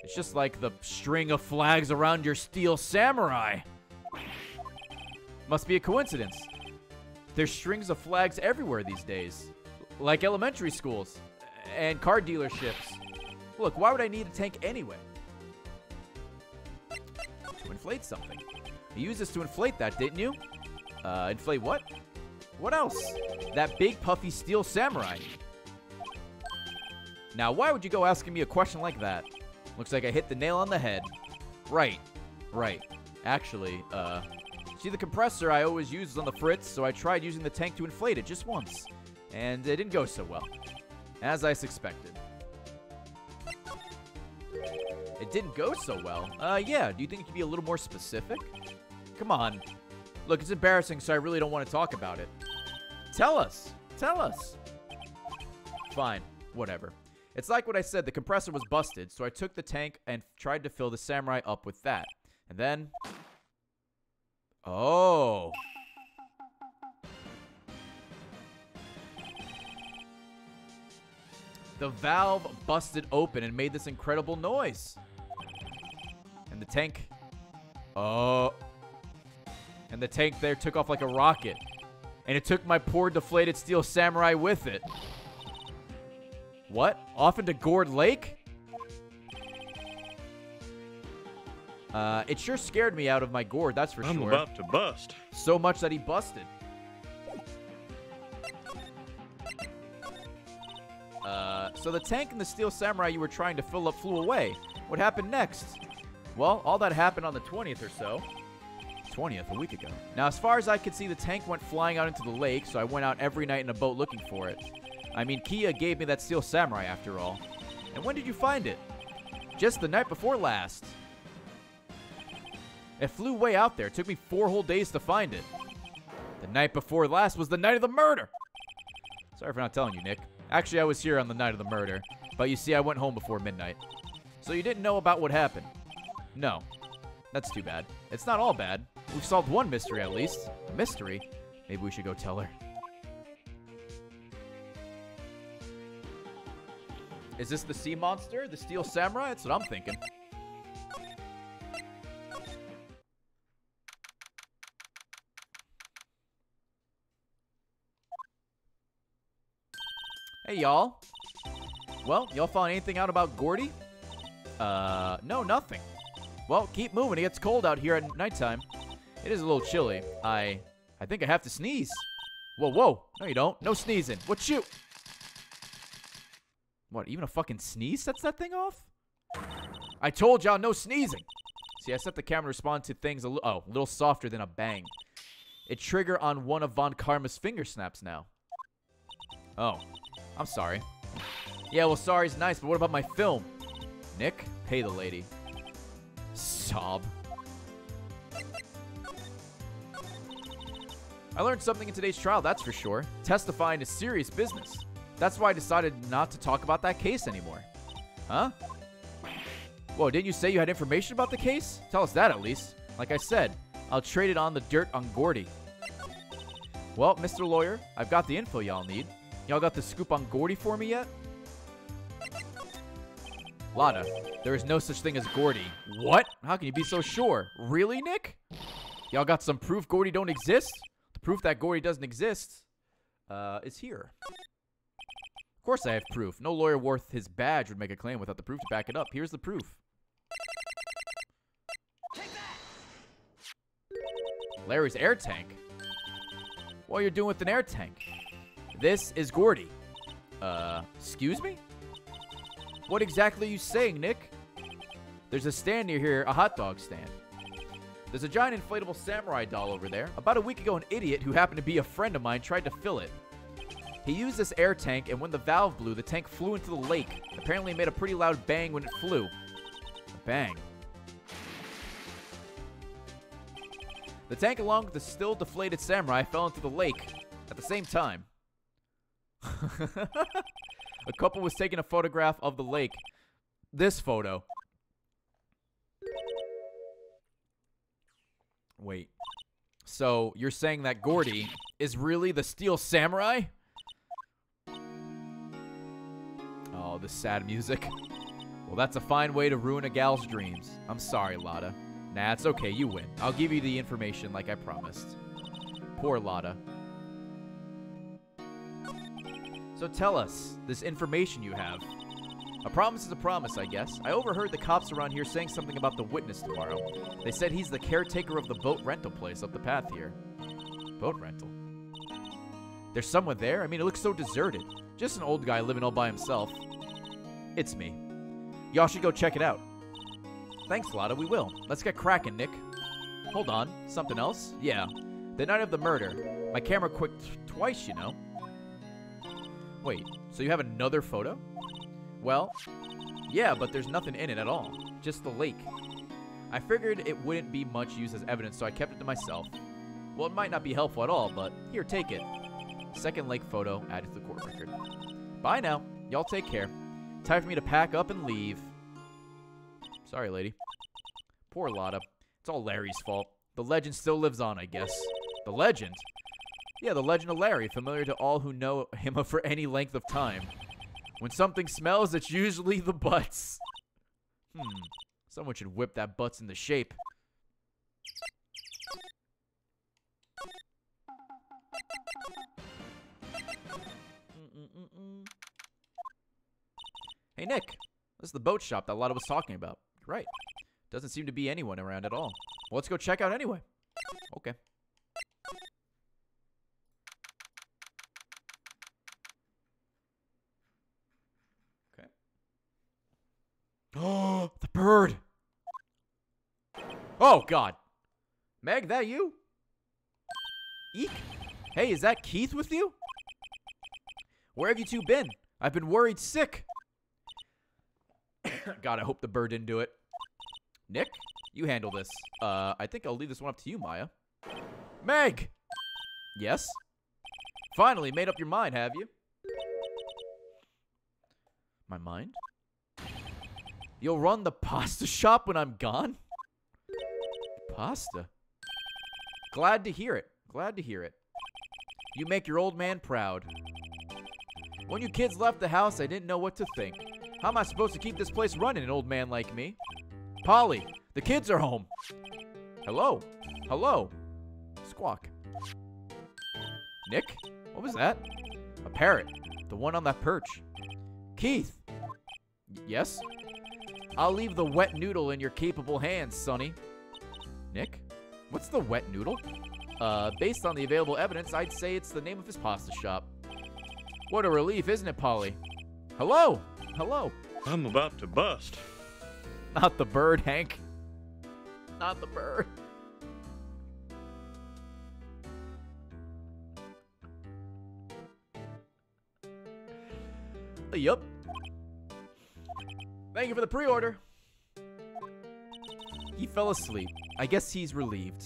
It's just like the string of flags around your steel samurai. Must be a coincidence. There's strings of flags everywhere these days. Like elementary schools and car dealerships. Look, why would I need a tank anyway? To inflate something. You used this to inflate that, didn't you? Inflate what? What else? That big puffy steel samurai. Now, why would you go asking me a question like that? Looks like I hit the nail on the head. Right. Actually, see the compressor I always use is on the fritz, so I tried using the tank to inflate it just once. And it didn't go so well. As I suspected. It didn't go so well? Yeah. Do you think you could be a little more specific? Come on. Look, it's embarrassing, so I really don't want to talk about it. Tell us. Tell us. Fine. Whatever. It's like what I said. The compressor was busted, so I took the tank and tried to fill the samurai up with that. And then... Oh. The valve busted open and made this incredible noise. And the tank... Oh. And the tank there took off like a rocket. And it took my poor deflated steel samurai with it. What? Off into Gourd Lake? It sure scared me out of my gourd, that's for sure. I'm about to bust. So much that he busted. So the tank and the steel samurai you were trying to fill up flew away. What happened next? Well, all that happened on the 20th or so. 20th, a week ago. Now, as far as I could see, the tank went flying out into the lake, so I went out every night in a boat looking for it. I mean, Kia gave me that steel samurai after all. And when did you find it? Just the night before last. It flew way out there. It took me 4 whole days to find it. The night before last was the night of the murder. Sorry for not telling you, Nick. Actually, I was here on the night of the murder. But you see, I went home before midnight. So you didn't know about what happened? No. That's too bad. It's not all bad. We've solved one mystery at least. A mystery? Maybe we should go tell her. Is this the sea monster? The steel samurai? That's what I'm thinking. Hey, y'all. Well, y'all found anything out about Gordy? No, nothing. Well, keep moving. It gets cold out here at nighttime. It is a little chilly. I think I have to sneeze. Whoa, whoa. No, you don't. No sneezing. What you? What, even a fucking sneeze sets that thing off? I told y'all no sneezing. See, I set the camera to respond to things a little softer than a bang. It trigger on one of Von Karma's finger snaps now. Oh, I'm sorry. Yeah, well, sorry's nice, but what about my film? Nick, pay the lady. Sob. I learned something in today's trial, that's for sure. Testifying is serious business. That's why I decided not to talk about that case anymore. Huh? Whoa, didn't you say you had information about the case? Tell us that at least. Like I said, I'll trade it on the dirt on Gordy. Well, Mr. Lawyer, I've got the info y'all need. Y'all got the scoop on Gordy for me yet? Lada, there is no such thing as Gordy. What? How can you be so sure? Really, Nick? Y'all got some proof Gordy don't exist? The proof that Gordy doesn't exist is here. Of course I have proof. No lawyer worth his badge would make a claim without the proof to back it up. Here's the proof. Larry's air tank? What are you doing with an air tank? This is Gordy. Excuse me? What exactly are you saying, Nick? There's a stand near here, a hot dog stand. There's a giant inflatable samurai doll over there. About a week ago, an idiot who happened to be a friend of mine tried to fill it. He used this air tank, and when the valve blew, the tank flew into the lake. Apparently, it made a pretty loud bang when it flew. A bang. The tank, along with the still deflated samurai, fell into the lake at the same time. A couple was taking a photograph of the lake. This photo. Wait. So, you're saying that Gordy is really the steel samurai? Oh, the sad music. Well, that's a fine way to ruin a gal's dreams. I'm sorry, Lada. Nah, it's okay. You win. I'll give you the information like I promised. Poor Lada. So tell us, this information you have. A promise is a promise, I guess. I overheard the cops around here saying something about the witness tomorrow. They said he's the caretaker of the boat rental place up the path here. Boat rental? There's someone there? I mean, it looks so deserted. Just an old guy living all by himself. It's me. Y'all should go check it out. Thanks, Lada, we will. Let's get cracking, Nick. Hold on. Something else? Yeah. The night of the murder. My camera quit twice, you know. Wait, so you have another photo? Well, yeah, but there's nothing in it at all. Just the lake. I figured it wouldn't be much use as evidence, so I kept it to myself. Well, it might not be helpful at all, but here, take it. Second lake photo added to the court record. Bye now. Y'all take care. Time for me to pack up and leave. Sorry, lady. Poor Lotta. It's all Larry's fault. The legend still lives on, I guess. The legend? Yeah, the legend of Larry, familiar to all who know him for any length of time. When something smells, it's usually the butts. Someone should whip that butts into shape. Hey, Nick. This is the boat shop that Lotta was talking about. You're right. Doesn't seem to be anyone around at all. Well, let's go check out anyway. Okay. Okay. Oh, the bird. Oh, God. Meg, that you? Eek. Hey, is that Keith with you? Where have you two been? I've been worried sick. God, I hope the bird didn't do it. Nick, you handle this. I think I'll leave this one up to you, Maya. Meg! Yes? Finally made up your mind, have you? My mind? You'll run the pasta shop when I'm gone? Pasta? Glad to hear it. Glad to hear it. You make your old man proud. When you kids left the house, I didn't know what to think. How am I supposed to keep this place running, an old man like me? Polly, the kids are home. Hello? Hello? Squawk. Nick? What was that? A parrot. The one on that perch. Keith? Yes? I'll leave the wet noodle in your capable hands, Sonny. Nick? What's the wet noodle? Based on the available evidence, I'd say it's the name of his pasta shop. What a relief, isn't it, Polly? Hello? Hello? I'm about to bust. Not the bird, Hank. Not the bird. Yup. Thank you for the pre-order. He fell asleep. I guess he's relieved.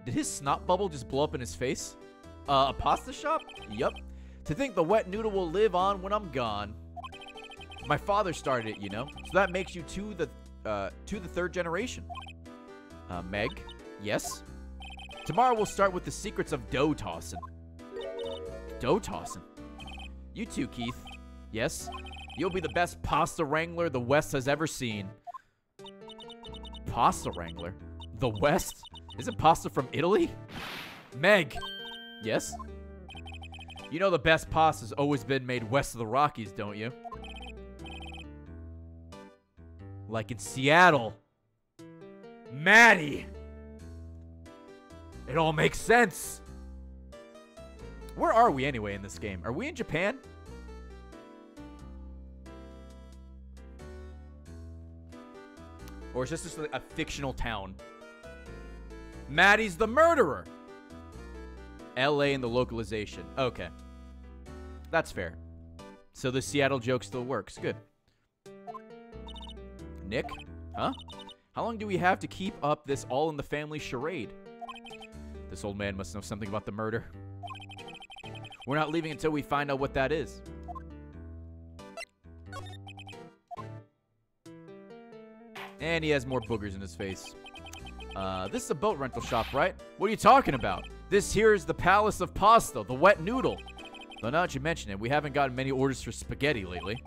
Did his snot bubble just blow up in his face? A pasta shop? Yup. To think the wet noodle will live on when I'm gone. My father started it, you know. So that makes you to the third generation. Meg? Yes? Tomorrow we'll start with the secrets of dough tossing. Dough tossing? You too, Keith. Yes? You'll be the best pasta wrangler the West has ever seen. Pasta wrangler? The West? Isn't pasta from Italy? Meg! Yes? You know the best pasta's always been made west of the Rockies, don't you? Like in Seattle. Maddie! It all makes sense. Where are we anyway in this game? Are we in Japan? Or is this just a fictional town? Maddie's the murderer. LA and the localization. Okay. That's fair. So the Seattle joke still works. Good. Nick? Huh? How long do we have to keep up this all-in-the-family charade? This old man must know something about the murder. We're not leaving until we find out what that is. And he has more boogers in his face. This is a boat rental shop, right? What are you talking about? This here is the Palace of Pasta, the wet noodle. Though now that you mention it, we haven't gotten many orders for spaghetti lately.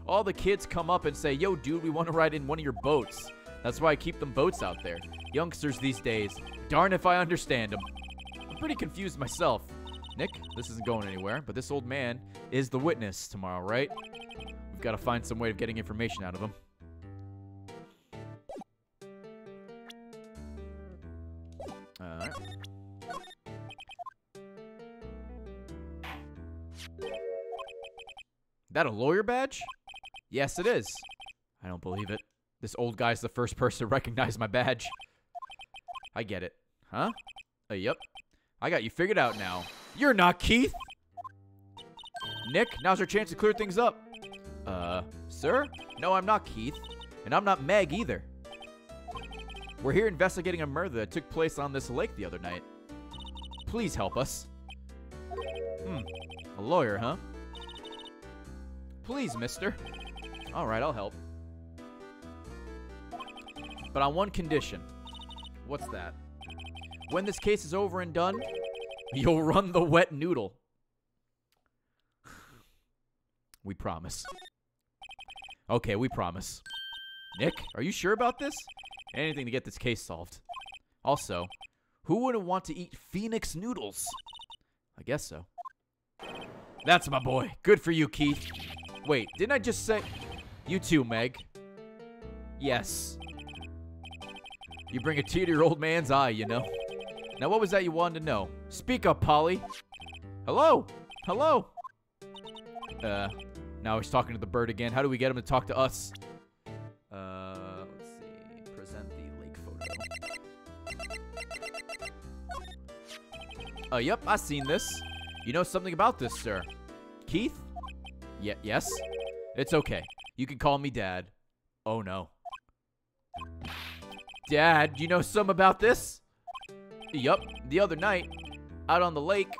All the kids come up and say, yo, dude, we want to ride in one of your boats. That's why I keep them boats out there. Youngsters these days. Darn if I understand them. I'm pretty confused myself. Nick, this isn't going anywhere, but this old man is the witness tomorrow, right? We've got to find some way of getting information out of him. Alright. That a lawyer badge? Yes, it is. I don't believe it. This old guy's the first person to recognize my badge. I get it. Huh? Yep. I got you figured out now. You're not Keith! Nick, now's our chance to clear things up. Sir? No, I'm not Keith. And I'm not Meg either. We're here investigating a murder that took place on this lake the other night. Please help us. A lawyer, huh? Please, mister. Alright, I'll help. But on one condition. What's that? When this case is over and done, you'll run the wet noodle. We promise. Okay, we promise. Nick, are you sure about this? Anything to get this case solved. Also, who wouldn't want to eat Phoenix noodles? I guess so. That's my boy. Good for you, Keith. Wait, didn't I just say... You too, Meg. Yes. You bring a tear to your old man's eye, you know. Now, what was that you wanted to know? Speak up, Polly. Hello? Hello? Now he's talking to the bird again. How do we get him to talk to us? Let's see. Present the lake photo. Yep, I've seen this. You know something about this, sir. Keith? Yes? It's okay. You can call me Dad. Oh, no. Dad, you know something about this? Yup, the other night, out on the lake.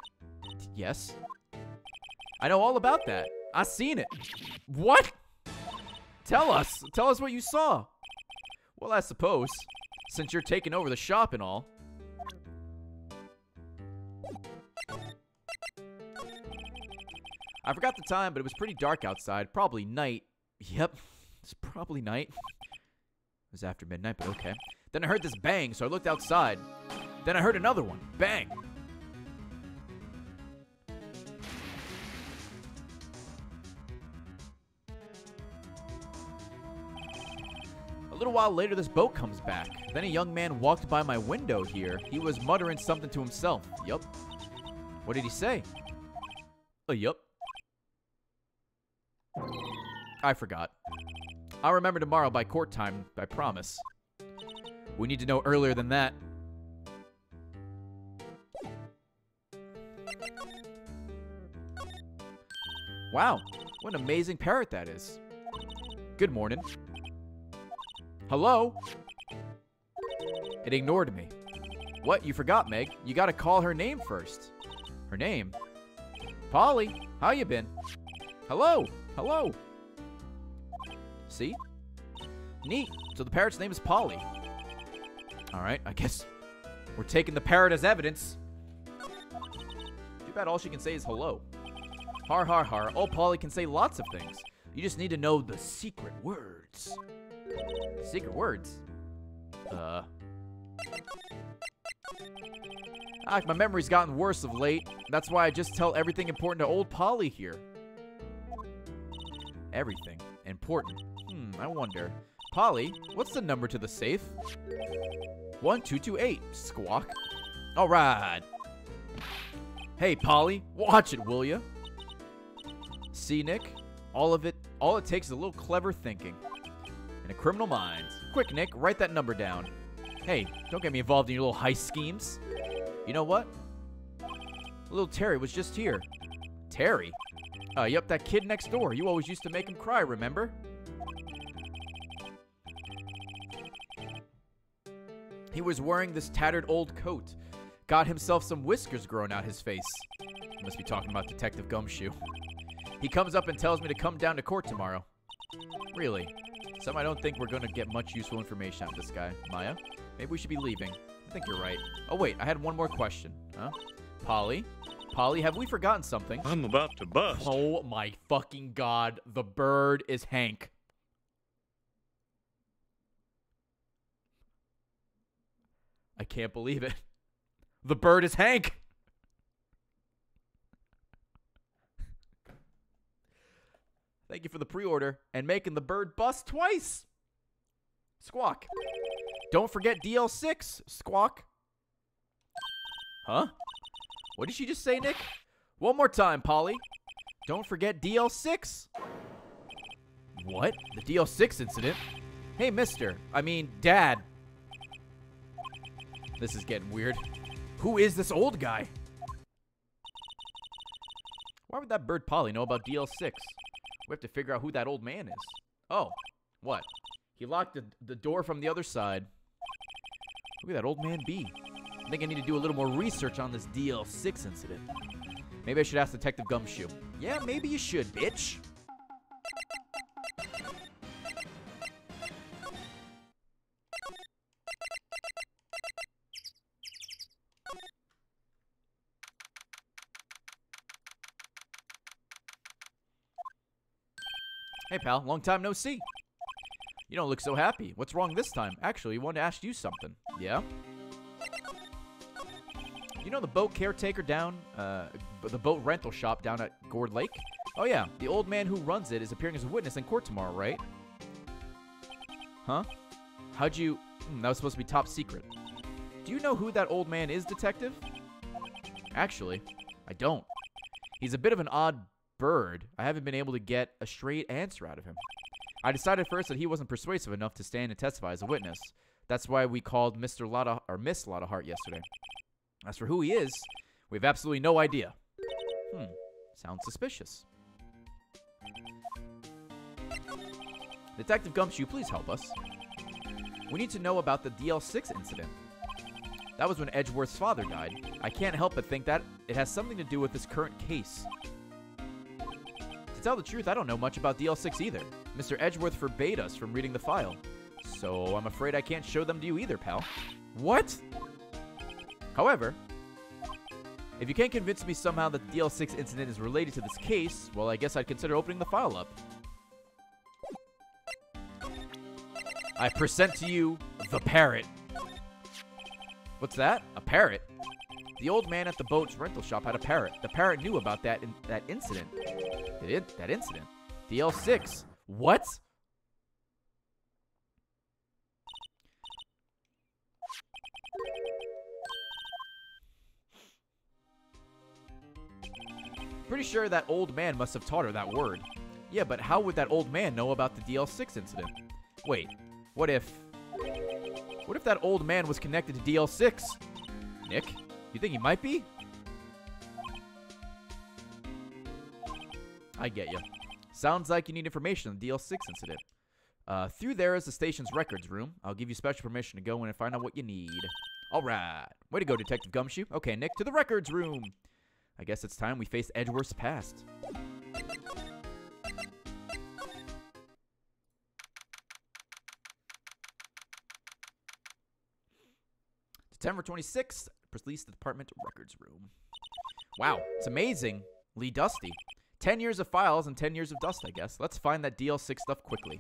Yes. I know all about that. I seen it. What? Tell us. Tell us what you saw. Well, I suppose, since you're taking over the shop and all. I forgot the time, but it was pretty dark outside. Probably night. Yep, it's probably night. It was after midnight, but okay. Then I heard this bang, so I looked outside. Then I heard another one. Bang. A little while later, this boat comes back. Then a young man walked by my window here. He was muttering something to himself. Yup. What did he say? Yup. I forgot. I'll remember tomorrow by court time, I promise. We need to know earlier than that. Wow, what an amazing parrot that is. Good morning. Hello? It ignored me. What, you forgot, Meg? You gotta call her name first. Her name? Polly, how you been? Hello, hello. See? Neat. So the parrot's name is Polly. Alright, I guess we're taking the parrot as evidence. Too bad all she can say is hello. Har har har. Oh, Polly can say lots of things. You just need to know the secret words. Secret words? My memory's gotten worse of late. That's why I just tell everything important to old Polly here. Everything important. I wonder. Polly, what's the number to the safe? 1228. Squawk. All right. Hey, Polly, watch it, will ya? See, Nick? All it takes is a little clever thinking. And a criminal mind. Quick, Nick, write that number down. Hey, don't get me involved in your little heist schemes. You know what? Little Terry was just here. Terry? Yep, that kid next door. You always used to make him cry, remember? He was wearing this tattered old coat. Got himself some whiskers growing out his face. He must be talking about Detective Gumshoe. He comes up and tells me to come down to court tomorrow. Really? Some I don't think we're going to get much useful information out of this guy. Maya? Maybe we should be leaving. I think you're right. Oh, wait. I had one more question. Huh? Polly? Polly, have we forgotten something? I'm about to bust. Oh, my fucking God. The bird is Hank. I can't believe it. The bird is Hank. Thank you for the pre-order and making the bird bust twice. Squawk. Don't forget DL6. Squawk. Huh? What did she just say, Nick? One more time, Polly. Don't forget DL6. What? The DL6 incident? Hey, Dad. This is getting weird. Who is this old guy? Why would that bird Polly know about DL6? We have to figure out who that old man is. Oh, what? He locked the door from the other side. Look at that old man B. I think I need to do a little more research on this DL6 incident. Maybe I should ask Detective Gumshoe. Yeah, maybe you should, bitch. Hey, pal. Long time no see. You don't look so happy. What's wrong this time? Actually, I wanted to ask you something. Yeah? You know the boat caretaker down, the boat rental shop down at Gourd Lake? Oh yeah, the old man who runs it is appearing as a witness in court tomorrow, right? Huh? How'd you... that was supposed to be top secret. Do you know who that old man is, detective? Actually, I don't. He's a bit of an odd bird. I haven't been able to get a straight answer out of him. I decided first that he wasn't persuasive enough to stand and testify as a witness. That's why we called Mr. Lotta, or Miss Lotta Hart yesterday. As for who he is, we have absolutely no idea. Sounds suspicious. Detective Gumshoe, please help us. We need to know about the DL6 incident. That was when Edgeworth's father died. I can't help but think that it has something to do with this current case. To tell the truth, I don't know much about DL6 either. Mr. Edgeworth forbade us from reading the file. So I'm afraid I can't show them to you either, pal. What? However, if you can't convince me somehow that the DL6 incident is related to this case, well, I guess I'd consider opening the file up. I present to you the parrot. What's that? A parrot? The old man at the boat's rental shop had a parrot. The parrot knew about that incident. That incident? DL6. What? Pretty sure that old man must have taught her that word. Yeah, but how would that old man know about the DL6 incident? Wait, what if that old man was connected to DL6? Nick, you think he might be? I get you. Sounds like you need information on the DL6 incident. Through there is the station's records room. I'll give you special permission to go in and find out what you need. Alright. Way to go, Detective Gumshoe. Okay, Nick, to the records room. I guess it's time we face Edgeworth's past. September 26th, Police Department Records Room. Wow, it's amazing. Lee Dusty. 10 years of files and 10 years of dust, I guess. Let's find that DL6 stuff quickly.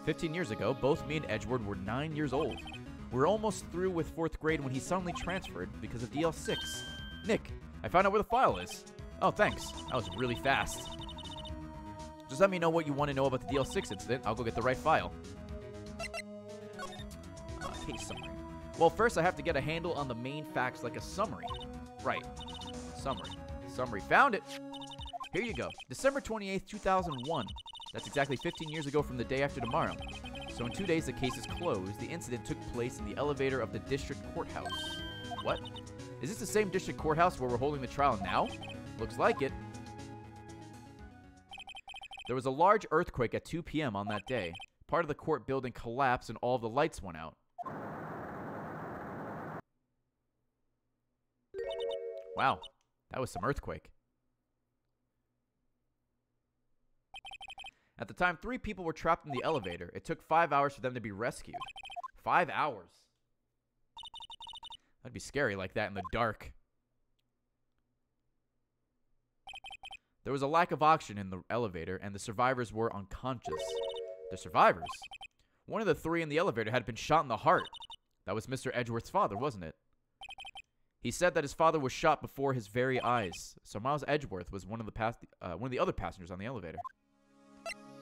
15 years ago, both me and Edgeworth were 9 years old. We were almost through with 4th grade when he suddenly transferred because of DL6. Nick, I found out where the file is. Oh, thanks. That was really fast. Just let me know what you want to know about the DL6 incident. I'll go get the right file. Case summary. Well, first I have to get a handle on the main facts like a summary. Right. Summary. Summary. Found it. Here you go. December 28th, 2001. That's exactly 15 years ago from the day after tomorrow. So in 2 days the case is closed. The incident took place in the elevator of the district courthouse. What? Is this the same district courthouse where we're holding the trial now? Looks like it. There was a large earthquake at 2 p.m. on that day. Part of the court building collapsed and all of the lights went out. Wow, that was some earthquake. At the time, 3 people were trapped in the elevator. It took 5 hours for them to be rescued. 5 hours. That'd be scary like that in the dark. There was a lack of oxygen in the elevator, and the survivors were unconscious. The survivors? One of the 3 in the elevator had been shot in the heart. That was Mr. Edgeworth's father, wasn't it? He said that his father was shot before his very eyes. So Miles Edgeworth was one of the other passengers on the elevator.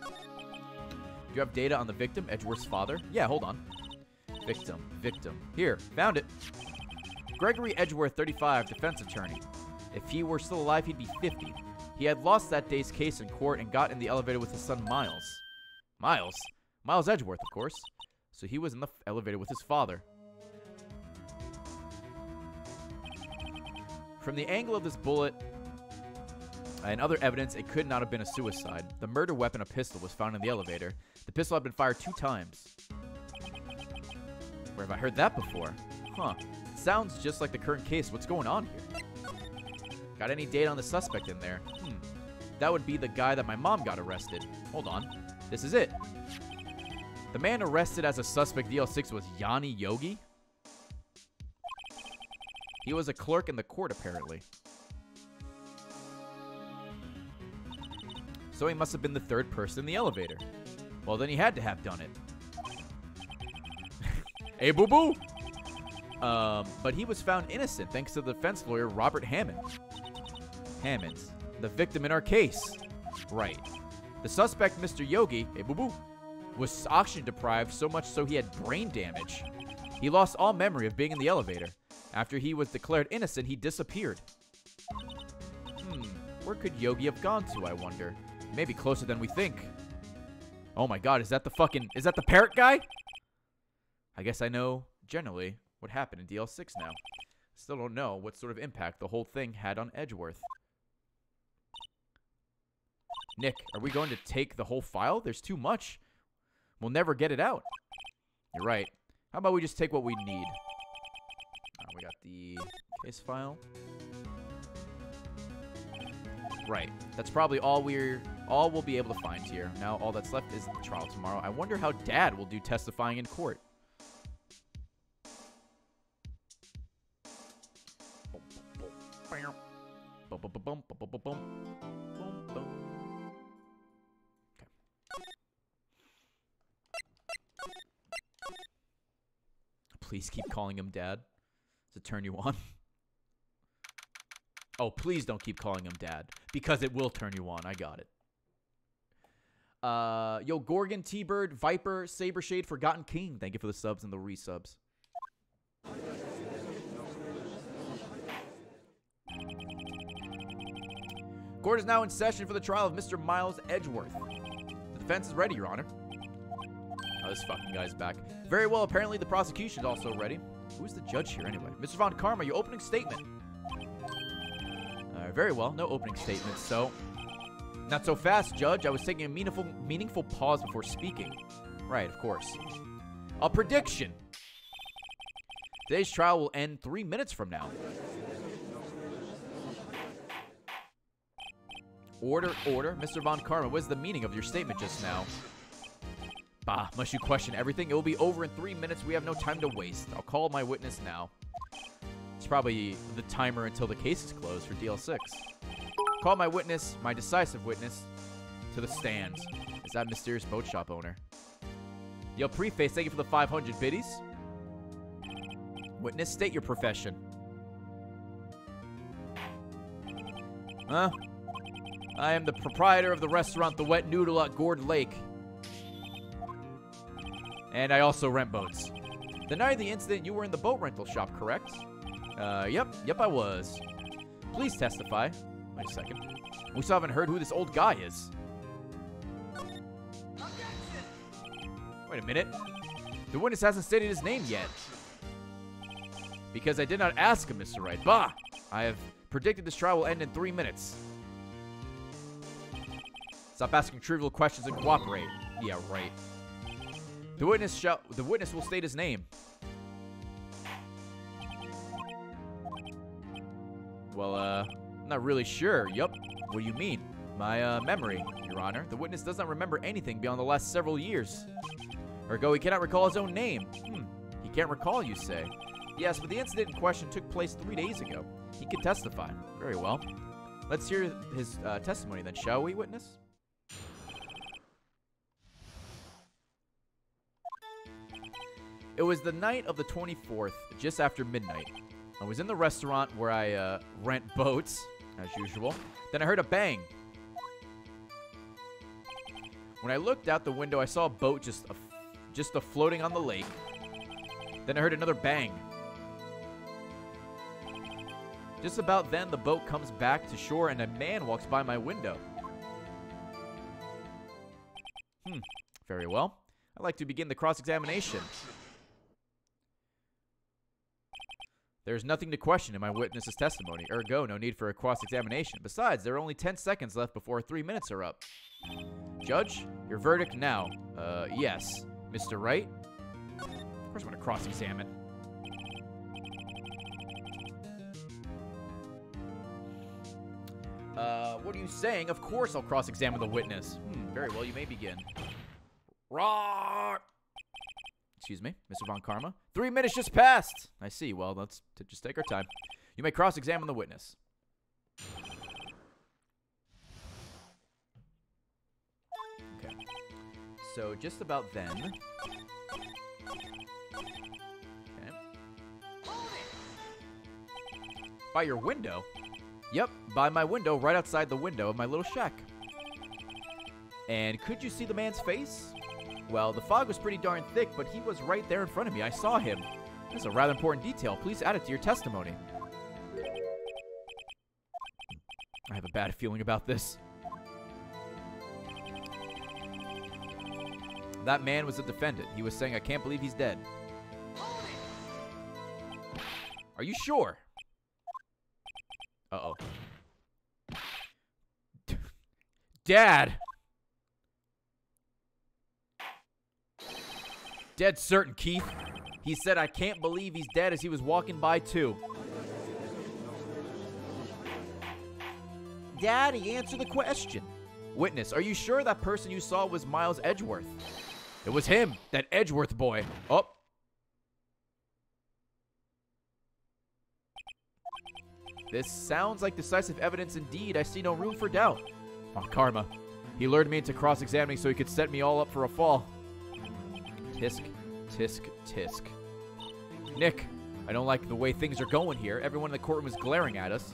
Do you have data on the victim, Edgeworth's father? Yeah, hold on. Victim. Here, found it. Gregory Edgeworth, 35, defense attorney. If he were still alive, he'd be 50. He had lost that day's case in court and got in the elevator with his son Miles. Miles? Miles Edgeworth, of course. So he was in the elevator with his father. From the angle of this bullet and other evidence, it could not have been a suicide. The murder weapon, a pistol, was found in the elevator. The pistol had been fired 2 times. Where have I heard that before? Huh. Sounds just like the current case. What's going on here? Got any data on the suspect in there? That would be the guy that my mom got arrested. Hold on. This is it. The man arrested as a suspect DL6 was Yanni Yogi? He was a clerk in the court, apparently. So he must have been the third person in the elevator. Well, then he had to have done it. Hey, boo-boo! But he was found innocent thanks to the defense lawyer Robert Hammonds, the victim in our case. Right. The suspect, Mr. Yogi, hey, boo-boo, was oxygen deprived so much so he had brain damage. He lost all memory of being in the elevator. After he was declared innocent, he disappeared. Where could Yogi have gone to, I wonder? Maybe closer than we think. Oh my god, is that the parrot guy? I guess I know, generally, what happened in DL6 now. Still don't know what sort of impact the whole thing had on Edgeworth. Nick, are we going to take the whole file? There's too much. We'll never get it out. You're right. How about we just take what we need? We got the case file. Right. That's probably all we'll be able to find here. Now all that's left is the trial tomorrow. I wonder how Dad will do testifying in court. Please keep calling him Dad. Does it turn you on? Oh, please don't keep calling him Dad. Because it will turn you on. I got it. Yo, Gorgon, T-Bird, Viper, Sabershade, Forgotten King. Thank you for the subs and the resubs. Court is now in session for the trial of Mr. Miles Edgeworth. The defense is ready, Your Honor. Oh, this fucking guy's back. Very well, apparently the prosecution is also ready. Who's the judge here anyway? Mr. Von Karma, your opening statement. Very well, no opening statement, so... Not so fast, Judge. I was taking a meaningful pause before speaking. Right, of course. A prediction. Today's trial will end 3 minutes from now. Order, order. Mr. Von Karma, what is the meaning of your statement just now? Bah, must you question everything? It will be over in 3 minutes. We have no time to waste. I'll call my witness now. It's probably the timer until the case is closed for DL6. Call my witness, my decisive witness, to the stand. Is that mysterious boat shop owner? Yo, Preface, thank you for the 500 biddies. Witness, state your profession. Huh? I am the proprietor of the restaurant The Wet Noodle at Gourd Lake. And I also rent boats. The night of the incident, you were in the boat rental shop, correct? Yep, I was. Please testify. Wait a second. We still haven't heard who this old guy is. Wait a minute. The witness hasn't stated his name yet. Because I did not ask him, Mr. Wright. Bah! I have predicted this trial will end in 3 minutes. Stop asking trivial questions and cooperate. Yeah, right. The witness will state his name. Well, I'm not really sure. Yup. What do you mean? My memory, Your Honor. The witness does not remember anything beyond the last several years. Ergo, he cannot recall his own name. He can't recall, you say? Yes, but the incident in question took place 3 days ago. He can testify. Very well. Let's hear his testimony then, shall we, witness? It was the night of the 24th, just after midnight. I was in the restaurant where I rent boats, as usual. Then I heard a bang. When I looked out the window, I saw a boat just floating on the lake. Then I heard another bang. Just about then, the boat comes back to shore and a man walks by my window. Very well. I'd like to begin the cross-examination. There's nothing to question in my witness's testimony. Ergo, no need for a cross-examination. Besides, there are only 10 seconds left before 3 minutes are up. Judge, your verdict now. Yes. Mr. Wright? Of course I'm going to cross-examine. What are you saying? Of course I'll cross-examine the witness. Very well, you may begin. Roar! Excuse me, Mr. Von Karma. 3 minutes just passed. I see. Well, let's just take our time. You may cross-examine the witness. Okay. So, just about then... Okay. By your window? Yep, by my window, right outside the window of my little shack. And could you see the man's face? Well, the fog was pretty darn thick, but he was right there in front of me. I saw him. That's a rather important detail. Please add it to your testimony. I have a bad feeling about this. That man was a defendant. He was saying, I can't believe he's dead. Are you sure? Uh-oh. Dad! Dead certain, Keith. He said, I can't believe he's dead as he was walking by, too. Daddy, answer the question. Witness, are you sure that person you saw was Miles Edgeworth? It was him, that Edgeworth boy. Oh. This sounds like decisive evidence indeed. I see no room for doubt. Oh, karma. He lured me into cross-examining so he could set me all up for a fall. Tisk, tisk, tisk. Nick, I don't like the way things are going here. Everyone in the courtroom is glaring at us.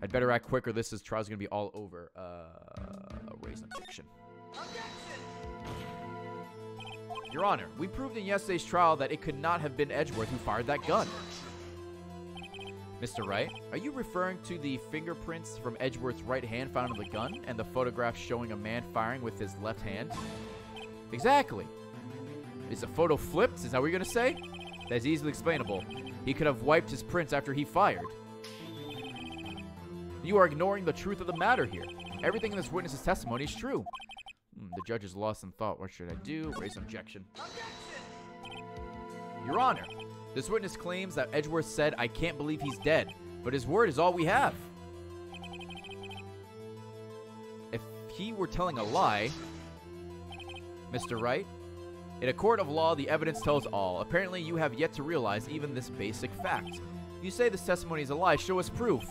I'd better act quick or this trial's going to be all over. Raise an objection. Your Honor, we proved in yesterday's trial that it could not have been Edgeworth who fired that gun. Mr. Wright, are you referring to the fingerprints from Edgeworth's right hand found on the gun and the photograph showing a man firing with his left hand? Exactly. Is the photo flipped? Is that what you're going to say? That's easily explainable. He could have wiped his prints after he fired. You are ignoring the truth of the matter here. Everything in this witness's testimony is true. The judge is lost in thought. What should I do? Raise an objection. Your Honor, this witness claims that Edgeworth said, I can't believe he's dead, but his word is all we have. If he were telling a lie, Mr. Wright, in a court of law, the evidence tells all. Apparently, you have yet to realize even this basic fact. You say this testimony is a lie. Show us proof.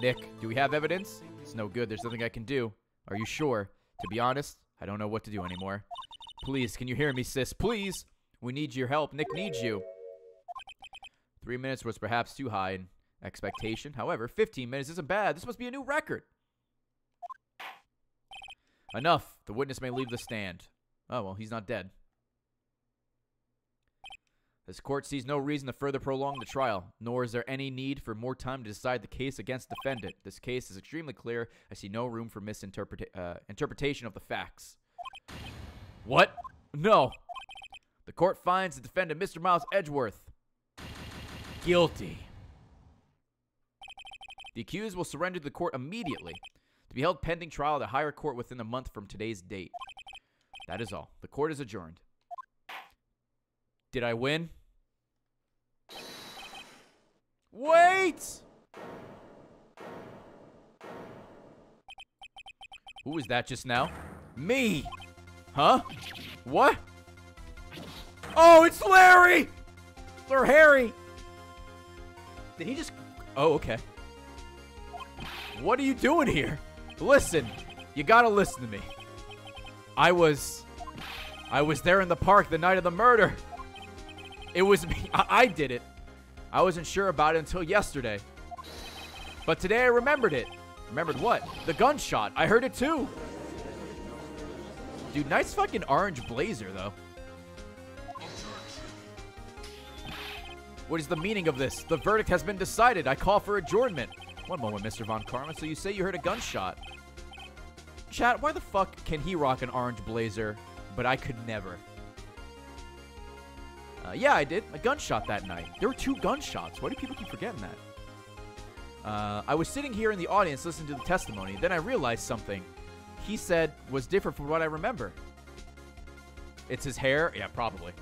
Nick, do we have evidence? It's no good. There's nothing I can do. Are you sure? To be honest, I don't know what to do anymore. Please, can you hear me, sis? Please. We need your help. Nick needs you. 3 minutes was perhaps too high in expectation. However, 15 minutes isn't bad. This must be a new record. Enough. The witness may leave the stand. Oh, well, he's not dead. This court sees no reason to further prolong the trial, nor is there any need for more time to decide the case against the defendant. This case is extremely clear. I see no room for interpretation of the facts. What? No. The court finds the defendant, Mr. Miles Edgeworth, guilty. The accused will surrender to the court immediately, to be held pending trial at a higher court within a month from today's date. That is all. The court is adjourned. Did I win? Wait! Who was that just now? Me! Huh? What? Oh, it's Larry! Or Harry! Did he just... Oh, okay. What are you doing here? Listen, you gotta listen to me. I was there in the park the night of the murder. It was me. I did it. I wasn't sure about it until yesterday. But today I remembered it. Remembered what? The gunshot. I heard it too. Dude, nice fucking orange blazer, though. What is the meaning of this? The verdict has been decided. I call for adjournment. One moment, Mr. Von Karma. So you say you heard a gunshot. Chat, why the fuck can he rock an orange blazer, but I could never? Yeah, I did. A gunshot that night. There were 2 gunshots. Why do people keep forgetting that? I was sitting here in the audience listening to the testimony. Then I realized something he said was different from what I remember. It's his hair? Yeah, probably.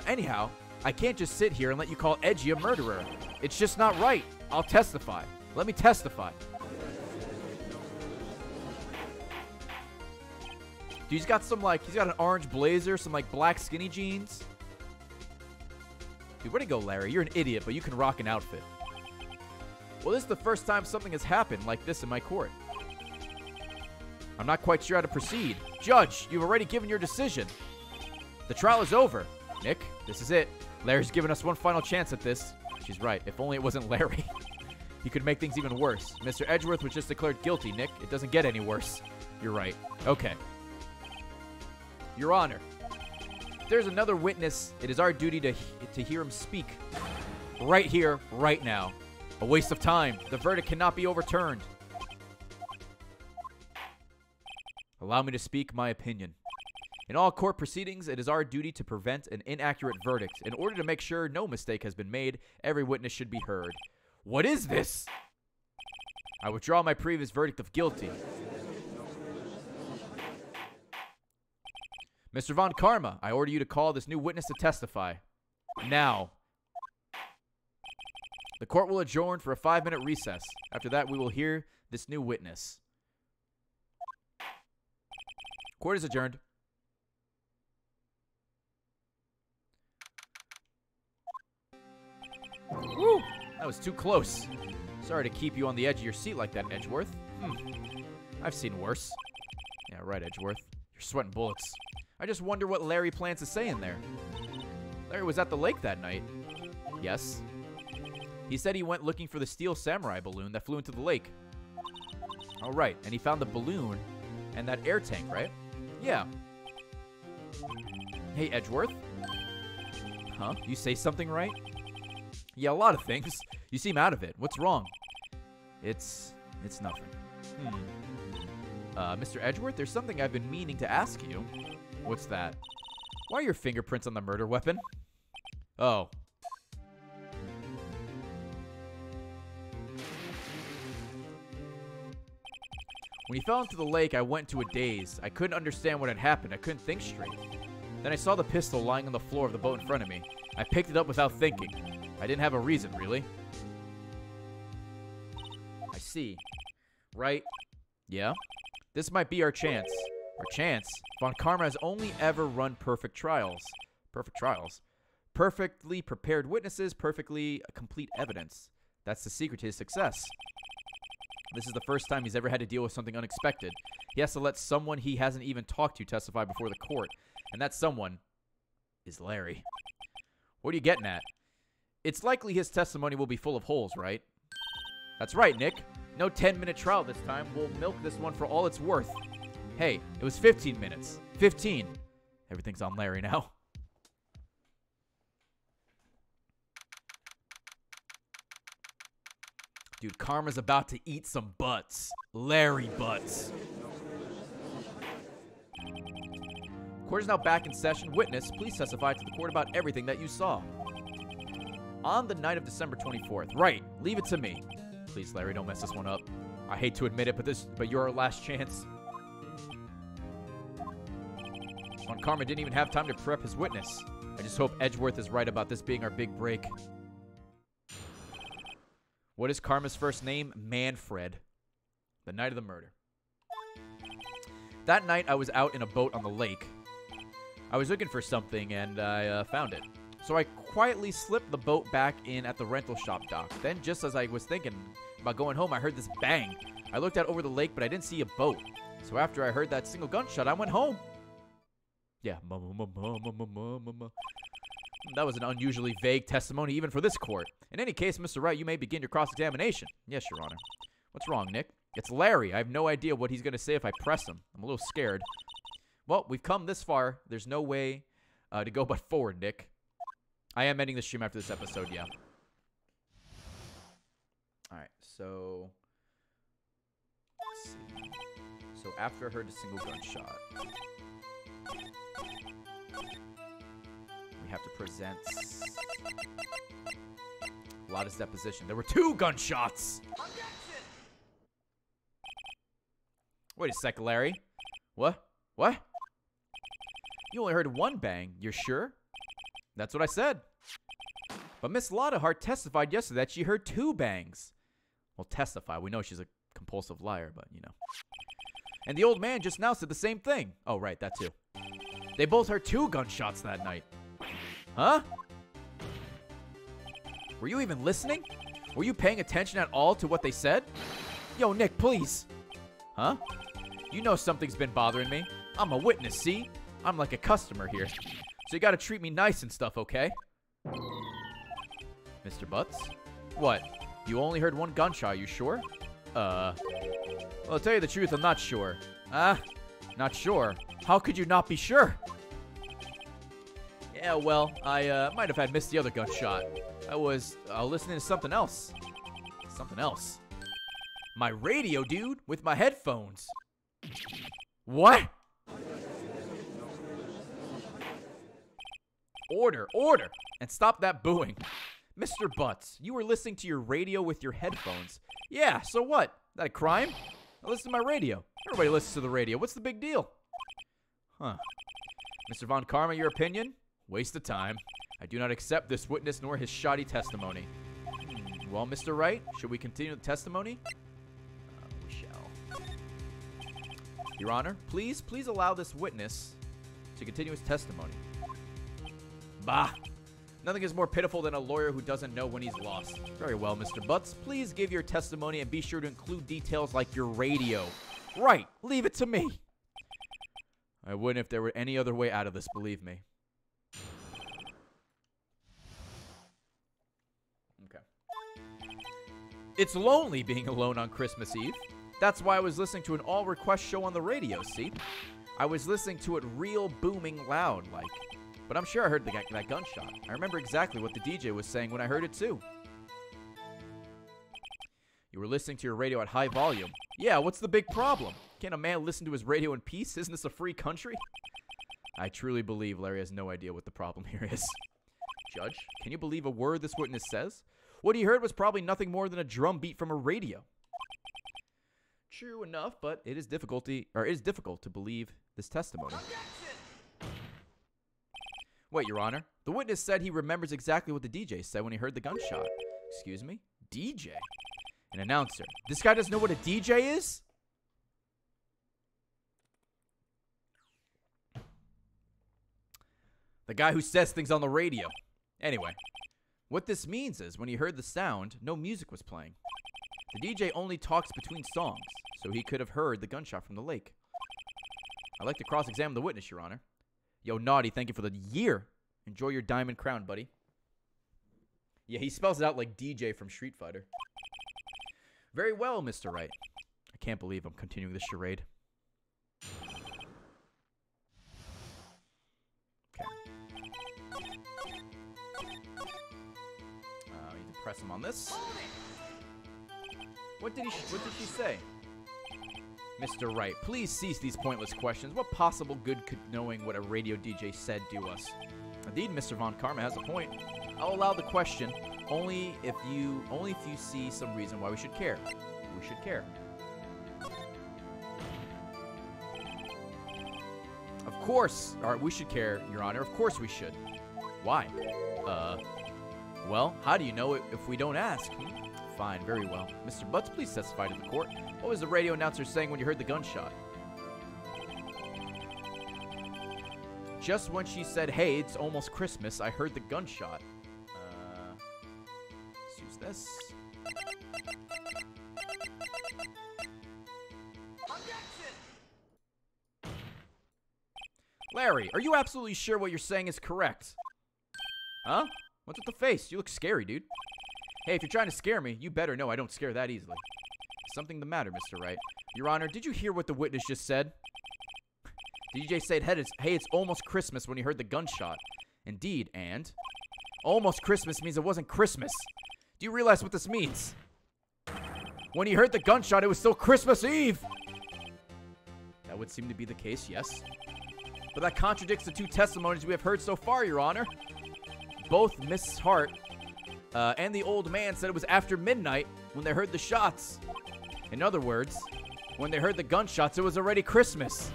Anyhow, I can't just sit here and let you call Edgy a murderer. It's just not right. I'll testify. Let me testify. Dude, he's got some, like, he's got an orange blazer, some, like, black skinny jeans. Dude, where'd it go, Larry? You're an idiot, but you can rock an outfit. Well, this is the first time something has happened like this in my court. I'm not quite sure how to proceed. Judge, you've already given your decision. The trial is over. Nick, this is it. Larry's given us one final chance at this. She's right. If only it wasn't Larry. He could make things even worse. Mr. Edgeworth was just declared guilty, Nick. It doesn't get any worse. You're right. Okay. Your Honor, if there's another witness, it is our duty to hear him speak. Right here, right now. A waste of time. The verdict cannot be overturned. Allow me to speak my opinion. In all court proceedings, it is our duty to prevent an inaccurate verdict. In order to make sure no mistake has been made, every witness should be heard. What is this? I withdraw my previous verdict of guilty. Mr. Von Karma, I order you to call this new witness to testify. Now. The court will adjourn for a 5-minute recess. After that, we will hear this new witness. Court is adjourned. Woo! That was too close. Sorry to keep you on the edge of your seat like that, Edgeworth. I've seen worse. Yeah, right, Edgeworth. You're sweating bullets. I just wonder what Larry plans to say in there. Larry was at the lake that night. Yes. He said he went looking for the steel samurai balloon that flew into the lake. Oh, right. And he found the balloon and that air tank, right? Yeah. Hey, Edgeworth. Huh? You say something right? Yeah, a lot of things. You seem out of it. What's wrong? It's nothing. Mr. Edgeworth, there's something I've been meaning to ask you. What's that? Why are your fingerprints on the murder weapon? Oh. When he fell into the lake, I went into a daze. I couldn't understand what had happened. I couldn't think straight. Then I saw the pistol lying on the floor of the boat in front of me. I picked it up without thinking. I didn't have a reason, really. I see. Right? Yeah? This might be our chance. Our chance? Von Karma has only ever run perfect trials. Perfect trials? Perfectly prepared witnesses, perfectly complete evidence. That's the secret to his success. This is the first time he's ever had to deal with something unexpected. He has to let someone he hasn't even talked to testify before the court. And that someone is Larry. What are you getting at? It's likely his testimony will be full of holes, right? That's right, Nick. No 10-minute trial this time. We'll milk this one for all it's worth. Hey, it was 15 minutes. 15. Everything's on Larry now. Dude, Karma's about to eat some butts. Larry butts. Court is now back in session. Witness, please testify to the court about everything that you saw. On the night of December 24th. Right, leave it to me. Please, Larry, don't mess this one up. I hate to admit it, but you're our last chance. Von Karma didn't even have time to prep his witness. I just hope Edgeworth is right about this being our big break. What is Karma's first name? Manfred. The night of the murder. That night, I was out in a boat on the lake. I was looking for something, and I found it. So I quietly slipped the boat back in at the rental shop dock. Then, just as I was thinking about going home, I heard this bang. I looked out over the lake, but I didn't see a boat. So after I heard that single gunshot, I went home. Yeah. That was an unusually vague testimony, even for this court. In any case, Mr. Wright, you may begin your cross-examination. Yes, Your Honor. What's wrong, Nick? It's Larry. I have no idea what he's going to say if I press him. I'm a little scared. Well, we've come this far. There's no way to go but forward, Nick. I am ending the stream after this episode, yeah. Alright, so... let's see. So after I heard a single gunshot... we have to present... Lotta's deposition. There were 2 gunshots! Wait a sec, Larry. What? What? You only heard 1 bang. You're sure? That's what I said. But Miss Lotta Hart testified yesterday that she heard 2 bangs. Well, testify. We know she's a compulsive liar, but, you know. And the old man just now said the same thing. Oh, right, that too. They both heard 2 gunshots that night. Huh? Were you even listening? Were you paying attention at all to what they said? Yo, Nick, please. Huh? You know something's been bothering me. I'm a witness, see? I'm like a customer here. So you gotta treat me nice and stuff, okay? Mr. Butts? What? You only heard 1 gunshot, you sure? Well, I'll tell you the truth, I'm not sure. Not sure? How could you not be sure? Yeah, well, I might have had missed the other gunshot. I was listening to something else. Something else. My radio, dude, with my headphones. What? Order, order, and stop that booing. Mr. Butts, you were listening to your radio with your headphones. Yeah, so what? That a crime? I listen to my radio. Everybody listens to the radio. What's the big deal? Huh. Mr. Von Karma, your opinion? Waste of time. I do not accept this witness nor his shoddy testimony. Well, Mr. Wright, should we continue the testimony? We shall. Your Honor, please allow this witness to continue his testimony. Bah! Nothing is more pitiful than a lawyer who doesn't know when he's lost. Very well, Mr. Butts. Please give your testimony and be sure to include details like your radio. Right. Leave it to me. I wouldn't if there were any other way out of this, believe me. Okay. It's lonely being alone on Christmas Eve. That's why I was listening to an all-request show on the radio, see? I was listening to it real booming loud, like. But I'm sure I heard that gunshot. I remember exactly what the DJ was saying when I heard it too. You were listening to your radio at high volume. Yeah, what's the big problem? Can't a man listen to his radio in peace? Isn't this a free country? I truly believe Larry has no idea what the problem here is. Judge, can you believe a word this witness says? What he heard was probably nothing more than a drum beat from a radio. True enough, but it is difficult to believe this testimony. Wait, Your Honor. The witness said he remembers exactly what the DJ said when he heard the gunshot. Excuse me? DJ? An announcer. This guy doesn't know what a DJ is? The guy who says things on the radio. Anyway, what this means is when he heard the sound, no music was playing. The DJ only talks between songs, so he could have heard the gunshot from the lake. I'd like to cross-examine the witness, Your Honor. Yo, Naughty, thank you for the year. Enjoy your diamond crown, buddy. Yeah, he spells it out like DJ from Street Fighter. Very well, Mr. Wright. I can't believe I'm continuing this charade. Okay. You can press him on this. What did she say? Mr. Wright, please cease these pointless questions. What possible good could knowing what a radio DJ said do us? Indeed, Mr. Von Karma has a point. I'll allow the question only if you see some reason why we should care. We should care. Of course, we should care, Your Honor. Of course we should. Why? Well, how do you know it if we don't ask? Fine, very well. Mr. Butts, please testify to the court. What was the radio announcer saying when you heard the gunshot? Just when she said, hey, it's almost Christmas, I heard the gunshot. Let's use this. Larry, are you absolutely sure what you're saying is correct? Huh? What's with the face? You look scary, dude. Hey, if you're trying to scare me, you better know I don't scare that easily. Something the matter, Mr. Wright. Your Honor, did you hear what the witness just said? The DJ said, hey, it's almost Christmas when he heard the gunshot. Indeed, and? Almost Christmas means it wasn't Christmas. Do you realize what this means? When he heard the gunshot, it was still Christmas Eve. That would seem to be the case, yes. But that contradicts the 2 testimonies we have heard so far, Your Honor. Both Miss Hart and the old man said it was after midnight when they heard the shots. In other words, when they heard the gunshots, it was already Christmas.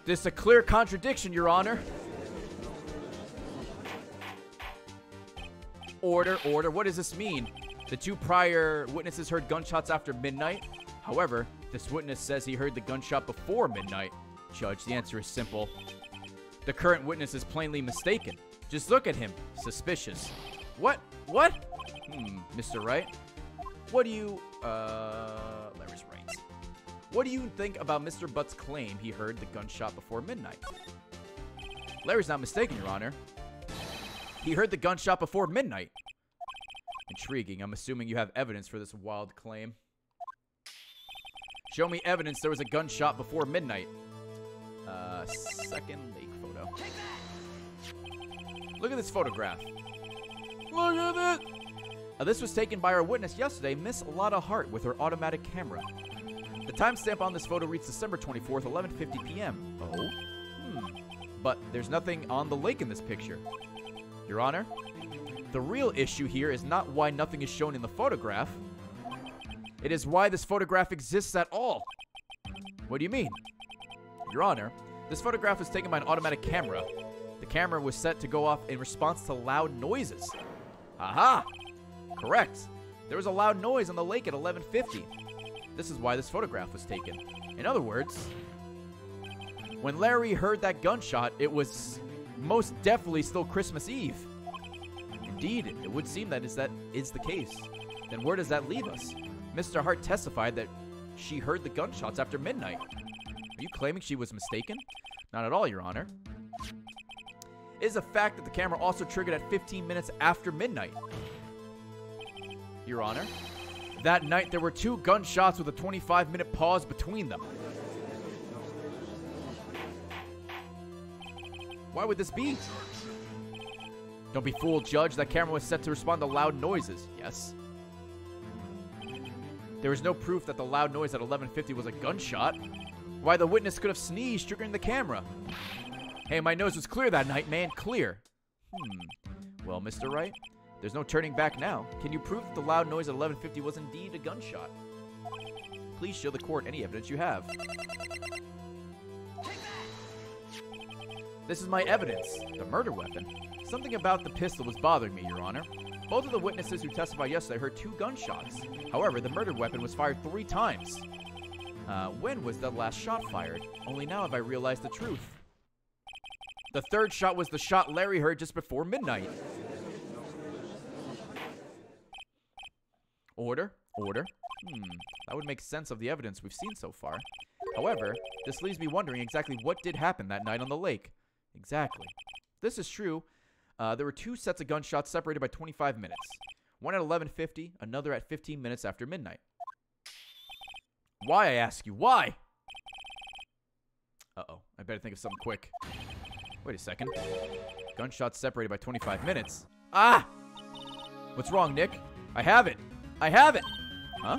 This is a clear contradiction, Your Honor. Order, order. What does this mean? The 2 prior witnesses heard gunshots after midnight. However, this witness says he heard the gunshot before midnight. Judge, the answer is simple. The current witness is plainly mistaken. Just look at him. Suspicious. What? What? Mr. Wright? What do you, Larry's right. What do you think about Mr. Butt's claim he heard the gunshot before midnight? Larry's not mistaken, Your Honor. He heard the gunshot before midnight. Intriguing. I'm assuming you have evidence for this wild claim. Show me evidence there was a gunshot before midnight. Second lake photo. Look at this photograph. Look at it! This was taken by our witness yesterday, Miss Lotta Hart, with her automatic camera. The timestamp on this photo reads December 24th, 11:50 p.m. Oh? But there's nothing on the lake in this picture. Your Honor, the real issue here is not why nothing is shown in the photograph. It is why this photograph exists at all. What do you mean? Your Honor, this photograph was taken by an automatic camera. The camera was set to go off in response to loud noises. Aha! Correct. There was a loud noise on the lake at 11:50. This is why this photograph was taken. In other words, when Larry heard that gunshot, it was most definitely still Christmas Eve. Indeed, it would seem that is the case. Then where does that leave us? Mr. Hart testified that she heard the gunshots after midnight. Are you claiming she was mistaken? Not at all, Your Honor. It is a fact that the camera also triggered at 15 minutes after midnight. Your Honor, that night there were 2 gunshots with a 25-minute pause between them. Why would this be? Don't be fooled, Judge. That camera was set to respond to loud noises. Yes. There is no proof that the loud noise at 11:50 was a gunshot. Why, the witness could have sneezed, triggering the camera. Hey, my nose was clear that night, man. Clear. Well, Mr. Wright, there's no turning back now. Can you prove that the loud noise at 11:50 was indeed a gunshot? Please show the court any evidence you have. This is my evidence. The murder weapon. Something about the pistol was bothering me, Your Honor. Both of the witnesses who testified yesterday heard 2 gunshots. However, the murder weapon was fired 3 times. When was the last shot fired? Only now have I realized the truth. The 3rd shot was the shot Larry heard just before midnight. Order? Order? That would make sense of the evidence we've seen so far. However, this leaves me wondering exactly what did happen that night on the lake. Exactly. This is true. There were 2 sets of gunshots separated by 25 minutes. One at 11:50, another at 15 minutes after midnight. Why, I ask you? Why? Uh-oh. I better think of something quick. Wait a second. Gunshots separated by 25 minutes. Ah! What's wrong, Nick? I have it. I have it! Huh?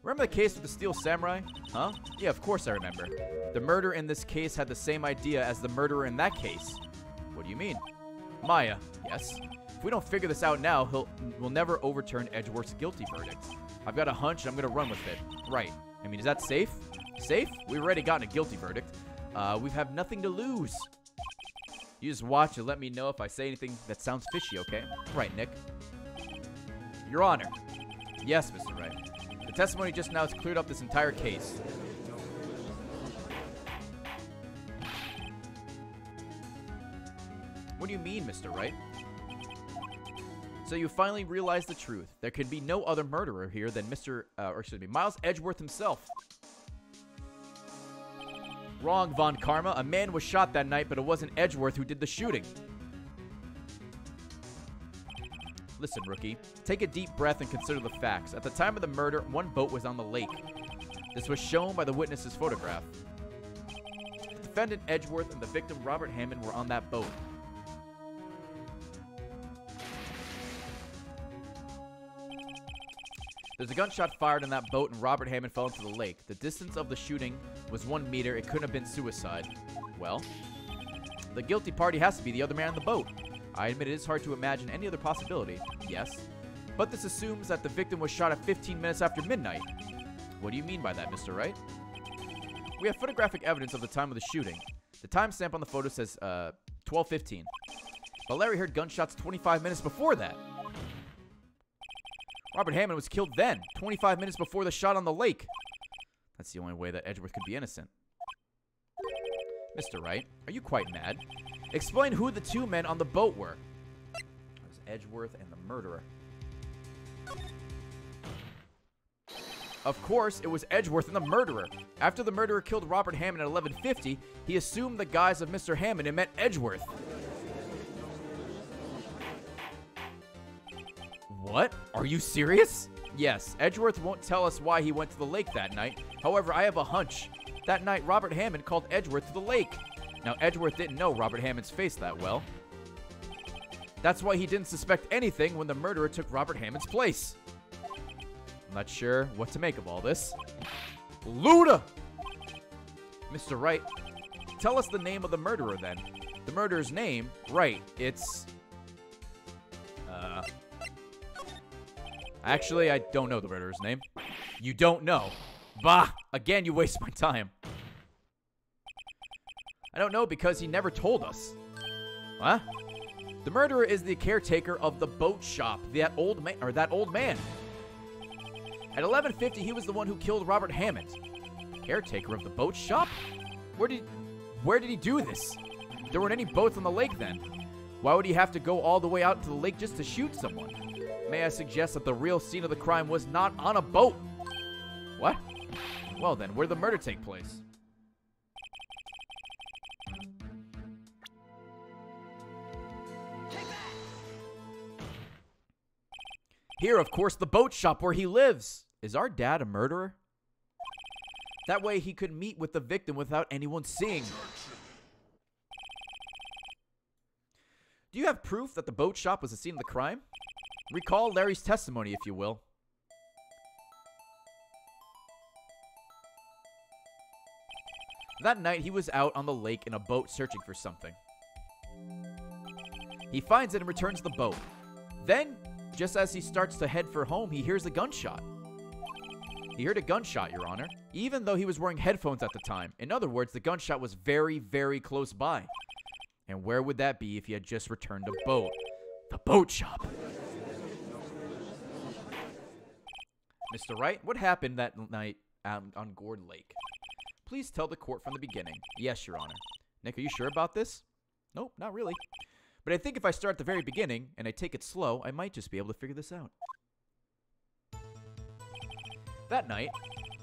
Remember the case with the Steel Samurai? Huh? Yeah, of course I remember. The murderer in this case had the same idea as the murderer in that case. What do you mean? Maya, yes. If we don't figure this out now, we'll never overturn Edgeworth's guilty verdict. I've got a hunch and I'm gonna run with it. Right. I mean, is that safe? Safe? We've already gotten a guilty verdict. We have nothing to lose. You just watch and let me know if I say anything that sounds fishy, okay? Right, Nick. Your Honor. Yes, Mr. Wright. The testimony just now has cleared up this entire case. What do you mean, Mr. Wright? So you finally realized the truth. There could be no other murderer here than Miles Edgeworth himself. Wrong, Von Karma. A man was shot that night, but it wasn't Edgeworth who did the shooting. Listen, rookie. Take a deep breath and consider the facts. At the time of the murder, 1 boat was on the lake. This was shown by the witness's photograph. The defendant Edgeworth and the victim Robert Hammond were on that boat. There's a gunshot fired on that boat and Robert Hammond fell into the lake. The distance of the shooting was 1 meter. It couldn't have been suicide. Well, the guilty party has to be the other man on the boat. I admit it is hard to imagine any other possibility. Yes. But this assumes that the victim was shot at 15 minutes after midnight. What do you mean by that, Mr. Wright? We have photographic evidence of the time of the shooting. The timestamp on the photo says 12:15. But Larry heard gunshots 25 minutes before that. Robert Hammond was killed then, 25 minutes before the shot on the lake. That's the only way that Edgeworth could be innocent. Mr. Wright, are you quite mad? Explain who the two men on the boat were. It was Edgeworth and the murderer. Of course, it was Edgeworth and the murderer. After the murderer killed Robert Hammond at 11:50, he assumed the guise of Mr. Hammond and met Edgeworth. What? Are you serious? Yes, Edgeworth won't tell us why he went to the lake that night. However, I have a hunch. That night, Robert Hammond called Edgeworth to the lake. Now, Edgeworth didn't know Robert Hammond's face that well. That's why he didn't suspect anything when the murderer took Robert Hammond's place. I'm not sure what to make of all this. Luda! Mr. Wright, tell us the name of the murderer then. The murderer's name, Wright, it's... Actually, I don't know the murderer's name. You don't know. Bah! Again, you waste my time. I don't know because he never told us. Huh? The murderer is the caretaker of the boat shop. That old man. At 11:50, he was the one who killed Robert Hammond. Caretaker of the boat shop? Where did he do this? There weren't any boats on the lake then. Why would he have to go all the way out to the lake just to shoot someone? May I suggest that the real scene of the crime was not on a boat? What? Well then, where did the murder take place? Here, of course, the boat shop where he lives. Is our dad a murderer? That way he could meet with the victim without anyone seeing. Do you have proof that the boat shop was the scene of the crime? Recall Larry's testimony, if you will. That night, he was out on the lake in a boat searching for something. He finds it and returns the boat. Then, just as he starts to head for home, he hears a gunshot. He heard a gunshot, Your Honor, even though he was wearing headphones at the time. In other words, the gunshot was very, very close by. And where would that be if he had just returned a boat? The boat shop. Mr. Wright, what happened that night on Gourd Lake? Please tell the court from the beginning. Yes, Your Honor. Nick, are you sure about this? Nope, not really. But I think if I start at the very beginning and I take it slow, I might just be able to figure this out. That night,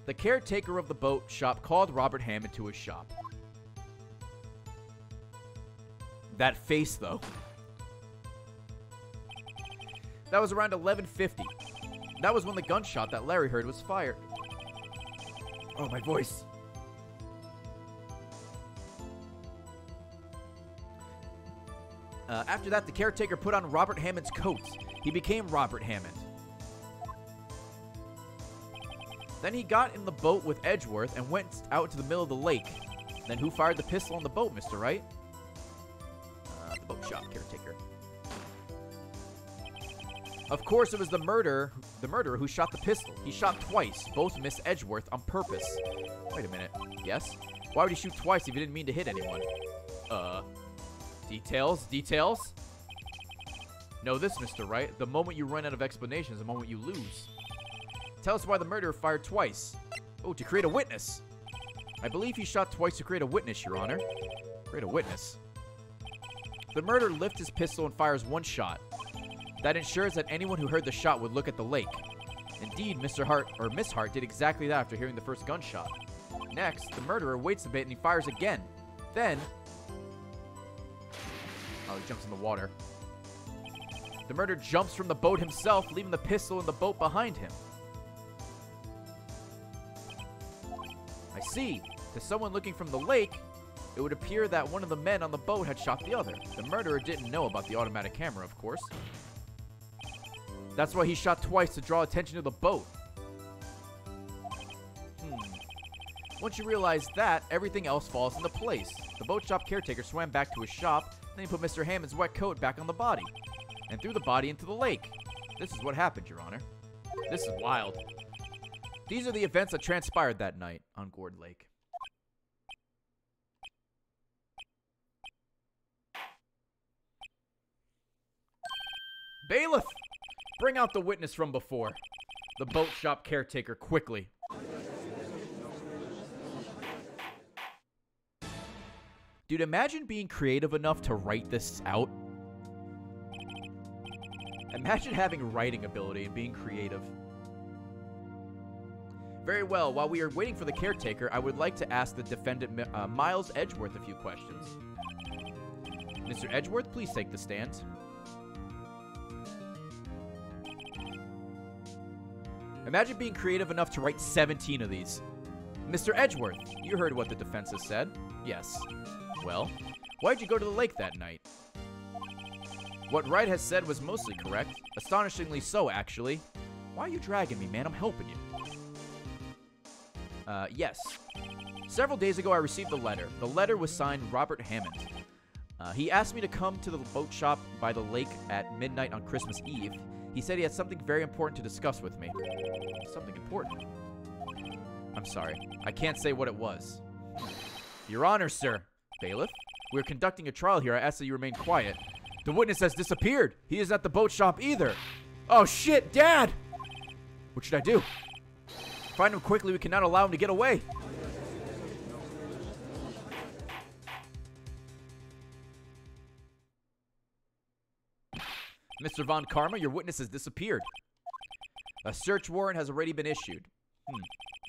the caretaker of the boat shop called Robert Hammond to his shop. That face, though. That was around 11:50. That was when the gunshot that Larry heard was fired. Oh, my voice. After that, the caretaker put on Robert Hammond's coat. He became Robert Hammond. Then he got in the boat with Edgeworth and went out to the middle of the lake. Then who fired the pistol on the boat, Mr. Wright? The boat shop caretaker. Of course, it was the murderer who shot the pistol. He shot twice. Both missed Edgeworth on purpose. Wait a minute. Yes? Why would he shoot twice if he didn't mean to hit anyone? Details? Details? Know this, Mr. Wright. The moment you run out of explanation is the moment you lose. Tell us why the murderer fired twice. Oh, to create a witness. I believe he shot twice to create a witness, Your Honor. Create a witness. The murderer lifts his pistol and fires one shot. That ensures that anyone who heard the shot would look at the lake. Indeed, Mr. Hart, or Miss Hart, did exactly that after hearing the first gunshot. Next, the murderer waits a bit and he fires again. Then... oh, he jumps in the water. The murderer jumps from the boat himself, leaving the pistol in the boat behind him. I see. To someone looking from the lake, it would appear that one of the men on the boat had shot the other. The murderer didn't know about the automatic camera, of course. That's why he shot twice to draw attention to the boat. Once you realize that, everything else falls into place. The boat shop caretaker swam back to his shop, then he put Mr. Hammond's wet coat back on the body, and threw the body into the lake. This is what happened, Your Honor. This is wild. These are the events that transpired that night on Gourd Lake. Bailiff! Bring out the witness from before. The boat shop caretaker, quickly. Dude, imagine being creative enough to write this out. Imagine having writing ability and being creative. Very well. While we are waiting for the caretaker, I would like to ask the defendant, Miles Edgeworth, a few questions. Mr. Edgeworth, please take the stand. Imagine being creative enough to write 17 of these. Mr. Edgeworth, you heard what the defense has said. Yes. Well, why'd you go to the lake that night? What Wright has said was mostly correct. Astonishingly so, actually. Why are you dragging me, man? I'm helping you. Yes. Several days ago, I received a letter. The letter was signed Robert Hammond. He asked me to come to the boat shop by the lake at midnight on Christmas Eve. He said he had something very important to discuss with me. Something important? I'm sorry. I can't say what it was. Your Honor, sir. Bailiff, we're conducting a trial here. I ask that you remain quiet. The witness has disappeared. He isn't at the boat shop either. Oh, shit, Dad! What should I do? Find him quickly. We cannot allow him to get away. Mr. Von Karma, your witness has disappeared. A search warrant has already been issued.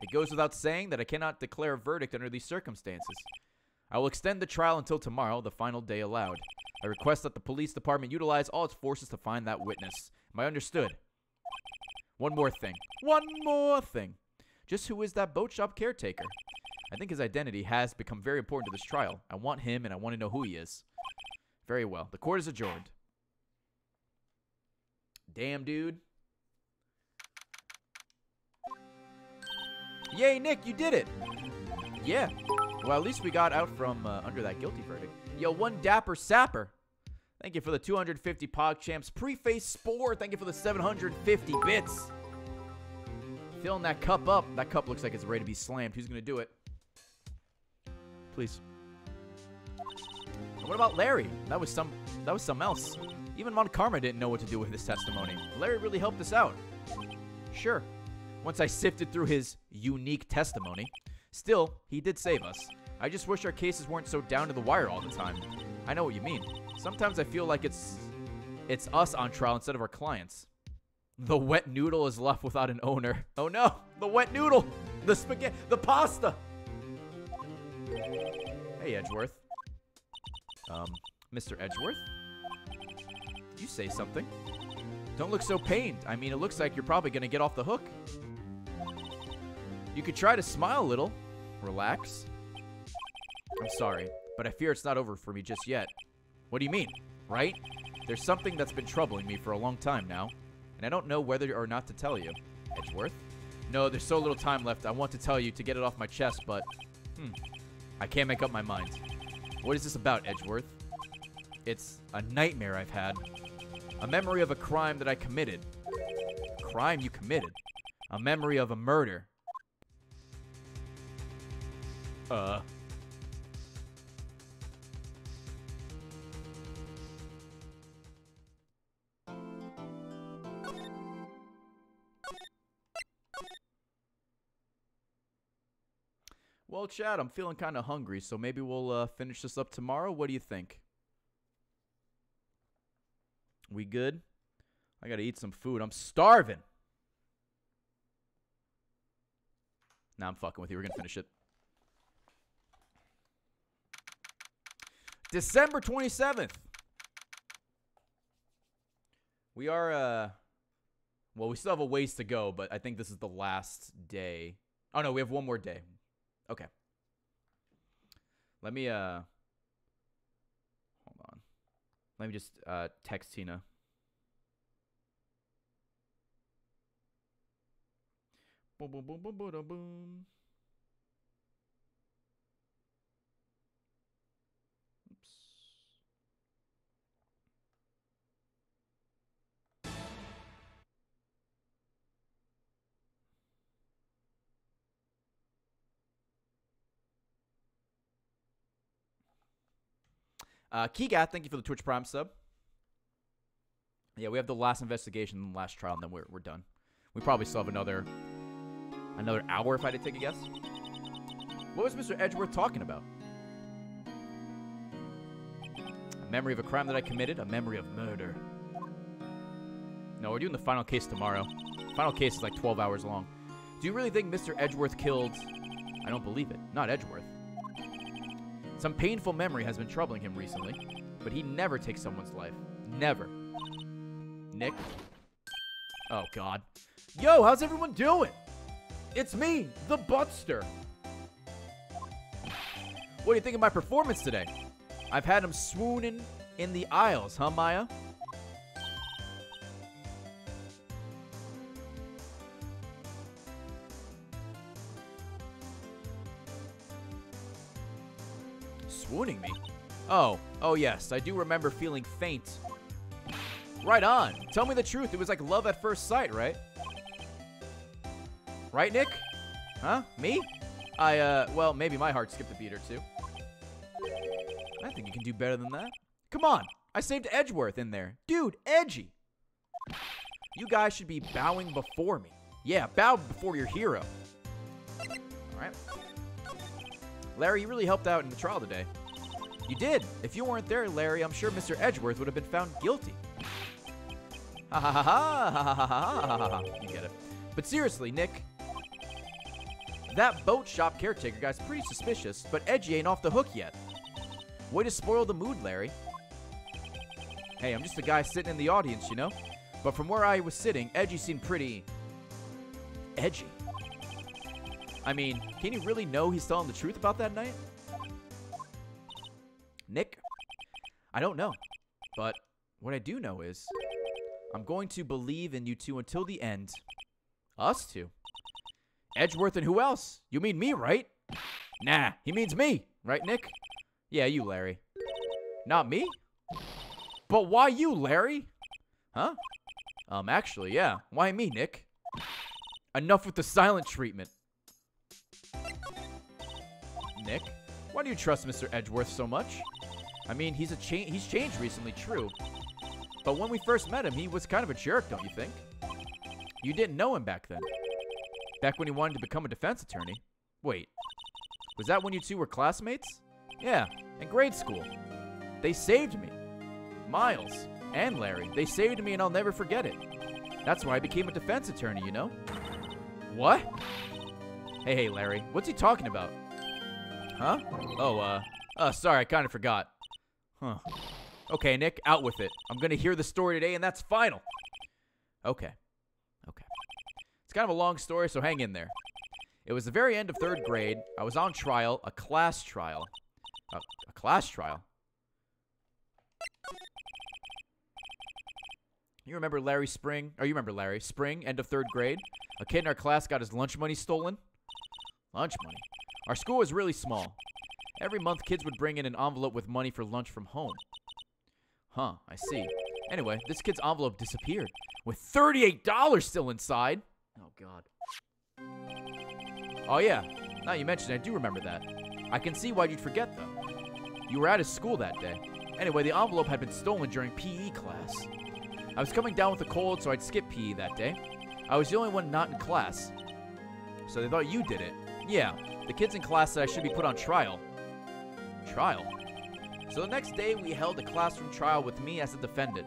It goes without saying that I cannot declare a verdict under these circumstances. I will extend the trial until tomorrow, the final day allowed. I request that the police department utilize all its forces to find that witness. Am I understood? One more thing. One more thing. Just who is that boat shop caretaker? I think his identity has become very important to this trial. I want him, and I want to know who he is. Very well. The court is adjourned. Damn, dude. Yay, Nick, you did it. Yeah. Well, at least we got out from under that guilty verdict. Yo, one dapper sapper. Thank you for the 250 PogChamps. Preface Spore, thank you for the 750 bits. Filling that cup up. That cup looks like it's ready to be slammed. Who's going to do it? Please. And what about Larry? That was something else. Even Von Karma didn't know what to do with his testimony. Larry really helped us out. Sure. Once I sifted through his unique testimony. Still, he did save us. I just wish our cases weren't so down to the wire all the time. I know what you mean. Sometimes I feel like it's us on trial instead of our clients. The wet noodle is left without an owner. Oh no, the wet noodle. The spaghetti, the pasta. Hey, Edgeworth. Mr. Edgeworth? Did you say something? Don't look so pained. I mean, it looks like you're probably going to get off the hook. You could try to smile a little. Relax. I'm sorry, but I fear it's not over for me just yet. What do you mean? Right? There's something that's been troubling me for a long time now, and I don't know whether or not to tell you. Edgeworth? No, there's so little time left. I want to tell you to get it off my chest, but... I can't make up my mind. What is this about, Edgeworth? It's a nightmare I've had. A memory of a crime that I committed. A crime you committed? A memory of a murder. Well, Chad, I'm feeling kind of hungry, so maybe we'll finish this up tomorrow. What do you think? We good? I gotta eat some food. I'm starving. Nah, I'm fucking with you. We're gonna finish it. December 27th. We are, well, we still have a ways to go, but I think this is the last day. Oh, no, we have one more day. Okay. Let me, hold on. Let me just, text Tina. Boom, boom, boom, boom, boom, boom. Keegath, thank you for the Twitch Prime sub. Yeah, we have the last investigation and the last trial, and then we're done. We probably still have another hour if I had to take a guess. What was Mr. Edgeworth talking about? A memory of a crime that I committed? A memory of murder. No, we're doing the final case tomorrow. Final case is like 12 hours long. Do you really think Mr. Edgeworth killed... I don't believe it. Not Edgeworth. Some painful memory has been troubling him recently, but he never takes someone's life. Never. Nick? Oh, God. Yo, how's everyone doing? It's me, the Buttster. What do you think of my performance today? I've had him swooning in the aisles, huh, Maya? Swooning me? Oh yes, I do remember feeling faint. Right on. Tell me the truth. It was like love at first sight, right? Right, Nick? Huh? Me? Well, maybe my heart skipped a beat or two. I think you can do better than that. Come on. I saved Edgeworth in there. Dude, edgy. You guys should be bowing before me. Yeah, bow before your hero. All right. Larry, you really helped out in the trial today. You did. If you weren't there, Larry, I'm sure Mr. Edgeworth would have been found guilty. Ha ha ha ha ha ha ha ha ha ha. You get it. But seriously, Nick, that boat shop caretaker guy's pretty suspicious, but Edgy ain't off the hook yet. Way to spoil the mood, Larry. Hey, I'm just a guy sitting in the audience, you know? But from where I was sitting, Edgy seemed pretty... edgy. I mean, can you really know he's telling the truth about that night? Nick? I don't know. But what I do know is I'm going to believe in you two until the end. Us two? Edgeworth and who else? You mean me, right? Nah, he means me. Right, Nick? Yeah, you, Larry. Not me? But why you, Larry? Huh? Actually, yeah. Why me, Nick? Enough with the silent treatment. Nick? Why do you trust Mr. Edgeworth so much? I mean, he's changed recently, true. But when we first met him, he was kind of a jerk, don't you think? You didn't know him back then. Back when he wanted to become a defense attorney. Wait, was that when you two were classmates? Yeah, in grade school. They saved me. Miles and Larry, they saved me and I'll never forget it. That's why I became a defense attorney, you know? What? Hey, Larry, what's he talking about? Huh? Sorry, I kind of forgot. Huh. Okay, Nick, out with it. I'm gonna hear the story today and that's final. Okay. It's kind of a long story, so hang in there. It was the very end of 3rd grade. I was on trial, a class trial. A class trial? You remember Larry Spring? Oh, you remember Larry Spring, end of 3rd grade? A kid in our class got his lunch money stolen. Lunch money? Our school was really small. Every month, kids would bring in an envelope with money for lunch from home. Huh, I see. Anyway, this kid's envelope disappeared, with $38 still inside. Oh, God. Oh, yeah. Now you mentioned it, I do remember that. I can see why you'd forget, though. You were at his school that day. Anyway, the envelope had been stolen during PE class. I was coming down with a cold, so I'd skip PE that day. I was the only one not in class. So they thought you did it. Yeah, the kids in class said I should be put on trial. Trial? So the next day, we held a classroom trial with me as the defendant.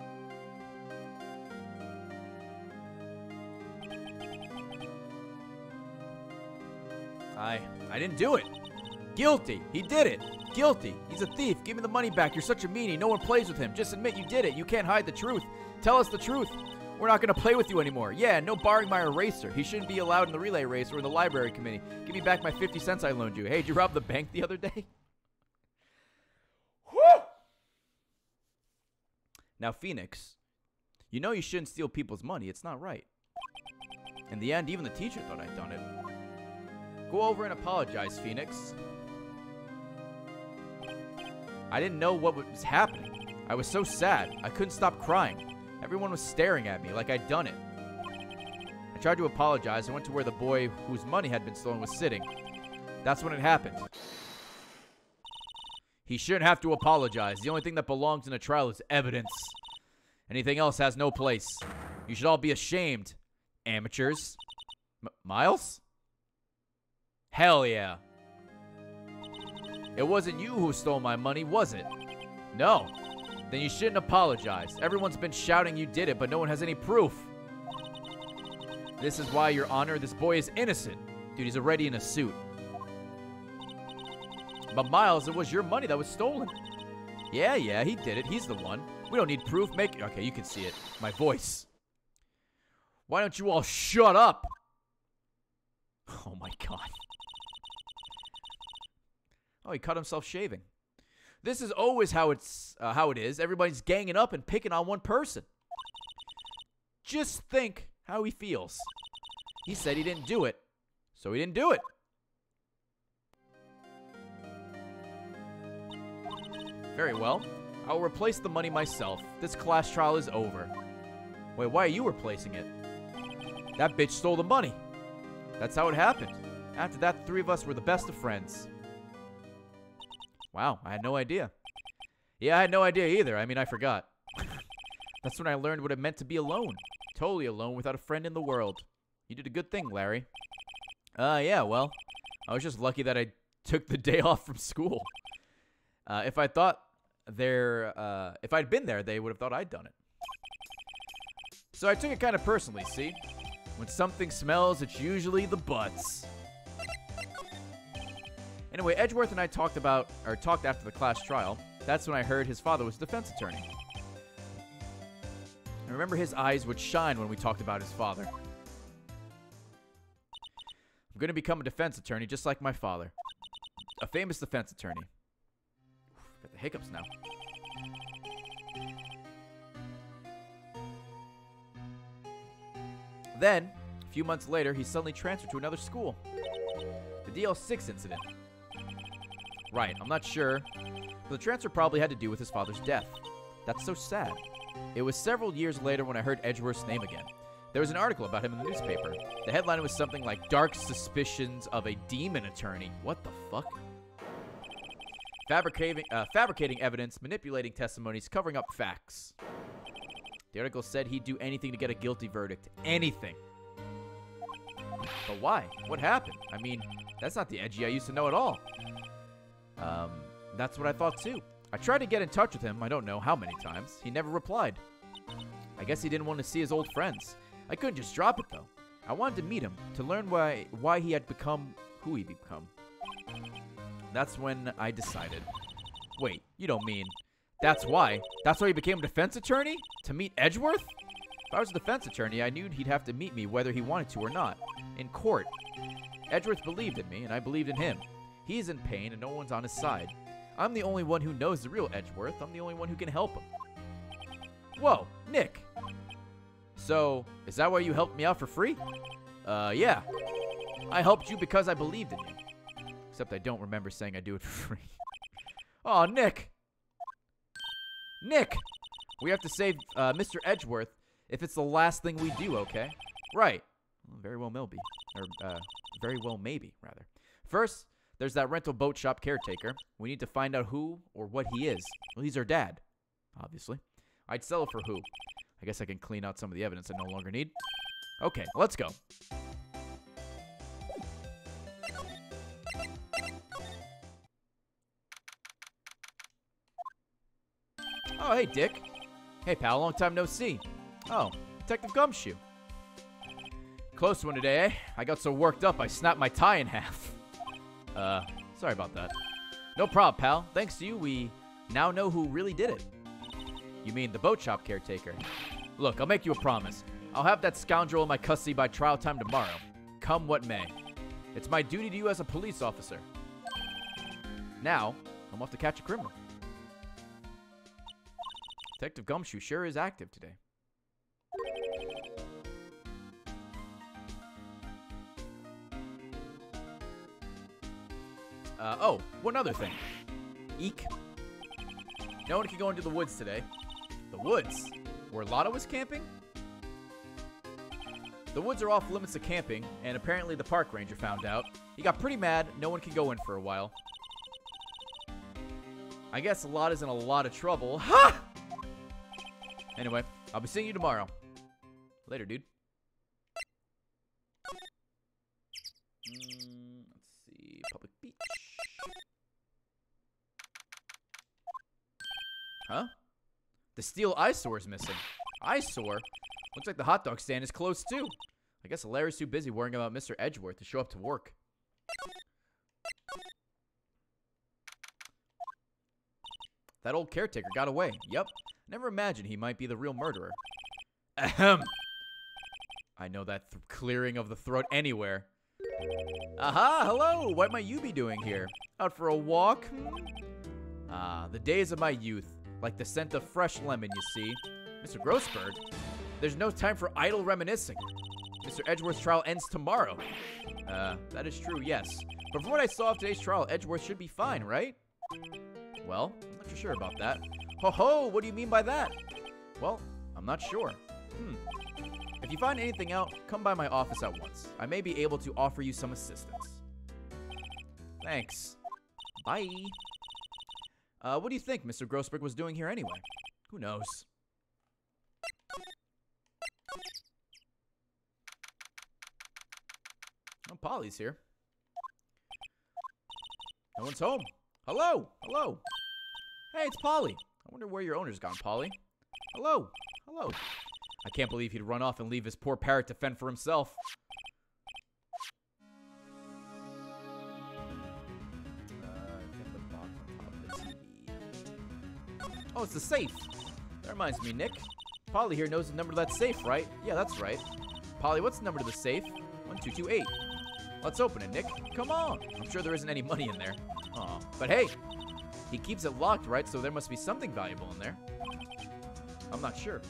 I didn't do it. Guilty. He did it. Guilty. He's a thief. Give me the money back. You're such a meanie. No one plays with him. Just admit you did it. You can't hide the truth. Tell us the truth. We're not going to play with you anymore. Yeah, no borrowing my eraser. He shouldn't be allowed in the relay race or in the library committee. Give me back my 50 cents I loaned you. Hey, did you rob the bank the other day? Whew! Now, Phoenix, you know you shouldn't steal people's money. It's not right. In the end, even the teacher thought I'd done it. Go over and apologize, Phoenix. I didn't know what was happening. I was so sad. I couldn't stop crying. Everyone was staring at me like I'd done it. I tried to apologize and went to where the boy whose money had been stolen was sitting. That's when it happened. He shouldn't have to apologize. The only thing that belongs in a trial is evidence. Anything else has no place. You should all be ashamed, amateurs. Miles? Hell yeah. It wasn't you who stole my money, was it? No. Then you shouldn't apologize. Everyone's been shouting you did it, but no one has any proof. This is why, Your Honor, this boy is innocent. Dude, he's already in a suit. But Miles, it was your money that was stolen. Yeah, he did it. He's the one. We don't need proof. Okay, you can see it. My voice. Why don't you all shut up? Oh my god. Oh, he cut himself shaving. This is always how it is. Everybody's ganging up and picking on one person. Just think how he feels. He said he didn't do it, so he didn't do it. Very well. I will replace the money myself. This class trial is over. Wait, why are you replacing it? That bitch stole the money. That's how it happened. After that, the three of us were the best of friends. Wow, I had no idea. Yeah, I had no idea either. I mean, I forgot. That's when I learned what it meant to be alone. Totally alone without a friend in the world. You did a good thing, Larry. Yeah, well, I was just lucky that I took the day off from school. If I'd been there, they would have thought I'd done it. So I took it kind of personally, see? When something smells, it's usually the butts. Anyway, Edgeworth and I talked after the class trial. That's when I heard his father was a defense attorney. I remember his eyes would shine when we talked about his father. I'm going to become a defense attorney just like my father. A famous defense attorney. Got the hiccups now. Then, a few months later, he suddenly transferred to another school. The DL6 incident. Right, I'm not sure, but the transfer probably had to do with his father's death. That's so sad. It was several years later when I heard Edgeworth's name again. There was an article about him in the newspaper. The headline was something like, "Dark Suspicions of a Demon Attorney." What the fuck? Fabricating evidence, manipulating testimonies, covering up facts. The article said he'd do anything to get a guilty verdict. Anything. But why? What happened? I mean, that's not the Edgy I used to know at all. That's what I thought too. I tried to get in touch with him, I don't know how many times. He never replied. I guess he didn't want to see his old friends. I couldn't just drop it though. I wanted to meet him, to learn why he had become who he'd become. That's when I decided. Wait, you don't mean that's why? That's why he became a defense attorney? To meet Edgeworth? If I was a defense attorney, I knew he'd have to meet me whether he wanted to or not. In court. Edgeworth believed in me, and I believed in him. He's in pain, and no one's on his side. I'm the only one who knows the real Edgeworth. I'm the only one who can help him. Whoa, Nick. So, is that why you helped me out for free? Yeah. I helped you because I believed in you. Except I don't remember saying I do it for free. Oh, Nick. Nick! We have to save Mr. Edgeworth if it's the last thing we do, okay? Right. Well, very well maybe. Or, very well maybe, rather. First, there's that rental boat shop caretaker. We need to find out who or what he is. Well, he's our dad, obviously. I'd sell it for who. I guess I can clean out some of the evidence I no longer need. Okay, let's go. Oh, hey, Dick. Hey, pal, long time no see. Oh, Detective Gumshoe. Close one today, eh? I got so worked up I snapped my tie in half. Sorry about that. No problem, pal. Thanks to you, we now know who really did it. You mean the boat shop caretaker? Look, I'll make you a promise. I'll have that scoundrel in my custody by trial time tomorrow. Come what may. It's my duty to you as a police officer. Now, I'm off to catch a criminal. Detective Gumshoe sure is active today. Oh, one other thing. Eek. No one can go into the woods today. The woods? Where Lotta was camping? The woods are off limits to camping, and apparently the park ranger found out. He got pretty mad. No one can go in for a while. I guess Lotta's in a lot of trouble. Ha! Anyway, I'll be seeing you tomorrow. Later, dude. Let's see. Public beach. Huh? The steel eyesore is missing. Eyesore? Looks like the hot dog stand is closed too. I guess Larry's too busy worrying about Mr. Edgeworth to show up to work. That old caretaker got away. Yep. Never imagined he might be the real murderer. Ahem. I know that clearing of the throat anywhere. Aha, hello. What might you be doing here? Out for a walk? Ah, the days of my youth. Like the scent of fresh lemon, you see. Mr. Grossberg, there's no time for idle reminiscing. Mr. Edgeworth's trial ends tomorrow. That is true, yes. But from what I saw of today's trial, Edgeworth should be fine, right? Well, I'm not too sure about that. Ho-ho, what do you mean by that? Well, I'm not sure. If you find anything out, come by my office at once. I may be able to offer you some assistance. Thanks. Bye. What do you think Mr. Grossberg was doing here anyway? Who knows? Oh, Polly's here. No one's home. Hello! Hello! Hey, it's Polly. I wonder where your owner's gone, Polly. Hello! Hello! I can't believe he'd run off and leave his poor parrot to fend for himself. Get the box on top of the TV. Oh, it's the safe. That reminds me, Nick. Polly here knows the number to that safe, right? Yeah, that's right. Polly, what's the number to the safe? 1228. Let's open it, Nick. Come on. I'm sure there isn't any money in there. Aw. But hey, he keeps it locked, right? So there must be something valuable in there. I'm not sure.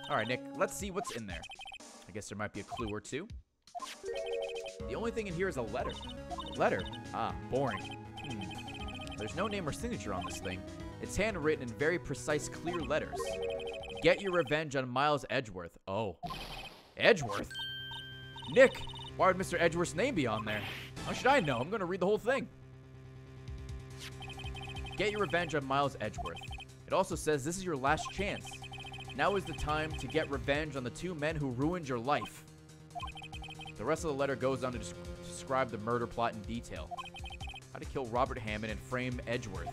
All right, Nick, let's see what's in there. I guess there might be a clue or two. The only thing in here is a letter. Letter? Ah, boring. There's no name or signature on this thing. It's handwritten in very precise, clear letters. Get your revenge on Miles Edgeworth. Oh. Edgeworth? Nick, why would Mr. Edgeworth's name be on there? How should I know? I'm going to read the whole thing. Get your revenge on Miles Edgeworth. It also says this is your last chance. Now is the time to get revenge on the two men who ruined your life. The rest of the letter goes on to describe the murder plot in detail. How to kill Robert Hammond and frame Edgeworth.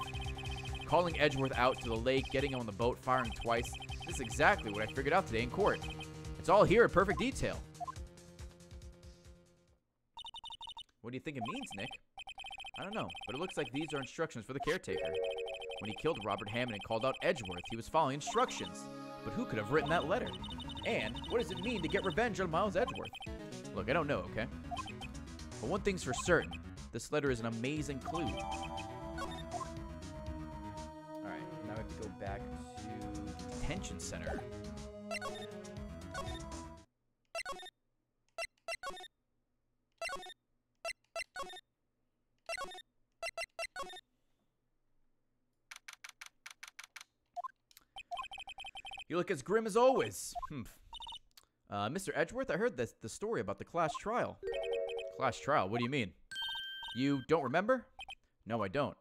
Calling Edgeworth out to the lake, getting him on the boat, firing twice. This is exactly what I figured out today in court. It's all here in perfect detail. What do you think it means, Nick? I don't know, but it looks like these are instructions for the caretaker. When he killed Robert Hammond and called out Edgeworth, he was following instructions. But who could have written that letter? And what does it mean to get revenge on Miles Edgeworth? Look, I don't know, okay? But one thing's for certain. This letter is an amazing clue. Alright, now I have to go back to the detention center. You look as grim as always. Mr. Edgeworth, I heard the story about the class trial. Class trial? What do you mean? You don't remember? No, I don't.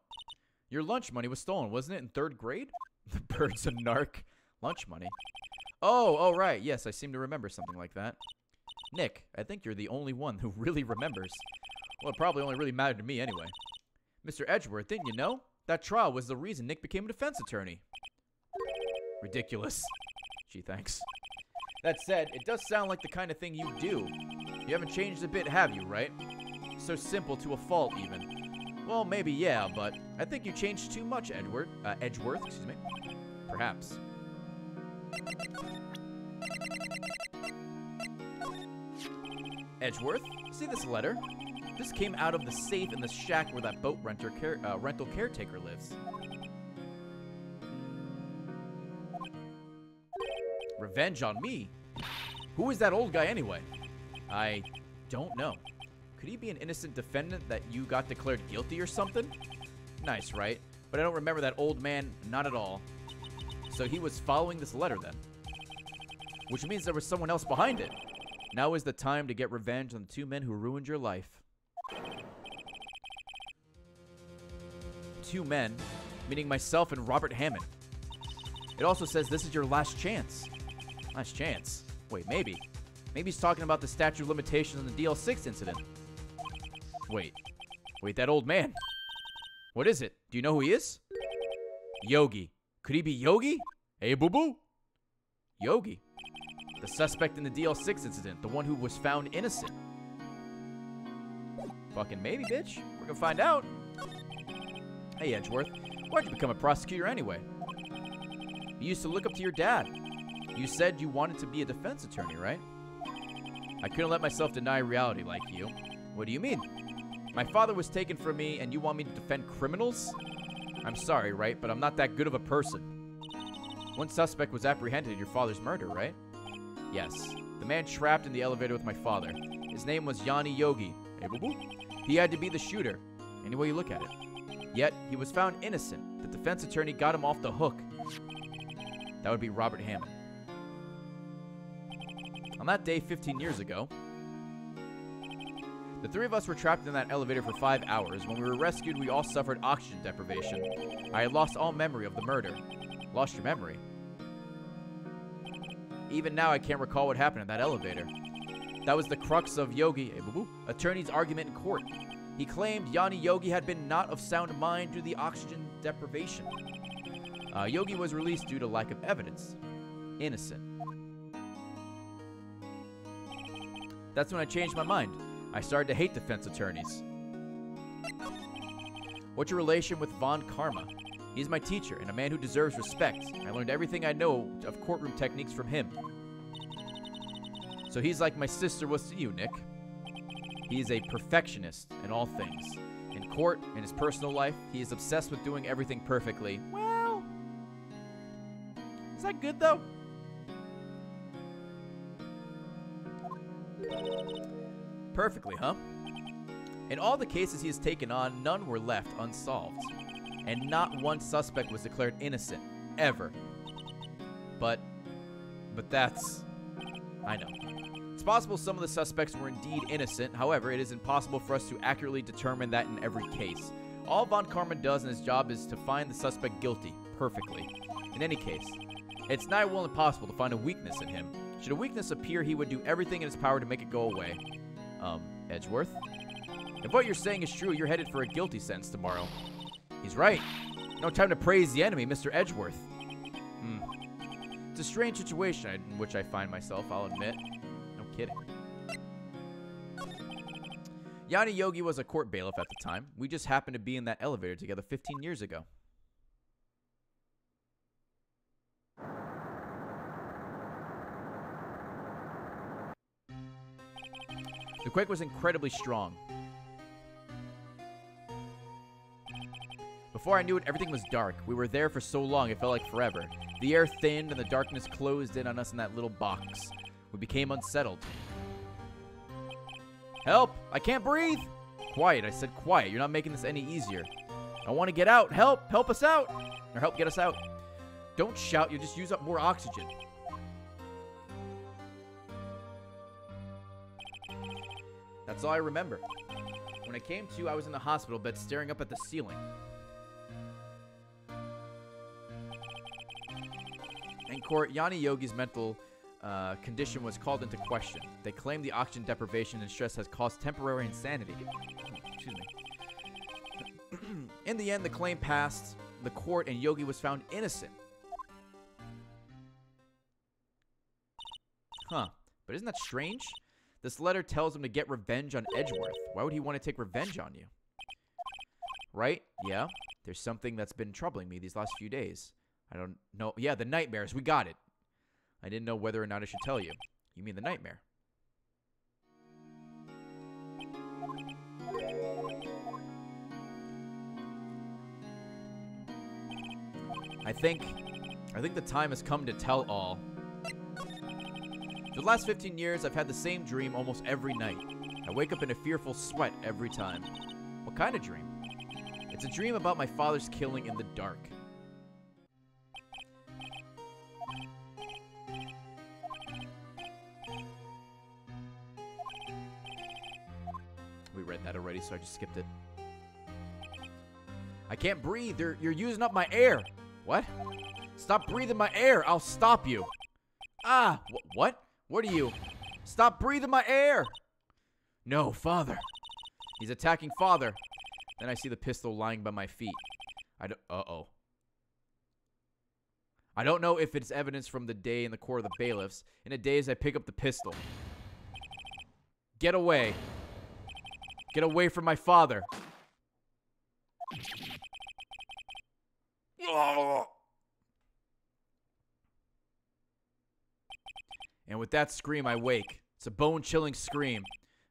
Your lunch money was stolen, wasn't it, in 3rd grade? The bird's a narc. Lunch money? Oh, right. Yes, I seem to remember something like that. Nick, I think you're the only one who really remembers. Well, it probably only really mattered to me anyway. Mr. Edgeworth, didn't you know? That trial was the reason Nick became a defense attorney. Ridiculous. Gee, thanks. That said, it does sound like the kind of thing you do. You haven't changed a bit, have you, right? So simple to a fault, even. Well, maybe, yeah, but I think you changed too much, Edgeworth, excuse me. Perhaps. Edgeworth, see this letter? This came out of the safe in the shack where that boat rental caretaker lives. Revenge on me? Who is that old guy anyway? I don't know. Could he be an innocent defendant that you got declared guilty or something? Nice, right? But I don't remember that old man, not at all. So he was following this letter then. Which means there was someone else behind it. Now is the time to get revenge on the two men who ruined your life. 2 men, meaning myself and Robert Hammond. It also says this is your last chance. Last chance? Wait, maybe. Maybe he's talking about the statute of limitations on the DL6 incident. Wait, that old man. What is it? Do you know who he is? Yogi. Could he be Yogi? Hey, boo-boo. Yogi. The suspect in the DL6 incident. The one who was found innocent. Fucking maybe, bitch. We're gonna find out. Hey, Edgeworth. Why'd you become a prosecutor anyway? You used to look up to your dad. You said you wanted to be a defense attorney, right? I couldn't let myself deny reality like you. What do you mean? My father was taken from me and you want me to defend criminals? I'm sorry, Wright, but I'm not that good of a person. One suspect was apprehended in your father's murder, right? Yes. The man trapped in the elevator with my father. His name was Yanni Yogi. Hey, boo-boo. He had to be the shooter, any way you look at it. Yet, he was found innocent. The defense attorney got him off the hook. That would be Robert Hammond. On that day 15 years ago, the three of us were trapped in that elevator for 5 hours. When we were rescued, we all suffered oxygen deprivation. I had lost all memory of the murder. Lost your memory? Even now, I can't recall what happened in that elevator. That was the crux of Yogi, attorney's argument in court. He claimed Yanni Yogi had been not of sound mind due to the oxygen deprivation. Yogi was released due to lack of evidence. Innocent. That's when I changed my mind. I started to hate defense attorneys. What's your relation with Von Karma? He's my teacher and a man who deserves respect. I learned everything I know of courtroom techniques from him. So he's like my sister was to you, Nick. He is a perfectionist in all things. In court, in his personal life, he is obsessed with doing everything perfectly. Well, is that good though? Perfectly, huh? In all the cases he has taken on, none were left unsolved. And not one suspect was declared innocent. Ever. But that's... I know. It's possible some of the suspects were indeed innocent. However, it is impossible for us to accurately determine that in every case. All Von Karma does in his job is to find the suspect guilty. Perfectly. In any case, it's nigh well impossible to find a weakness in him. Should a weakness appear, he would do everything in his power to make it go away. Edgeworth? If what you're saying is true, you're headed for a guilty sentence tomorrow. He's right. No time to praise the enemy, Mr. Edgeworth. It's a strange situation in which I find myself, I'll admit. No kidding. Yanni Yogi was a court bailiff at the time. We just happened to be in that elevator together 15 years ago. The quake was incredibly strong. Before I knew it, everything was dark. We were there for so long, it felt like forever. The air thinned and the darkness closed in on us in that little box. We became unsettled. Help! I can't breathe! Quiet, I said quiet. You're not making this any easier. I want to get out. Help! Help us out! Or help get us out. Don't shout, you'll just use up more oxygen. That's all I remember. When I came to, I was in the hospital bed staring up at the ceiling. In court, Yanni Yogi's mental condition was called into question. They claimed the oxygen deprivation and stress has caused temporary insanity. Excuse me. In the end, the claim passed the court and Yogi was found innocent. Huh. But isn't that strange? This letter tells him to get revenge on Edgeworth. Why would he want to take revenge on you? Right? Yeah. There's something that's been troubling me these last few days. I don't know. Yeah, the nightmares. We got it. I didn't know whether or not I should tell you. You mean the nightmare? I think the time has come to tell all. For the last 15 years, I've had the same dream almost every night. I wake up in a fearful sweat every time. What kind of dream? It's a dream about my father's killing in the dark. We read that already, so I just skipped it. I can't breathe. You're using up my air. What? Stop breathing my air. I'll stop you. Ah, what? What are you? Stop breathing my air. No, Father. He's attacking Father. Then I see the pistol lying by my feet. Uh-oh. I don't know if it's evidence from the day in the court of the bailiffs. In a daze, I pick up the pistol. Get away. Get away from my father. And with that scream, I wake. It's a bone-chilling scream.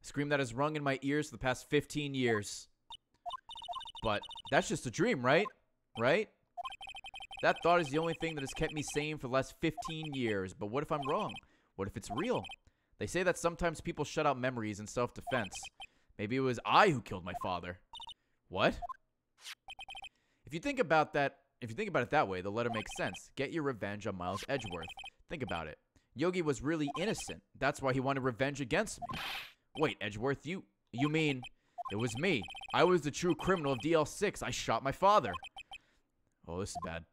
A scream that has rung in my ears for the past 15 years. But that's just a dream, right? Right? That thought is the only thing that has kept me sane for the last 15 years. But what if I'm wrong? What if it's real? They say that sometimes people shut out memories in self-defense. Maybe it was I who killed my father. What? If you think about it that way, the letter makes sense. Get your revenge on Miles Edgeworth. Think about it. Yogi was really innocent. That's why he wanted revenge against me. Wait, Edgeworth, you mean it was me? I was the true criminal of DL6. I shot my father. Oh, this is bad.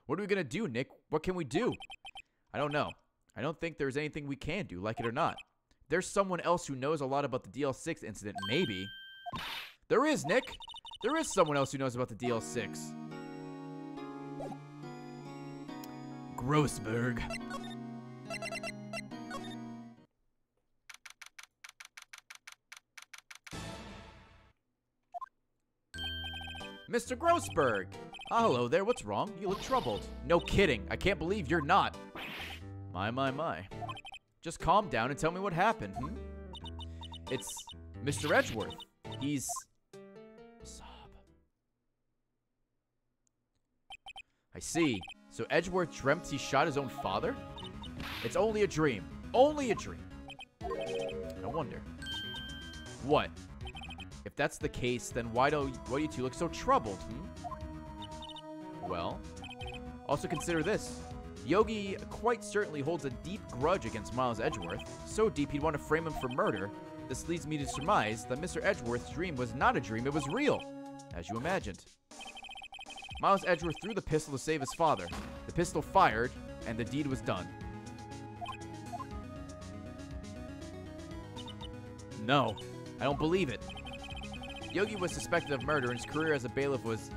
What are we gonna do, Nick? What can we do? I don't know. I don't think there's anything we can do, like it or not. There's someone else who knows a lot about the DL6 incident, maybe. There is, Nick. There is someone else who knows about the DL6. Grossberg. Mr. Grossberg! Ah, hello there, what's wrong? You look troubled. No kidding, I can't believe you're not. My. Just calm down and tell me what happened, It's Mr. Edgeworth. He's... Sob. I see. So Edgeworth dreamt he shot his own father? It's only a dream. Only a dream. I wonder. What? If that's the case, then why do you two look so troubled, Well, also consider this. Yogi quite certainly holds a deep grudge against Miles Edgeworth. So deep he'd want to frame him for murder. This leads me to surmise that Mr. Edgeworth's dream was not a dream, it was real. As you imagined. Miles Edgeworth threw the pistol to save his father. The pistol fired, and the deed was done. No, I don't believe it. Yogi was suspected of murder, and his career as a bailiff was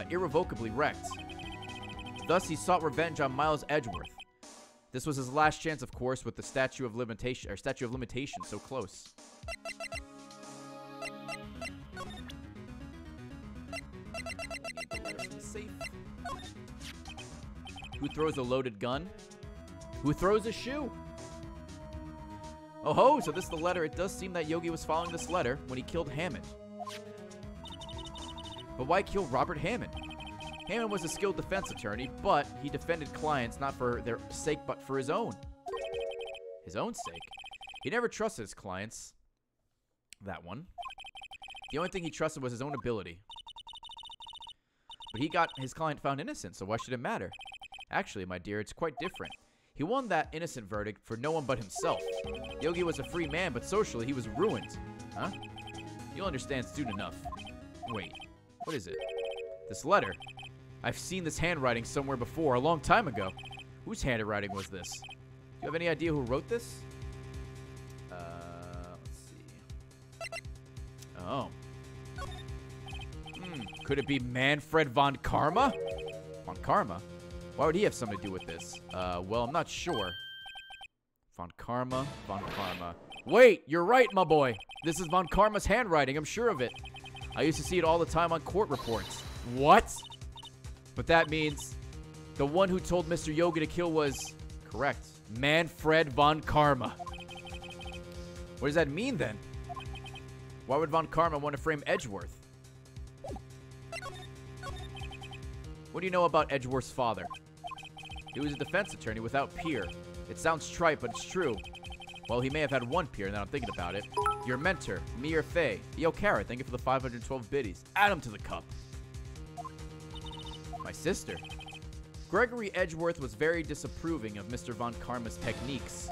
irrevocably wrecked. Thus, he sought revenge on Miles Edgeworth. This was his last chance, of course, with the statute of limitation so close. Safe. Who throws a loaded gun? Who throws a shoe? Oh ho, so this is the letter. It does seem that Yogi was following this letter when he killed Hammond. But why kill Robert Hammond? Hammond was a skilled defense attorney, but he defended clients not for their sake, but for his own. His own sake? He never trusted his clients. That one. The only thing he trusted was his own ability. But he got his client found innocent, so why should it matter? Actually, my dear, it's quite different. He won that innocent verdict for no one but himself. Yogi was a free man, but socially he was ruined. Huh? You'll understand soon enough. Wait, what is it? This letter. I've seen this handwriting somewhere before, a long time ago. Whose handwriting was this? Do you have any idea who wrote this? Let's see. Oh. Could it be Manfred von Karma? Von Karma? Why would he have something to do with this? Well, I'm not sure. Von Karma. Wait, you're right, my boy. This is Von Karma's handwriting, I'm sure of it. I used to see it all the time on court reports. What? But that means the one who told Mr. Yogi to kill was correct. Manfred von Karma. What does that mean then? Why would von Karma want to frame Edgeworth? What do you know about Edgeworth's father? He was a defense attorney without peer. It sounds trite, but it's true. Well, he may have had one peer, now I'm thinking about it. Your mentor, me or Faye. Yo, Kara, thank you for the 512 biddies. Add him to the cup. My sister. Gregory Edgeworth was very disapproving of Mr. Von Karma's techniques.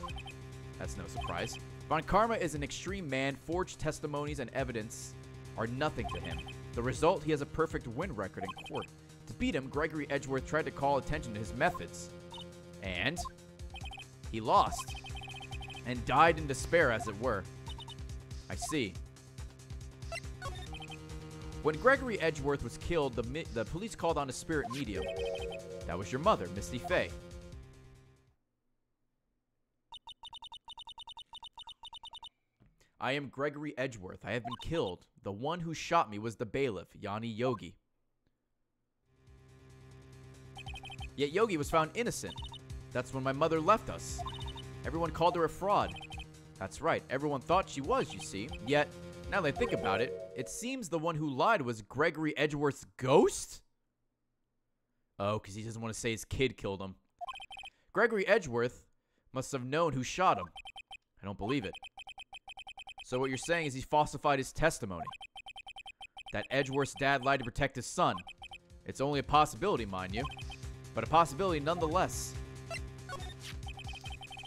That's no surprise. Von Karma is an extreme man. Forged testimonies and evidence are nothing to him. The result, he has a perfect win record in court. To beat him, Gregory Edgeworth tried to call attention to his methods. And he lost. And died in despair, as it were. I see. When Gregory Edgeworth was killed, the police called on a spirit medium. That was your mother, Misty Fey. I am Gregory Edgeworth. I have been killed. The one who shot me was the bailiff, Yanni Yogi. Yet Yogi was found innocent. That's when my mother left us. Everyone called her a fraud. That's right, everyone thought she was, you see. Yet, now that I think about it, it seems the one who lied was Gregory Edgeworth's ghost? Oh, because he doesn't want to say his kid killed him. Gregory Edgeworth must have known who shot him. I don't believe it. So what you're saying is he falsified his testimony. That Edgeworth's dad lied to protect his son. It's only a possibility, mind you. But a possibility nonetheless.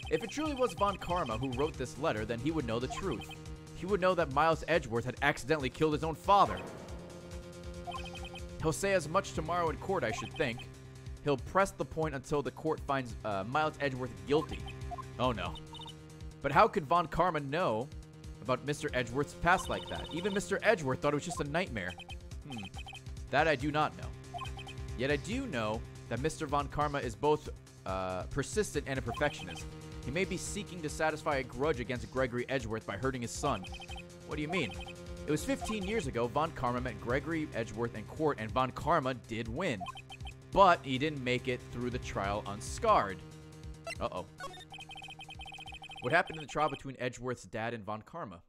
If it truly was Von Karma who wrote this letter, then he would know the truth. He would know that Miles Edgeworth had accidentally killed his own father. He'll say as much tomorrow in court, I should think. He'll press the point until the court finds Miles Edgeworth guilty. Oh no. But how could Von Karma know about Mr. Edgeworth's past like that? Even Mr. Edgeworth thought it was just a nightmare. That I do not know. Yet I do know that Mr. Von Karma is both persistent and a perfectionist. He may be seeking to satisfy a grudge against Gregory Edgeworth by hurting his son. What do you mean? It was 15 years ago Von Karma met Gregory Edgeworth in court, and Von Karma did win. But he didn't make it through the trial unscarred. Uh-oh. What happened in the trial between Edgeworth's dad and Von Karma?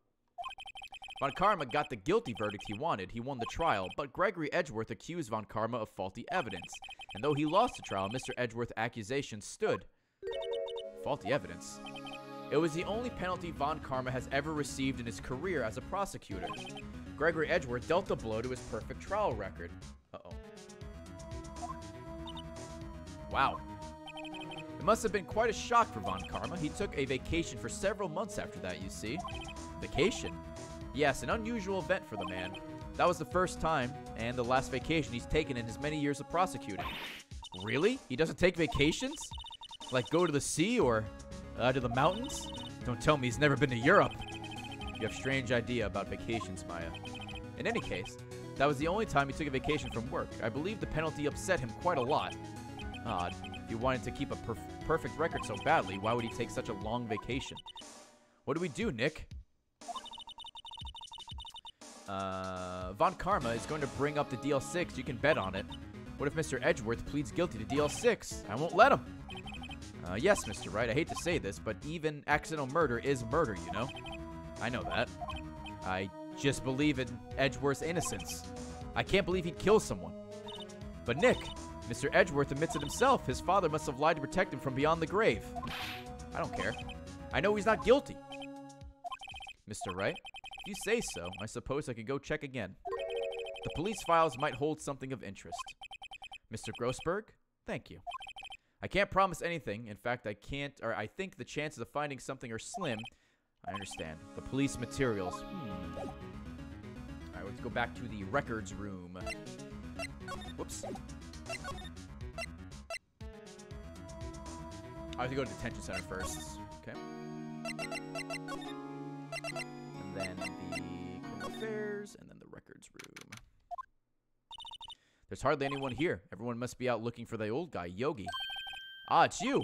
Von Karma got the guilty verdict he wanted. He won the trial, but Gregory Edgeworth accused Von Karma of faulty evidence. And though he lost the trial, Mr. Edgeworth's accusation stood. Faulty evidence? It was the only penalty Von Karma has ever received in his career as a prosecutor. Gregory Edgeworth dealt a blow to his perfect trial record. Uh-oh. Wow. It must have been quite a shock for Von Karma. He took a vacation for several months after that, you see. Vacation? Yes, an unusual event for the man. That was the first time and the last vacation he's taken in his many years of prosecuting. Really? He doesn't take vacations? Like go to the sea or to the mountains? Don't tell me he's never been to Europe. You have a strange idea about vacations, Maya. In any case, that was the only time he took a vacation from work. I believe the penalty upset him quite a lot. Odd. If he wanted to keep a perfect record so badly, why would he take such a long vacation? What do we do, Nick? Von Karma is going to bring up the DL6. You can bet on it. What if Mr. Edgeworth pleads guilty to DL6? I won't let him. Yes, Mr. Wright, I hate to say this, but even accidental murder is murder, you know? I know that. I just believe in Edgeworth's innocence. I can't believe he'd kill someone. But Nick, Mr. Edgeworth admits it himself. His father must have lied to protect him from beyond the grave. I don't care. I know he's not guilty. Mr. Wright, if you say so, I suppose I could go check again. The police files might hold something of interest. Mr. Grossberg, thank you. I can't promise anything. In fact, I think the chances of finding something are slim. I understand. The police materials. Alright, let's go back to the records room. Whoops. I have to go to detention center first. Okay. And then the criminal affairs, and then the records room. There's hardly anyone here. Everyone must be out looking for the old guy, Yogi. Ah, it's you.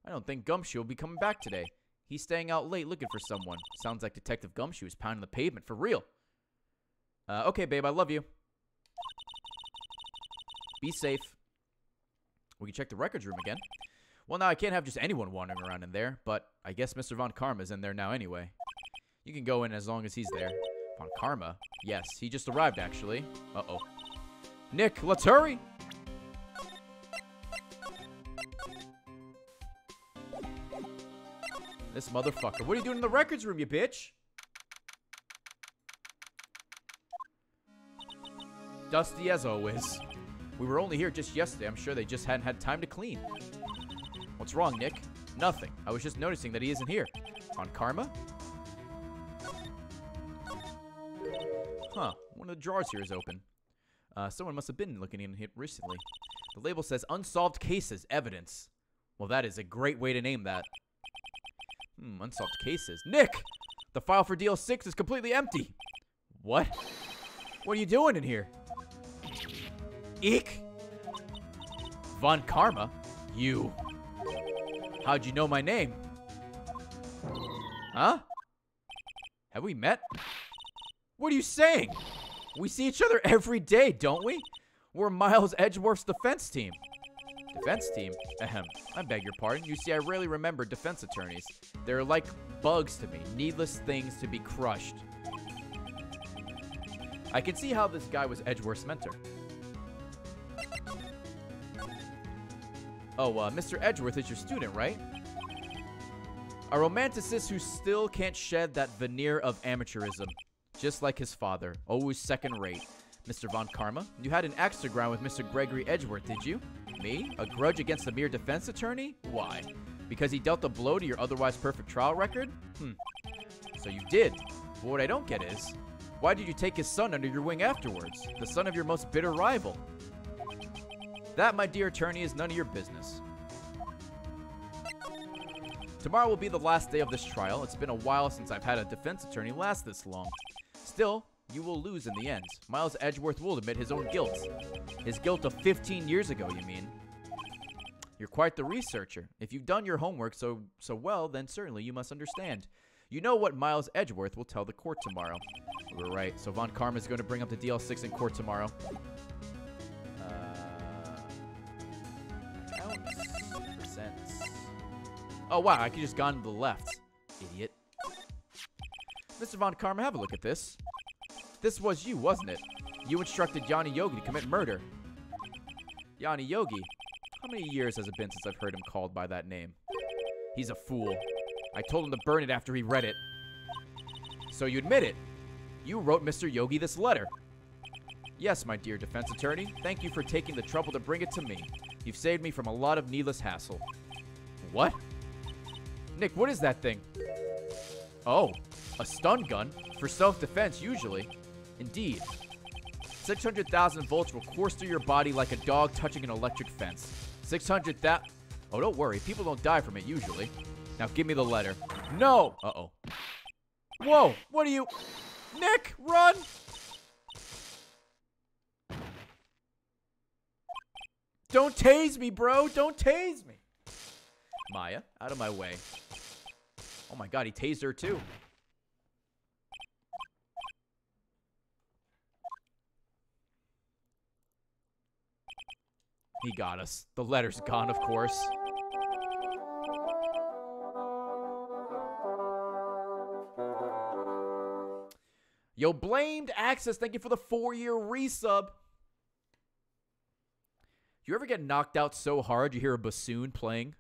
I don't think Gumshoe will be coming back today. He's staying out late looking for someone. Sounds like Detective Gumshoe is pounding the pavement for real. Okay, babe, I love you. Be safe. We can check the records room again. Well, now I can't have just anyone wandering around in there, but I guess Mr. Von Karma is in there now anyway. You can go in as long as he's there. Von Karma? Yes, he just arrived, actually. Uh-oh. Nick, let's hurry! This motherfucker. What are you doing in the records room, you bitch? Dusty as always. We were only here just yesterday. I'm sure they just hadn't had time to clean. What's wrong, Nick? Nothing. I was just noticing that he isn't here. On Karma? Huh. One of the drawers here is open. Someone must have been looking in here recently. The label says unsolved cases, evidence. Well, that is a great way to name that. Unsolved cases. Nick! The file for DL6 is completely empty. What? What are you doing in here? Eek! Von Karma? You. How'd you know my name? Huh? Have we met? What are you saying? We see each other every day, don't we? We're Miles Edgeworth's defense team. Defense team? Ahem. I beg your pardon. You see, I rarely remember defense attorneys. They're like bugs to me. Needless things to be crushed. I can see how this guy was Edgeworth's mentor. Oh, Mr. Edgeworth is your student, right? A romanticist who still can't shed that veneer of amateurism. Just like his father. Always second rate. Mr. Von Karma, you had an axe to grind with Mr. Gregory Edgeworth, did you? Me? A grudge against a mere defense attorney? Why? Because he dealt a blow to your otherwise perfect trial record? So you did. But what I don't get is, why did you take his son under your wing afterwards? The son of your most bitter rival. That, my dear attorney, is none of your business. Tomorrow will be the last day of this trial. It's been a while since I've had a defense attorney last this long. Still, you will lose in the end. Miles Edgeworth will admit his own guilt. His guilt of 15 years ago, you mean? You're quite the researcher. If you've done your homework so well, then certainly you must understand. You know what Miles Edgeworth will tell the court tomorrow. We were right. So Von Karma is going to bring up the DL6 in court tomorrow. Percents. Oh, wow. I could just gone to the left. Idiot. Mr. Von Karma, have a look at this. This was you, wasn't it? You instructed Yanni Yogi to commit murder. Yanni Yogi? How many years has it been since I've heard him called by that name? He's a fool. I told him to burn it after he read it. So you admit it? You wrote Mr. Yogi this letter. Yes, my dear defense attorney. Thank you for taking the trouble to bring it to me. You've saved me from a lot of needless hassle. What? Nick, what is that thing? Oh, a stun gun? For self-defense, usually. Indeed. 600,000 volts will course through your body like a dog touching an electric fence. 600,000... Oh, don't worry. People don't die from it, usually. Now, give me the letter. No! Uh-oh. Whoa! What are you... Nick, run! Don't tase me, bro! Don't tase me! Maya, out of my way. Oh my god, he tased her too. He got us. The letter's gone, of course. Yo, Blamed Access, thank you for the 4-year resub. You ever get knocked out so hard you hear a bassoon playing?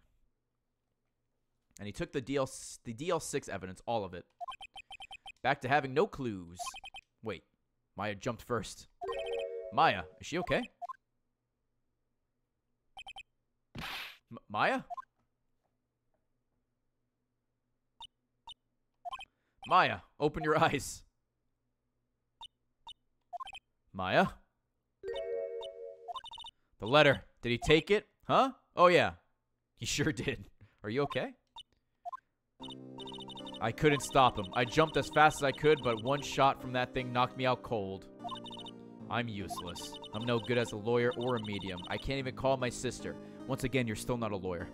And he took the DL6 evidence, all of it. Back to having no clues. Wait, Maya jumped first. Maya, is she okay? Maya? Maya, open your eyes. Maya? The letter. Did he take it? Huh? Oh, yeah. He sure did. Are you okay? I couldn't stop him. I jumped as fast as I could, but one shot from that thing knocked me out cold. I'm useless. I'm no good as a lawyer or a medium. I can't even call my sister. Once again, you're still not a lawyer.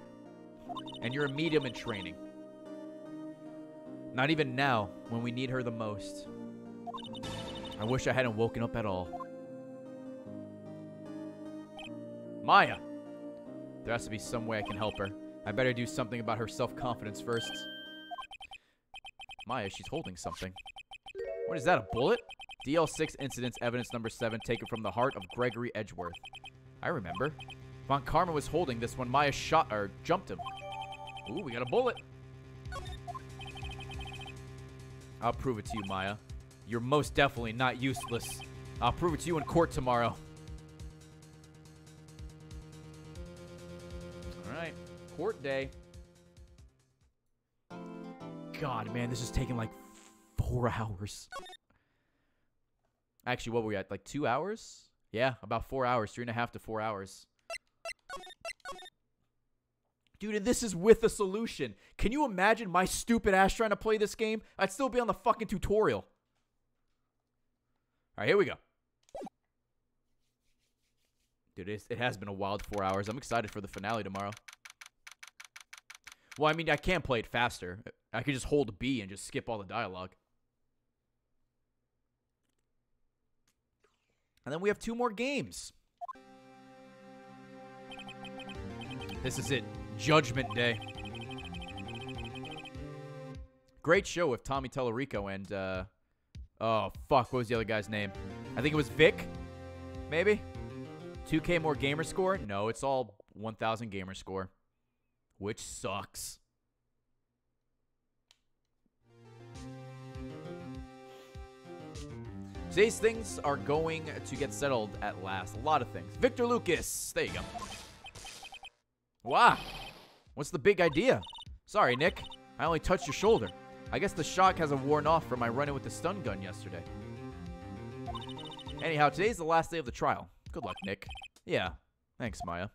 And you're a medium in training. Not even now, when we need her the most. I wish I hadn't woken up at all. Maya! There has to be some way I can help her. I better do something about her self-confidence first. Maya, she's holding something. What is that, a bullet? DL6 incidents evidence number 7 taken from the heart of Gregory Edgeworth. I remember. Von Karma was holding this when Maya jumped him. Ooh, we got a bullet. I'll prove it to you, Maya. You're most definitely not useless. I'll prove it to you in court tomorrow. Alright, court day. God, man, this is taking like 4 hours. Actually, what were we at? Like 2 hours? Yeah, about 4 hours. 3.5 to 4 hours. Dude, and this is with a solution. Can you imagine my stupid ass trying to play this game? I'd still be on the fucking tutorial. All right, here we go. Dude, it has been a wild 4 hours. I'm excited for the finale tomorrow. Well, I mean, I can play it faster. I could just hold B and just skip all the dialogue. And then we have 2 more games. This is it. Judgment Day. Great show with Tommy Tellerico and, oh, fuck, what was the other guy's name? I think it was Vic, maybe? 2K more gamer score? No, it's all 1,000 gamer score, which sucks. Today's things are going to get settled at last. A lot of things. Victor Lucas. There you go. Wow. What's the big idea? Sorry, Nick. I only touched your shoulder. I guess the shock hasn't worn off from my run-in with the stun gun yesterday. Anyhow, today's the last day of the trial. Good luck, Nick. Yeah. Thanks, Maya.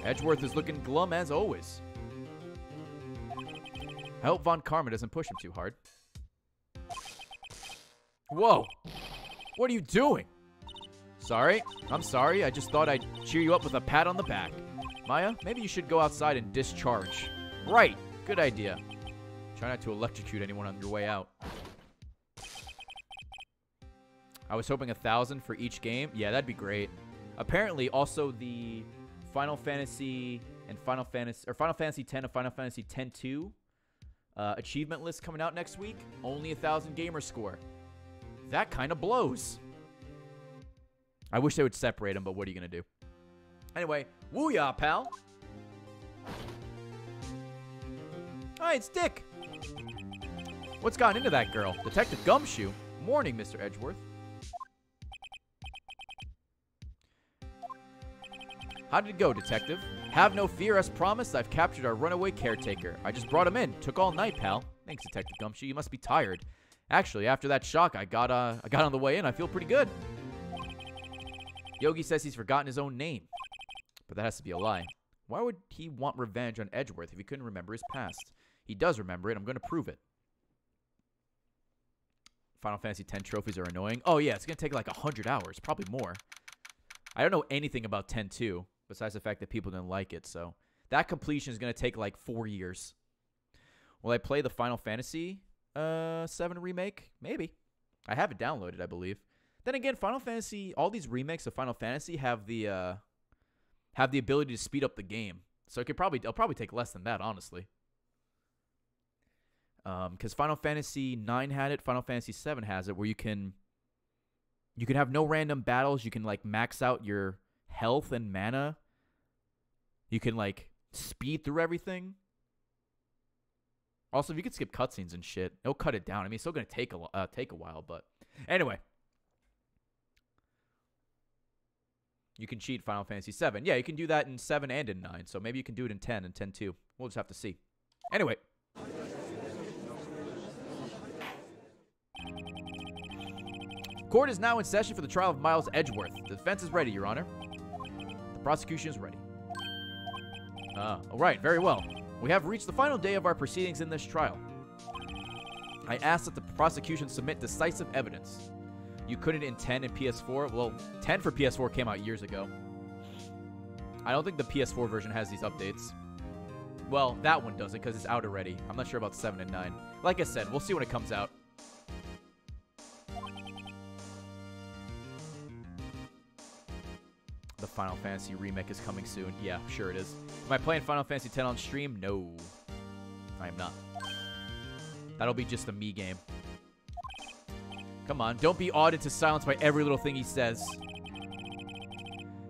Edgeworth is looking glum as always. I hope Von Karma doesn't push him too hard. Whoa. What are you doing? Sorry. I'm sorry. I just thought I'd cheer you up with a pat on the back. Maya, maybe you should go outside and discharge. Right. Good idea. Try not to electrocute anyone on your way out. I was hoping 1,000 for each game. Yeah, that'd be great. Apparently, also the Final Fantasy and Final Fantasy X and Final Fantasy X-2 achievement list coming out next week. Only 1,000 gamer score. That kind of blows. I wish they would separate them, but what are you going to do? Anyway, woo-yah, pal. Hi, it's Dick. What's gotten into that girl? Detective Gumshoe. Morning, Mr. Edgeworth. How did it go, Detective? Have no fear, as promised. I've captured our runaway caretaker. I just brought him in. Took all night, pal. Thanks, Detective Gumshoe. You must be tired. Actually, after that shock, I got on the way in. I feel pretty good. Yogi says he's forgotten his own name. But that has to be a lie. Why would he want revenge on Edgeworth if he couldn't remember his past? He does remember it. I'm going to prove it. Final Fantasy X trophies are annoying. Oh, yeah. It's going to take like 100 hours. Probably more. I don't know anything about 10-2, besides the fact that people didn't like it. So that completion is going to take like 4 years. Will I play the Final Fantasy 7 remake? Maybe. I have it downloaded, I believe. Then again, Final Fantasy, all these remakes of Final Fantasy have the ability to speed up the game. So it'll probably take less than that, honestly. Because Final Fantasy 9 had it, Final Fantasy 7 has it, where you can have no random battles. You can like max out your health and mana. You can like speed through everything. Also, if you could skip cutscenes and shit, it'll cut it down. I mean, it's still gonna take a while, but anyway. You can cheat Final Fantasy 7. Yeah, you can do that in 7 and in 9. So maybe you can do it in 10 and 10-2. We'll just have to see. Anyway. Court is now in session for the trial of Miles Edgeworth. The defense is ready, Your Honor. The prosecution is ready. All right, very well. We have reached the final day of our proceedings in this trial. I ask that the prosecution submit decisive evidence. You couldn't in 10 and PS4? Well, 10 for PS4 came out years ago. I don't think the PS4 version has these updates. Well, that one doesn't because it's out already. I'm not sure about 7 and 9. Like I said, we'll see when it comes out. The Final Fantasy remake is coming soon. Yeah, sure it is. Am I playing Final Fantasy X on stream? No. I am not. That'll be just a me game. Come on, don't be awed into silence by every little thing he says.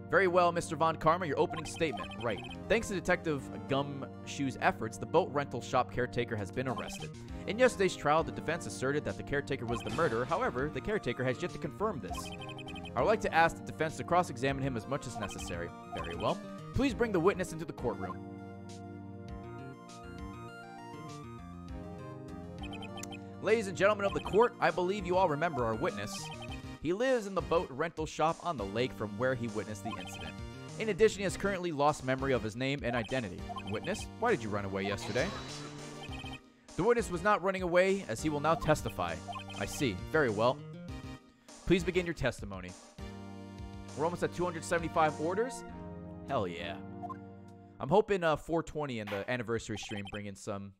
Very well, Mr. Von Karma, your opening statement. Right. Thanks to Detective Gumshoe's efforts, the boat rental shop caretaker has been arrested. In yesterday's trial, the defense asserted that the caretaker was the murderer. However, the caretaker has yet to confirm this. I would like to ask the defense to cross-examine him as much as necessary. Very well. Please bring the witness into the courtroom. Ladies and gentlemen of the court, I believe you all remember our witness. He lives in the boat rental shop on the lake from where he witnessed the incident. In addition, he has currently lost memory of his name and identity. Witness, why did you run away yesterday? The witness was not running away, as he will now testify. I see. Very well. Please begin your testimony. We're almost at 275 orders? Hell yeah. I'm hoping 420 and the anniversary stream bring in some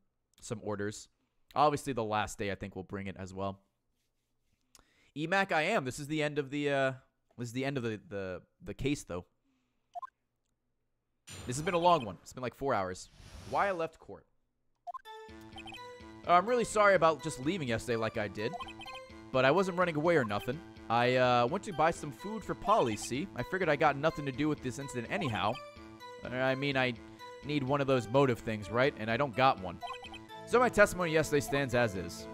orders. Obviously, the last day I think will bring it as well. EMAC, I am. This is the end of the the case though. This has been a long one. It's been like 4 hours. Why I left court. I'm really sorry about just leaving yesterday like I did. But I wasn't running away or nothing. I went to buy some food for Polly, see? I figured I got nothing to do with this incident anyhow. I mean, I need one of those motive things, right? And I don't got one. So my testimony yesterday stands as is.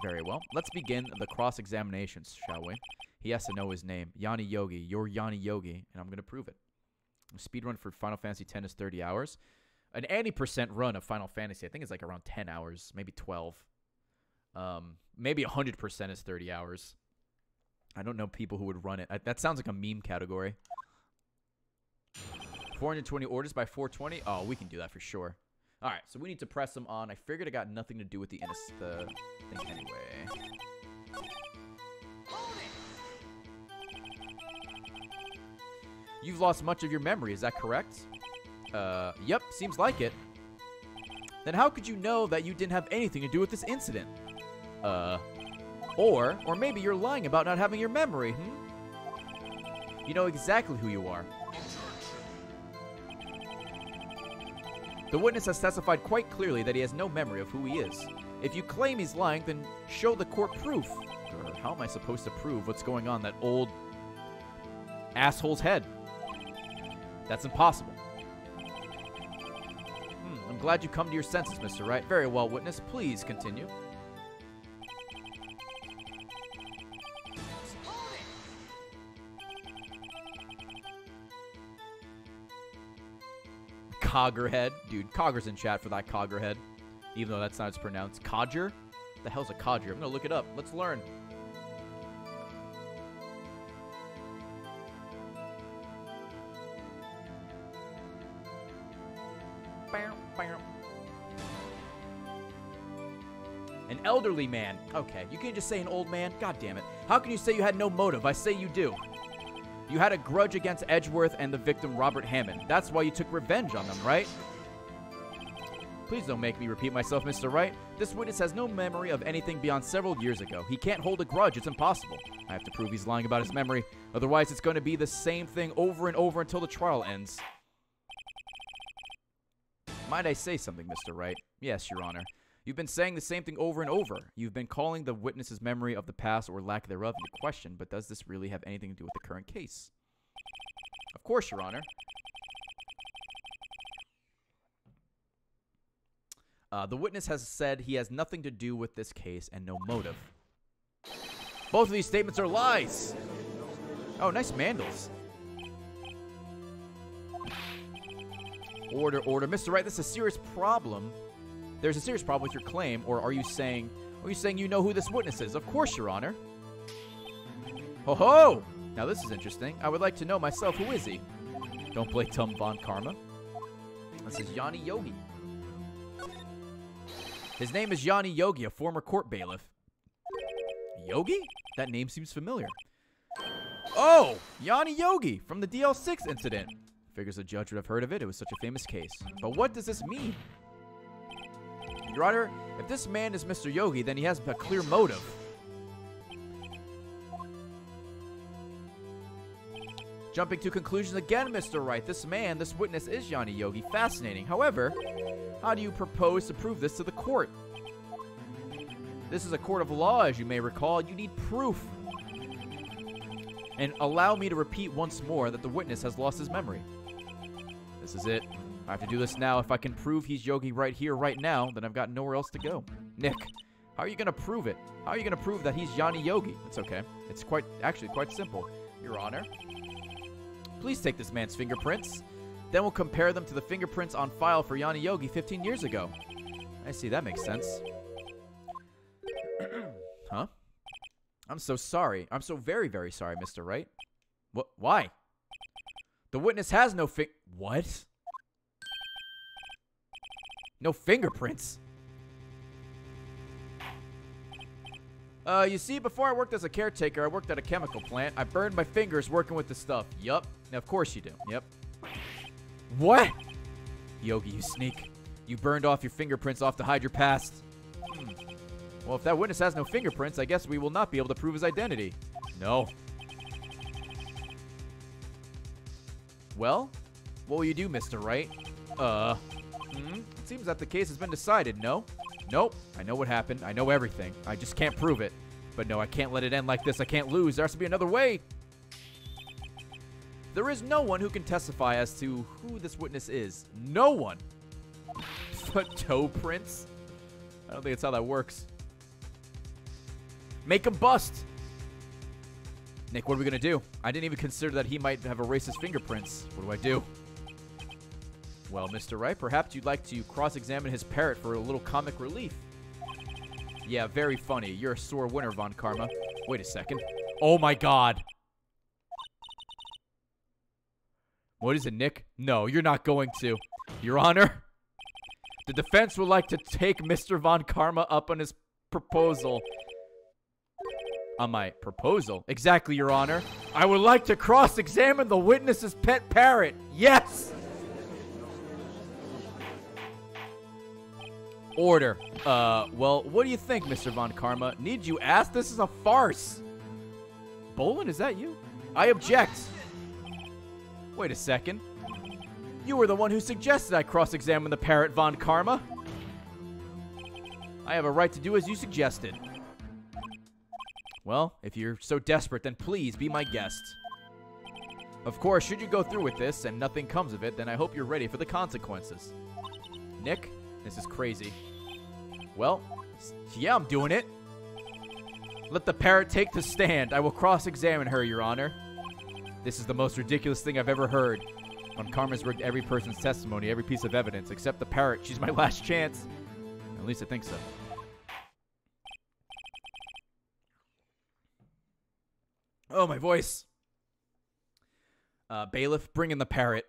Very well. Let's begin the cross-examinations, shall we? He has to know his name. Yanni Yogi. You're Yanni Yogi, and I'm going to prove it. Speedrun for Final Fantasy X is 30 hours. An 80% run of Final Fantasy, I think it's like around 10 hours, maybe 12. Maybe 100% is 30 hours. I don't know people who would run it. That sounds like a meme category. 420 orders by 420? Oh, we can do that for sure. All right, so we need to press them on. I figured it got nothing to do with the thing anyway. You've lost much of your memory, is that correct? Yep, seems like it. Then how could you know that you didn't have anything to do with this incident? Or maybe you're lying about not having your memory, You know exactly who you are. The witness has testified quite clearly that he has no memory of who he is. If you claim he's lying, then show the court proof. Or how am I supposed to prove what's going on in that old asshole's head? That's impossible. I'm glad you come to your senses, Mr. Wright. Very well, witness. Please continue. Coggerhead. Dude, Cogger's in chat for that Coggerhead. Even though that's not how it's pronounced. Codger? The hell's a codger? I'm gonna look it up. Let's learn. An elderly man. Okay, you can't just say an old man. God damn it. How can you say you had no motive? I say you do. You had a grudge against Edgeworth and the victim Robert Hammond. That's why you took revenge on them, right? Please don't make me repeat myself, Mr. Wright. This witness has no memory of anything beyond several years ago. He can't hold a grudge. It's impossible. I have to prove he's lying about his memory. Otherwise, it's going to be the same thing over and over until the trial ends. Might I say something, Mr. Wright? Yes, Your Honor. You've been saying the same thing over and over. You've been calling the witness's memory of the past or lack thereof into question, but does this really have anything to do with the current case? Of course, Your Honor. The witness has said he has nothing to do with this case and no motive. Both of these statements are lies. Oh, nice mandals. Order, order. Mr. Wright, this is a serious problem. There's a serious problem with your claim, or are you saying you know who this witness is? Of course, Your Honor. Ho ho! Now this is interesting. I would like to know myself, who is he? Don't play Tum Von Karma. This is Yanni Yogi. His name is Yanni Yogi, a former court bailiff. Yogi? That name seems familiar. Oh! Yanni Yogi from the DL6 incident. Figures the judge would have heard of it. It was such a famous case. But what does this mean? Your Honor, if this man is Mr. Yogi, then he has a clear motive. Jumping to conclusions again, Mr. Wright. This witness is Yanni Yogi. Fascinating. However, how do you propose to prove this to the court? This is a court of law, as you may recall. You need proof. And allow me to repeat once more that the witness has lost his memory. This is it. I have to do this now. If I can prove he's Yogi right here, right now, then I've got nowhere else to go. Nick, how are you going to prove it? How are you going to prove that he's Yanni Yogi? It's okay. It's actually quite simple. Your Honor, please take this man's fingerprints. Then we'll compare them to the fingerprints on file for Yanni Yogi 15 years ago. I see, that makes sense. I'm so sorry. I'm so very, very sorry, Mr. Wright. What? Why? The witness has no What? No fingerprints? You see, before I worked as a caretaker, I worked at a chemical plant. I burned my fingers working with the stuff. Yup. Now, of course you do. Yep. What? Yogi, you sneak. You burned off your fingerprints off to hide your past. Well, if that witness has no fingerprints, I guess we will not be able to prove his identity. No. Well, what will you do, Mr. Wright? It seems that the case has been decided, no? Nope. I know what happened. I know everything. I just can't prove it. But no, I can't let it end like this. I can't lose. There has to be another way. There is no one who can testify as to who this witness is. No one. But toe prints? I don't think it's how that works. Make him bust. Nick, what are we going to do? I didn't even consider that he might have erased his fingerprints. What do I do? Well, Mr. Wright, perhaps you'd like to cross-examine his parrot for a little comic relief. Yeah, very funny. You're a sore winner, Von Karma. Wait a second. Oh my god. What is it, Nick? No, you're not going to. Your Honor, the defense would like to take Mr. Von Karma up on his proposal. On my proposal? Exactly, Your Honor. I would like to cross-examine the witness's pet parrot. Yes! Order. Well, what do you think, Mr. Von Karma? Need you ask? This is a farce. Bolin, is that you? I object. Wait a second. You were the one who suggested I cross-examine the parrot, Von Karma. I have a right to do as you suggested. Well, if you're so desperate, then please be my guest. Of course, should you go through with this and nothing comes of it, then I hope you're ready for the consequences. Nick, this is crazy. Well, yeah, I'm doing it. Let the parrot take the stand. I will cross-examine her, Your Honor. This is the most ridiculous thing I've ever heard. Von Karma's rigged every person's testimony, every piece of evidence, except the parrot. She's my last chance. At least I think so. Oh, my voice. Bailiff, bring in the parrot.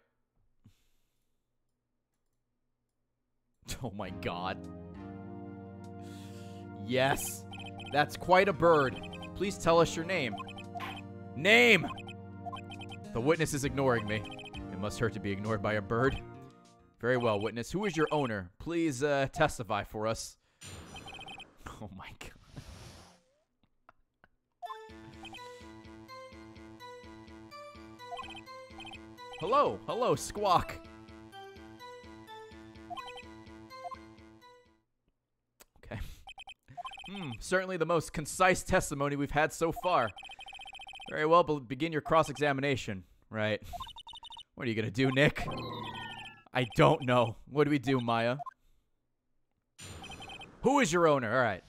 Oh, my God. Yes. That's quite a bird. Please tell us your name. Name! The witness is ignoring me. It must hurt to be ignored by a bird. Very well, witness. Who is your owner? Please testify for us. Oh, my God. Hello. Hello, Squawk. Okay. Certainly the most concise testimony we've had so far. Very well, begin your cross-examination. Right. What are you gonna do, Nick? I don't know. What do we do, Maya? Who is your owner? All right.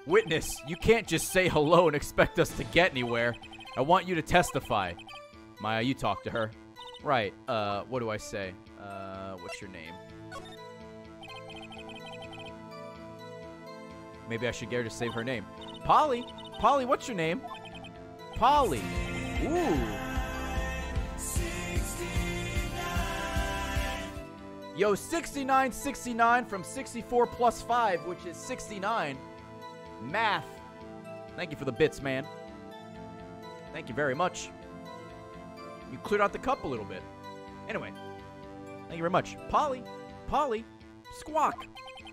Witness, you can't just say hello and expect us to get anywhere. I want you to testify. Maya, you talk to her. Right, what do I say? What's your name? Maybe I should get her to save her name. Polly? Polly, what's your name? Polly. Ooh. 69. Yo, 69 from 64 plus 5, which is 69. Math. Thank you for the bits, man. Thank you very much. You cleared out the cup a little bit. Anyway, thank you very much. Polly. Polly. Squawk.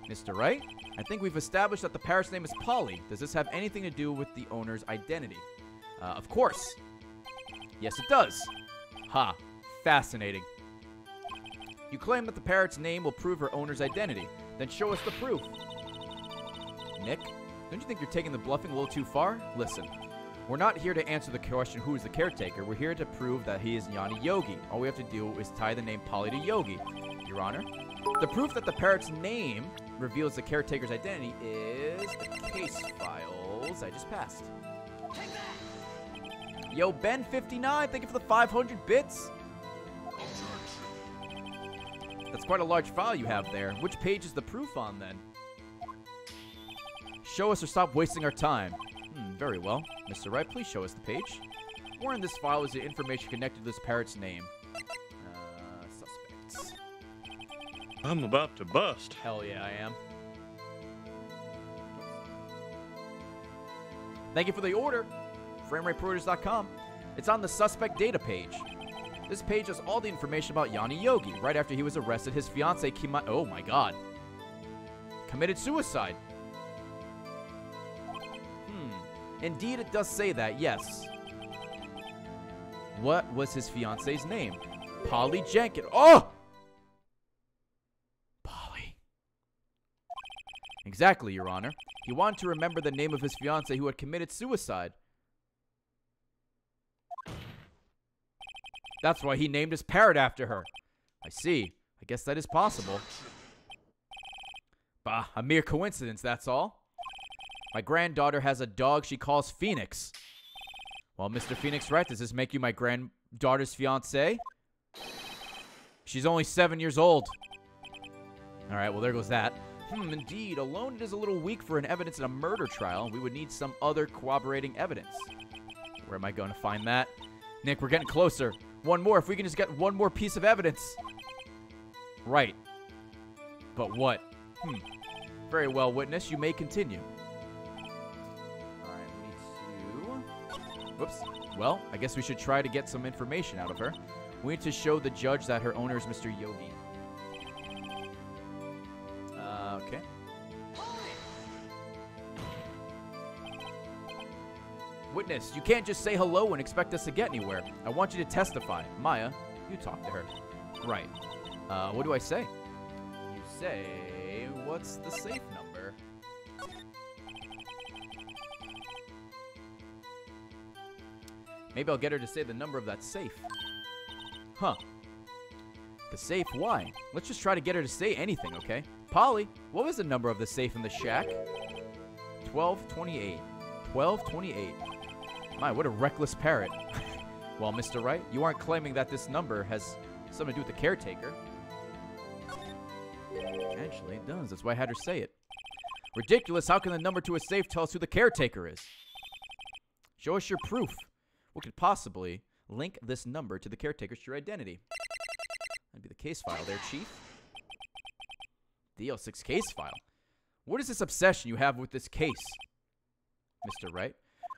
Mr. Wright, I think we've established that the parrot's name is Polly. Does this have anything to do with the owner's identity? Of course. Yes, it does. Ha. Fascinating. You claim that the parrot's name will prove her owner's identity. Then show us the proof. Nick, don't you think you're taking the bluffing a little too far? Listen, we're not here to answer the question who is the caretaker. We're here to prove that he is Yanni Yogi. All we have to do is tie the name Polly to Yogi. Your Honor, the proof that the parrot's name reveals the caretaker's identity is the case files I just passed. Take that! Yo, Ben59, thank you for the 500 bits. That's quite a large file you have there. Which page is the proof on, then? Show us or stop wasting our time. Very well. Mr. Wright, please show us the page. Where in this file is the information connected to this parrot's name? Suspects. I'm about to bust. Hell yeah, I am. Thank you for the order. FrameRateProduce.com. It's on the suspect data page. This page has all the information about Yanni Yogi. Right after he was arrested, his fiancée, oh my god, committed suicide. Indeed, it does say that, yes. What was his fiancée's name? Polly Jenkins. Oh! Polly. Exactly, Your Honor. He wanted to remember the name of his fiancée who had committed suicide. That's why he named his parrot after her. I see. I guess that is possible. Bah, a mere coincidence, that's all. My granddaughter has a dog she calls Phoenix. Well, Mr. Phoenix Wright, does this make you my granddaughter's fiancé? She's only 7 years old. All right, well, there goes that. Indeed. Alone, it is a little weak for an evidence in a murder trial. We would need some other corroborating evidence. Where am I going to find that? Nick, we're getting closer. One more. If we can just get one more piece of evidence. Right. But what? Very well, witness. You may continue. Whoops. Well, I guess we should try to get some information out of her. We need to show the judge that her owner is Mr. Yogi. Okay. Witness, you can't just say hello and expect us to get anywhere. I want you to testify. Maya, you talk to her. Right. What do I say? You say, what's the safe number? Maybe I'll get her to say the number of that safe. Huh. The safe? Why? Let's just try to get her to say anything, okay? Polly, what was the number of the safe in the shack? 1228. 1228. My, what a reckless parrot. Well, Mr. Wright, you aren't claiming that this number has something to do with the caretaker. Actually, it does. That's why I had her say it. Ridiculous. How can the number to a safe tell us who the caretaker is? Show us your proof. What could possibly link this number to the caretaker's true identity? That'd be the case file there, Chief. DL6 case file. What is this obsession you have with this case, Mr. Wright?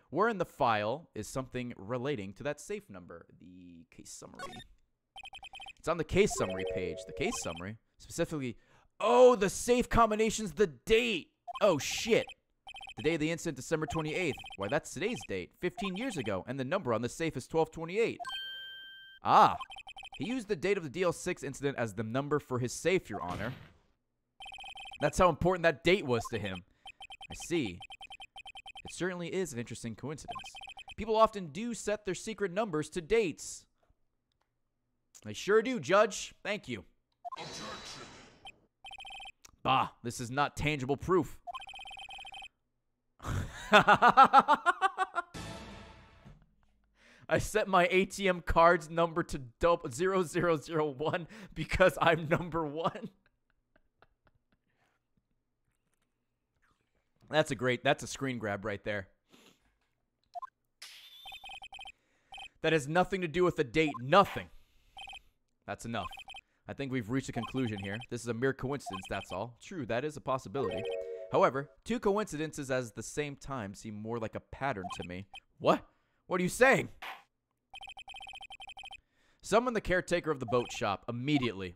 Where in the file is something relating to that safe number? The case summary. It's on the case summary page. The case summary, specifically. Oh, the safe combination's the date. Oh, shit. The day of the incident, December 28th. Why, that's today's date, 15 years ago, and the number on the safe is 1228. Ah, he used the date of the DL6 incident as the number for his safe, Your Honor. That's how important that date was to him. I see. It certainly is an interesting coincidence. People often do set their secret numbers to dates. They sure do, Judge. Thank you. Objection. Bah, this is not tangible proof. I set my ATM card's number to 0001 because I'm number one. That's a screen grab right there. That has nothing to do with the date. Nothing. That's enough. I think we've reached a conclusion here. This is a mere coincidence, that's all. True, that is a possibility. However, two coincidences at the same time seem more like a pattern to me. What? What are you saying? Summon the caretaker of the boat shop immediately.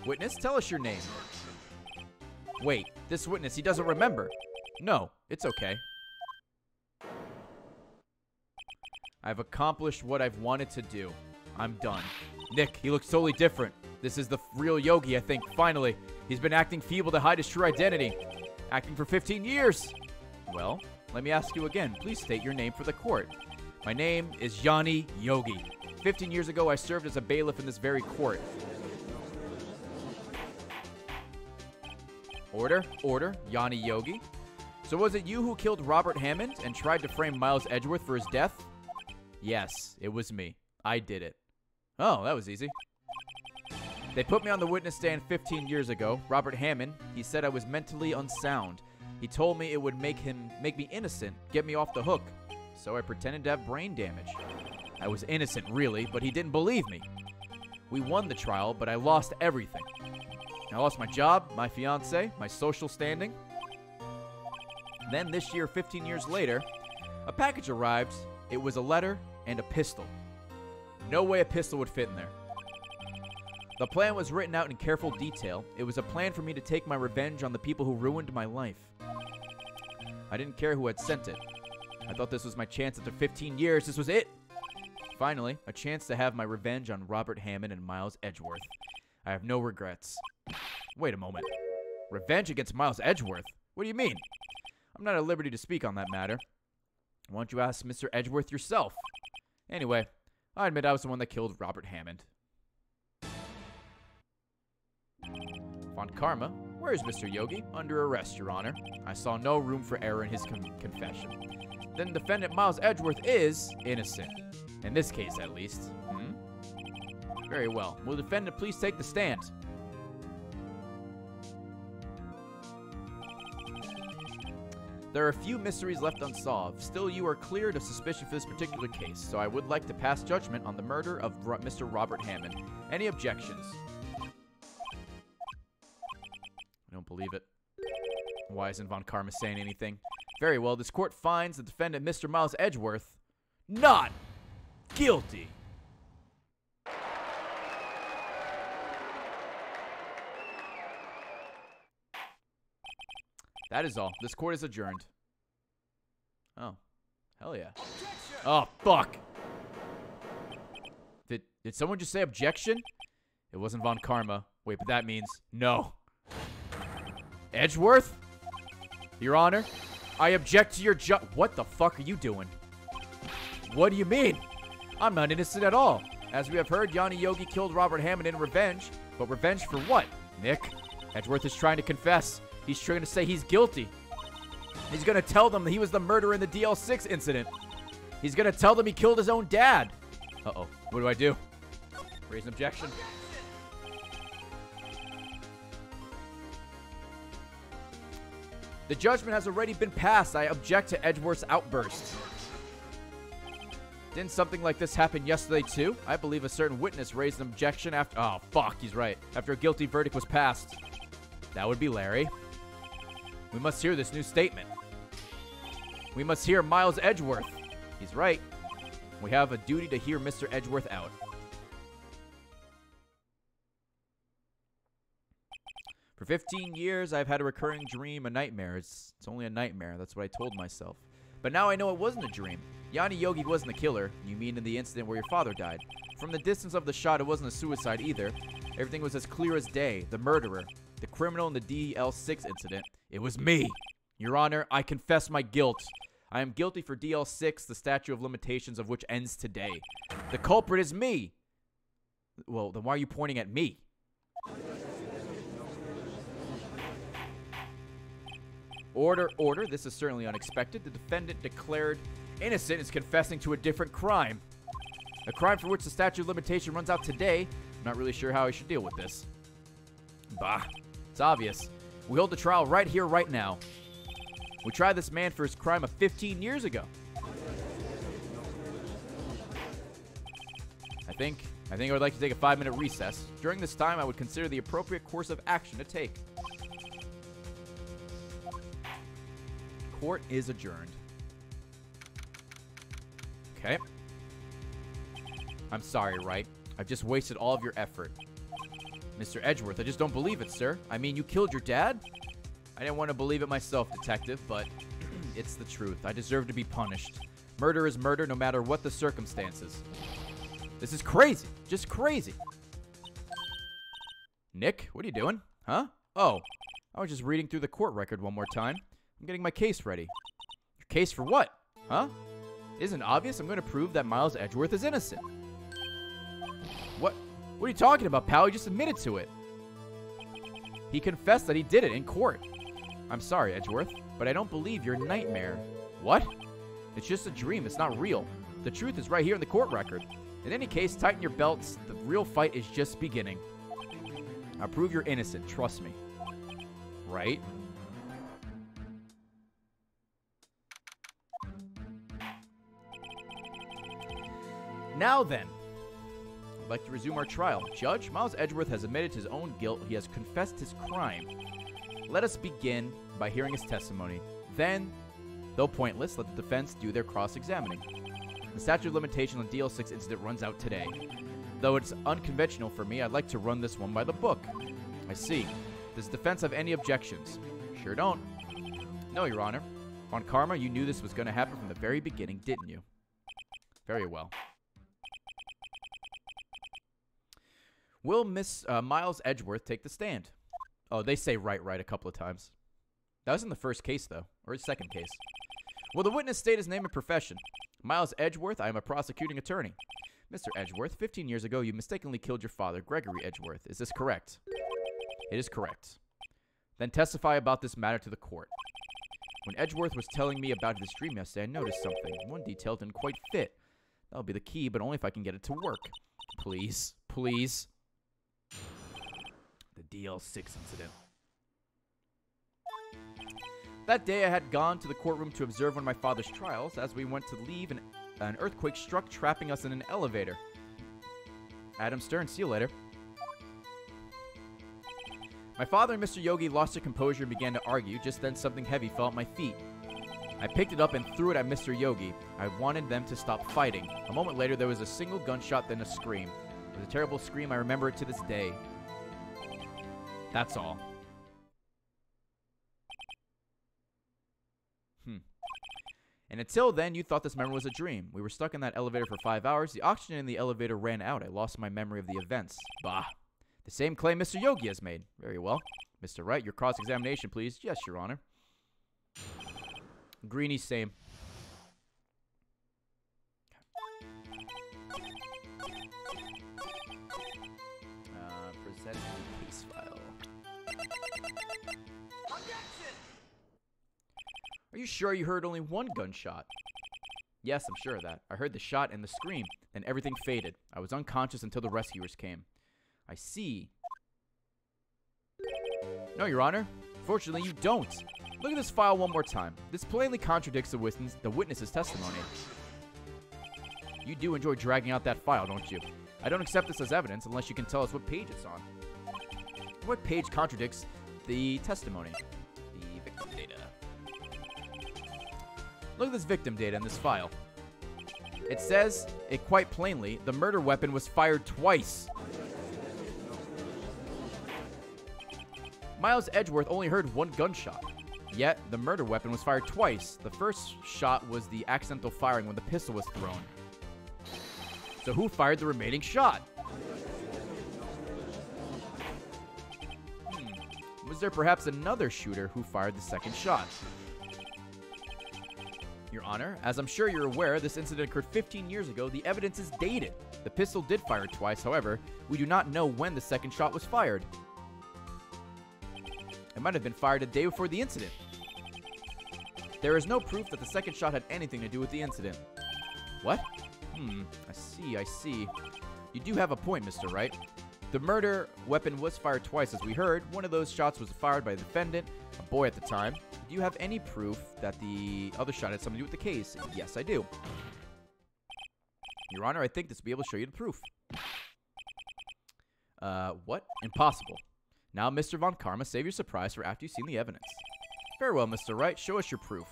Witness, tell us your name. Wait, this witness, he doesn't remember. No, it's okay. I've accomplished what I've wanted to do. I'm done. Nick, he looks totally different. This is the real Yogi, I think. Finally, he's been acting feeble to hide his true identity. Acting for 15 years. Well, let me ask you again. Please state your name for the court. My name is Yanni Yogi. 15 years ago, I served as a bailiff in this very court. Order, order, Yanni Yogi. So was it you who killed Robert Hammond and tried to frame Miles Edgeworth for his death? Yes, it was me. I did it. Oh, that was easy. They put me on the witness stand 15 years ago. Robert Hammond, he said I was mentally unsound. He told me it would make me innocent, get me off the hook. So I pretended to have brain damage. I was innocent, really, but he didn't believe me. We won the trial, but I lost everything. I lost my job, my fiancé, my social standing. Then this year, 15 years later, a package arrived. It was a letter and a pistol. No way a pistol would fit in there. The plan was written out in careful detail. It was a plan for me to take my revenge on the people who ruined my life. I didn't care who had sent it. I thought this was my chance after 15 years. This was it. Finally, a chance to have my revenge on Robert Hammond and Miles Edgeworth. I have no regrets. Wait a moment. Revenge against Miles Edgeworth? What do you mean? I'm not at liberty to speak on that matter. Why don't you ask Mr. Edgeworth yourself? Anyway, I admit I was the one that killed Robert Hammond. Von Karma, where is Mr. Yogi? Under arrest, Your Honor. I saw no room for error in his confession. Then defendant Miles Edgeworth is innocent. In this case, at least. Very well. Will the defendant please take the stand? There are a few mysteries left unsolved. Still, you are cleared of suspicion for this particular case, so I would like to pass judgment on the murder of Mr. Robert Hammond. Any objections? I don't believe it. Why isn't Von Karma saying anything? Very well, this court finds the defendant, Mr. Miles Edgeworth, not guilty. That is all. This court is adjourned. Oh. Hell yeah. Objection! Oh, fuck. Did someone just say objection? It wasn't Von Karma. Wait, but that means no. Edgeworth? Your Honor, I object to your What the fuck are you doing? What do you mean? I'm not innocent at all. As we have heard, Yanni Yogi killed Robert Hammond in revenge. But revenge for what, Nick? Edgeworth is trying to confess. He's trying to say he's guilty. He's going to tell them that he was the murderer in the DL6 incident. He's going to tell them he killed his own dad. Uh-oh. What do I do? Raise an objection. The judgment has already been passed. I object to Edgeworth's outburst. Didn't something like this happen yesterday, too? I believe a certain witness raised an objection after... Oh, fuck, he's right. After a guilty verdict was passed. That would be Larry. We must hear this new statement. We must hear Miles Edgeworth. He's right. We have a duty to hear Mr. Edgeworth out. For 15 years, I've had a recurring dream, a nightmare. It's only a nightmare. That's what I told myself. But now I know it wasn't a dream. Yanni Yogi wasn't the killer. You mean in the incident where your father died. From the distance of the shot, it wasn't a suicide either. Everything was as clear as day. The murderer, the criminal in the DL6 incident. It was me. Your Honor, I confess my guilt. I am guilty for DL6, the statute of limitations of which ends today. The culprit is me. Well, then why are you pointing at me? Order, order. This is certainly unexpected. The defendant declared innocent is confessing to a different crime. A crime for which the statute of limitation runs out today. I'm not really sure how I should deal with this. Bah. It's obvious. We hold the trial right here, right now. We tried this man for his crime of 15 years ago. I think I would like to take a 5-minute recess. During this time, I would consider the appropriate course of action to take. Court is adjourned. Okay. I'm sorry, Wright. I've just wasted all of your effort. Mr. Edgeworth, I just don't believe it, sir. I mean, you killed your dad? I didn't want to believe it myself, detective, but it's the truth. I deserve to be punished. Murder is murder, no matter what the circumstances. This is crazy. Just crazy. Nick, what are you doing? Huh? Oh, I was just reading through the court record one more time. I'm getting my case ready. Your case for what? Huh? Isn't it obvious? I'm going to prove that Miles Edgeworth is innocent. What are you talking about, pal? He just admitted to it. He confessed that he did it in court. I'm sorry, Edgeworth, but I don't believe your nightmare. What? It's just a dream. It's not real. The truth is right here in the court record. In any case, tighten your belts. The real fight is just beginning. I'll prove you're innocent. Trust me. Right? Now then, I'd like to resume our trial. Judge, Miles Edgeworth has admitted his own guilt. He has confessed his crime. Let us begin by hearing his testimony. Then, though pointless, let the defense do their cross-examining. The statute of limitations on DL6 incident runs out today. Though it's unconventional for me, I'd like to run this one by the book. I see. Does the defense have any objections? Sure don't. No, Your Honor. On karma, you knew this was going to happen from the very beginning, didn't you? Very well. Will Miles Edgeworth take the stand? Oh, they say right a couple of times. That was in the first case, though. Or his second case. Will the witness state his name and profession? Miles Edgeworth, I am a prosecuting attorney. Mr. Edgeworth, 15 years ago, you mistakenly killed your father, Gregory Edgeworth. Is this correct? It is correct. Then testify about this matter to the court. When Edgeworth was telling me about his dream yesterday, I noticed something. One detail didn't quite fit. That'll be the key, but only if I can get it to work. Please. Please. The DL6 incident. That day I had gone to the courtroom to observe one of my father's trials. As we went to leave, an earthquake struck, trapping us in an elevator. Adam Stern, see you later. My father and Mr. Yogi lost their composure and began to argue. Just then something heavy fell at my feet. I picked it up and threw it at Mr. Yogi. I wanted them to stop fighting. A moment later there was a single gunshot, then a scream. It was a terrible scream. I remember it to this day. That's all. And until then, you thought this memory was a dream. We were stuck in that elevator for 5 hours. The oxygen in the elevator ran out. I lost my memory of the events. Bah. The same claim Mr. Yogi has made. Very well. Mr. Wright, your cross-examination, please. Yes, Your Honor. Greenie, same. Present the case file. Are you sure you heard only one gunshot? Yes, I'm sure of that. I heard the shot and the scream. Then everything faded. I was unconscious until the rescuers came. I see. No, Your Honor. Fortunately, you don't. Look at this file one more time. This plainly contradicts the witness's testimony. You do enjoy dragging out that file, don't you? I don't accept this as evidence unless you can tell us what page it's on. What page contradicts the testimony? The victim data. Look at this victim data in this file. It says, quite plainly, the murder weapon was fired twice. Miles Edgeworth only heard one gunshot. Yet, the murder weapon was fired twice. The first shot was the accidental firing when the pistol was thrown. So who fired the remaining shot? Was there perhaps another shooter who fired the second shot? Your Honor, as I'm sure you're aware, this incident occurred 15 years ago. The evidence is dated. The pistol did fire twice, however, we do not know when the second shot was fired. It might have been fired a day before the incident. There is no proof that the second shot had anything to do with the incident. What? I see. You do have a point, Mr. Wright. The murder weapon was fired twice, as we heard. One of those shots was fired by the defendant, a boy at the time. Do you have any proof that the other shot had something to do with the case? Yes, I do. Your Honor, I think this will be able to show you the proof. What? Impossible. Now, Mr. Von Karma, save your surprise for after you've seen the evidence. Very well, Mr. Wright. Show us your proof.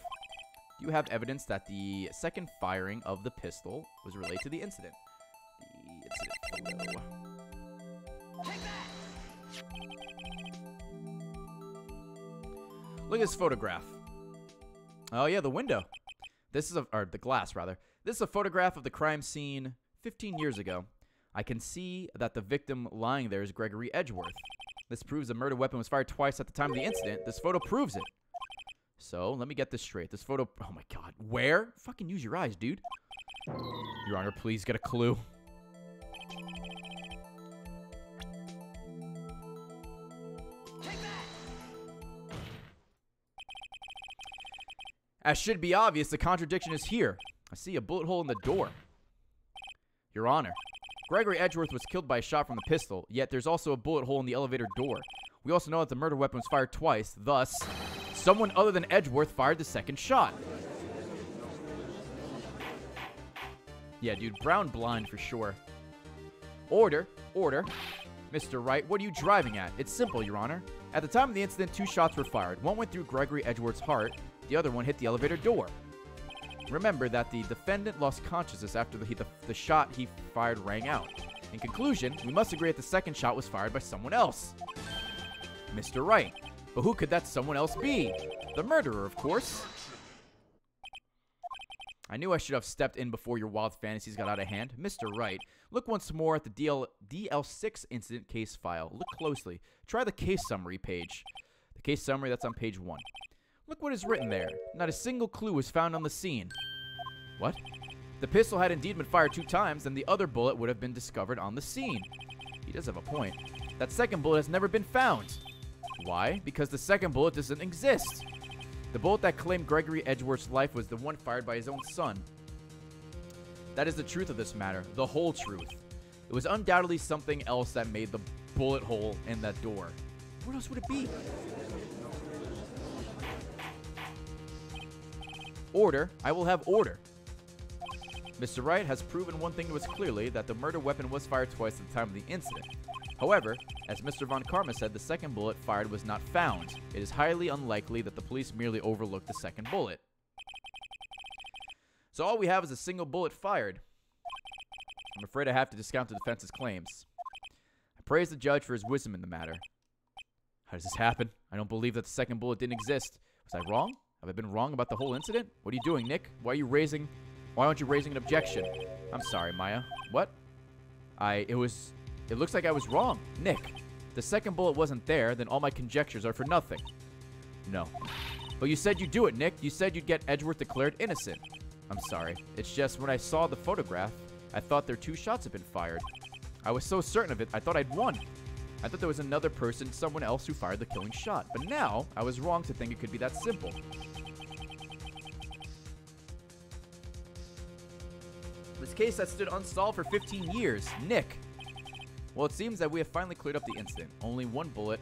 Do you have evidence that the second firing of the pistol was related to the incident? The incident photo. Look at this photograph. Oh, yeah, the window. This is or the glass, rather. This is a photograph of the crime scene 15 years ago. I can see that the victim lying there is Gregory Edgeworth. This proves the murder weapon was fired twice at the time of the incident. This photo proves it. So, let me get this straight. This photo... Oh, my God. Where? Fucking use your eyes, dude. Your Honor, please get a clue. As should be obvious, the contradiction is here. I see a bullet hole in the door. Your Honor, Gregory Edgeworth was killed by a shot from the pistol, yet there's also a bullet hole in the elevator door. We also know that the murder weapon was fired twice, thus, someone other than Edgeworth fired the second shot. Yeah, dude, brown blind for sure. Order. Mr. Wright, what are you driving at? It's simple, Your Honor. At the time of the incident, 2 shots were fired. One went through Gregory Edgeworth's heart. The other one hit the elevator door. Remember that the defendant lost consciousness after the shot he fired rang out. In conclusion, we must agree that the second shot was fired by someone else. Mr. Wright. But who could that someone else be? The murderer, of course. I knew I should have stepped in before your wild fantasies got out of hand. Mr. Wright, look once more at the DL6 incident case file. Look closely. Try the case summary page. The case summary, that's on page 1. Look what is written there. Not a single clue was found on the scene. What? The pistol had indeed been fired 2 times, and the other bullet would have been discovered on the scene. He does have a point. That second bullet has never been found. Why? Because the second bullet doesn't exist. The bullet that claimed Gregory Edgeworth's life was the one fired by his own son. That is the truth of this matter, the whole truth. It was undoubtedly something else that made the bullet hole in that door. What else would it be? Order. I will have order. Mr. Wright has proven one thing to us clearly, that the murder weapon was fired twice at the time of the incident. However, as Mr. Von Karma said, the second bullet fired was not found. It is highly unlikely that the police merely overlooked the second bullet. So all we have is a single bullet fired. I'm afraid I have to discount the defense's claims. I praise the judge for his wisdom in the matter. How does this happen? I don't believe that the second bullet didn't exist. Was I wrong? Have I been wrong about the whole incident? What are you doing, Nick? Why aren't you raising an objection? I'm sorry, Maya. What? It looks like I was wrong. Nick, the second bullet wasn't there, then all my conjectures are for nothing. No. But you said you'd do it, Nick. You said you'd get Edgeworth declared innocent. I'm sorry. It's just when I saw the photograph, I thought their 2 shots had been fired. I was so certain of it, I thought I'd won. I thought there was another person, someone else, who fired the killing shot. But now, I was wrong to think it could be that simple. This case that stood unsolved for 15 years. Nick. Well, it seems that we have finally cleared up the incident. Only 1 bullet.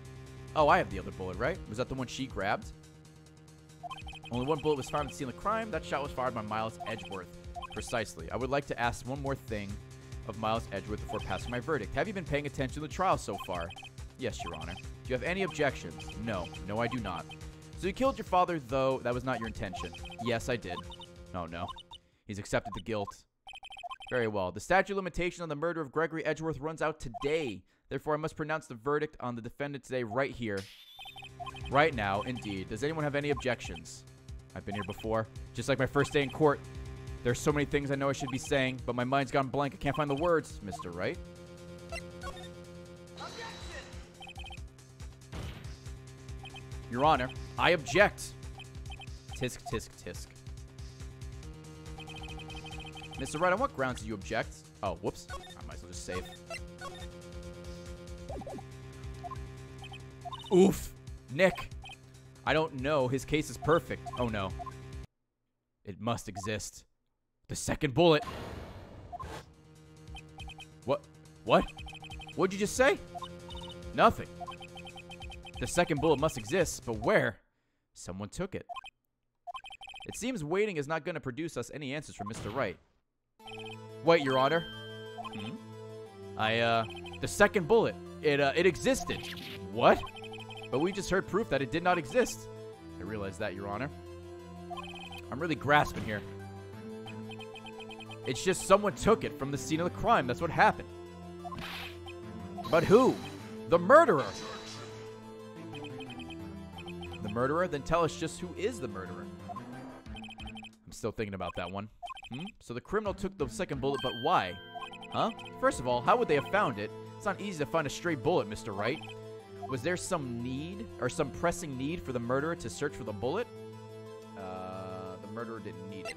Oh, I have the other bullet, right? Was that the one she grabbed? Only 1 bullet was fired at the scene of the crime. That shot was fired by Miles Edgeworth. Precisely. I would like to ask one more thing of Miles Edgeworth before passing my verdict. Have you been paying attention to the trial so far? Yes, Your Honor. Do you have any objections? No. No, I do not. So you killed your father, though that was not your intention. Yes, I did. Oh, no. He's accepted the guilt. Very well. The statute of limitation on the murder of Gregory Edgeworth runs out today. Therefore, I must pronounce the verdict on the defendant today right here. Right now, indeed. Does anyone have any objections? I've been here before. Just like my first day in court. There's so many things I know I should be saying, but my mind's gone blank. I can't find the words. Mr. Wright? Objection! Your Honor, I object. Tisk, tisk, tisk. Mr. Wright, on what grounds do you object? Oh, whoops. I might as well just save. Oof. Nick. I don't know. His case is perfect. Oh, no. It must exist. The second bullet. What? What? What'd you just say? Nothing. The second bullet must exist, but where? Someone took it. It seems waiting is not going to produce us any answers from Mr. Wright. Wait, Your Honor. The second bullet. It existed. What? But we just heard proof that it did not exist. I realize that, Your Honor. I'm really grasping here. It's just someone took it from the scene of the crime. That's what happened. But who? The murderer. The murderer? Then tell us just who is the murderer. I'm still thinking about that one. So the criminal took the second bullet, but why? Huh? First of all, how would they have found it? It's not easy to find a stray bullet, Mr. Wright. Was there some need, or some pressing need for the murderer to search for the bullet? The murderer didn't need it.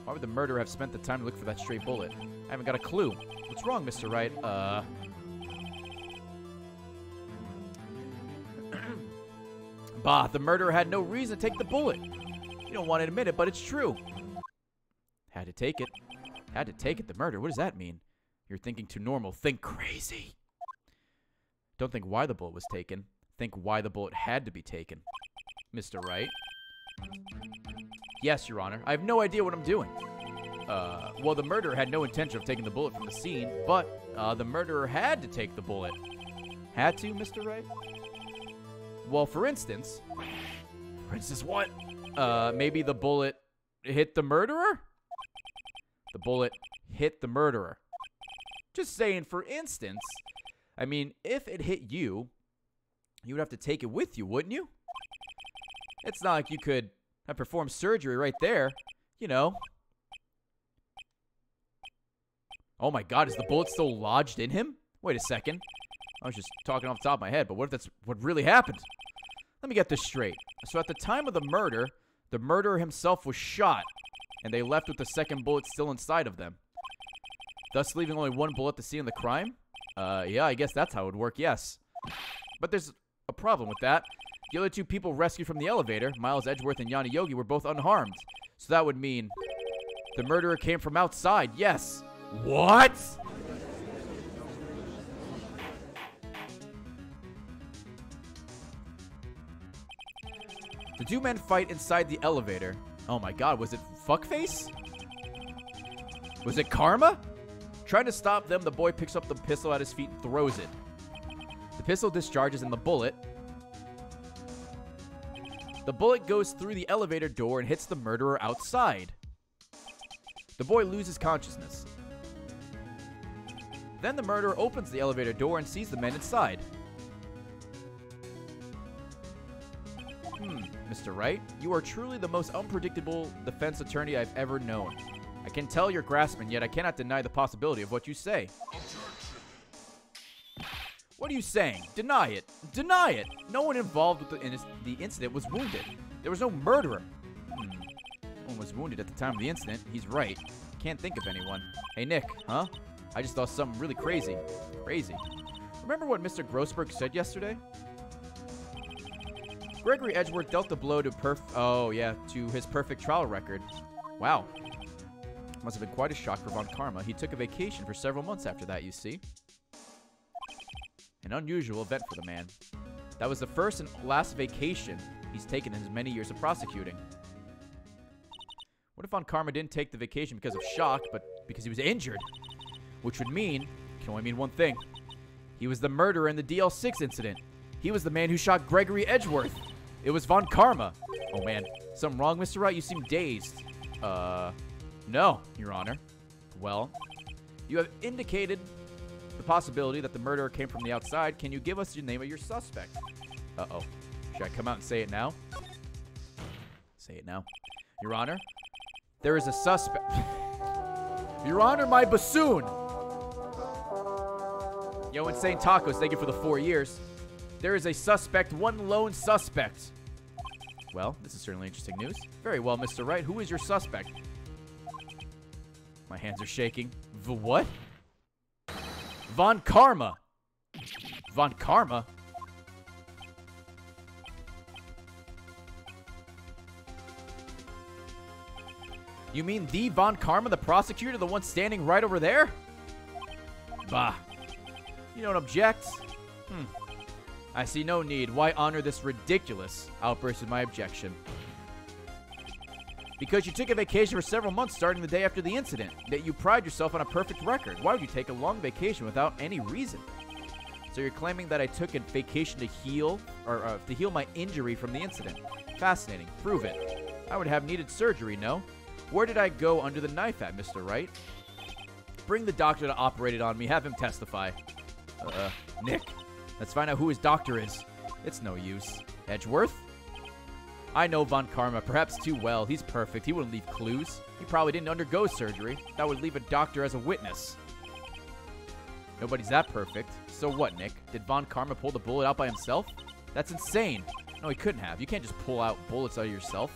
Why would the murderer have spent the time to look for that stray bullet? I haven't got a clue. What's wrong, Mr. Wright? Bah, the murderer had no reason to take the bullet. You don't want to admit it, but it's true. Had to take it. Had to take it, the murder. What does that mean? You're thinking too normal. Think crazy. Don't think why the bullet was taken. Think why the bullet had to be taken. Mr. Wright? Yes, Your Honor. I have no idea what I'm doing. Well, the murderer had no intention of taking the bullet from the scene, but the murderer had to take the bullet. Had to, Mr. Wright? Well, for instance... For instance, what? Maybe the bullet hit the murderer? The bullet hit the murderer. Just saying, for instance, I mean, if it hit you, you would have to take it with you, wouldn't you? It's not like you could have performed surgery right there, you know. Oh my god, is the bullet still lodged in him? Wait a second. I was just talking off the top of my head, but what if that's what really happened? Let me get this straight. So at the time of the murderer himself was shot, and they left with the second bullet still inside of them, thus leaving only one bullet at the scene of the crime? Yeah, I guess that's how it would work, yes. But there's a problem with that. The other two people rescued from the elevator, Miles Edgeworth and Yanni Yogi, were both unharmed. So that would mean the murderer came from outside, yes. What? The two men fight inside the elevator. Oh my god, was it fuckface? Was it karma? Trying to stop them, the boy picks up the pistol at his feet and throws it. The pistol discharges and the bullet goes through the elevator door and hits the murderer outside. The boy loses consciousness. Then the murderer opens the elevator door and sees the men inside. Mr. Wright, you are truly the most unpredictable defense attorney I've ever known. I can tell you're grasping, yet I cannot deny the possibility of what you say. What are you saying? Deny it. Deny it. No one involved with the incident was wounded. There was no murderer. No one was wounded at the time of the incident. He's right. Can't think of anyone. Hey, Nick, huh? I just saw something really crazy. Crazy. Remember what Mr. Grossberg said yesterday? Gregory Edgeworth dealt the blow to his perfect trial record. Wow. Must have been quite a shock for Von Karma. He took a vacation for several months after that, you see. An unusual event for the man. That was the first and last vacation he's taken in his many years of prosecuting. What if Von Karma didn't take the vacation because of shock, but because he was injured? Which would mean, can only mean one thing. He was the murderer in the DL6 incident. He was the man who shot Gregory Edgeworth. It was Von Karma. Oh man, something wrong, Mr. Wright? You seem dazed. No, Your Honor. Well, you have indicated the possibility that the murderer came from the outside. Can you give us the name of your suspect? Uh-oh. Should I come out and say it now? Say it now. Your Honor, there is a suspect. Your Honor, my bassoon. Yo, Insane Tacos, thank you for the 4 years. There is a suspect, one lone suspect. Well, this is certainly interesting news. Very well, Mr. Wright. Who is your suspect? My hands are shaking. What? Von Karma. Von Karma? You mean the Von Karma, the prosecutor, the one standing right over there? Bah. You don't object? I see no need. Why honor this ridiculous outburst with my objection? Because you took a vacation for several months starting the day after the incident. That you pride yourself on a perfect record. Why would you take a long vacation without any reason? So you're claiming that I took a vacation to heal my injury from the incident. Fascinating. Prove it. I would have needed surgery, no? Where did I go under the knife at, Mr. Wright? Bring the doctor to operate it on me. Have him testify. Nick. Let's find out who his doctor is. It's no use. Edgeworth? I know Von Karma, perhaps too well. He's perfect. He wouldn't leave clues. He probably didn't undergo surgery. That would leave a doctor as a witness. Nobody's that perfect. So what, Nick? Did Von Karma pull the bullet out by himself? That's insane. No, he couldn't have. You can't just pull out bullets out of yourself.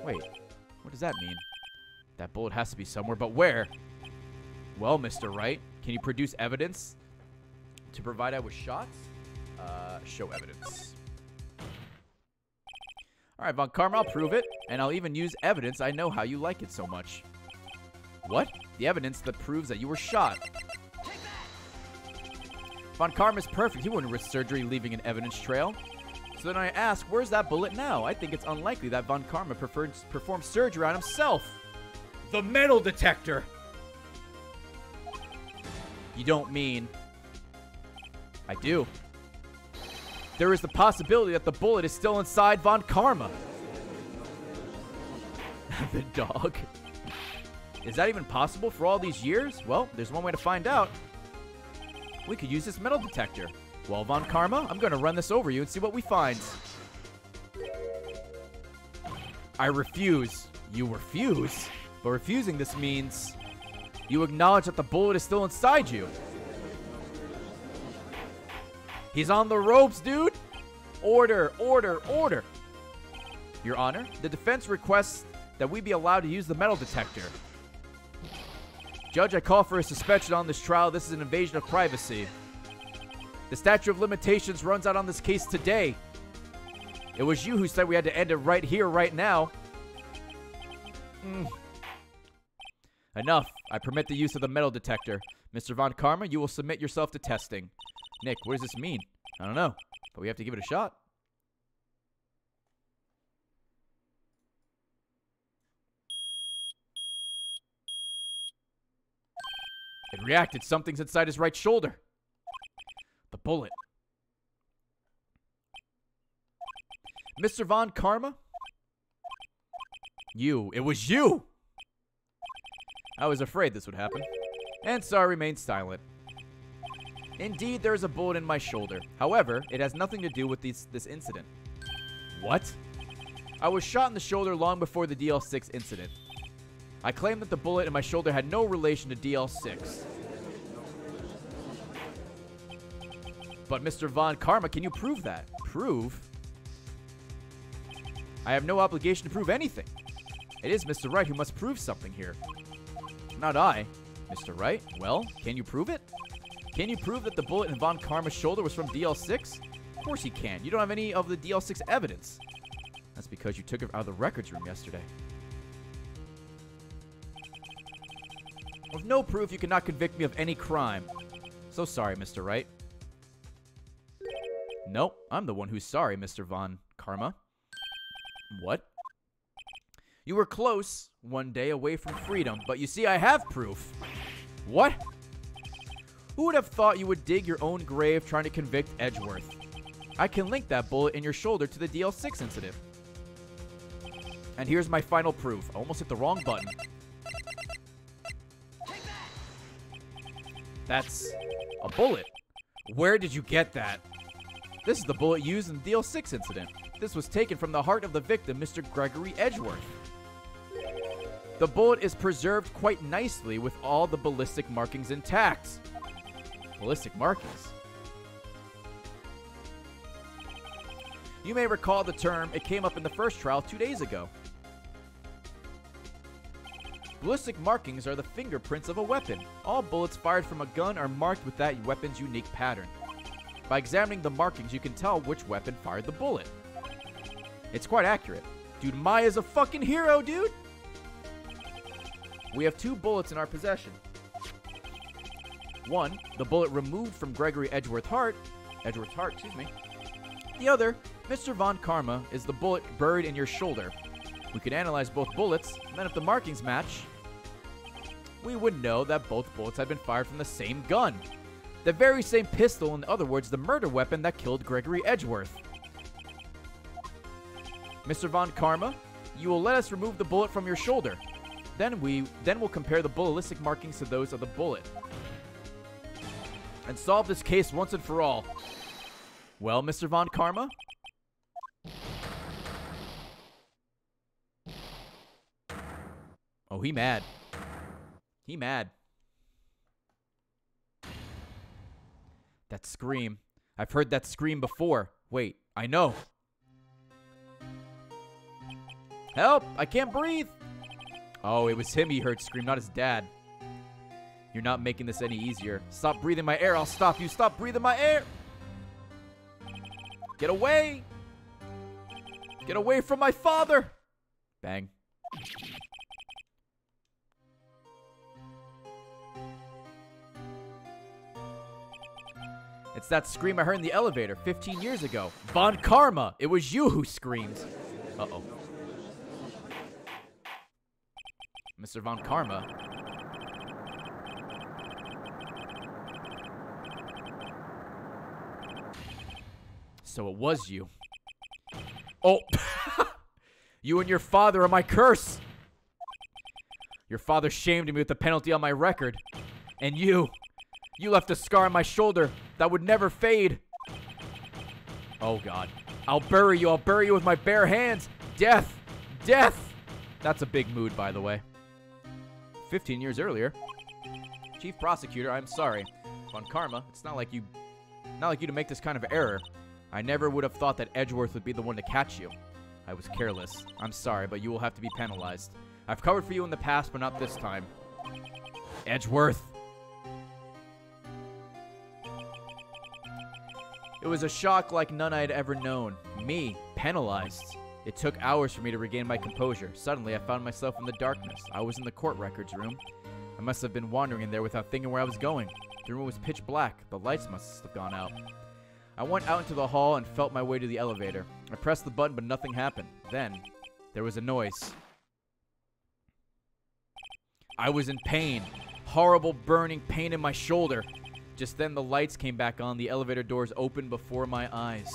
Wait, what does that mean? That bullet has to be somewhere, but where? Well, Mr. Wright, can you produce evidence to provide I was shot? Show evidence. All right, Von Karma, I'll prove it, and I'll even use evidence. I know how you like it so much. What? The evidence that proves that you were shot. Von Karma's perfect. He wouldn't risk surgery leaving an evidence trail. So then I ask, where's that bullet now? I think it's unlikely that Von Karma performed surgery on himself. The metal detector! You don't mean... I do. There is the possibility that the bullet is still inside Von Karma. The dog. Is that even possible for all these years? Well, there's one way to find out. We could use this metal detector. Well, Von Karma, I'm going to run this over you and see what we find. I refuse. You refuse? But refusing this means you acknowledge that the bullet is still inside you. He's on the ropes, dude. Order, order, order. Your Honor, the defense requests that we be allowed to use the metal detector. Judge, I call for a suspension on this trial. This is an invasion of privacy. The statute of limitations runs out on this case today. It was you who said we had to end it right here, right now. Enough. I permit the use of the metal detector. Mr. Von Karma, you will submit yourself to testing. Nick, what does this mean? I don't know, but we have to give it a shot. It reacted. Something's inside his right shoulder. The bullet. Mr. Von Karma? You. It was you! I was afraid this would happen. And Sar remained silent. Indeed, there is a bullet in my shoulder. However, it has nothing to do with this incident. What? I was shot in the shoulder long before the DL6 incident. I claim that the bullet in my shoulder had no relation to DL6. But Mr. Von Karma, can you prove that? Prove? I have no obligation to prove anything. It is Mr. Wright who must prove something here. Not I. Mr. Wright? Well, can you prove it? Can you prove that the bullet in Von Karma's shoulder was from DL6? Of course you can. You don't have any of the DL6 evidence. That's because you took it out of the records room yesterday. With no proof, you cannot convict me of any crime. So sorry, Mr. Wright. Nope, I'm the one who's sorry, Mr. Von Karma. What? You were close one day away from freedom, but you see, I have proof. What? Who would have thought you would dig your own grave trying to convict Edgeworth? I can link that bullet in your shoulder to the DL6 incident. And here's my final proof. I almost hit the wrong button. That's a bullet. Where did you get that? This is the bullet used in the DL6 incident. This was taken from the heart of the victim, Mr. Gregory Edgeworth. The bullet is preserved quite nicely with all the ballistic markings intact. Ballistic markings? You may recall the term. It came up in the first trial 2 days ago. Ballistic markings are the fingerprints of a weapon. All bullets fired from a gun are marked with that weapon's unique pattern. By examining the markings, you can tell which weapon fired the bullet. It's quite accurate. Dude, Maya's a fucking hero, dude! We have 2 bullets in our possession. One, the bullet removed from Gregory Edgeworth's heart, The other, Mr. Von Karma, is the bullet buried in your shoulder. We could analyze both bullets, and then if the markings match, we would know that both bullets had been fired from the same gun. The very same pistol, in other words, the murder weapon that killed Gregory Edgeworth. Mr. Von Karma, you will let us remove the bullet from your shoulder. Then we'll compare the ballistic markings to those of the bullet. And solve this case once and for all. Well, Mr. Von Karma? Oh, he mad. He mad. That scream. I've heard that scream before. Wait, I know. Help! I can't breathe! Oh, it was him he heard scream, not his dad. You're not making this any easier. Stop breathing my air. I'll stop you. Stop breathing my air. Get away. Get away from my father. Bang. It's that scream I heard in the elevator 15 years ago. Von Karma! It was you who screamed. Uh-oh. Mr. Von Karma. So it was you. Oh! You and your father are my curse! Your father shamed me with the penalty on my record. And you left a scar on my shoulder that would never fade. Oh, God. I'll bury you with my bare hands. Death! Death! That's a big mood, by the way. 15 years earlier. Chief Prosecutor, I'm sorry. Von Karma, it's not like you to make this kind of error. I never would have thought that Edgeworth would be the one to catch you. I was careless. I'm sorry, but you will have to be penalized. I've covered for you in the past, but not this time. Edgeworth. It was a shock like none I had ever known. Me, penalized. It took hours for me to regain my composure. Suddenly, I found myself in the darkness. I was in the court records room. I must have been wandering in there without thinking where I was going. The room was pitch black. The lights must have gone out. I went out into the hall and felt my way to the elevator. I pressed the button, but nothing happened. Then, there was a noise. I was in pain. Horrible burning pain in my shoulder. Just then, the lights came back on. The elevator doors opened before my eyes.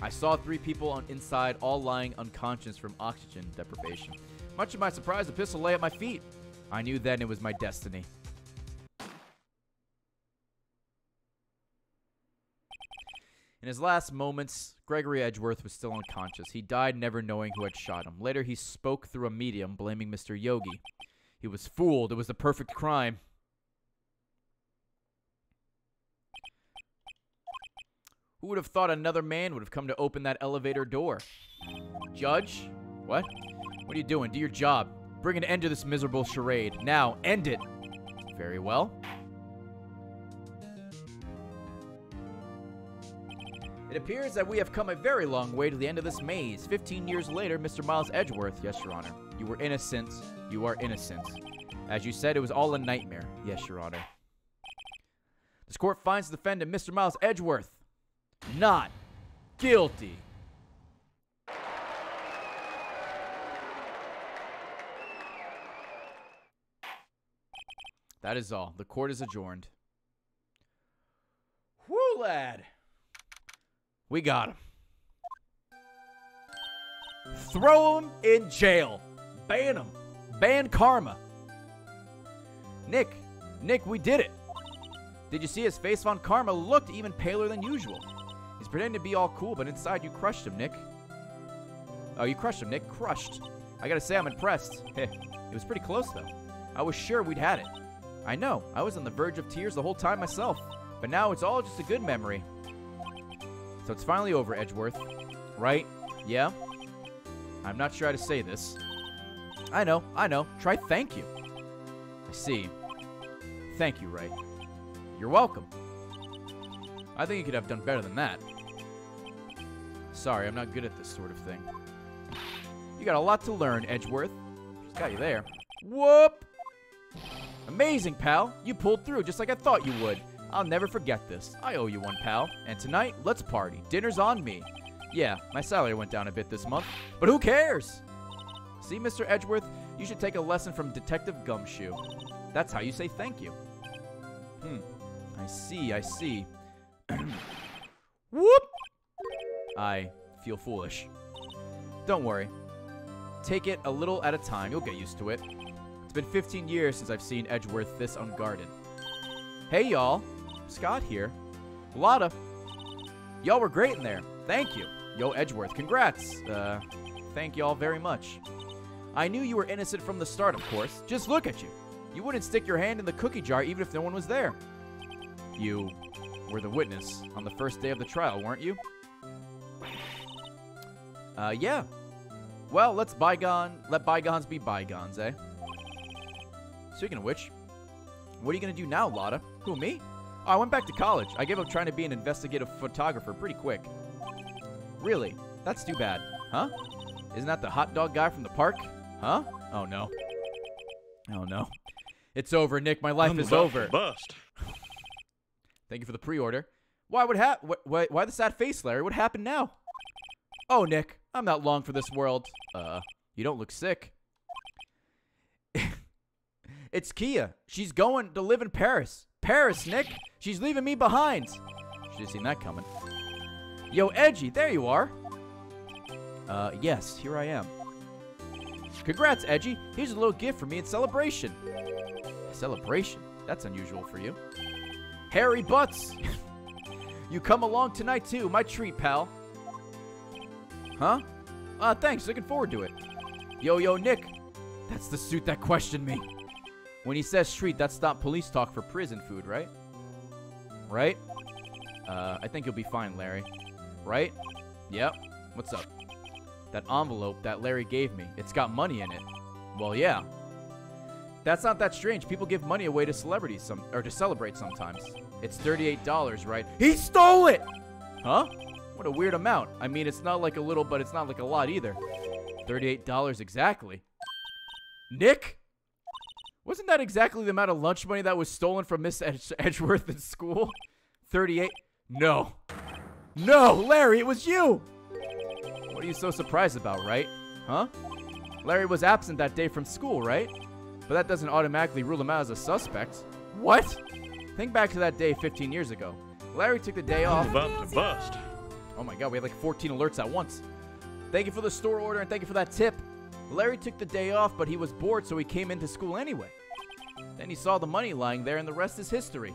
I saw 3 people on inside, all lying unconscious from oxygen deprivation. Much to my surprise, a pistol lay at my feet. I knew then it was my destiny. In his last moments, Gregory Edgeworth was still unconscious. He died never knowing who had shot him. Later, he spoke through a medium, blaming Mr. Yogi. He was fooled. It was the perfect crime. Who would have thought another man would have come to open that elevator door? Judge? What? What are you doing? Do your job. Bring an end to this miserable charade. Now, end it. Very well. It appears that we have come a very long way to the end of this maze. 15 years later, Mr. Miles Edgeworth. Yes, Your Honor. You were innocent. You are innocent. As you said, it was all a nightmare. Yes, Your Honor. This court finds the defendant, Mr. Miles Edgeworth, not guilty. That is all. The court is adjourned. Whoo, lad. We got him. Throw him in jail. Ban him. Ban Karma. Nick, we did it. Did you see his face? Von Karma looked even paler than usual. He's pretending to be all cool, but inside you crushed him, Nick. Oh, you crushed him, Nick. Crushed. I gotta say, I'm impressed. It was pretty close, though. I was sure we'd had it. I know. I was on the verge of tears the whole time myself. But now it's all just a good memory. So it's finally over, Edgeworth. Right? Yeah? I'm not sure how to say this. I know. Try thank you. I see. Thank you, Wright. You're welcome. I think you could have done better than that. Sorry, I'm not good at this sort of thing. You got a lot to learn, Edgeworth. She's got you there. Whoop! Amazing, pal. You pulled through just like I thought you would. I'll never forget this. I owe you one, pal. And tonight, let's party. Dinner's on me. Yeah, my salary went down a bit this month, but who cares? See, Mr. Edgeworth, you should take a lesson from Detective Gumshoe. That's how you say thank you. I see. Whoop! I feel foolish. Don't worry. Take it a little at a time. You'll get used to it. It's been 15 years since I've seen Edgeworth this unguarded. Hey, y'all. Scott here. Lotta. Y'all were great in there. Thank you. Yo, Edgeworth, congrats. Thank y'all very much. I knew you were innocent from the start, of course. Just look at you. You wouldn't stick your hand in the cookie jar even if no one was there. You were the witness on the first day of the trial, weren't you? Yeah. Well, let bygones be bygones, eh? Speaking of which, what are you gonna do now, Lotta? Who, me? Oh, I went back to college. I gave up trying to be an investigative photographer pretty quick. Really? That's too bad. Huh? Isn't that the hot dog guy from the park? Huh? Oh, no. Oh, no. It's over, Nick. My life I'm is about over. to bust. Thank you for the pre-order. Why the sad face, Larry? What happened now? Oh, Nick, I'm not long for this world. You don't look sick. It's Kia. She's going to live in Paris. Paris, Nick. She's leaving me behind. Should have seen that coming. Yo, Edgy, there you are. Yes, here I am. Congrats, Edgy. Here's a little gift for me in celebration. Celebration? That's unusual for you. Harry Butts. You come along tonight, too. My treat, pal. Huh? Thanks. Looking forward to it. Yo, Nick. That's the suit that questioned me. When he says treat, that's not police talk for prison food, right? Right? I think you'll be fine, Larry. Right? Yep. What's up? That envelope that Larry gave me, it's got money in it. Well, yeah. That's not that strange. People give money away to celebrities to celebrate sometimes. It's $38, right? He stole it! Huh? What a weird amount. I mean, it's not like a little, but it's not like a lot either. $38 exactly. Nick? Wasn't that exactly the amount of lunch money that was stolen from Miss Edgeworth in school? 38? No. No, Larry, it was you! What are you so surprised about, right? Huh? Larry was absent that day from school, right? But that doesn't automatically rule him out as a suspect. What? Think back to that day 15 years ago. Larry took the day off. I'm about to bust. Oh my god, we had like 14 alerts at once. Thank you for the store order and thank you for that tip. Larry took the day off, but he was bored, so he came into school anyway. Then he saw the money lying there, and the rest is history.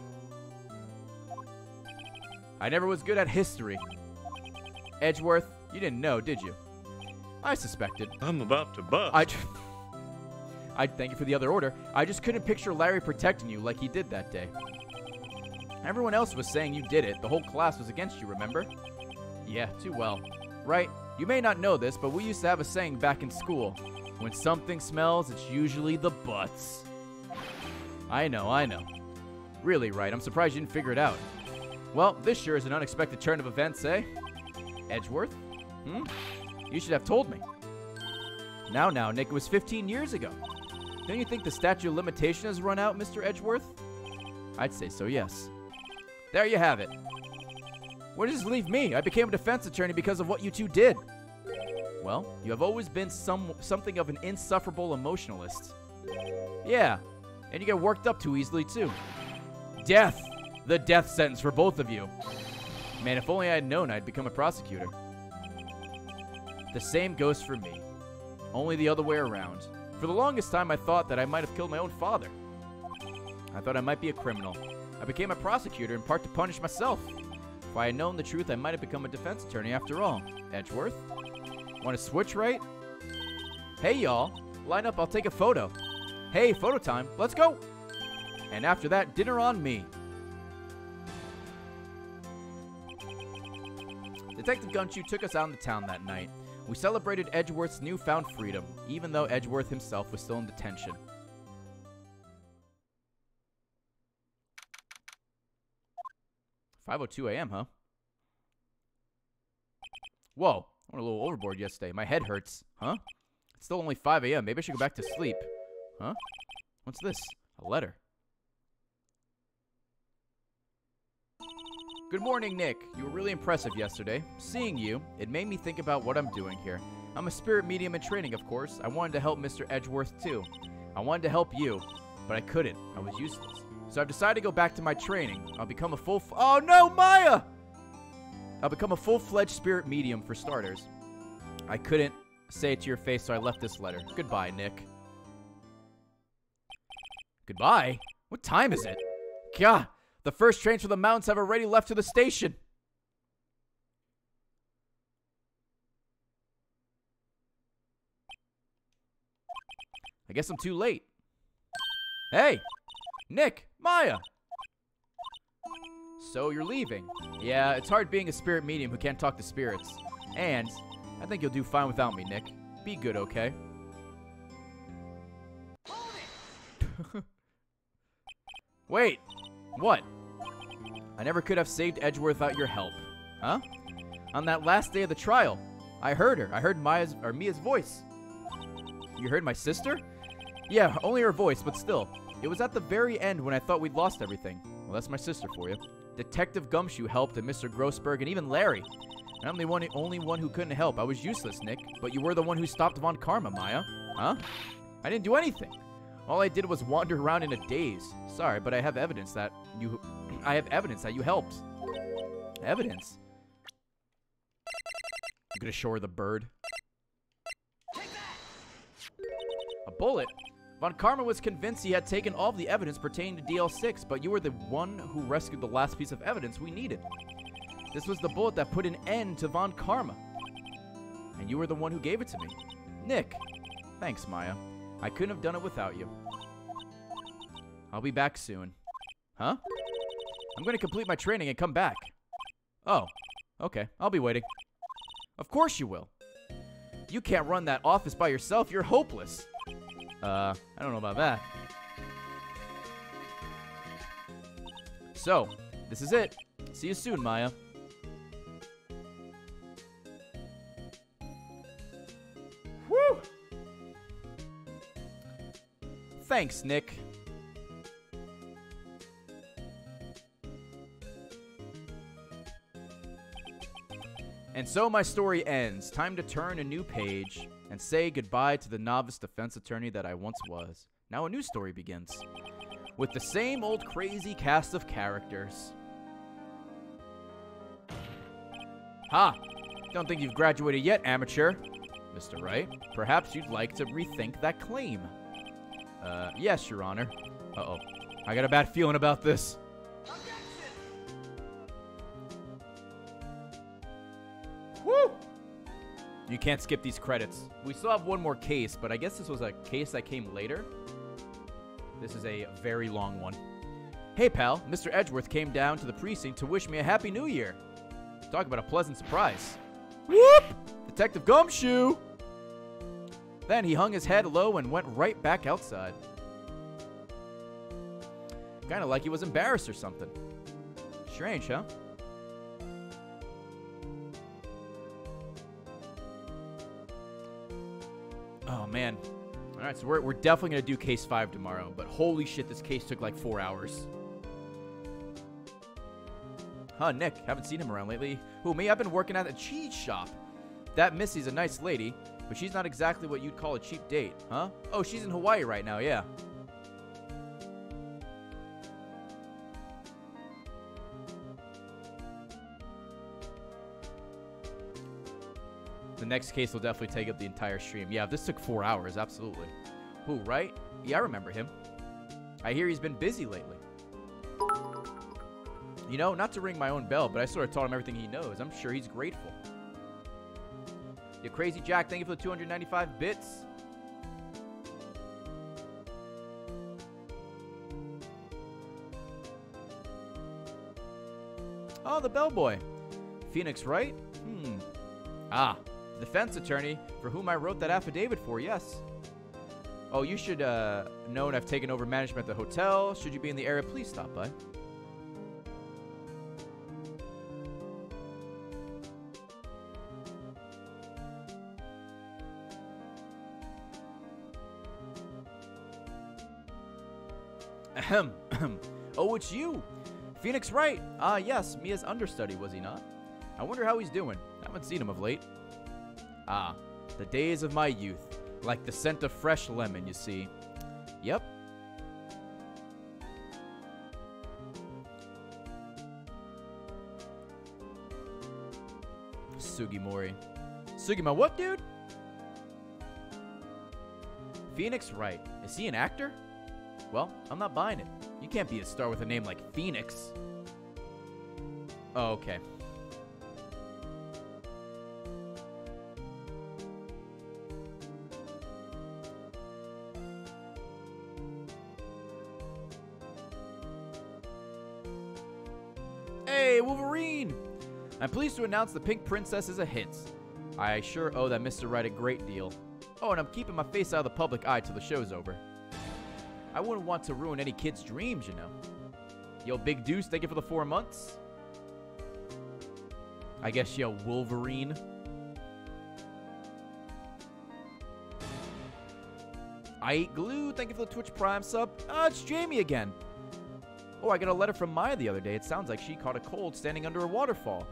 I never was good at history. Edgeworth, you didn't know, did you? I suspected. I'm about to bust. I thank you for the other order. I just couldn't picture Larry protecting you like he did that day. Everyone else was saying you did it. The whole class was against you, remember? Yeah, too well. Right? You may not know this, but we used to have a saying back in school. When something smells, it's usually the butts. I know. Really, Wright, I'm surprised you didn't figure it out. Well, this sure is an unexpected turn of events, eh? Edgeworth? You should have told me. Now, Nick, it was 15 years ago. Don't you think the statute of limitation has run out, Mr. Edgeworth? I'd say so, yes. There you have it. Where does this leave me? I became a defense attorney because of what you two did. Well, you have always been something of an insufferable emotionalist. Yeah, and you get worked up too easily, too. Death! The death sentence for both of you. Man, if only I had known I'd become a prosecutor. The same goes for me. Only the other way around. For the longest time, I thought that I might have killed my own father. I thought I might be a criminal. I became a prosecutor in part to punish myself. If I had known the truth, I might have become a defense attorney after all. Edgeworth? Want to switch, right? Hey, y'all. Line up, I'll take a photo. Hey, photo time. Let's go. And after that, dinner on me. Detective Gumshoe took us out into town that night. We celebrated Edgeworth's newfound freedom, even though Edgeworth himself was still in detention. "5:02 a.m., huh? Whoa, I went a little overboard yesterday. My head hurts. Huh? It's still only 5 a.m. Maybe I should go back to sleep. Huh? What's this? A letter. Good morning, Nick. You were really impressive yesterday. Seeing you, it made me think about what I'm doing here. I'm a spirit medium in training, of course. I wanted to help Mr. Edgeworth, too. I wanted to help you, but I couldn't. I was useless. So I've decided to go back to my training. I'll become a oh no, Maya! I'll become a full-fledged spirit medium for starters. I couldn't say it to your face, so I left this letter. Goodbye, Nick. Goodbye? What time is it? God, the first trains from the mountains have already left to the station. I guess I'm too late. Hey! Nick! Maya! So you're leaving. Yeah, it's hard being a spirit medium who can't talk to spirits. And I think you'll do fine without me, Nick. Be good, okay? Wait! What? I never could have saved Edgeworth without your help. Huh? On that last day of the trial, I heard her. I heard Mia's voice. You heard my sister? Yeah, only her voice, but still. It was at the very end when I thought we'd lost everything. Well, that's my sister for you. Detective Gumshoe helped, and Mr. Grossberg, and even Larry. And I'm the only one who couldn't help. I was useless, Nick. But you were the one who stopped Von Karma, Maya. Huh? I didn't do anything. All I did was wander around in a daze. Sorry, but I have evidence that you... I have evidence that you helped. Evidence? I'm gonna show her the bird. A bullet? Von Karma was convinced he had taken all of the evidence pertaining to DL6, but you were the one who rescued the last piece of evidence we needed. This was the bullet that put an end to Von Karma. And you were the one who gave it to me. Nick. Thanks, Maya. I couldn't have done it without you. I'll be back soon. Huh? I'm going to complete my training and come back. Oh. Okay, I'll be waiting. Of course you will. You can't run that office by yourself. You're hopeless. I don't know about that. So, this is it. See you soon, Maya. Woo! Thanks, Nick. And so my story ends. Time to turn a new page and say goodbye to the novice defense attorney that I once was. Now a new story begins, with the same old crazy cast of characters. Ha! Don't think you've graduated yet, amateur. Mr. Wright, perhaps you'd like to rethink that claim. Yes, Your Honor. Uh-oh. I got a bad feeling about this. Woo! You can't skip these credits. We still have one more case, but I guess this was a case that came later. This is a very long one. Hey, pal. Mr. Edgeworth came down to the precinct to wish me a Happy New Year. Talk about a pleasant surprise. Whoop! Detective Gumshoe! Then he hung his head low and went right back outside. Kind of like he was embarrassed or something. Strange, huh? Oh, man. All right, so we're definitely going to do case 5 tomorrow. But holy shit, this case took like 4 hours. Huh, Nick. Haven't seen him around lately. Who, me? I've been working at a cheese shop. That Missy's a nice lady, but she's not exactly what you'd call a cheap date, huh? Oh, she's in Hawaii right now, yeah. The next case will definitely take up the entire stream. Yeah, this took 4 hours, absolutely. Who, Wright? Yeah, I remember him. I hear he's been busy lately. You know, not to ring my own bell, but I sort of taught him everything he knows. I'm sure he's grateful. You crazy Jack, thank you for the 295 bits. Oh, the bellboy. Phoenix, Wright? Ah, defense attorney for whom I wrote that affidavit for, yes. Oh, you should know I've taken over management at the hotel. Should you be in the area, please stop by. Ahem. Oh, it's you. Phoenix Wright. Ah, yes, Mia's understudy, was he not? I wonder how he's doing. I haven't seen him of late. Ah, the days of my youth. Like the scent of fresh lemon, you see. Yep. Sugimori. Sugima, what, dude? Phoenix Wright. Is he an actor? Well, I'm not buying it. You can't be a star with a name like Phoenix. Oh, okay. Hey, Wolverine! I'm pleased to announce the Pink Princess is a hit. I sure owe that Mr. Wright a great deal. Oh, and I'm keeping my face out of the public eye till the show's over. I wouldn't want to ruin any kid's dreams, you know. Yo, Big Deuce, thank you for the 4 months. I guess, yo, Wolverine. I Eat Glue, thank you for the Twitch Prime sub. It's Jamie again. Oh, I got a letter from Maya the other day. It sounds like she caught a cold standing under a waterfall.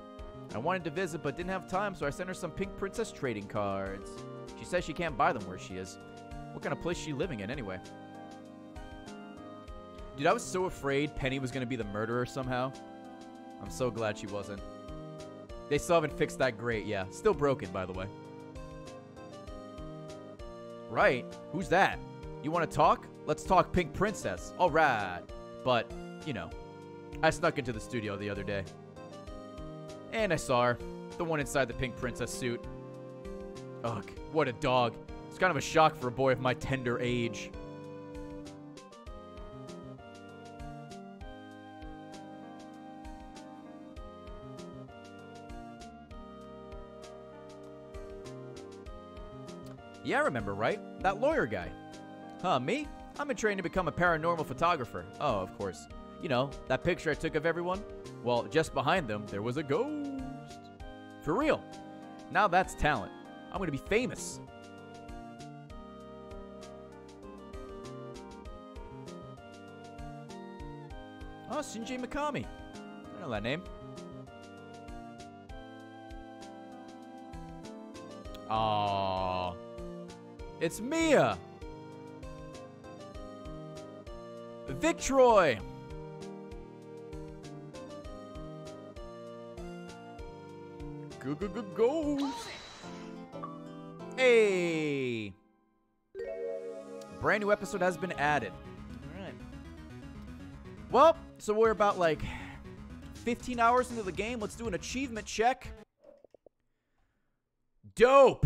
I wanted to visit but didn't have time, so I sent her some Pink Princess trading cards. She says she can't buy them where she is. What kind of place is she living in anyway? Dude, I was so afraid Penny was going to be the murderer somehow. I'm so glad she wasn't. They still haven't fixed that grate, yeah. Still broken, by the way. Right? Who's that? You want to talk? Let's talk Pink Princess. All right. But, you know, I snuck into the studio the other day. And I saw her. The one inside the Pink Princess suit. Ugh, what a dog. It's kind of a shock for a boy of my tender age. Yeah, I remember, right? That lawyer guy. Huh, me? I'm in training to become a paranormal photographer. Oh, of course. You know, that picture I took of everyone? Well, just behind them, there was a ghost. For real. Now that's talent. I'm going to be famous. Oh, Shinji Mikami. I know that name. Aww. It's Mia. Victroy. Go. Hey. Brand new episode has been added. All right. Well, so we're about like 15 hours into the game. Let's do an achievement check. Dope.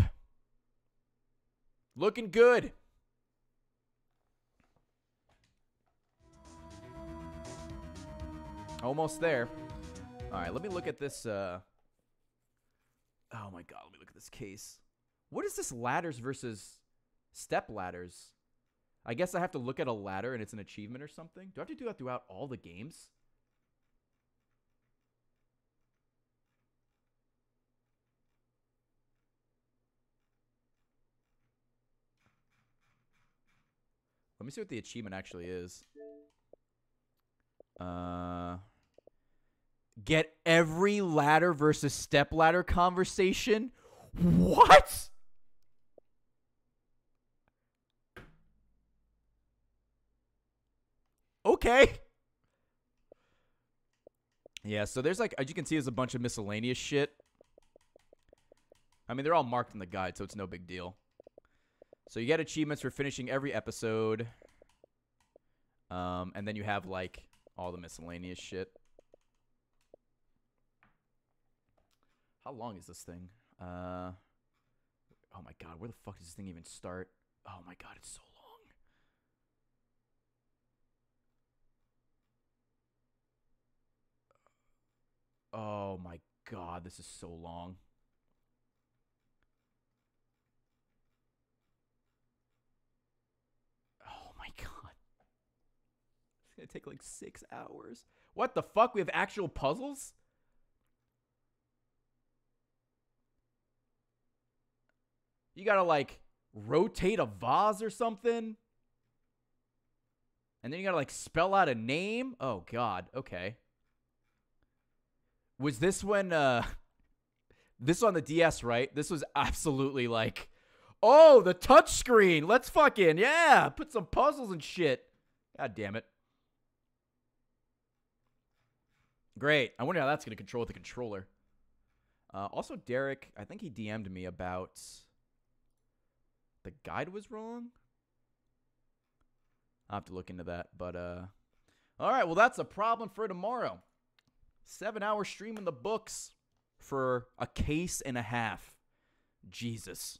Looking good. Almost there. All right, let me look at this. Oh my God, let me look at this case. What is this ladders versus step ladders? I guess I have to look at a ladder and it's an achievement or something. Do I have to do that throughout all the games? Let me see what the achievement actually is. Get every ladder versus step ladder conversation? What? Okay. Yeah, so there's like, as you can see, there's a bunch of miscellaneous shit. I mean, they're all marked in the guide, so it's no big deal. So you get achievements for finishing every episode. And then you have, like, all the miscellaneous shit. How long is this thing? Oh, my God. Where the fuck does this thing even start? Oh, my God. It's so long. Oh, my God. This is so long. Oh, my God. It's going to take like 6 hours. What the fuck? We have actual puzzles? You gotta, like, rotate a vase or something? And then you gotta, like, spell out a name? Oh, God. Okay. Was this when, this on the DS, right? This was absolutely, like, oh, the touchscreen. Let's fucking, yeah, put some puzzles and shit. God damn it. Great. I wonder how that's going to control with the controller. Also, Derek, I think he DM'd me about the guide was wrong. I'll have to look into that. But, all right. Well, that's a problem for tomorrow. 7-hour stream in the books for a case and a half. Jesus.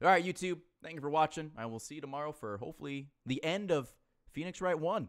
All right, YouTube. Thank you for watching. I will see you tomorrow for hopefully the end of Phoenix Wright 1.